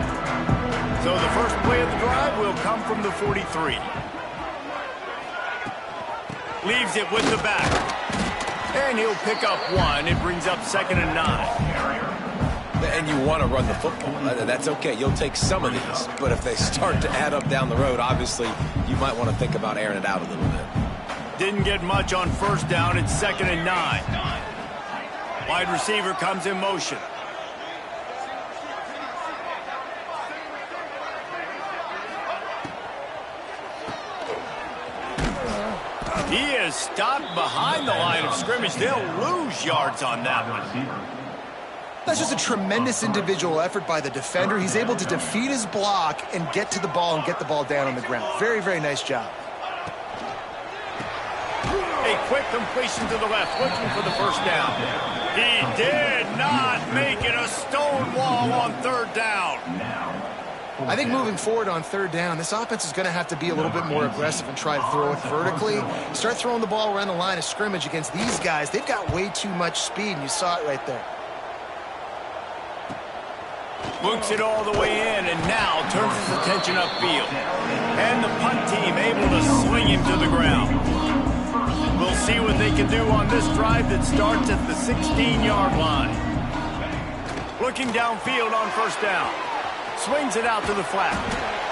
So the first play of the drive will come from the 43. Leaves it with the back. And he'll pick up 1. It brings up 2nd and 9. And you want to run the football. That's okay. You'll take some of these. But if they start to add up down the road, obviously, you might want to think about airing it out a little bit. Didn't get much on first down. It's 2nd and 9. Wide receiver comes in motion. He is stopped behind the line of scrimmage. They'll lose yards on that one. That's just a tremendous individual effort by the defender. He's able to defeat his block and get to the ball and get the ball down on the ground. Very, very nice job. A quick completion to the left, looking for the first down. He did not make it. A stone wall on 3rd down. I think moving forward on 3rd down, this offense is going to have to be a little bit more aggressive and try to throw it vertically. Start throwing the ball around the line of scrimmage against these guys. They've got way too much speed, and you saw it right there. Looks it all the way in, and now turns his attention upfield. And the punt team able to swing him to the ground. We'll see what they can do on this drive that starts at the 16-yard line. Looking downfield on first down. Swings it out to the flat.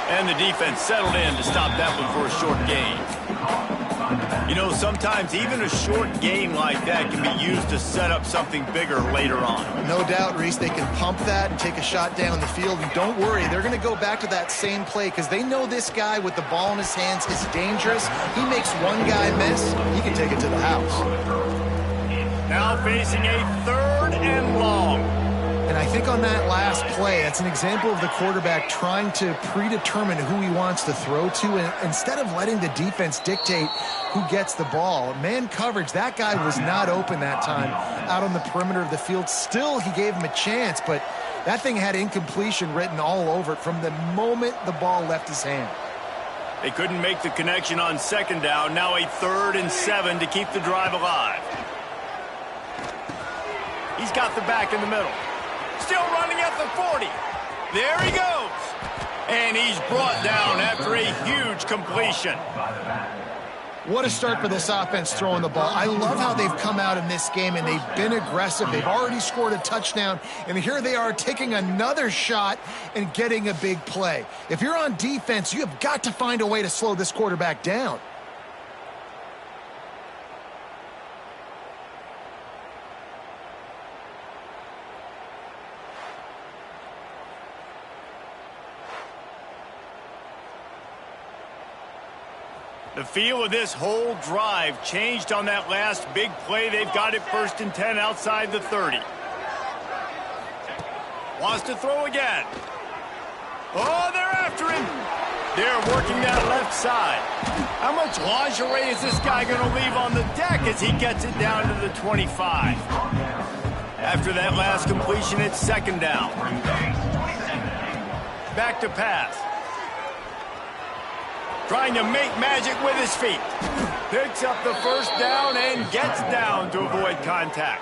And the defense settled in to stop that one for a short gain. You know, sometimes even a short gain like that can be used to set up something bigger later on. No doubt, Reese, they can pump that and take a shot down the field. And don't worry, they're going to go back to that same play because they know this guy with the ball in his hands is dangerous. He makes one guy miss, he can take it to the house. Now facing a 3rd and long. And I think on that last play, that's an example of the quarterback trying to predetermine who he wants to throw to, and instead of letting the defense dictate who gets the ball. Man coverage, that guy was not open that time out on the perimeter of the field. Still, he gave him a chance, but that thing had incompletion written all over it from the moment the ball left his hand. They couldn't make the connection on 2nd down. Now a 3rd and 7 to keep the drive alive. He's got the back in the middle. Still running at the 40. There he goes. And he's brought down after a huge completion. What a start for this offense throwing the ball. I love how they've come out in this game, and they've been aggressive. They've already scored a touchdown, and here they are taking another shot and getting a big play. If you're on defense, you have got to find a way to slow this quarterback down. The feel of this whole drive changed on that last big play. They've got it 1st and 10 outside the 30. Wants to throw again. Oh, they're after him. They're working that left side. How much lingerie is this guy going to leave on the deck as he gets it down to the 25? After that last completion, it's second down. Back to pass. Trying to make magic with his feet. Picks up the first down and gets down to avoid contact.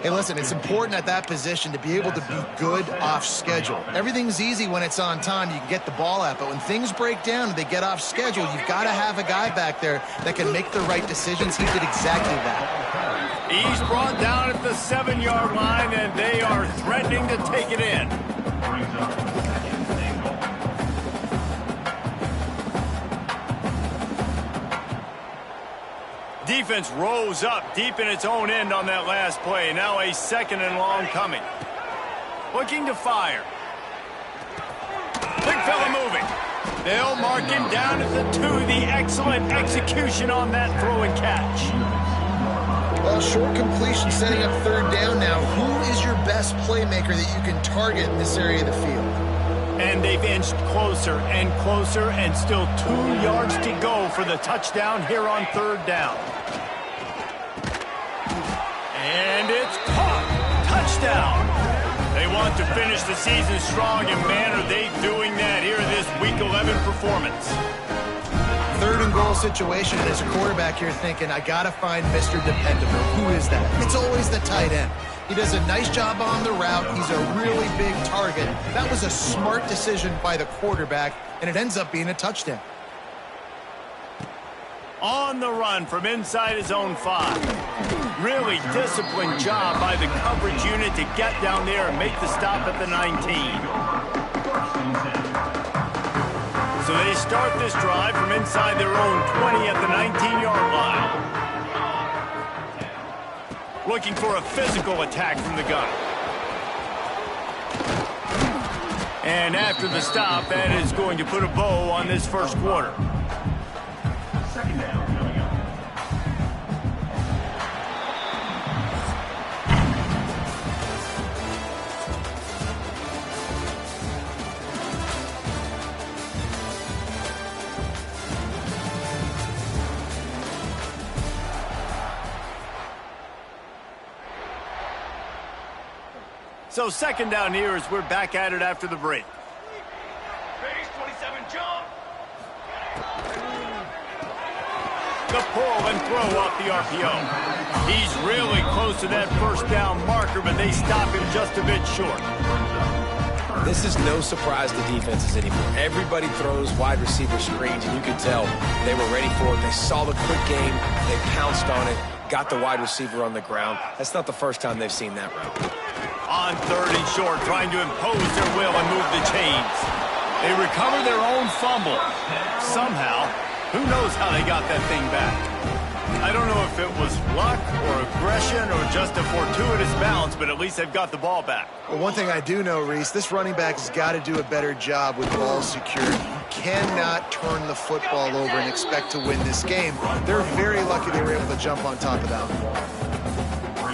Hey, listen, it's important at that position to be able to be good off schedule. Everything's easy when it's on time. You can get the ball out, but when things break down and they get off schedule, you've got to have a guy back there that can make the right decisions. He did exactly that. He's brought down at the 7-yard line, and they are threatening to take it in. Defense rose up deep in its own end on that last play. Now a second and long coming. Looking to fire. Big fella moving. They'll mark him down at the 2. The excellent execution on that throw and catch. Well, short completion setting up third down now. Who is your best playmaker that you can target in this area of the field? And they've inched closer and closer, and still 2 yards to go for the touchdown here on third down. And it's caught. Touchdown. They want to finish the season strong, and man, are they doing that here in this Week 11 performance. Third and goal situation, and as a quarterback here thinking, I got to find Mr. Dependable. Who is that? It's always the tight end. He does a nice job on the route. He's a really big target. That was a smart decision by the quarterback, and it ends up being a touchdown. On the run from inside his own 5. Really disciplined job by the coverage unit to get down there and make the stop at the 19. So they start this drive from inside their own 20 at the 19-yard line. Looking for a physical attack from the gun. And after the stop, that is going to put a bow on this first quarter. Second down coming up. So second down here as we're back at it after the break. Base 27 jump. The pull and throw off the RPO. He's really close to that first down marker, but they stop him just a bit short. This is no surprise to defenses anymore. Everybody throws wide receiver screens, and you can tell they were ready for it. They saw the quick game. They pounced on it, got the wide receiver on the ground. That's not the first time they've seen that route. On third and short, trying to impose their will and move the chains. They recover their own fumble. Somehow, who knows how they got that thing back. I don't know if it was luck or aggression or just a fortuitous bounce, but at least they've got the ball back. Well, one thing I do know, Reese, this running back has got to do a better job with ball security. You cannot turn the football over and expect to win this game. They're very lucky they were able to jump on top of that one.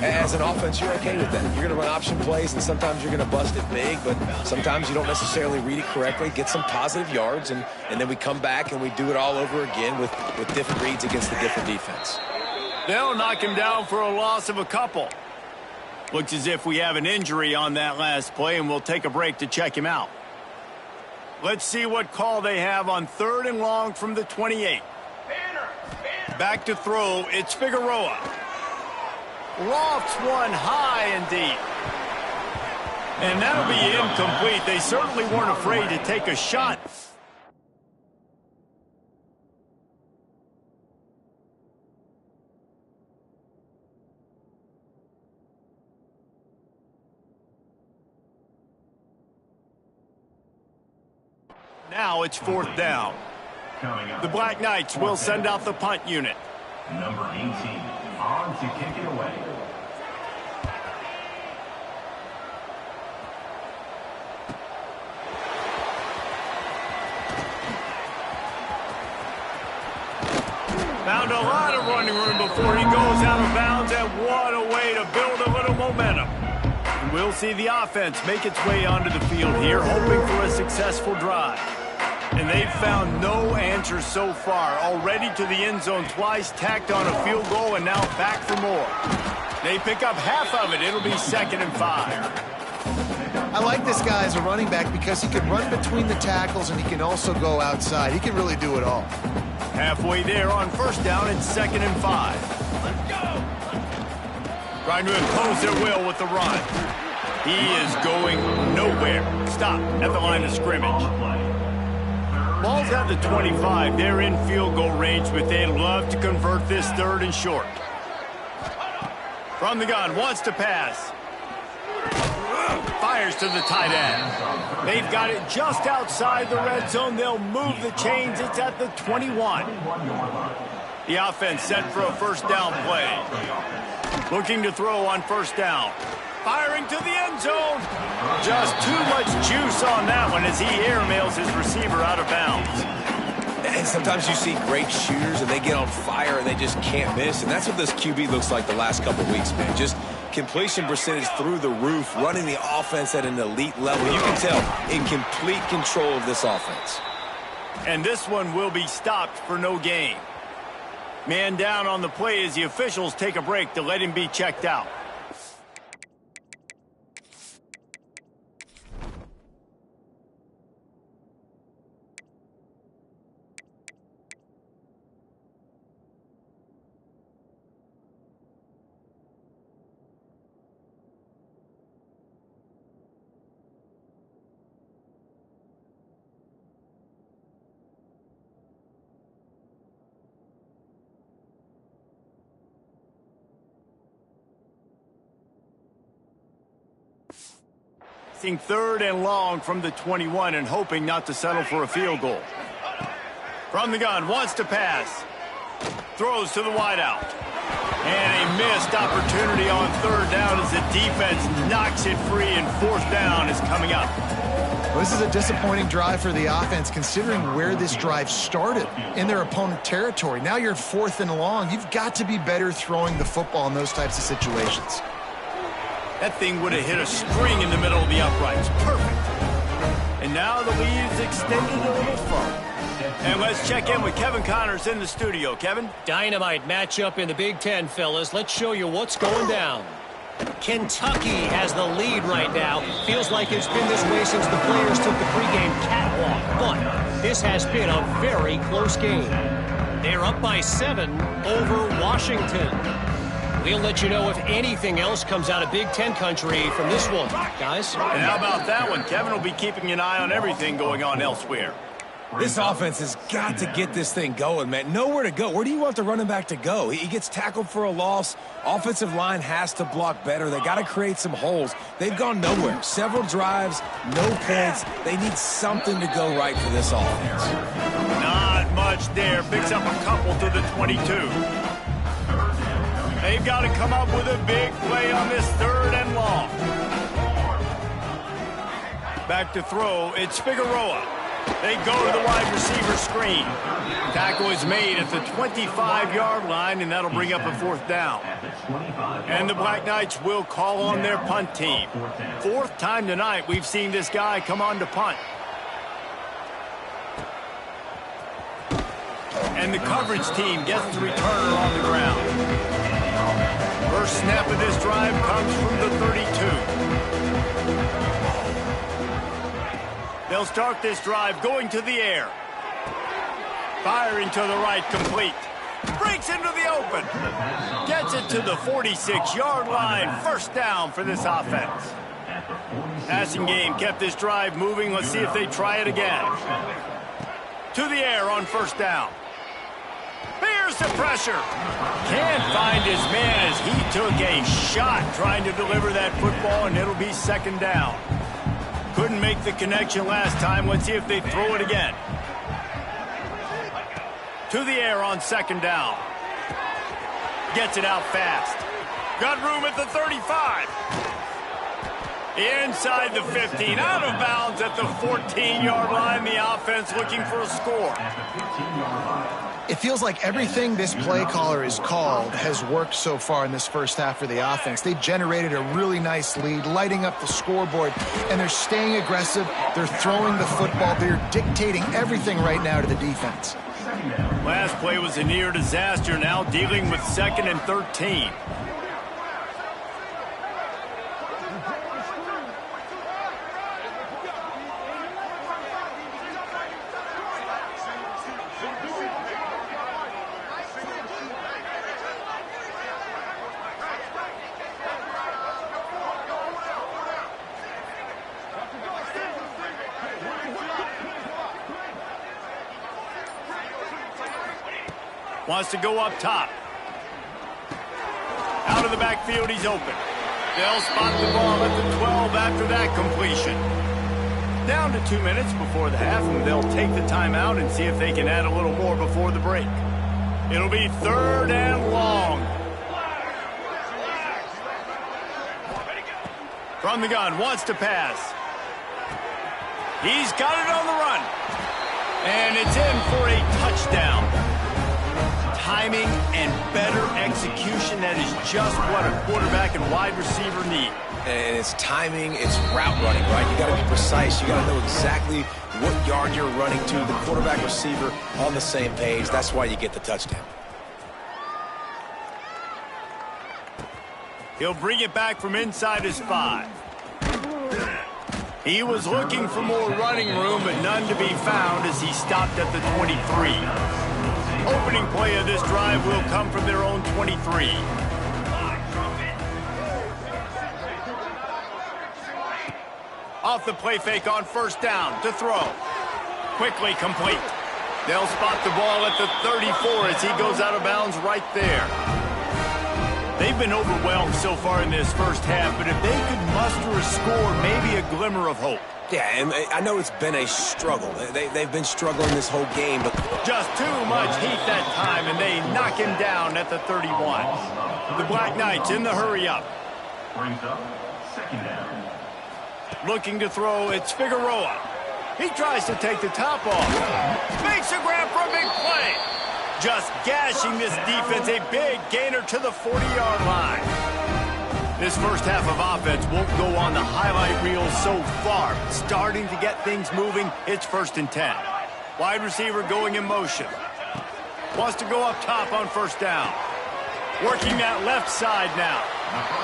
As an offense, you're okay with that. You're going to run option plays, and sometimes you're going to bust it big, but sometimes you don't necessarily read it correctly, get some positive yards, and then we come back and we do it all over again with different reads against the different defense. They'll knock him down for a loss of a couple. Looks as if we have an injury on that last play, and we'll take a break to check him out. Let's see what call they have on third and long from the 28. Back to throw, it's Figueroa. Lofts one high and deep. And that'll be incomplete. They certainly weren't afraid to take a shot. Now it's fourth down. The Black Knights will send out the punt unit. Number 18 on to kick it away. Found a lot of running room before he goes out of bounds, and what a way to build a little momentum. And we'll see the offense make its way onto the field here, hoping for a successful drive. And they've found no answer so far. Already to the end zone twice, tacked on a field goal, and now back for more. They pick up half of it. It'll be 2nd and 5. I like this guy as a running back because he can run between the tackles and he can also go outside. He can really do it all. Halfway there on 1st down, it's 2nd and 5. Let's go! Trying to impose their will with the run. He is going nowhere. Stop at the line of scrimmage. Ball's at the 25. They're in field goal range, but they'd love to convert this 3rd and short. From the gun, wants to pass. Fires to the tight end. They've got it just outside the red zone. They'll move the chains. It's at the 21. The offense set for a 1st down play. Looking to throw on 1st down. Firing to the end zone. Just too much juice on that one as he airmails his receiver out of bounds. And sometimes you see great shooters and they get on fire and they just can't miss. And that's what this QB looks like the last couple weeks, man. Just completion percentage through the roof, running the offense at an elite level. You can tell in complete control of this offense. And this one will be stopped for no gain. Man down on the play as the officials take a break to let him be checked out. Seeing 3rd and long from the 21 and hoping not to settle for a field goal. From the gun, wants to pass. Throws to the wideout. And a missed opportunity on 3rd down as the defense knocks it free and 4th down is coming up. Well, this is a disappointing drive for the offense considering where this drive started in their opponent territory. Now you're 4th and long. You've got to be better throwing the football in those types of situations. That thing would have hit a string in the middle of the uprights. Perfect. And now the lead is extended a little further. And let's check in with Kevin Connors in the studio. Kevin? Dynamite matchup in the Big Ten, fellas. Let's show you what's going down. Kentucky has the lead right now. Feels like it's been this way since the players took the pregame catwalk. But this has been a very close game. They're up by 7 over Washington. We'll let you know if anything else comes out of Big Ten country from this one, guys. And how about that one? Kevin will be keeping an eye on everything going on elsewhere. This offense has got to get this thing going, man. Nowhere to go. Where do you want the running back to go? He gets tackled for a loss. Offensive line has to block better. They got to create some holes. They've gone nowhere. Several drives, no points. They need something to go right for this offense. Not much there. Picks up a couple to the 22. They've got to come up with a big play on this 3rd and long. Back to throw. It's Figueroa. They go to the wide receiver screen. Tackle is made at the 25-yard line, and that'll bring up a 4th down. And the Black Knights will call on their punt team. 4th time tonight we've seen this guy come on to punt. And the coverage team gets the returner on the ground. First snap of this drive comes from the 32. They'll start this drive going to the air. Firing to the right, complete. Breaks into the open. Gets it to the 46-yard line. 1st down for this offense. Passing game kept this drive moving. Let's see if they try it again. To the air on 1st down. Here's the pressure. Can't find his man as he took a shot trying to deliver that football, and it'll be 2nd down. Couldn't make the connection last time. Let's see if they throw it again. To the air on 2nd down. Gets it out fast. Got room at the 35. Inside the 15. Out of bounds at the 14-yard line. The offense looking for a score. It feels like everything this play caller has called has worked so far in this first half for the offense. They generated a really nice lead, lighting up the scoreboard, and they're staying aggressive. They're throwing the football. They're dictating everything right now to the defense. Last play was a near disaster, now dealing with 2nd and 13. Wants to go up top. Out of the backfield, he's open. They'll spot the ball at the 12 after that completion. Down to 2 minutes before the half, and they'll take the timeout and see if they can add a little more before the break. It'll be 3rd and long. From the gun, wants to pass. He's got it on the run. And it's in for a touchdown. Timing and better execution, that is just what a quarterback and wide receiver need. And it's timing, it's route running, right? You got to be precise. You got to know exactly what yard you're running to. The quarterback receiver on the same page. That's why you get the touchdown. He'll bring it back from inside his 5. He was looking for more running room, but none to be found as he stopped at the 23. Opening play of this drive will come from their own 23. Off the play fake on 1st down to throw. Quickly complete. They'll spot the ball at the 34 as he goes out of bounds right there. They've been overwhelmed so far in this first half, but if they could muster a score, maybe a glimmer of hope. Yeah, and I know it's been a struggle. They've been struggling this whole game, but just too much heat that time, and they knock him down at the 31. The Black Knights in the hurry-up. Brings up 2nd down. Looking to throw, it's Figueroa. He tries to take the top off. Makes a grab for a big play. Just gashing this defense, a big gainer to the 40-yard line. This first half of offense won't go on the highlight reel so far. Starting to get things moving, it's 1st and 10. Wide receiver going in motion. Wants to go up top on 1st down. Working that left side now.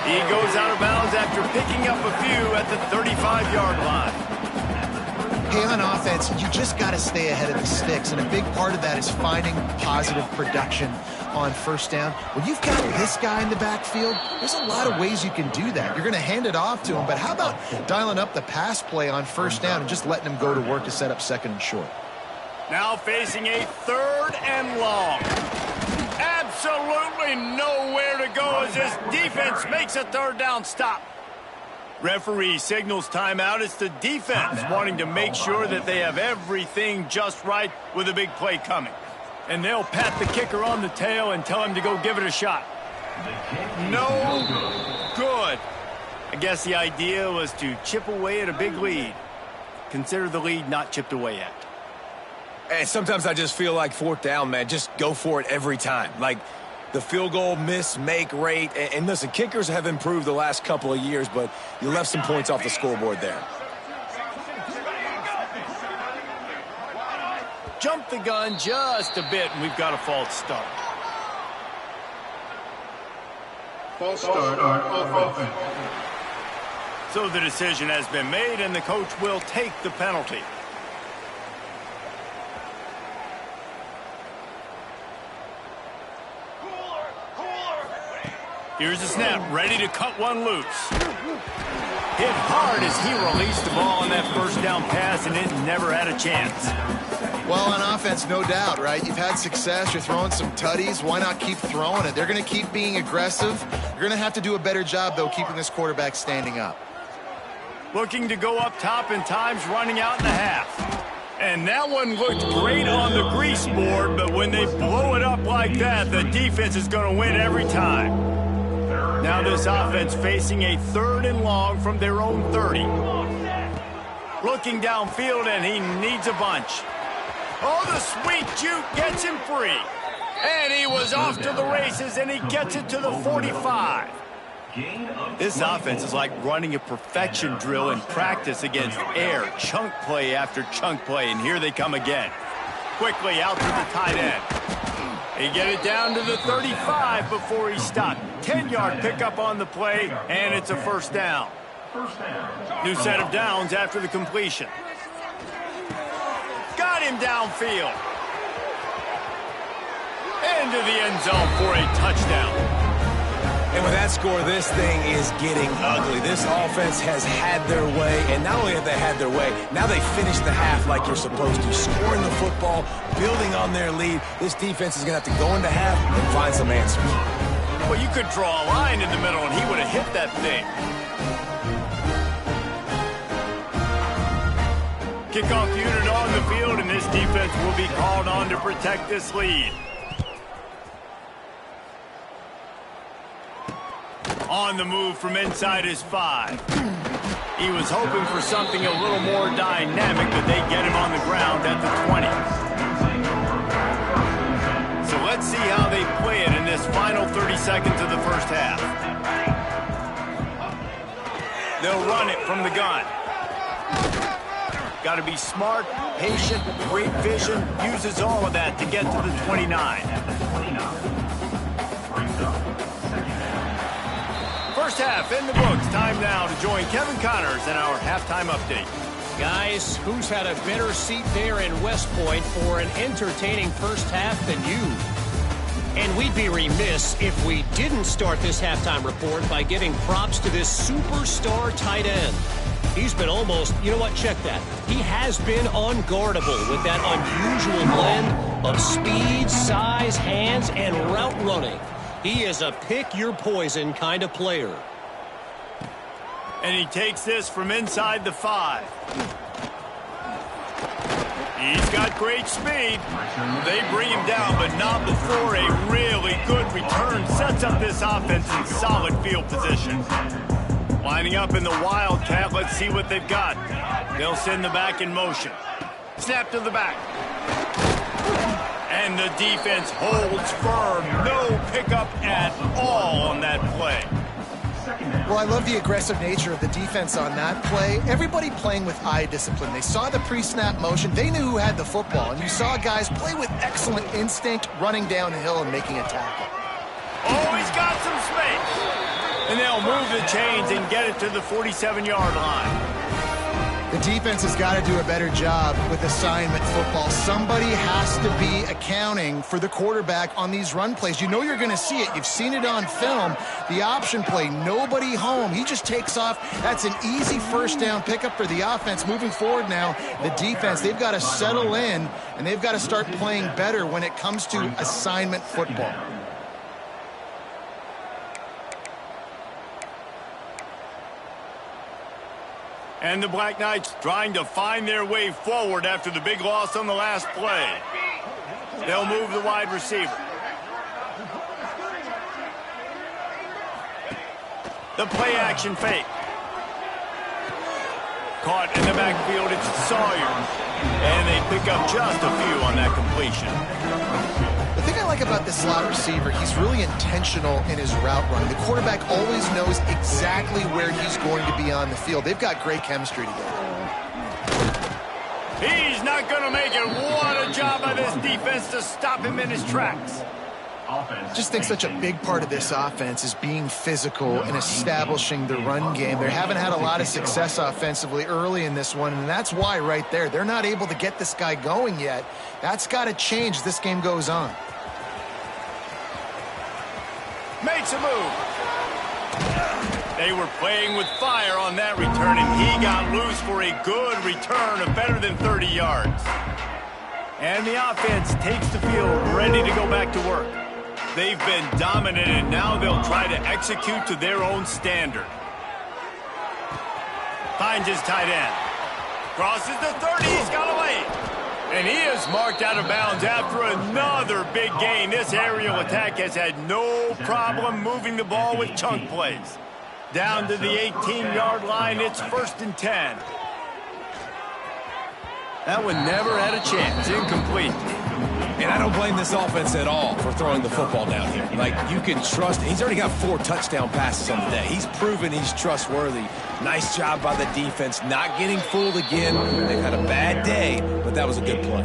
He goes out of bounds after picking up a few at the 35-yard line. Hey, on offense, you just got to stay ahead of the sticks, and a big part of that is finding positive production on 1st down. When you've got this guy in the backfield, there's a lot of ways you can do that. You're going to hand it off to him, but how about dialing up the pass play on 1st down and just letting him go to work to set up 2nd and short? Now facing a 3rd and long. Absolutely nowhere to go as this defense makes a 3rd down stop. Referee signals timeout. It's the defense wanting to make sure that they have everything just right with a big play coming. And they'll pat the kicker on the tail and tell him to go give it a shot. No good. I guess the idea was to chip away at a big lead. Consider the lead not chipped away yet. And sometimes I just feel like 4th down, man, just go for it every time. Like the field goal miss-make rate. And listen, kickers have improved the last couple of years, but you left some points off the scoreboard there. Jump the gun just a bit, and we've got a false start. False start on offense. So the decision has been made, and the coach will take the penalty. Here's the snap, ready to cut one loose. Hit hard as he released the ball on that 1st down pass, and it never had a chance. Well, on offense, no doubt, right? You've had success. You're throwing some tutties. Why not keep throwing it? They're going to keep being aggressive. You're going to have to do a better job, though, keeping this quarterback standing up. Looking to go up top, and time's running out in the half. And that one looked great on the grease board, but when they blow it up like that, the defense is going to win every time. Now this offense facing a 3rd and long from their own 30. Looking downfield, and he needs a bunch. Oh, the sweet juke gets him free. And he was off to the races, and he gets it to the 45. This offense is like running a perfection drill in practice against air, chunk play after chunk play, and here they come again. Quickly out to the tight end. He get it down to the 35 before he stopped. 10-yard pickup on the play, and it's a first down. New set of downs after the completion. Got him downfield. Into the end zone for a touchdown. And with that score, this thing is getting ugly. This offense has had their way, and not only have they had their way, now they finish the half like you're supposed to, scoring the football, building on their lead. This defense is going to have to go into half and find some answers. Well, you could draw a line in the middle, and he would have hit that thing. Kickoff unit on the field, and this defense will be called on to protect this lead. On the move from inside his 5. He was hoping for something a little more dynamic, but they get him on the ground at the 20. So let's see how they play it in this final 30 seconds of the first half. They'll run it from the gun. Got to be smart, patient, great vision, uses all of that to get to the 29. First half in the books. Time now to join Kevin Connors in our halftime update. Guys, who's had a better seat there in West Point for an entertaining first half than you? And we'd be remiss if we didn't start this halftime report by giving props to this superstar tight end. He's been almost, you know what, check that. He has been unguardable with that unusual blend of speed, size, hands, and route running. He is a pick-your-poison kind of player. And he takes this from inside the 5. He's got great speed. They bring him down, but not before a really good return sets up this offense in solid field position. Lining up in the Wildcat, let's see what they've got. They'll send the back in motion. Snap to the back. And the defense holds firm. No pickup at all on that play. Well, I love the aggressive nature of the defense on that play. Everybody playing with eye discipline. They saw the pre-snap motion. They knew who had the football. And you saw guys play with excellent instinct, running downhill and making a tackle. Oh, he's got some space. And they'll move the chains and get it to the 47-yard line. The defense has got to do a better job with assignment football. Somebody has to be accounting for the quarterback on these run plays. You know you're going to see it. You've seen it on film. The option play, nobody home. He just takes off. That's an easy first down pickup for the offense. Moving forward now, the defense, they've got to settle in, and they've got to start playing better when it comes to assignment football. And the Black Knights trying to find their way forward after the big loss on the last play. They'll move the wide receiver. The play action fake. Caught in the backfield, it's Sawyer. And they pick up just a few on that completion. The thing I like about this slot receiver, he's really intentional in his route running. The quarterback always knows exactly where he's going to be on the field. They've got great chemistry together. He's not going to make it. What a job by this defense to stop him in his tracks. Just think such a big part of this offense is being physical and establishing the run game. They haven't had a lot of success offensively early in this one, and that's why right there. They're not able to get this guy going yet. That's got to change as this game goes on. Makes a move. They were playing with fire on that return, and he got loose for a good return of better than 30 yards. And the offense takes the field ready to go back to work. They've been dominant, and now they'll try to execute to their own standard. Finds his tight end. Crosses the 30. He's got away. And he is marked out of bounds after another big gain. This aerial attack has had no problem moving the ball with chunk plays. Down to the 18-yard line, it's 1st and 10. That one never had a chance. Incomplete. And I don't blame this offense at all for throwing the football down here. Like, you can trust. He's already got 4 touchdown passes on the day. He's proven he's trustworthy. Nice job by the defense, not getting fooled again. They've had a bad day, but that was a good play.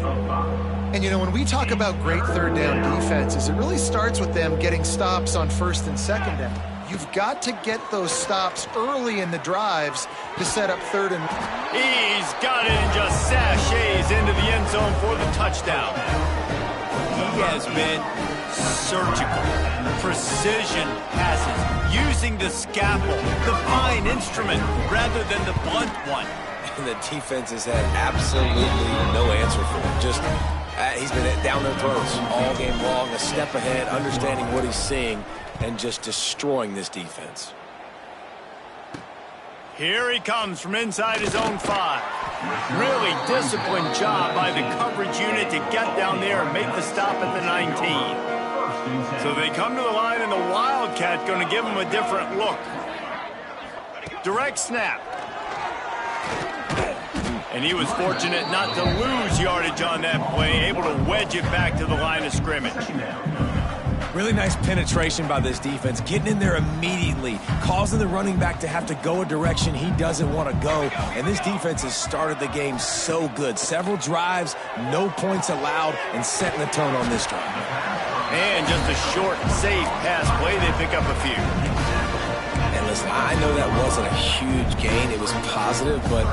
And, you know, when we talk about great third down defenses, it really starts with them getting stops on first and second down. You've got to get those stops early in the drives to set up third and... He's got it and just sashays into the end zone for the touchdown. He has been surgical, precision passes, using the scalpel, the fine instrument, rather than the blunt one. And the defense has had absolutely no answer for him. Just, he's been down their throats all game long, a step ahead, understanding what he's seeing, and just destroying this defense. Here he comes from inside his own 5. Really disciplined job by the coverage unit to get down there and make the stop at the 19. So they come to the line, and the Wildcat going to give him a different look. Direct snap. And he was fortunate not to lose yardage on that play, able to wedge it back to the line of scrimmage. Really nice penetration by this defense, getting in there immediately, causing the running back to have to go a direction he doesn't want to go. And this defense has started the game so good. Several drives, no points allowed, and setting the tone on this drive. And just a short, safe pass play, they pick up a few. And listen, I know that wasn't a huge gain. It was positive, but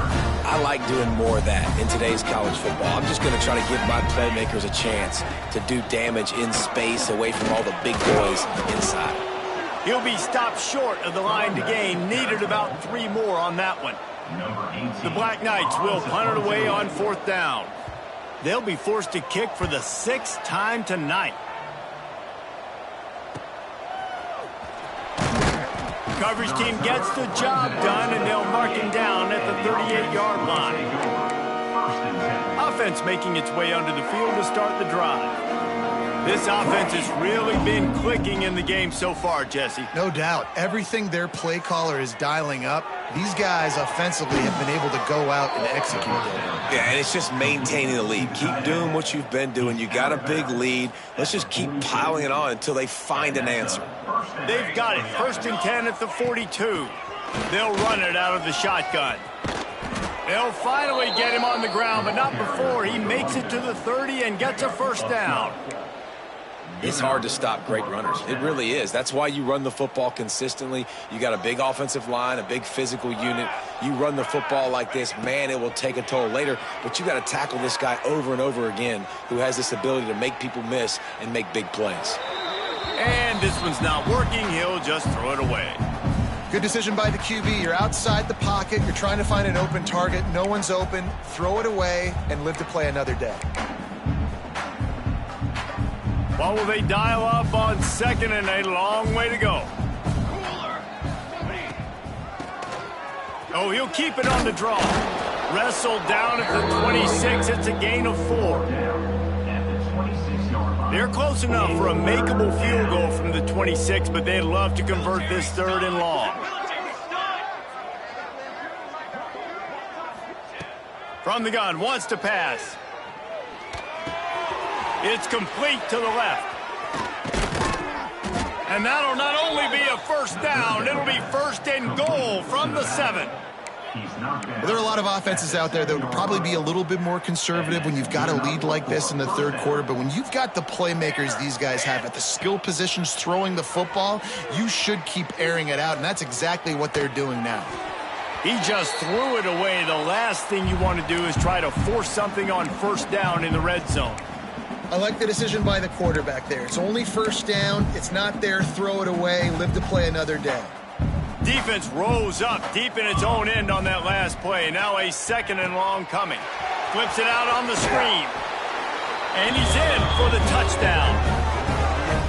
I like doing more of that in today's college football. I'm just going to try to give my playmakers a chance to do damage in space away from all the big boys inside. He'll be stopped short of the line to gain. Needed about 3 more on that one. The Black Knights will punt it away on 4th down. They'll be forced to kick for the 6th time tonight. Coverage team gets the job done, and they'll mark him down at the 38-yard line. Offense making its way onto the field to start the drive. This offense has really been clicking in the game so far, Jesse. No doubt. Everything their play caller is dialing up, these guys offensively have been able to go out and execute it. Yeah, and it's just maintaining the lead. Keep doing what you've been doing. You got a big lead. Let's just keep piling it on until they find an answer. They've got it. 1st and 10 at the 42. They'll run it out of the shotgun. They'll finally get him on the ground, but not before he makes it to the 30 and gets a 1st down. It's hard to stop great runners. It really is. That's why you run the football consistently. You got a big offensive line, a big physical unit. You run the football like this, man, it will take a toll later. But you got to tackle this guy over and over again who has this ability to make people miss and make big plays. And this one's not working. He'll just throw it away. Good decision by the QB. You're outside the pocket. You're trying to find an open target. No one's open. Throw it away and live to play another day. What will they dial up on 2nd and a long way to go? Oh, he'll keep it on the draw. Wrestled down at the 26. It's a gain of 4. They're close enough for a makeable field goal from the 26, but they'd love to convert this 3rd and long. From the gun, wants to pass. It's complete to the left. And that'll not only be a 1st down, it'll be 1st and goal from the 7. There are a lot of offenses out there that would probably be a little bit more conservative when you've got a lead like this in the 3rd quarter, but when you've got the playmakers these guys have at the skill positions throwing the football, you should keep airing it out, and that's exactly what they're doing now. He just threw it away. The last thing you want to do is try to force something on 1st down in the red zone. I like the decision by the quarterback there. It's only 1st down. It's not there. Throw it away. Live to play another day. Defense rose up deep in its own end on that last play. Now a 2nd and long coming. Flips it out on the screen. And he's in for the touchdown.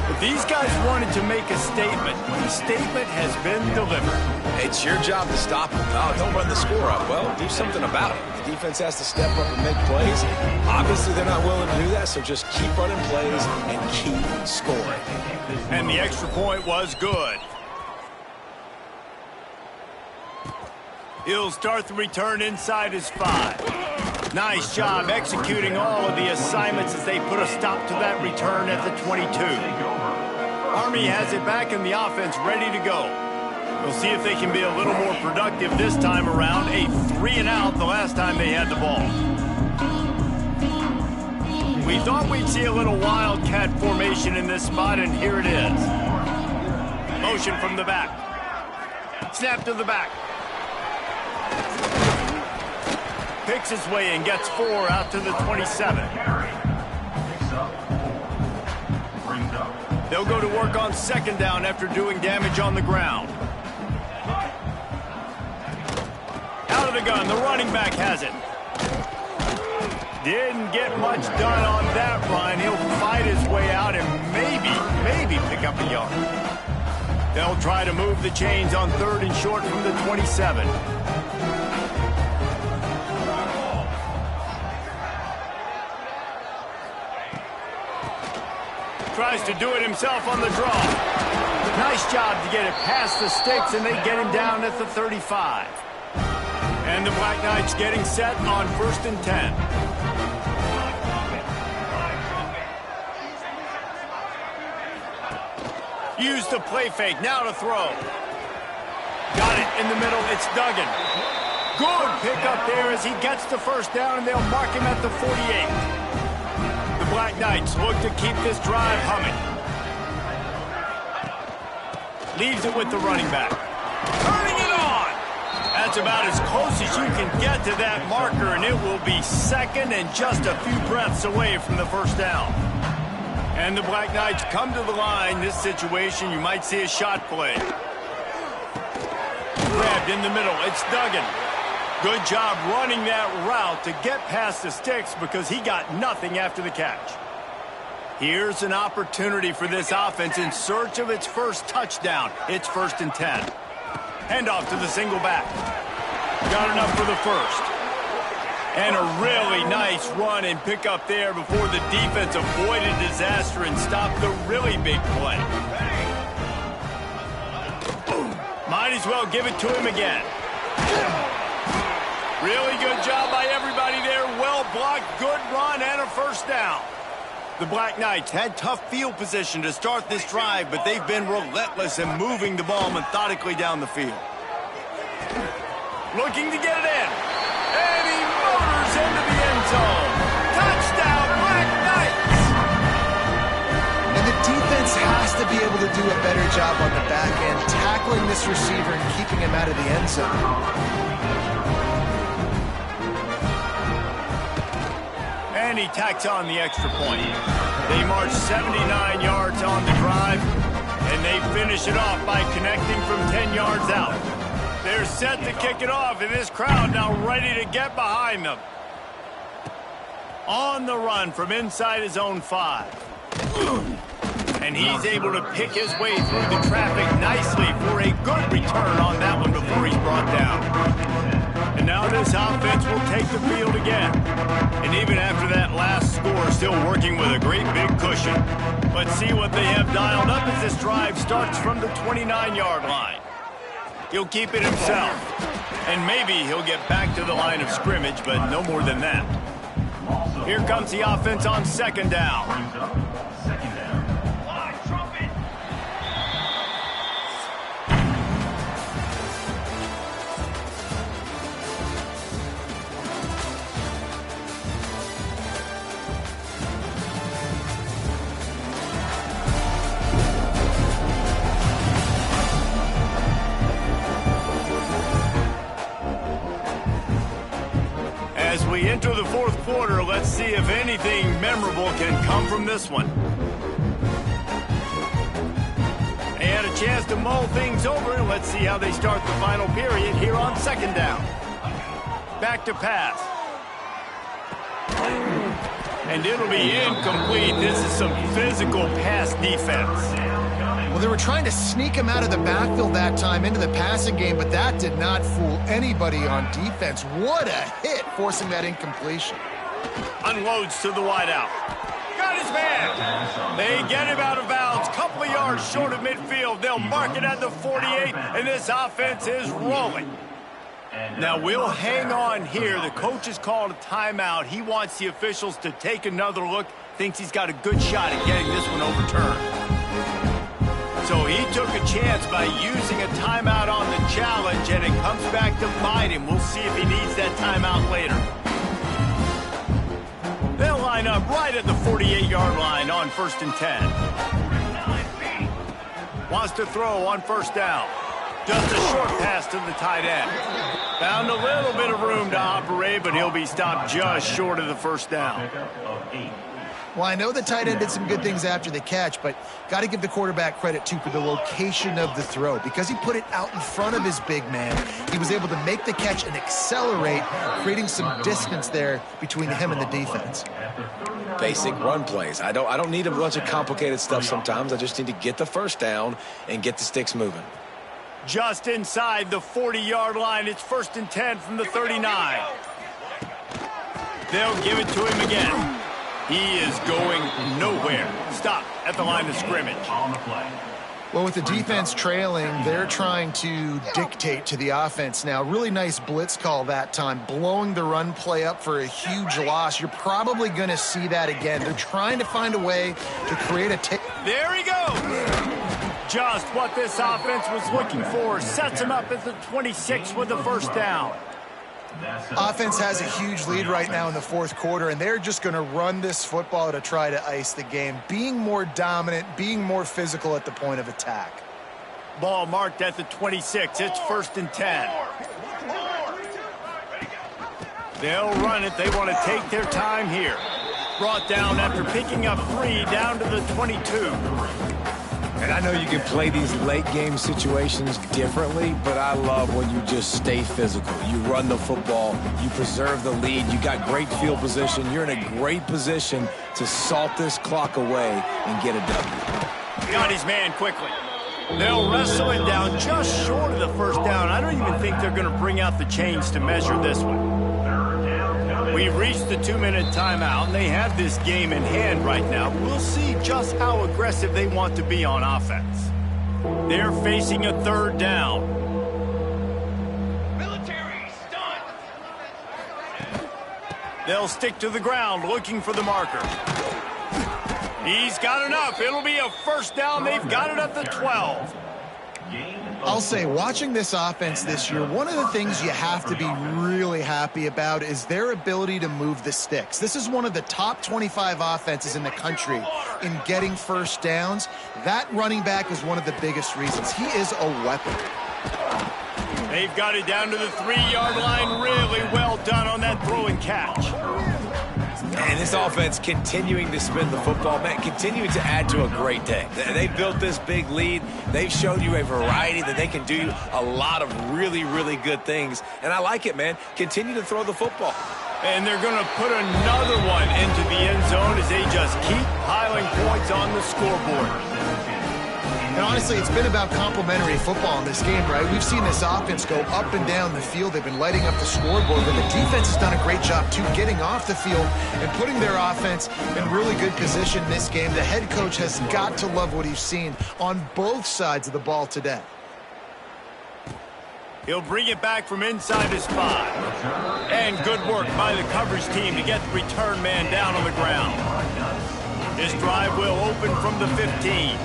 But these guys wanted to make a statement. The statement has been delivered. It's your job to stop them. Oh, don't run the score up. Well, do something about it. The defense has to step up and make plays. Obviously, they're not willing to do that, so just keep running plays and keep scoring. And the extra point was good. He'll start the return inside his 5. Nice job executing all of the assignments as they put a stop to that return at the 22. Army has it back in the offense, ready to go. We'll see if they can be a little more productive this time around. A 3-and-out the last time they had the ball. We thought we'd see a little wildcat formation in this spot, and here it is. Motion from the back. Snap to the back. Picks his way and gets 4 out to the 27. They'll go to work on second down after doing damage on the ground. Out of the gun, the running back has it. Didn't get much done on that run. He'll fight his way out and maybe pick up a yard. They'll try to move the chains on 3rd and short from the 27. Tries to do it himself on the draw. Nice job to get it past the sticks, and they get him down at the 35. And the Black Knights getting set on 1st and 10. Use the play fake, now to throw. Got it in the middle, it's Duggan. Good pick up there as he gets the first down, and they'll mark him at the 48. The Black Knights look to keep this drive humming. Leaves it with the running back. Turning it on! That's about as close as you can get to that marker, and it will be 2nd and just a few breaths away from the first down. And the Black Knights come to the line. This situation, you might see a shot play. Grabbed in the middle, it's Duggan. Good job running that route to get past the sticks because he got nothing after the catch. Here's an opportunity for this offense in search of its first touchdown. It's 1st and 10. Handoff to the single back. Got enough for the first. And a really nice run and pick up there before the defense avoided disaster and stopped the really big play. Might as well give it to him again. Really good job by everybody there. Well blocked, good run, and a first down. The Black Knights had tough field position to start this drive, but they've been relentless in moving the ball methodically down the field. Looking to get it in. And he motors into the end zone. Touchdown, Black Knights! And the defense has to be able to do a better job on the back end, tackling this receiver and keeping him out of the end zone. And he tacks on the extra point. They march 79 yards on the drive, and they finish it off by connecting from 10 yards out. They're set to kick it off, and this crowd now ready to get behind them. On the run from inside his own 5. And he's able to pick his way through the traffic nicely for a good return on that one before he's brought down. And now this offense will take the field again. And even after that last score, still working with a great big cushion. Let's see what they have dialed up as this drive starts from the 29-yard line. He'll keep it himself. And maybe he'll get back to the line of scrimmage, but no more than that. Here comes the offense on 2nd down. As we enter the 4th quarter, let's see if anything memorable can come from this one. They had a chance to mull things over, and let's see how they start the final period here on 2nd down. Back to pass. And it'll be incomplete. This is some physical pass defense. Well, they were trying to sneak him out of the backfield that time into the passing game, but that did not fool anybody on defense. What a hit, forcing that incompletion. Unloads to the wideout. Got his man. They get him out of bounds. Couple of yards short of midfield. They'll mark it at the 48, and this offense is rolling. Now we'll hang on here. The coach has called a timeout. He wants the officials to take another look. Thinks he's got a good shot at getting this one overturned. So he took a chance by using a timeout on the challenge, and it comes back to bite him. We'll see if he needs that timeout later. They'll line up right at the 48-yard line on 1st and 10. Wants to throw on 1st down. Just a short pass to the tight end. Found a little bit of room to operate, but he'll be stopped just short of the 1st down. Well, I know the tight end did some good things after the catch, but got to give the quarterback credit, too, for the location of the throw. Because he put it out in front of his big man, he was able to make the catch and accelerate, creating some distance there between him and the defense. Basic run plays. I don't need a bunch of complicated stuff sometimes. I just need to get the 1st down and get the sticks moving. Just inside the 40-yard line. It's 1st and 10 from the 39. They'll give it to him again. He is going nowhere. Stop at the line of scrimmage. Well, with the defense trailing, they're trying to dictate to the offense now. Really nice blitz call that time, blowing the run play up for a huge loss. You're probably going to see that again. They're trying to find a way to create a There he goes. Just what this offense was looking for. Sets him up at the 26 with the 1st down. Offense has a huge lead right now in the 4th quarter, and they're just going to run this football to try to ice the game, being more dominant, being more physical at the point of attack. Ball marked at the 26. It's 1st and 10. They'll run it. They want to take their time here. Brought down after picking up 3 down to the 22. And I know you can play these late-game situations differently, but I love when you just stay physical. You run the football, you preserve the lead, you got great field position. You're in a great position to salt this clock away and get a W. Got his man quickly. They'll wrestle it down just short of the 1st down. I don't even think they're going to bring out the chains to measure this one. We've reached the 2-minute timeout, and they have this game in hand right now. We'll see just how aggressive they want to be on offense. They're facing a 3rd down. Military stunt. They'll stick to the ground looking for the marker. He's got enough. It'll be a 1st down. They've got it at the 12. I'll say, watching this offense this year, one of the things you have to be really happy about is their ability to move the sticks. This is one of the top 25 offenses in the country in getting 1st downs. That running back is one of the biggest reasons. He is a weapon. They've got it down to the 3-yard line. Really well done on that throw and catch. And this offense continuing to spin the football, man, continuing to add to a great day. They built this big lead. They've shown you a variety that they can do a lot of really, really good things. And I like it, man. Continue to throw the football. And they're going to put another one into the end zone as they just keep piling points on the scoreboard. And honestly, it's been about complementary football in this game, right? We've seen this offense go up and down the field. They've been lighting up the scoreboard, but the defense has done a great job, too, getting off the field and putting their offense in really good position in this game. The head coach has got to love what he's seen on both sides of the ball today. He'll bring it back from inside his 5. And good work by the coverage team to get the return man down on the ground. This drive will open from the 15.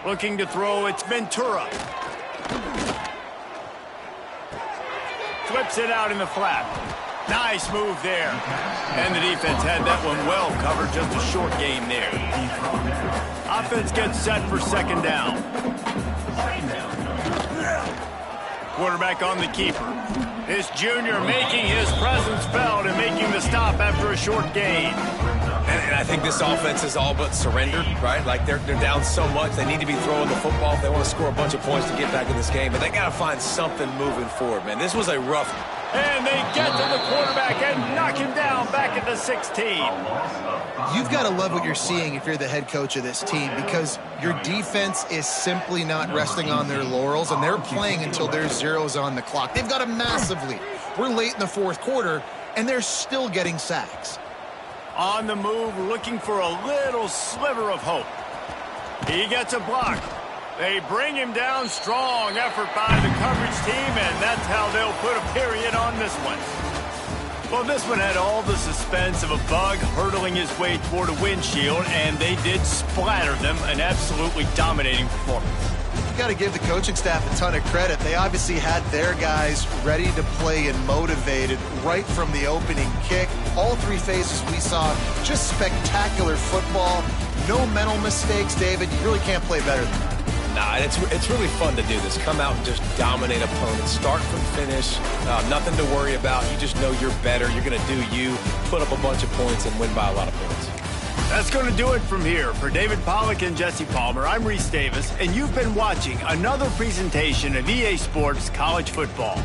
Looking to throw, it's Ventura. Flips it out in the flat. Nice move there. And the defense had that one well covered, just a short game there. Offense gets set for 2nd down. Quarterback on the keeper. This junior making his presence felt and making the stop after a short gain. And I think this offense is all but surrendered, right? Like they're down so much. They need to be throwing the football if they want to score a bunch of points to get back in this game. But they got to find something moving forward, man. This was a rough one. And they get to the quarterback and knock him down back at the 16. You've got to love what you're seeing if you're the head coach of this team, because your defense is simply not resting on their laurels, and they're playing until there's zeros on the clock. They've got a massive lead. We're late in the 4th quarter, and they're still getting sacks. On the move, looking for a little sliver of hope. He gets a block. They bring him down. Strong effort by the coverage team, and that's how they'll put a period on this one. Well, this one had all the suspense of a bug hurtling his way toward a windshield, and they did splatter them. An absolutely dominating performance. You got to give the coaching staff a ton of credit. They obviously had their guys ready to play and motivated right from the opening kick. All three phases we saw, just spectacular football. No mental mistakes, David. You really can't play better than that. Nah, it's really fun to do this. Come out and just dominate opponents. Start from finish. Nothing to worry about. You just know you're better. You're going to do you, put up a bunch of points, and win by a lot of points. That's going to do it from here. For David Pollack and Jesse Palmer, I'm Reese Davis, and you've been watching another presentation of EA Sports College Football.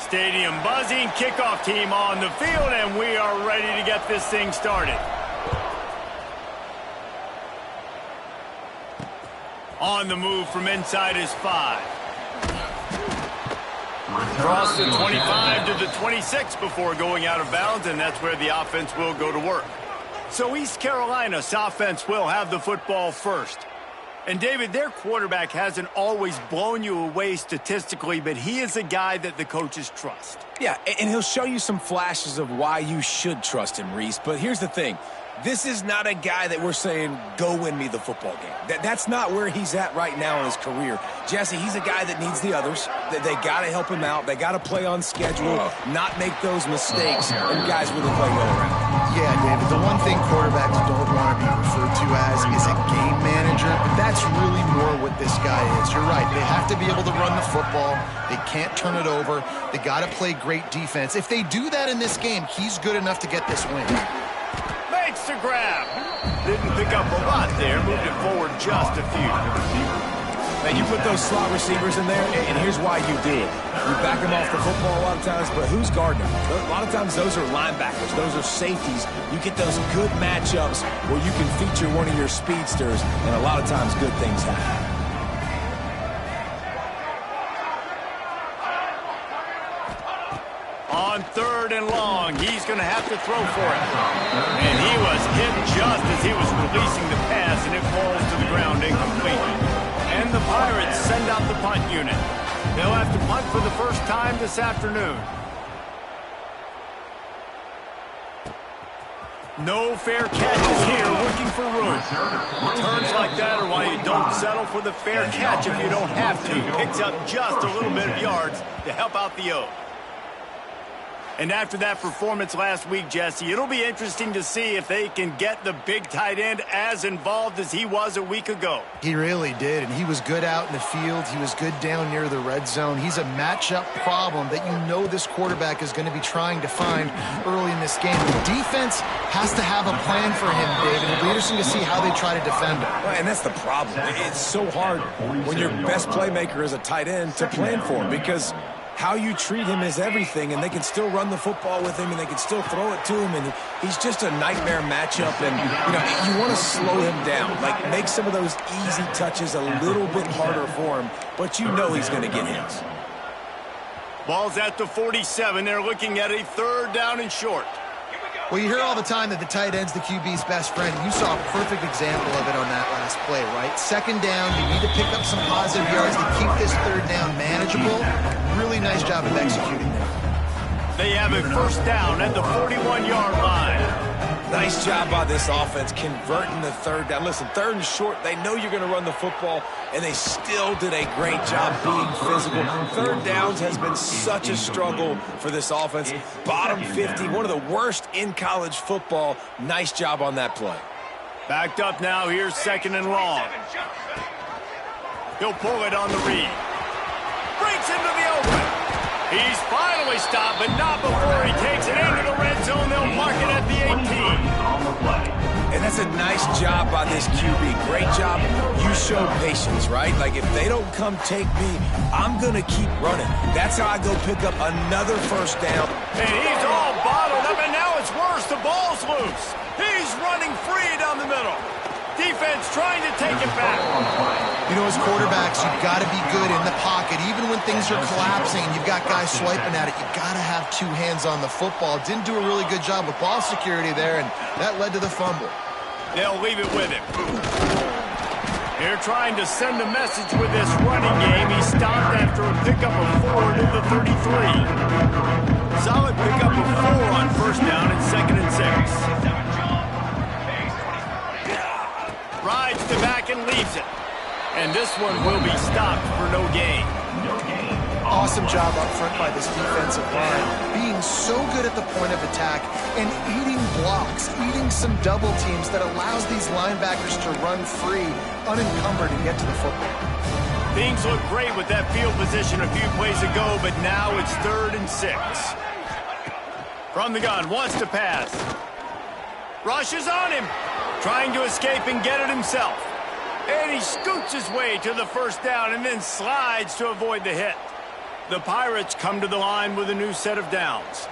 Stadium buzzing, kickoff team on the field, and we are ready to get this thing started. On the move from inside his 5. Cross the 25 to the 26 before going out of bounds, and that's where the offense will go to work. So East Carolina's offense will have the football first. And, David, their quarterback hasn't always blown you away statistically, but he is a guy that the coaches trust. Yeah, and he'll show you some flashes of why you should trust him, Reese. But here's the thing. This is not a guy that we're saying, go win me the football game. That's not where he's at right now in his career. Jesse, he's a guy that needs the others. They got to help him out. They got to play on schedule, not make those mistakes, and guys really play go around. Yeah, David, the one thing quarterbacks don't want to be referred to as is a game manager, but that's really more what this guy is. You're right. They have to be able to run the football. They can't turn it over. They got to play great defense. If they do that in this game, he's good enough to get this win. Makes the grab. Didn't pick up a lot there. Moved it forward just a few. Man, you put those slot receivers in there, and here's why you do it. You back them off the football a lot of times, but who's guarding them? A lot of times those are linebackers. Those are safeties. You get those good matchups where you can feature one of your speedsters, and a lot of times good things happen. On 3rd and long, he's going to have to throw for it. And he was hit just as he was releasing the pass, and it falls to the ground incomplete. And the Pirates send out the punt unit. They'll have to punt for the first time this afternoon. No fair catches here, looking for room. Returns like that are why you don't settle for the fair catch if you don't have to. Picks up just a little bit of yards to help out the O. And after that performance last week, Jesse, it'll be interesting to see if they can get the big tight end as involved as he was a week ago. He really did, and he was good out in the field. He was good down near the red zone. He's a matchup problem that you know this quarterback is going to be trying to find early in this game. The defense has to have a plan for him, David. It'll be interesting to see how they try to defend him. Well, and that's the problem. It's so hard when your best playmaker is a tight end to plan for him because how you treat him is everything, and they can still run the football with him, and they can still throw it to him, and he's just a nightmare matchup, and, you want to slow him down, like make some of those easy touches a little bit harder for him, but you know he's going to get hits. Ball's at the 47. They're looking at a 3rd down and short. Well, you hear all the time that the tight end's the QB's best friend. You saw a perfect example of it on that last play, right? 2nd down, you need to pick up some positive yards to keep this 3rd down manageable. Really nice job of executing there. They have a 1st down at the 41-yard line. Nice job by this offense converting the 3rd down. Listen, 3rd and short, they know you're going to run the football, and they still did a great job being physical. 3rd downs has been such a struggle for this offense. Bottom 50, one of the worst in college football. Nice job on that play. Backed up now, here's 2nd and long. He'll pull it on the read. Breaks into the open. He's finally stopped, but not before he takes it into the red zone. They'll mark it at the 18. And that's a nice job by this QB. Great job. You show patience, right? Like, if they don't come take me, I'm going to keep running. That's how I go pick up another 1st down. And he's all bottled up, and now it's worse. The ball's loose. He's running free down the middle. Defense trying to take it back. As quarterbacks, you've got to be good in the pocket. Even when things are collapsing and you've got guys swiping at it, you've got to have 2 hands on the football. Didn't do a really good job with ball security there, and that led to the fumble. They'll leave it with him. They're trying to send a message with this running game. He stopped after a pickup of 4 to the 33. Solid pickup of 4 on 1st down and 2nd and 6. Rides the back and leaves it. And this one will be stopped for no gain. Awesome job up front by this defensive line. Being so good at the point of attack and eating blocks, eating some double teams that allows these linebackers to run free, unencumbered, and get to the football. Things look great with that field position a few plays ago, but now it's 3rd and 6. From the gun, wants to pass. Rushes on him. Trying to escape and get it himself. And he scoots his way to the 1st down and then slides to avoid the hit. The Pirates come to the line with a new set of downs.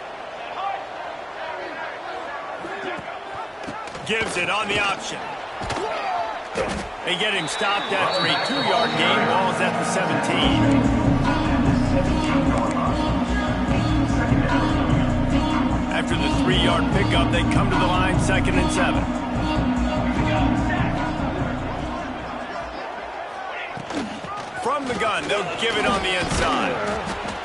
Gives it on the option. They get him stopped after a 2-yard gain. Ball's at the 17. After the 3-yard pickup, they come to the line 2nd and 7. From the gun, they'll give it on the inside.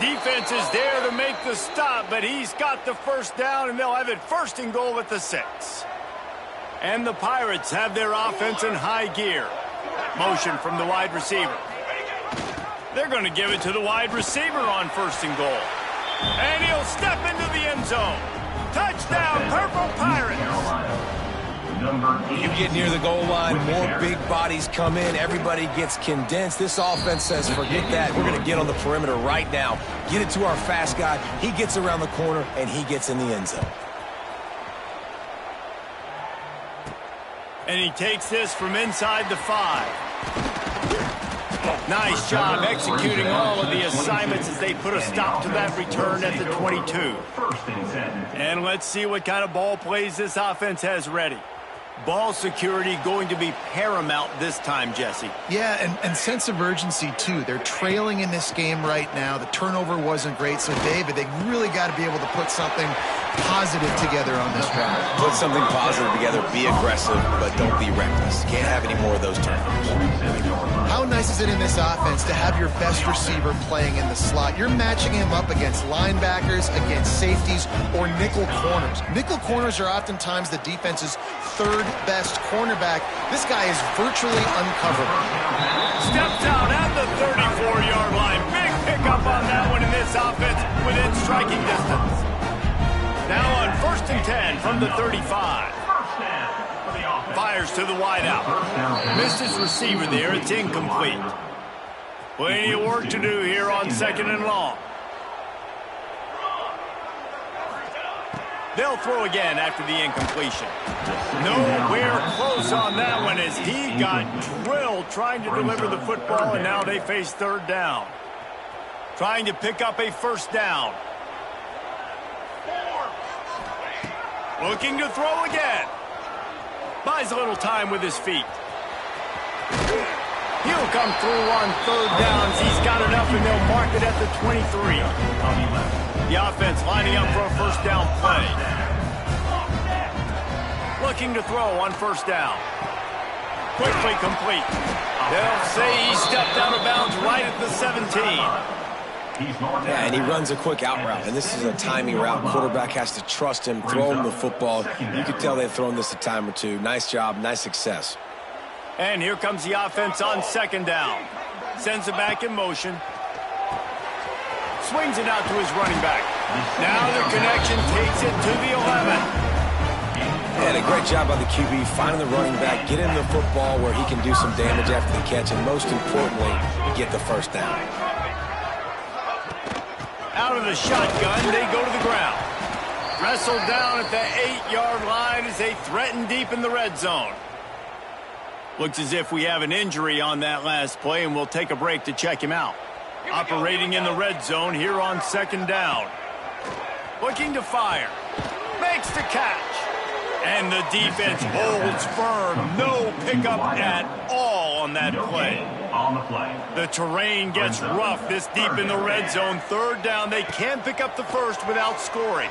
Defense is there to make the stop, but he's got the first down, and they'll have it 1st and goal at the 6. And the Pirates have their offense in high gear. Motion from the wide receiver. They're going to give it to the wide receiver on 1st and goal. And he'll step into the end zone. Touchdown, Purple Pirates! You get near the goal line, more big bodies come in, everybody gets condensed. This offense says, forget that, we're going to get on the perimeter right now. Get it to our fast guy, he gets around the corner, and he gets in the end zone. And he takes this from inside the 5. Nice job executing all of the assignments as they put a stop to that return at the 22. And let's see what kind of ball plays this offense has ready. Ball security going to be paramount this time, Jesse. Yeah, and sense of urgency, too. They're trailing in this game right now. The turnover wasn't great, so, David, they really got to be able to put something positive together on this drive. Put something positive together, be aggressive, but don't be reckless. Can't have any more of those turnovers. How nice is it in this offense to have your best receiver playing in the slot? You're matching him up against linebackers, against safeties, or nickel corners. Nickel corners are oftentimes the defense's 3rd best cornerback. This guy is virtually uncoverable. Steps out at the 34-yard line. Big pickup on that one in this offense within striking distance. Now on 1st and 10 from the 35. Fires to the wideout. Missed his receiver there. It's incomplete. Plenty of work to do here on 2nd and long. They'll throw again after the incompletion. Nowhere close on that one as he got drilled trying to deliver the football, and now they face 3rd down. Trying to pick up a 1st down. Looking to throw again. Buys a little time with his feet. He'll come through on 3rd downs. He's got enough, and they'll mark it at the 23. The offense lining up for a 1st down play. Looking to throw on 1st down. Quickly complete. They'll say he stepped out of bounds right at the 17. Yeah, and he runs a quick out route, and this is a timing route. Quarterback has to trust him, throw him the football. You could tell they've thrown this a time or two. Nice job, nice success. And here comes the offense on 2nd down. Sends it back in motion. Swings it out to his running back. Now the connection takes it to the 11. And a great job by the QB, finding the running back, get him the football where he can do some damage after the catch, and most importantly, get the 1st down. Out of the shotgun, they go to the ground. Wrestled down at the 8-yard line as they threaten deep in the red zone. Looks as if we have an injury on that last play, and we'll take a break to check him out. Operating in the red zone here on 2nd down. Looking to fire. Makes the catch. And the defense holds firm. No pickup at all on that play. The terrain gets rough this deep in the red zone. 3rd down. They can pick up the 1st without scoring.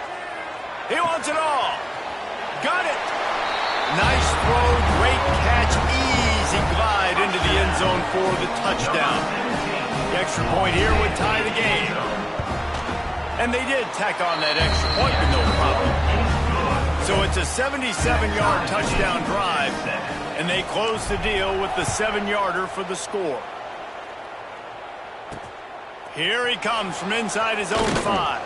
He wants it all. Got it. Nice throw. Great catch. Easy glide into the end zone for the touchdown. The extra point here would tie the game. And they did tack on that extra point with no problem. So it's a 77-yard touchdown drive, and they close the deal with the 7-yarder for the score. Here he comes from inside his own 5.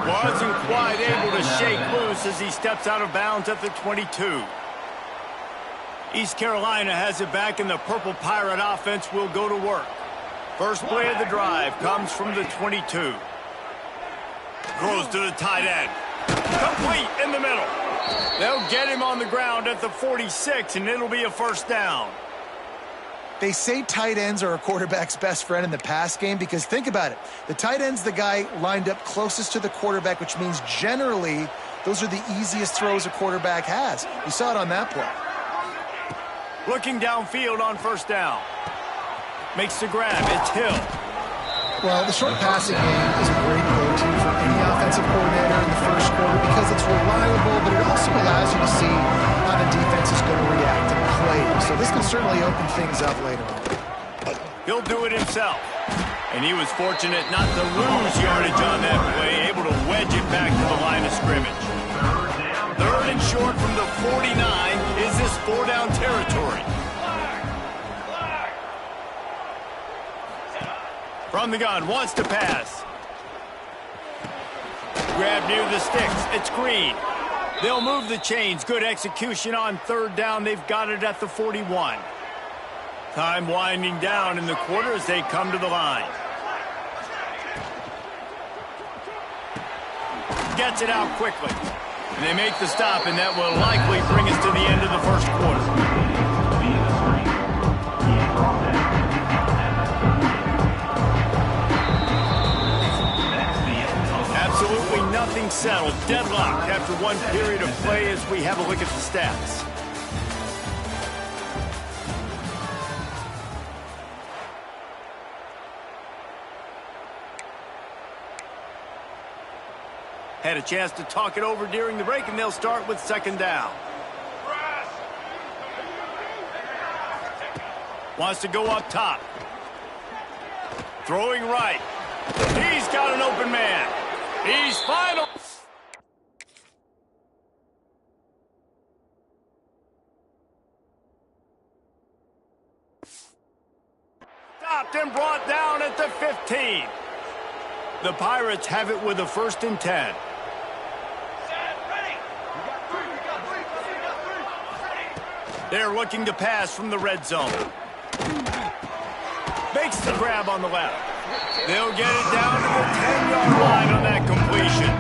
Wasn't quite able to shake loose as he steps out of bounds at the 22. East Carolina has it back, and the Purple Pirate offense will go to work. First play of the drive comes from the 22. Throws to the tight end. Complete in the middle. They'll get him on the ground at the 46, and it'll be a 1st down. They say tight ends are a quarterback's best friend in the pass game because think about it. The tight end's the guy lined up closest to the quarterback, which means generally those are the easiest throws a quarterback has. You saw it on that play. Looking downfield on first down. Makes the grab. It's Hill. Well, the short passing game is a great go-to for any offensive coordinator in the first quarter because it's reliable, but it also allows you to see how the defense is going to react and play. So this can certainly open things up later on. He'll do it himself. And he was fortunate not to lose yardage on that play, able to wedge it back to the line of scrimmage. Third and short from the 49. Is this 4-down territory? From the gun, wants to pass. Grab near the sticks. It's Green. They'll move the chains. Good execution on third down. They've got it at the 41. Time winding down in the quarter as they come to the line. Gets it out quickly. And they make the stop, and that will likely bring us to the end of the first quarter. Absolutely nothing settled. Deadlocked after one period of play as we have a look at the stats. Had a chance to talk it over during the break, and they'll start with second down. Wants to go up top. Throwing right. He's got an open man. He's final. Stopped and brought down at the 15. The Pirates have it with a 1st and 10. They're looking to pass from the red zone. Makes the grab on the left. They'll get it down to the 10-yard line on that completion.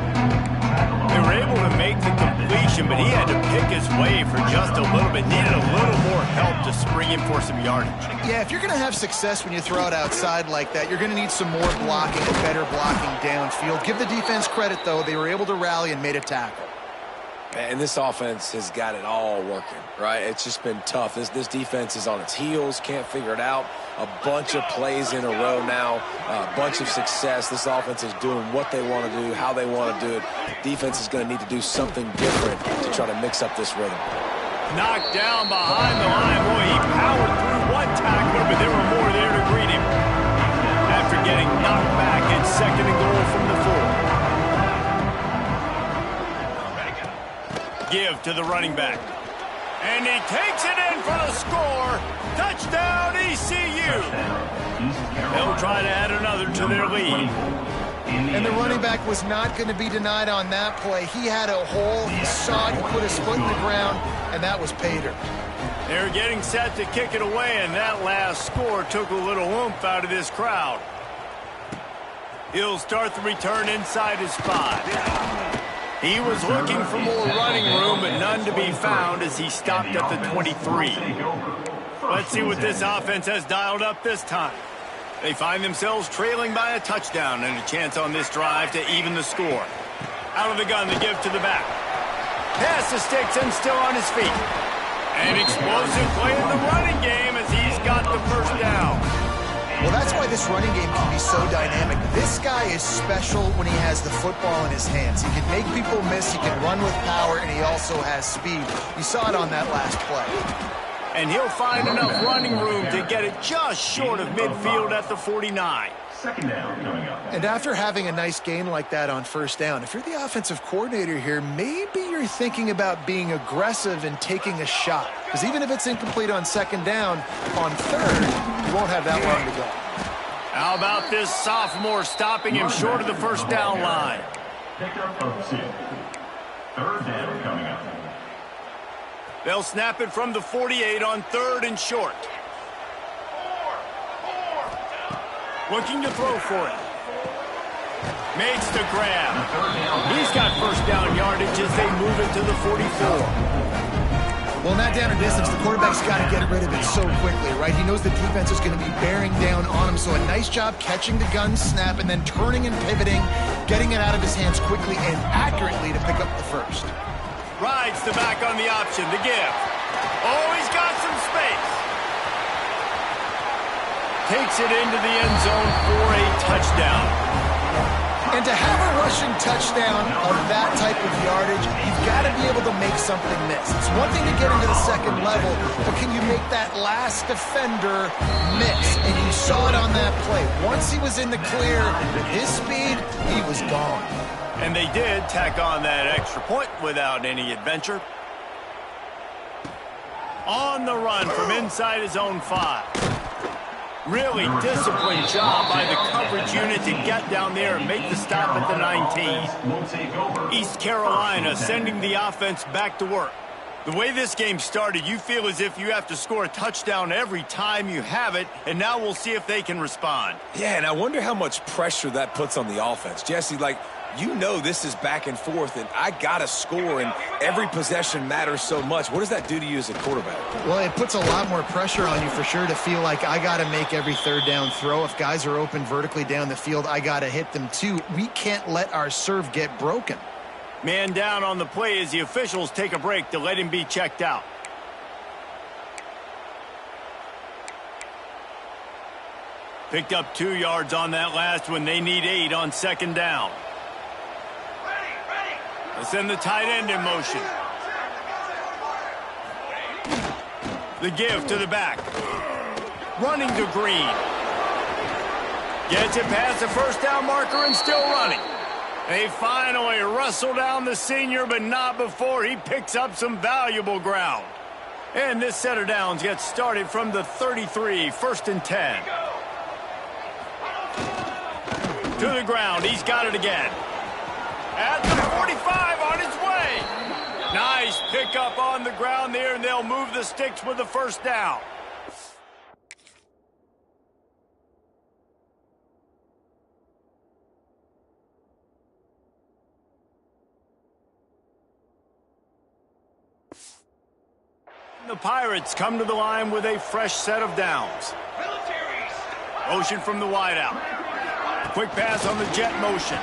They were able to make the completion, but he had to pick his way for just a little bit. Needed a little more help to spring in for some yardage. Yeah, if you're going to have success when you throw it outside like that, you're going to need some more blocking and better blocking downfield. Give the defense credit, though. They were able to rally and made a tackle. And this offense has got it all working, right? It's just been tough. This defense is on its heels, can't figure it out. A bunch of plays in a row now, a bunch of success. This offense is doing what they want to do, how they want to do it. Defense is going to need to do something different to try to mix up this rhythm. Knocked down behind the line. Boy, he powered through one tackler, but there were more there to greet him. After getting knocked back, it's 2nd and goal from the 4. Give to the running back. And he takes it in for the score. Touchdown, ECU. They'll try to add another to their lead. And the running back was not going to be denied on that play. He had a hole. He saw it. He put his foot in the ground, and that was pay dirt. They're getting set to kick it away, and that last score took a little oomph out of this crowd. He'll start the return inside his 5. He was looking for more running room, but none to be found as he stopped at the 23. Let's see what this offense has dialed up this time. They find themselves trailing by a touchdown and a chance on this drive to even the score. Out of the gun, the give to the back. Pass the sticks and still on his feet. An explosive play in the running game as he's got the first down. Well, that's why this running game can be so dynamic. This guy is special when he has the football in his hands. He can make people miss, he can run with power, and he also has speed. You saw it on that last play. And he'll find enough running room to get it just short of midfield at the 49. Second down coming up. And after having a nice gain like that on first down, if you're the offensive coordinator here, maybe you're thinking about being aggressive and taking a shot. Because even if it's incomplete on second down, on third, you won't have that long to go. How about this sophomore stopping him short of the first down line? Pickup of 6. Third down coming up. They'll snap it from the 48 on 3rd and short. Looking to throw for it. Makes the grab. He's got first down yardage as they move it to the 44. Well, in that down and distance, the quarterback's got to get rid of it so quickly, right? He knows the defense is going to be bearing down on him, so a nice job catching the gun snap and then turning and pivoting, getting it out of his hands quickly and accurately to pick up the first. Rides the back on the option, the give. Oh, he's got some space. Takes it into the end zone for a touchdown. And to have a rushing touchdown of that type of yardage, you've got to be able to make something miss. It's one thing to get into the second level, but can you make that last defender miss? And you saw it on that play. Once he was in the clear, with his speed, he was gone. And they did tack on that extra point without any adventure. On the run from inside his own 5. Really disciplined job by the coverage unit to get down there and make the stop at the 19. East Carolina sending the offense back to work. The way this game started, you feel as if you have to score a touchdown every time you have it, and now we'll see if they can respond. Yeah, and I wonder how much pressure that puts on the offense. Jesse, like, you know this is back and forth, and I got to score, and every possession matters so much. What does that do to you as a quarterback? Well, it puts a lot more pressure on you for sure to feel like I got to make every third down throw. If guys are open vertically down the field, I got to hit them too. We can't let our serve get broken. Man down on the play as the officials take a break to let him be checked out. Picked up 2 yards on that last one. They need 8 on second down. Let's send the tight end in motion. The give to the back. Running to Green. Gets it past the first down marker and still running. They finally wrestle down the senior, but not before he picks up some valuable ground. And this set of downs gets started from the 33, 1st and 10. To the ground, he's got it again. At the 45, on his way. Nice pickup on the ground there, and they'll move the sticks with the first down. The Pirates come to the line with a fresh set of downs. Motion from the wideout. Quick pass on the jet motion.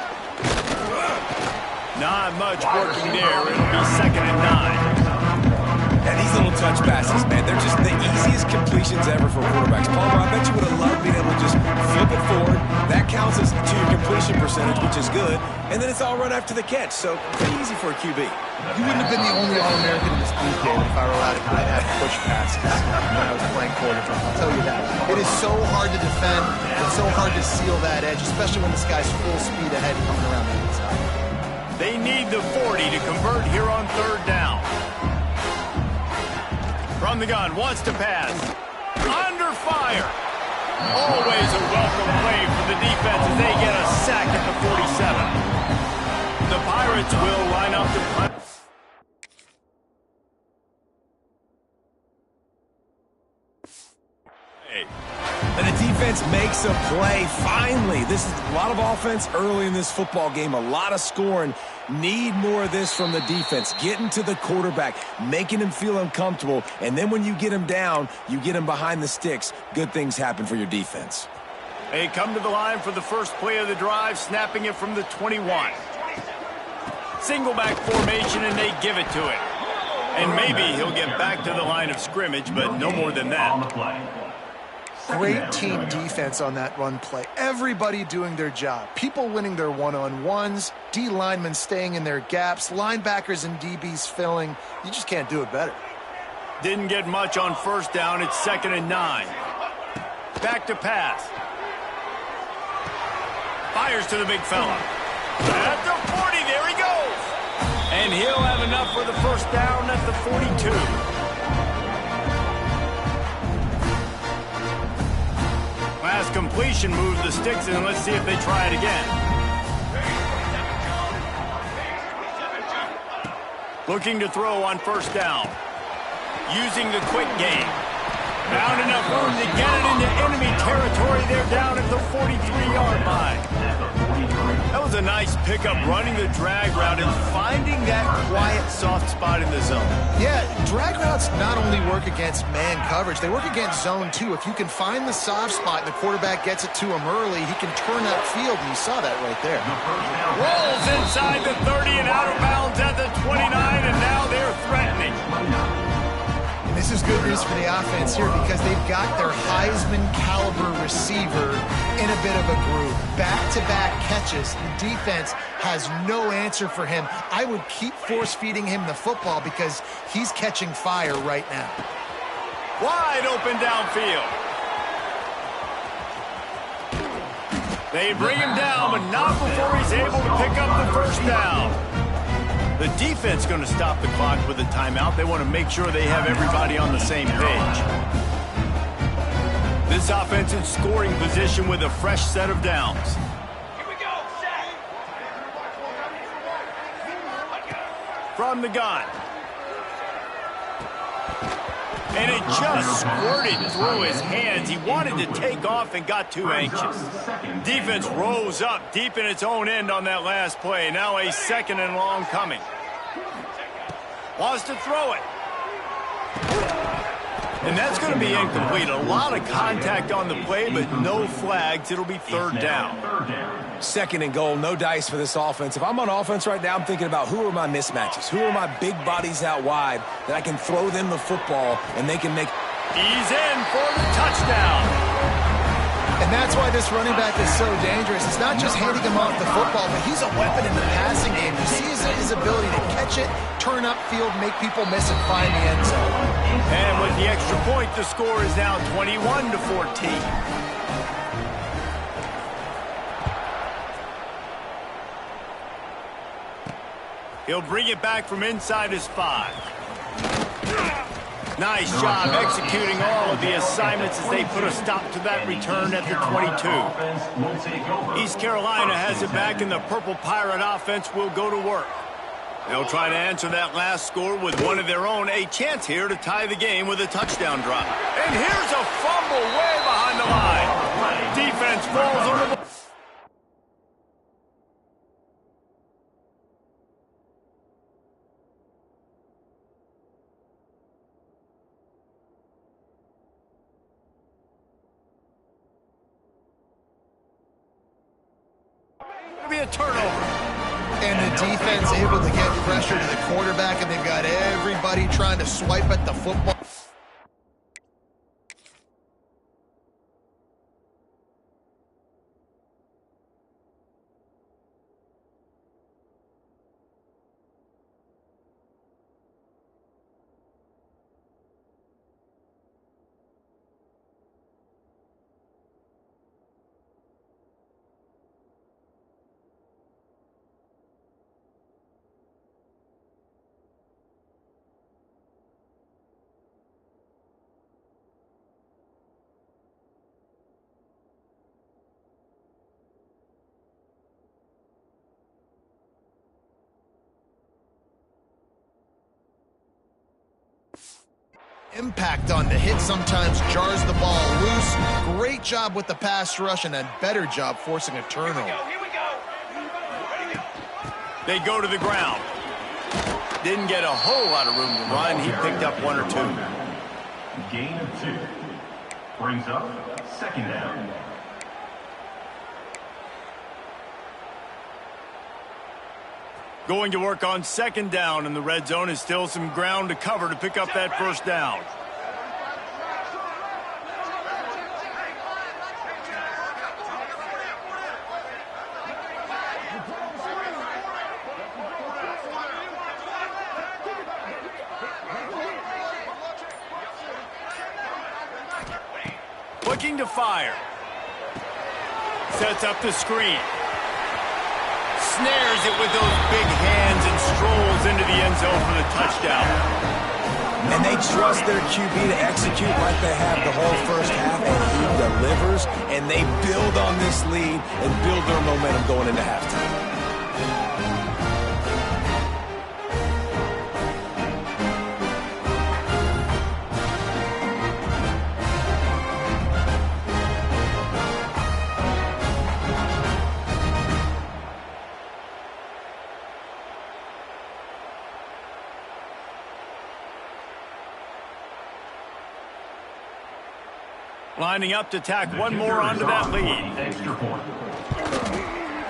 Not much working there. It'll be 2nd and 9. And these little touch passes, man, they're just the easiest completions ever for quarterbacks. Palmer, I bet you would have loved being able to just flip it forward. That counts as to your completion percentage, which is good. And then it's all run after the catch, so pretty easy for a QB. You wouldn't have been the only All-American in this booth, David, if I were allowed to kind of have push passes when I was playing quarterback. I'll tell you that. It is so hard to defend. It's so hard to seal that edge, especially when this guy's full speed ahead coming around the inside. They need the 40 to convert here on 3rd down. From the gun, wants to pass. Under fire. Always a welcome play for the defense as they get a sack at the 47. The Pirates will line up to punt. And the defense makes a play. Finally, this is a lot of offense early in this football game, a lot of scoring. Need more of this from the defense. Getting to the quarterback, making him feel uncomfortable, and then when you get him down, you get him behind the sticks. Good things happen for your defense. They come to the line for the first play of the drive, snapping it from the 21. Single back formation, and they give it to him. And maybe he'll get back to the line of scrimmage, but no more than that. Great team defense on that run play. Everybody doing their job. People winning their one-on-ones, D linemen staying in their gaps, linebackers and DBs filling. You just can't do it better. Didn't get much on 1st down. It's 2nd and 9. Back to pass. Fires to the big fella. At the 40, there he goes. And he'll have enough for the first down at the 42. Last completion moves the sticks, and let's see if they try it again. Looking to throw on 1st down. Using the quick game. Found enough room to get it into enemy territory. They're down at the 43-yard line. That was a nice pickup, running the drag route and finding that quiet, soft spot in the zone. Yeah, drag routes not only work against man coverage, they work against zone too. If you can find the soft spot and the quarterback gets it to him early, he can turn that field, and you saw that right there. Rolls inside the 30 and out of bounds at the 29, and now they're threatening. And this is good news for the offense here because they've got their Heisman-caliber receiver in a bit of a groove. Back-to-back catches. The defense has no answer for him. I would keep force-feeding him the football because he's catching fire right now. Wide open downfield. They bring him down, but not before he's able to pick up the first down. The defense going to stop the clock with a timeout. They want to make sure they have everybody on the same page. This offense in scoring position with a fresh set of downs. Here we go, set. From the gun. And it just squirted through his hands. He wanted to take off and got too anxious. Defense rose up deep in its own end on that last play. Now a second and long coming. Wants to throw it. And that's going to be incomplete. A lot of contact on the play, but no flags. It'll be third down. Second and goal, no dice for this offense. If I'm on offense right now, I'm thinking about who are my mismatches? Who are my big bodies out wide that I can throw them the football and they can make... He's in for the touchdown. And that's why this running back is so dangerous. It's not just handing him off the football, but he's a weapon in the passing game. You see his ability to catch it, turn upfield, make people miss, and find the end zone. And with the extra point, the score is now 21-14. He'll bring it back from inside his 5. Nice job executing all of the assignments as they put a stop to that return at the 22. East Carolina has it back, and the Purple Pirate offense will go to work. They'll try to answer that last score with one of their own. A chance here to tie the game with a touchdown drive. And here's a fumble way behind the line. Defense falls on the ball. Be a turnover. And the defense able to get pressure to the quarterback, and they've got everybody trying to swipe at the football. Impact on the hit sometimes jars the ball loose. Great job with the pass rush and a better job forcing a turnover. They go to the ground. Didn't get a whole lot of room to run. He picked up 1 or 2. Gain of 2. Brings up second down. Going to work on second down, and the red zone is still some ground to cover to pick up that first down. Looking to fire. Sets up the screen. Snares it with those big hands and strolls into the end zone for the touchdown. And they trust their QB to execute like they have the whole first half, and he delivers, and they build on this lead and build their momentum going into halftime. lining up to tack one more onto that lead. Extra point.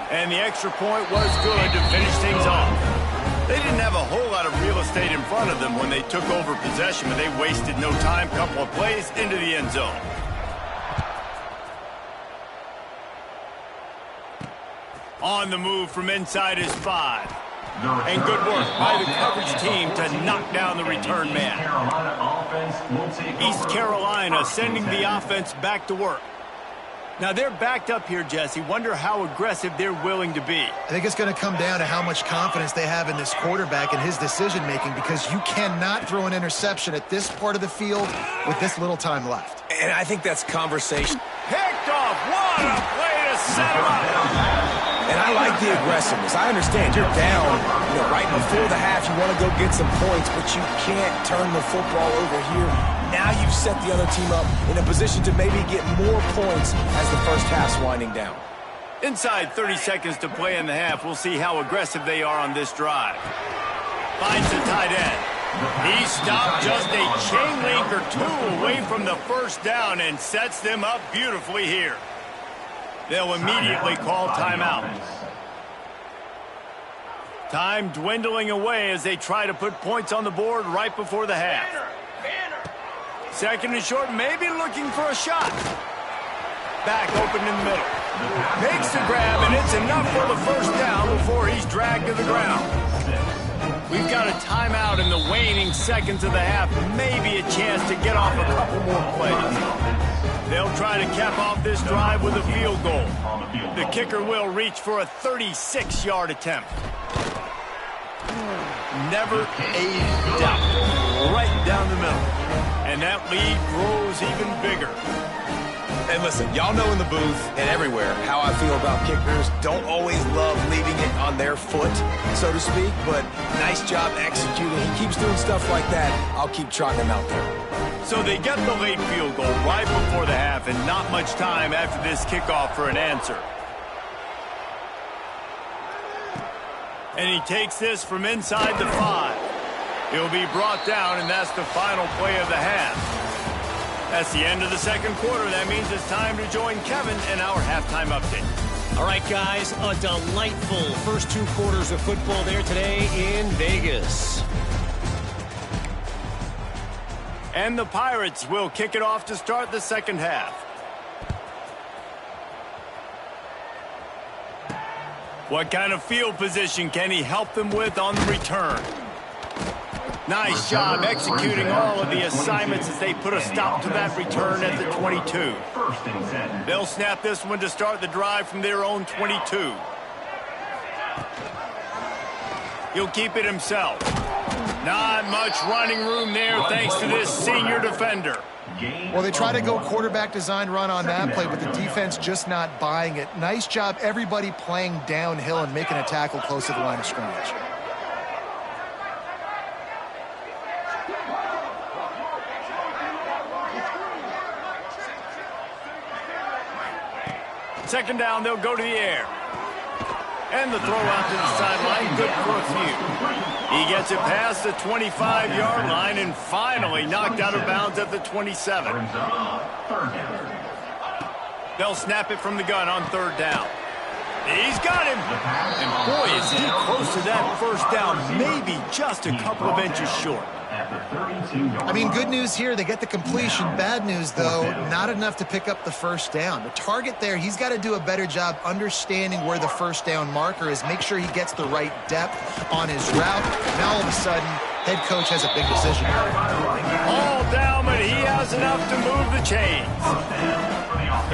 And the extra point was good to finish things off. They didn't have a whole lot of real estate in front of them when they took over possession, but they wasted no time. Couple of plays into the end zone. On the move from inside his 5. And good work by the coverage team to knock down the return man. East Carolina sending the offense back to work. Now they're backed up here, Jesse. Wonder how aggressive they're willing to be. I think it's going to come down to how much confidence they have in this quarterback and his decision-making, because you cannot throw an interception at this part of the field with this little time left. And I think that's conversation. Picked off. What a play to set him up. And I like the aggressiveness. I understand you're down, right before the half. You want to go get some points, but you can't turn the football over here. Now you've set the other team up in a position to maybe get more points as the first half's winding down. Inside 30 seconds to play in the half. We'll see how aggressive they are on this drive. Finds the tight end. He stopped just a chain link or two away from the first down and sets them up beautifully here. They'll immediately call timeout. Time dwindling away as they try to put points on the board right before the half. Second and short, maybe looking for a shot. Back open in the middle. Makes the grab, and it's enough for the first down before he's dragged to the ground. We've got a timeout in the waning seconds of the half. Maybe a chance to get off a couple more plays. They'll try to cap off this drive with a field goal. The kicker will reach for a 36-yard attempt. Never a doubt. Right down the middle. And that lead grows even bigger. And listen, y'all know in the booth and everywhere how I feel about kickers. Don't always love leaving it on their foot, so to speak, but nice job executing. He keeps doing stuff like that. I'll keep trotting him out there. So they get the late field goal right before the half, and not much time after this kickoff for an answer. And he takes this from inside the 5. He'll be brought down, and that's the final play of the half. That's the end of the second quarter. That means it's time to join Kevin in our halftime update. All right, guys, a delightful first 2 quarters of football there today in Vegas. And the Pirates will kick it off to start the second half. What kind of field position can he help them with on the return? Nice job executing all of the assignments as they put a stop to that return at the 22. They'll snap this one to start the drive from their own 22. He'll keep it himself. Not much running room there thanks to this senior defender. Well, they try to go quarterback design run on that play, but the defense just not buying it. Nice job everybody playing downhill and making a tackle close to the line of scrimmage. Second down, they'll go to the air. And the throw out to the sideline, good for a few. He gets it past the 25-yard line and finally knocked out of bounds at the 27. They'll snap it from the gun on third down. He's got him. And boy, is he close to that first down, maybe just a couple of inches short. I mean, good news here, they get the completion. Bad news, though, not enough to pick up the first down. The target there, he's got to do a better job understanding where the first down marker is, make sure he gets the right depth on his route. Now, all of a sudden, head coach has a big decision. All down, but he has enough to move the chains.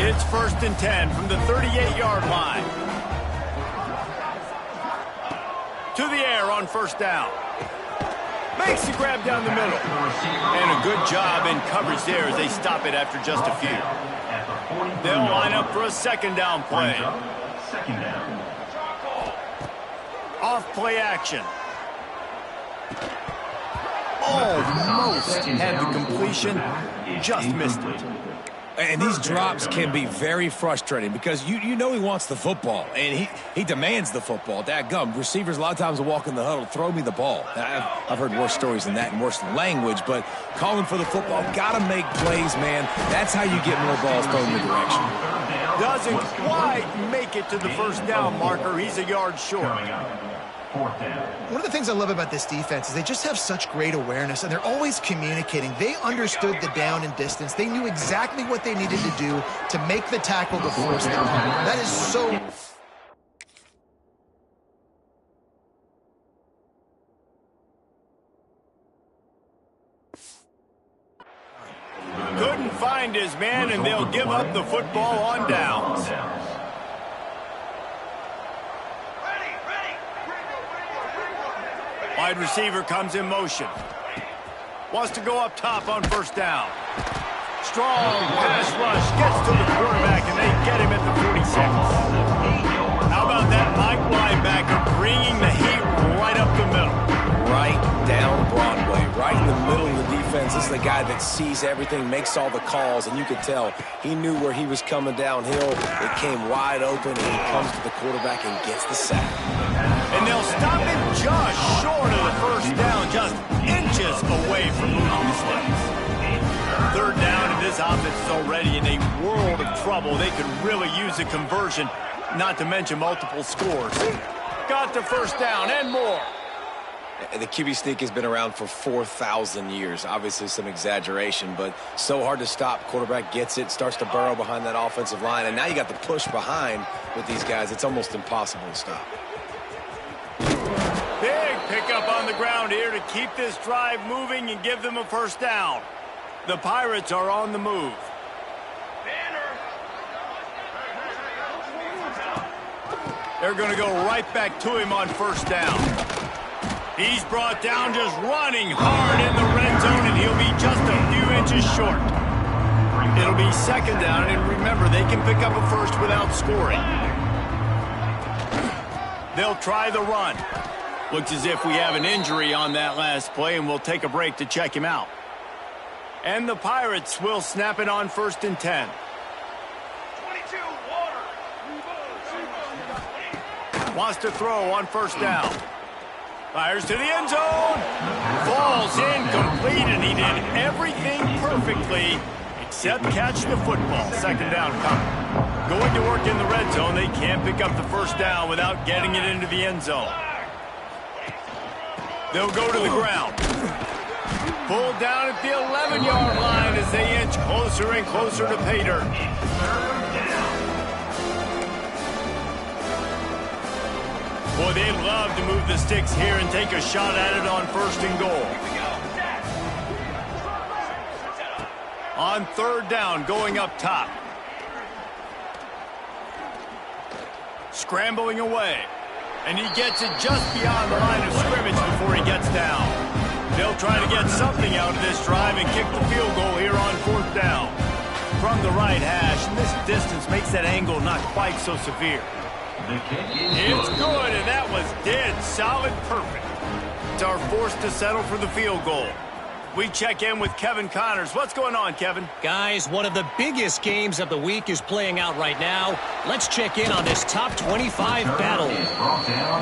It's 1st and 10 from the 38-yard line. To the air on first down. Makes the grab down the middle. And a good job in coverage there as they stop it after just a few. They'll line up for a second down play. Off play action. Almost had the completion, just missed it. And these drops can be very frustrating because you know he wants the football, and he demands the football. Dadgum, receivers a lot of times will walk in the huddle, throw me the ball. I've heard worse stories than that and worse language, but calling for the football, got to make plays, man. That's how you get more balls thrown in the direction. Doesn't quite make it to the first down marker. He's a yard short. One of the things I love about this defense is they just have such great awareness, and they're always communicating. They understood the down and distance. They knew exactly what they needed to do to make the tackle to force them. That is so... Couldn't find his man, and they'll give up the football on downs. Wide receiver comes in motion. Wants to go up top on first down. Strong pass rush gets to the quarterback, and they get him at the 46. How about that Mike linebacker bringing the heat right up the middle? Right down Broadway, right in the middle of the defense. This is the guy that sees everything, makes all the calls, and you could tell he knew where he was coming downhill. It came wide open, and he comes to the quarterback and gets the sack. And they'll stop him just short of the first down, just inches away from moving the sticks. Third down, and this offense is already in a world of trouble. They could really use a conversion, not to mention multiple scores. Got the first down and more. The QB sneak has been around for 4,000 years. Obviously some exaggeration, but so hard to stop. Quarterback gets it, starts to burrow behind that offensive line, and now you got the push behind with these guys. It's almost impossible to stop. Big pickup on the ground here to keep this drive moving and give them a first down. The Pirates are on the move. They're going to go right back to him on first down. He's brought down just running hard in the red zone, and he'll be just a few inches short. It'll be second down, and remember, they can pick up a first without scoring. They'll try the run. Looks as if we have an injury on that last play, and we'll take a break to check him out. And the Pirates will snap it on first and 10. Wants to throw on first down. Fires to the end zone. Falls incomplete, and he did everything perfectly except catch the football. Second down coming. Going to work in the red zone. They can't pick up the first down without getting it into the end zone. They'll go to the ground. Pulled down at the 11-yard line as they inch closer and closer to pay dirt. Boy, they'd love to move the sticks here and take a shot at it on first and goal. On third down, going up top. Scrambling away. And he gets it just beyond the line of scrimmage before he gets down. They'll try to get something out of this drive and kick the field goal here on fourth down. From the right hash, and this distance makes that angle not quite so severe. It's good, and that was dead solid perfect. It's our forced to settle for the field goal. We check in with Kevin Connors. What's going on, Kevin? Guys, one of the biggest games of the week is playing out right now. Let's check in on this top 25 battle.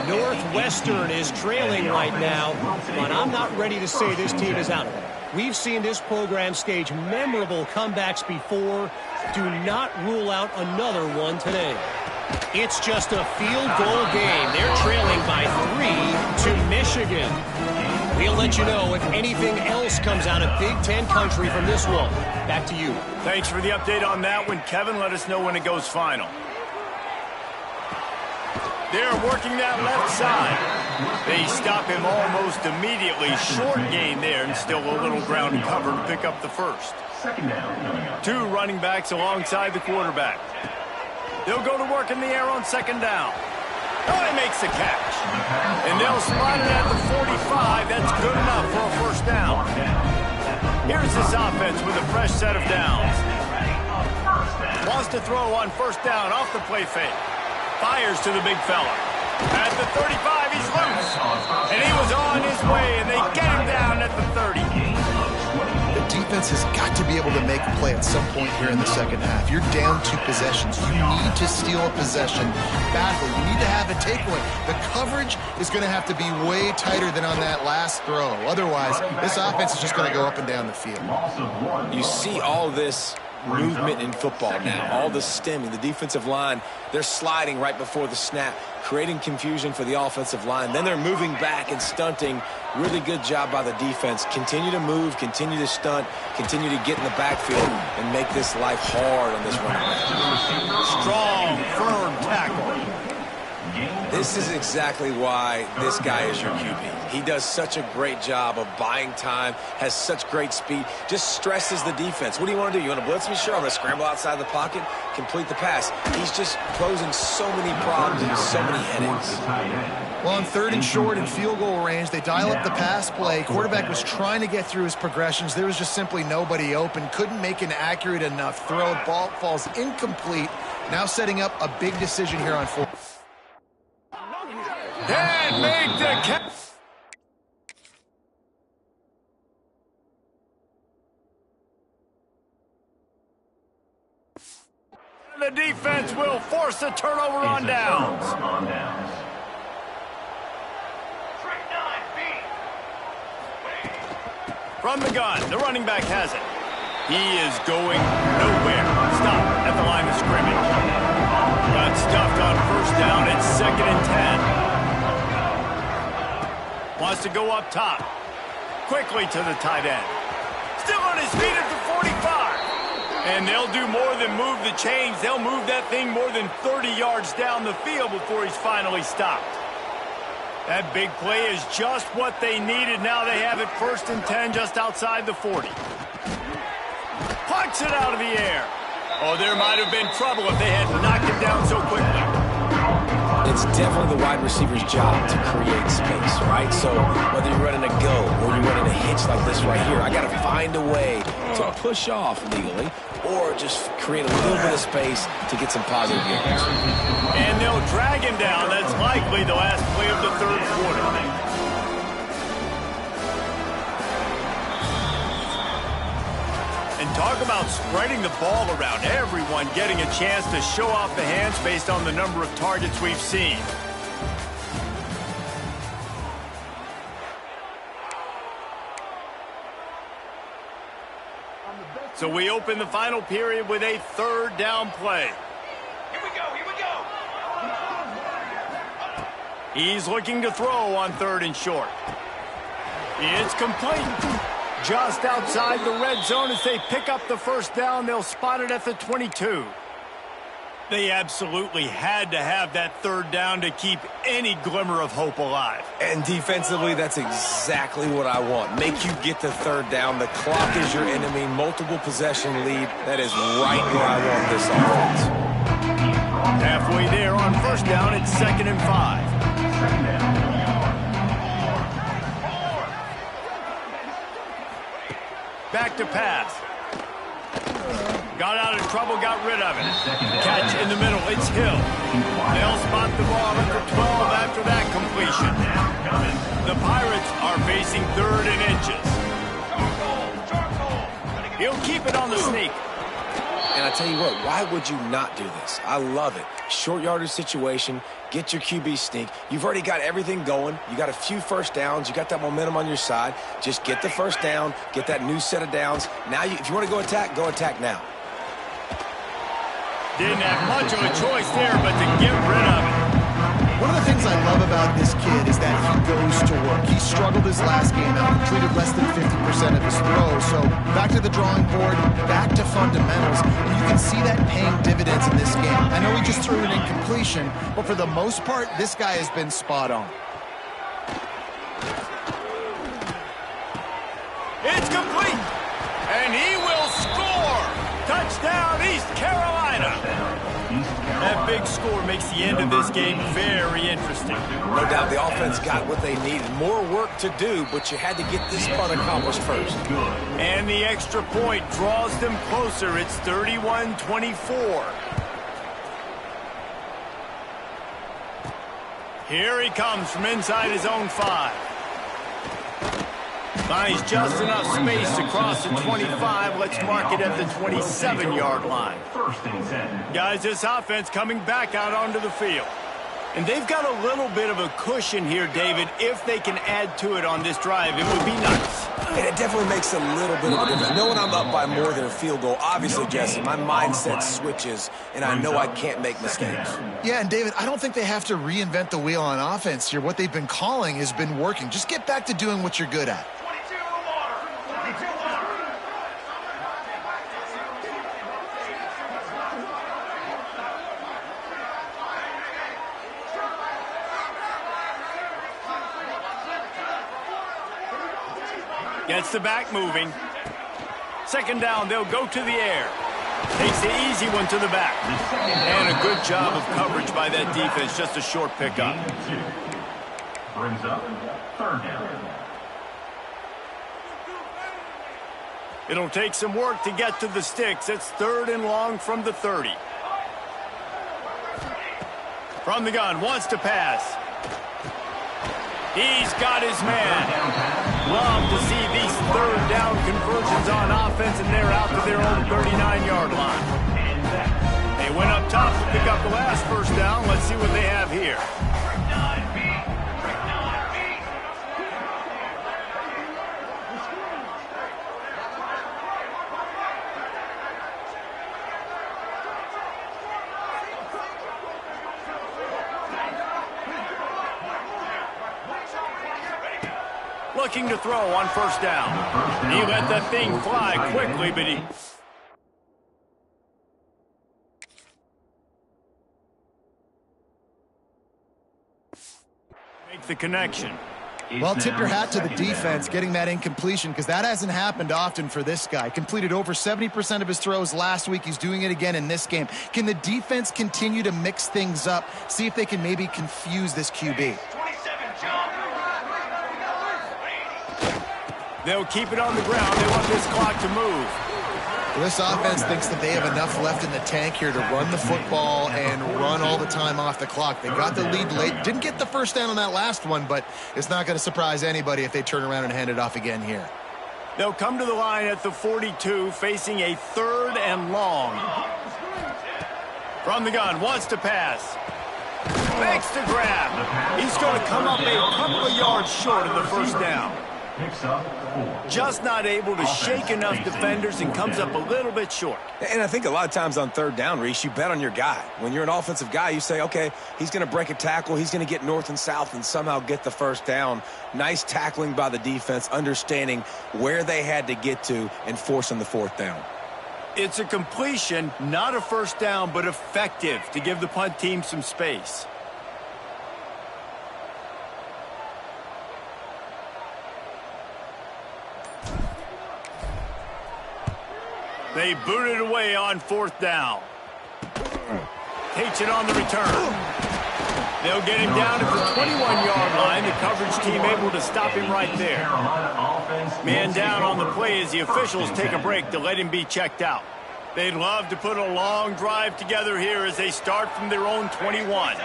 Northwestern is trailing right now, but I'm not ready to say this team is out of it. We've seen this program stage memorable comebacks before. Do not rule out another one today. It's just a field goal game. They're trailing by 3 to Michigan. We'll let you know if anything else comes out of Big Ten country from this one. Back to you. Thanks for the update on that one, Kevin. Let us know when it goes final. They're working that left side. They stop him almost immediately. Short gain there, and still a little ground cover to pick up the first. Two running backs alongside the quarterback. They'll go to work in the air on second down. Oh, he makes the catch. And they'll spot it at the 45. That's good enough for a first down. Here's this offense with a fresh set of downs. Wants to throw on first down off the play fake. Fires to the big fella. At the 35, he's loose. And he was on his way, and they get him down at the 30. The defense has got to be able to make a play at some point here in the second half. You're down 2 possessions. You need to steal a possession badly. You need to have a takeaway. The coverage is going to have to be way tighter than on that last throw. Otherwise, this offense is just going to go up and down the field. You see all this movement in football now, all the stemming, the defensive line, they're sliding right before the snap, creating confusion for the offensive line. Then they're moving back and stunting. Really good job by the defense. Continue to move, continue to stunt, continue to get in the backfield and make this life hard on this running back. Strong, firm tackle. This is exactly why this guy is your QB. He does such a great job of buying time, has such great speed, just stresses the defense. What do you want to do? You want to blitz me? Sure, I'm going to scramble outside the pocket, complete the pass. He's just posing so many problems and so many headaches. Well, on 3rd and short and field goal range, they dial up the pass play. Quarterback was trying to get through his progressions. There was just simply nobody open. Couldn't make an accurate enough throw. Ball falls incomplete. Now setting up a big decision here on 4th. And make the catch. The defense will force a turnover on downs. From the gun, the running back has it. He is going nowhere. Stop at the line of scrimmage. Got stuffed on 1st down. It's 2nd and 10. Wants to go up top. Quickly to the tight end. Still on his feet at the 45. And they'll do more than move the chains. They'll move that thing more than 30 yards down the field before he's finally stopped. That big play is just what they needed. Now they have it 1st and 10 just outside the 40. Punts it out of the air. Oh, there might have been trouble if they had knocked him down so quickly. It's definitely the wide receiver's job to create space, right? So whether you're running a go or you're running a hitch like this right here, I got to find a way to push off legally or just create a little bit of space to get some positive yards. And they'll drag him down. That's likely the last play of the 3rd quarter. And talk about spreading the ball around. Everyone getting a chance to show off the hands based on the number of targets we've seen. So we open the final period with a 3rd down play. Here we go, here we go. He's looking to throw on 3rd and short. It's complete. Just outside the red zone as they pick up the 1st down. They'll spot it at the 22. They absolutely had to have that 3rd down to keep any glimmer of hope alive. And defensively, that's exactly what I want. Make you get the 3rd down. The clock is your enemy. Multiple possession lead. That is right where I want this offense. Halfway there on 1st down, it's 2nd and 5. Back to pass. Got out of trouble, got rid of it. Catch in the middle, it's Hill. They'll spot the ball at the 12 after that completion. The Pirates are facing 3rd and inches. He'll keep it on the sneak. And I tell you what, why would you not do this? I love it. Short yardage situation, get your QB sneak. You've already got everything going. You got a few 1st downs. You got that momentum on your side. Just get the 1st down, get that new set of downs. Now, if you want to go attack now. Didn't have much of a choice there, but to get rid of it. One of the things I love about this kid is that he goes to work. He struggled his last game out, completed less than 50% of his throws. So back to the drawing board, back to fundamentals. And you can see that paying dividends in this game. I know he just threw an incompletion, but for the most part, this guy has been spot on. It's complete, and he will score. Touchdown, East Carolina. That big score makes the end of this game very interesting. No doubt the offense got what they needed. More work to do, but you had to get this part accomplished first. And the extra point draws them closer. It's 31-24. Here he comes from inside his own 5. Finds just enough space to cross the 25. Let's mark it at the 27-yard line. First and 10. Guys, this offense coming back out onto the field. And they've got a little bit of a cushion here, David. If they can add to it on this drive, it would be nice. And it definitely makes a little bit of a difference. Knowing I'm up by more than a field goal, obviously, Jesse, my mindset switches, and I know I can't make mistakes. Yeah, and David, I don't think they have to reinvent the wheel on offense here. What they've been calling has been working. Just get back to doing what you're good at. 22 water. 22 water. Gets the back moving. Second down, they'll go to the air. Takes the easy one to the back. And a good job of coverage by that defense. Just a short pickup. Brings up third down. It'll take some work to get to the sticks. It's third and long from the 30. From the gun, wants to pass. He's got his man. Love to see these third down conversions on offense, and they're out to their own 39-yard line. They went up top to pick up the last first down. Let's see what they have here. Looking to throw on first down. He let that thing fly quickly, but he... make the connection. Well, tip your hat to the defense getting that incompletion, because that hasn't happened often for this guy. Completed over 70% of his throws last week. He's doing it again in this game. Can the defense continue to mix things up? See if they can maybe confuse this QB. 27 jump. They'll keep it on the ground. They want this clock to move. Well, this offense thinks that they have enough left in the tank here to run the football and run all the time off the clock. They got the lead late. Didn't get the first down on that last one, but it's not going to surprise anybody if they turn around and hand it off again here. They'll come to the line at the 42, facing a third and long. From the gun, wants to pass. Makes the grab. He's going to come up a couple of yards short of the first down. Picks up 4. Just not able to shake enough defenders and comes up a little bit short. And I think a lot of times on third down, Reese, you bet on your guy. When you're an offensive guy, you say, okay, he's going to break a tackle. He's going to get north and south and somehow get the first down. Nice tackling by the defense, understanding where they had to get to and forcing the fourth down. It's a completion, not a first down, but effective to give the punt team some space. They boot it away on fourth down. Takes it on the return. They'll get him down at the 21-yard line. The coverage team able to stop him right there. Man down on the play as the officials take a break to let him be checked out. They'd love to put a long drive together here as they start from their own 21.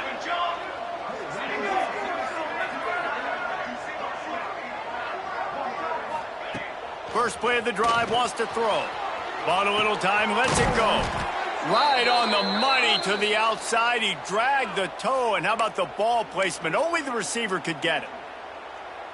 First play of the drive, wants to throw. Bought a little time, lets it go. Right on the money to the outside. He dragged the toe, and how about the ball placement? Only the receiver could get it.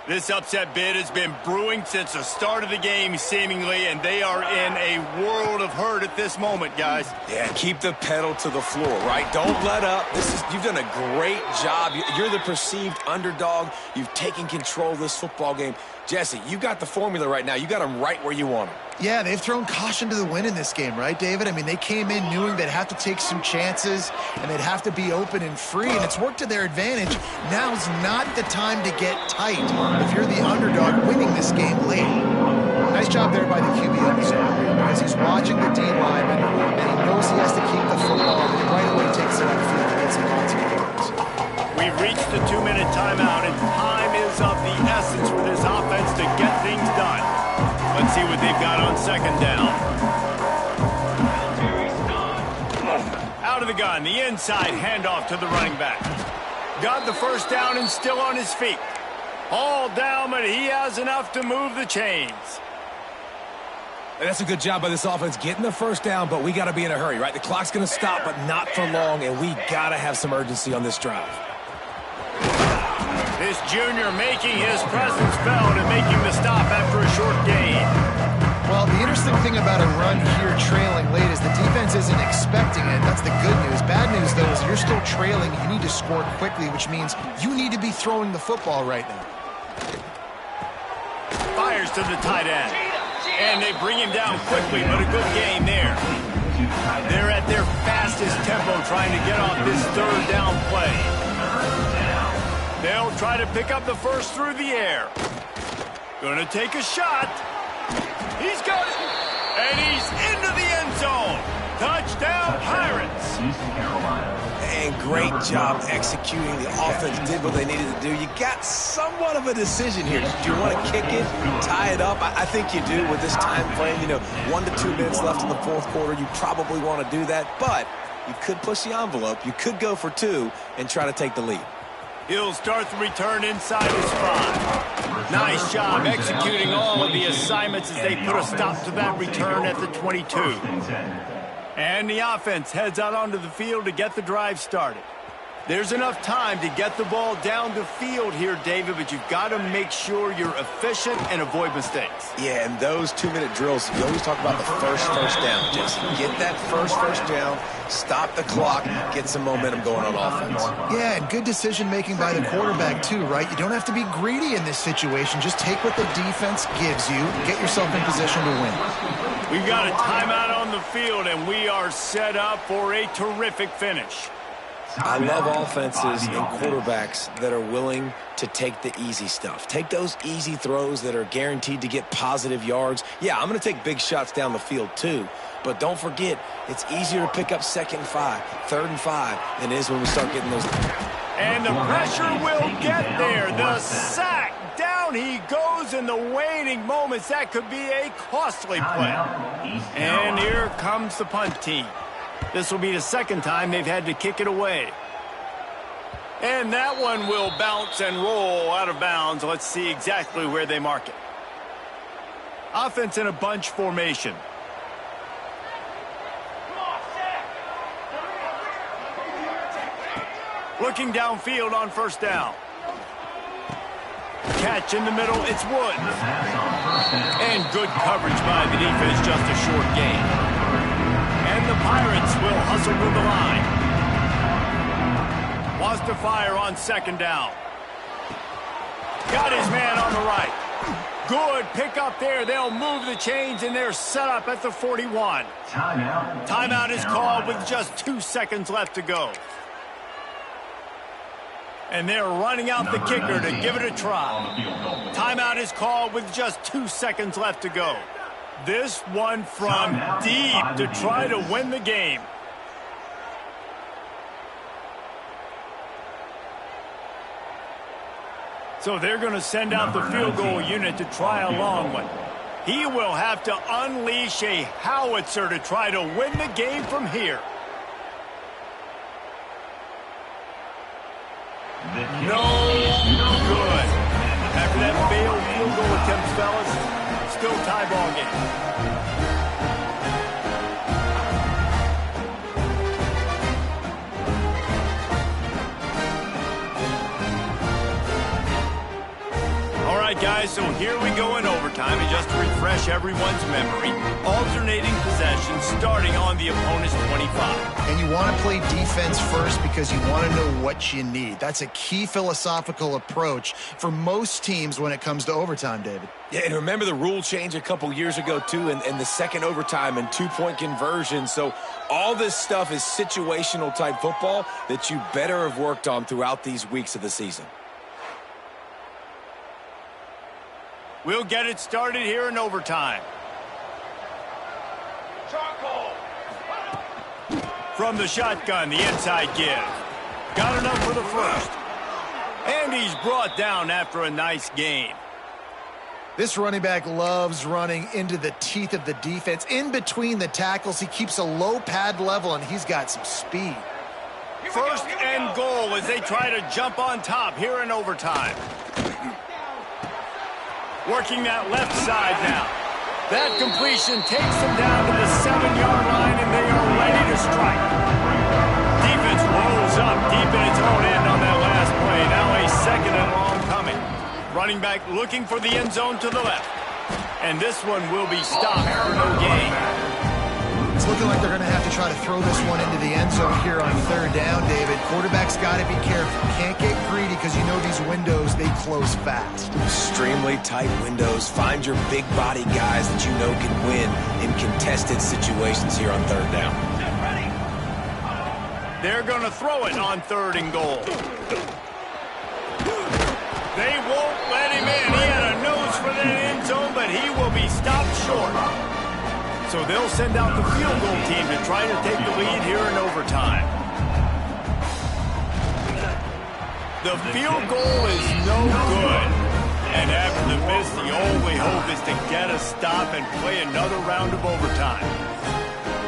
This upset bid has been brewing since the start of the game, seemingly, and they are in a world of hurt at this moment, guys. Yeah, keep the pedal to the floor, right? Don't let up. You've done a great job. You're the perceived underdog. You've taken control of this football game. Jesse, you got the formula right now. You got them right where you want them. Yeah, they've thrown caution to the wind in this game, right, David? I mean, they came in knowing they'd have to take some chances and they'd have to be open and free, and it's worked to their advantage. Now's not the time to get tight if you're the underdog winning this game late. Nice job there by the QB on the side, because he's watching the D lineman and he knows he has to keep the football, and he right away takes it upfield to get some consequences. We've reached the 2-minute timeout, and time is of the essence for this offense to get things done. Let's see what they've got on second down. Out of the gun, the inside handoff to the running back. Got the first down and still on his feet. All down, but he has enough to move the chains. That's a good job by this offense getting the first down, but we got to be in a hurry, right? The clock's going to stop, but not for long, and we got to have some urgency on this drive. This junior making his presence felt and making the stop after a short gain. Well, the interesting thing about a run here trailing late is the defense isn't expecting it. That's the good news. Bad news, though, is you're still trailing. You need to score quickly, which means you need to be throwing the football right now. Fires to the tight end. And they bring him down quickly, but a good gain there. They're at their fastest tempo trying to get off this third down play. They'll try to pick up the first through the air. Gonna take a shot. He's got it. And he's into the end zone. Touchdown, Pirates. And great job executing. The offense did what they needed to do. You got somewhat of a decision here. Do you want to kick it, tie it up? I think you do with this time frame. 1 to 2 minutes left in the fourth quarter. You probably want to do that, but you could push the envelope. You could go for 2 and try to take the lead. He'll start the return inside his 5. Nice job executing all of the assignments as they put a stop to that return at the 22. And the offense heads out onto the field to get the drive started. There's enough time to get the ball down the field here, David, but you've got to make sure you're efficient and avoid mistakes. Yeah, and those 2-minute drills, you always talk about the first down. Just get that first down, stop the clock, get some momentum going on offense. Yeah, and good decision-making by the quarterback, too, right? You don't have to be greedy in this situation. Just take what the defense gives you, get yourself in position to win. We've got a timeout on the field, and we are set up for a terrific finish. I love offenses and quarterbacks that are willing to take the easy stuff. Take those easy throws that are guaranteed to get positive yards. Yeah, I'm going to take big shots down the field too, but don't forget, it's easier to pick up 2nd and 5, 3rd and 5 than it is when we start getting those. And the pressure will get there. The sack. Down he goes in the waning moments. That could be a costly play. And here comes the punt team. This will be the second time they've had to kick it away. And that one will bounce and roll out of bounds. Let's see exactly where they mark it. Offense in a bunch formation. Looking downfield on first down. Catch in the middle, it's Woods. And good coverage by the defense, just a short gain. And the Pirates will hustle to the line. Wants to fire on 2nd down. Got his man on the right. Good pick up there. They'll move the chains, and they're set up at the 41. Timeout is called with just 2 seconds left to go. And they're running out the kicker to give it a try. Timeout is called with just 2 seconds left to go. This one from deep to try to win the game. So they're going to send out the field goal unit to try a long one. He will have to unleash a howitzer to try to win the game from here. No good. After that failed field goal attempt, fellas, still tie ball game. All right, guys, so here we go in overtime, and just to refresh everyone's memory, alternating possession starting on the opponent's 25. And you want to play defense first because you want to know what you need. That's a key philosophical approach for most teams when it comes to overtime, David. Yeah, and remember the rule change a couple years ago, too, and the second overtime and 2-point conversion. So all this stuff is situational type football that you better have worked on throughout these weeks of the season. We'll get it started here in overtime. From the shotgun, the inside give. Got enough for the first. And he's brought down after a nice gain. This running back loves running into the teeth of the defense. In between the tackles, he keeps a low pad level, and he's got some speed. First and goal as they try to jump on top here in overtime. Working that left side now. That completion takes them down to the 7-yard line, and they are ready to strike. Defense rolls up deep in its own end on that last play. Now a 2nd and long coming. Running back looking for the end zone to the left. And this one will be stopped for no gain. It's looking like they're going to have to try to throw this one into the end zone here on 3rd down, David. Quarterback's got to be careful. Can't get greedy because you know these windows, they close fast. Extremely tight windows. Find your big body guys that you know can win in contested situations here on 3rd down. They're going to throw it on 3rd and goal. They won't let him in. He had a nose for that end zone, but he will be stopped short. So they'll send out the field goal team to try to take the lead here in overtime. The field goal is no good. And after the miss, the only hope is to get a stop and play another round of overtime.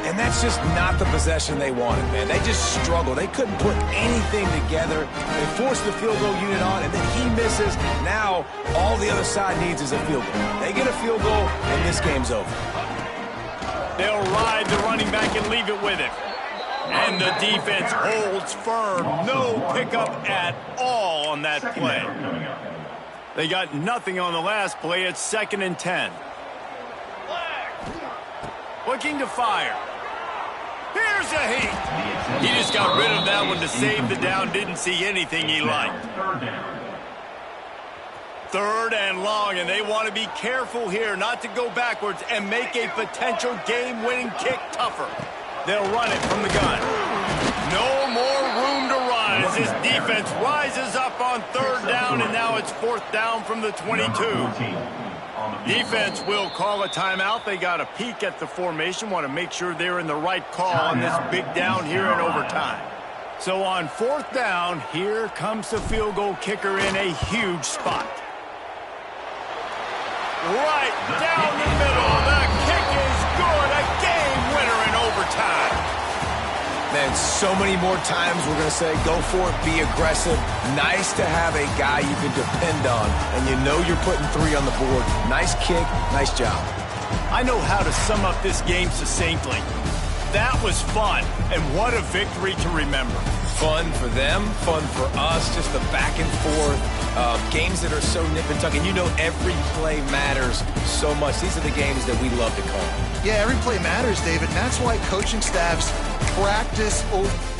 And that's just not the possession they wanted, man. They just struggled. They couldn't put anything together. They forced the field goal unit on, and then he misses. Now all the other side needs is a field goal. They get a field goal, and this game's over. They'll ride the running back and leave it with him. And the defense holds firm. No pickup at all on that play. They got nothing on the last play. It's 2nd and 10. Looking to fire. Here's a heat. He just got rid of that one to save the down. Didn't see anything he liked. 3rd and long, and they want to be careful here not to go backwards and make a potential game-winning kick tougher. They'll run it from the gun. No more room to run as this defense rises up on 3rd down, and now it's 4th down from the 22. Defense will call a timeout. They got a peek at the formation, want to make sure they're in the right call on this big down here in overtime. So on 4th down, here comes the field goal kicker in a huge spot. Right down the middle. The kick is good. A game winner in overtime. Man, so many more times we're going to say, go for it, be aggressive. Nice to have a guy you can depend on, and you know you're putting 3 on the board. Nice kick, nice job. I know how to sum up this game succinctly. That was fun, and what a victory to remember. Fun for them, fun for us, just the back and forth. Games that are so nip and tuck, and you know every play matters so much. These are the games that we love to call. Yeah, every play matters, David, and that's why coaching staffs practice over.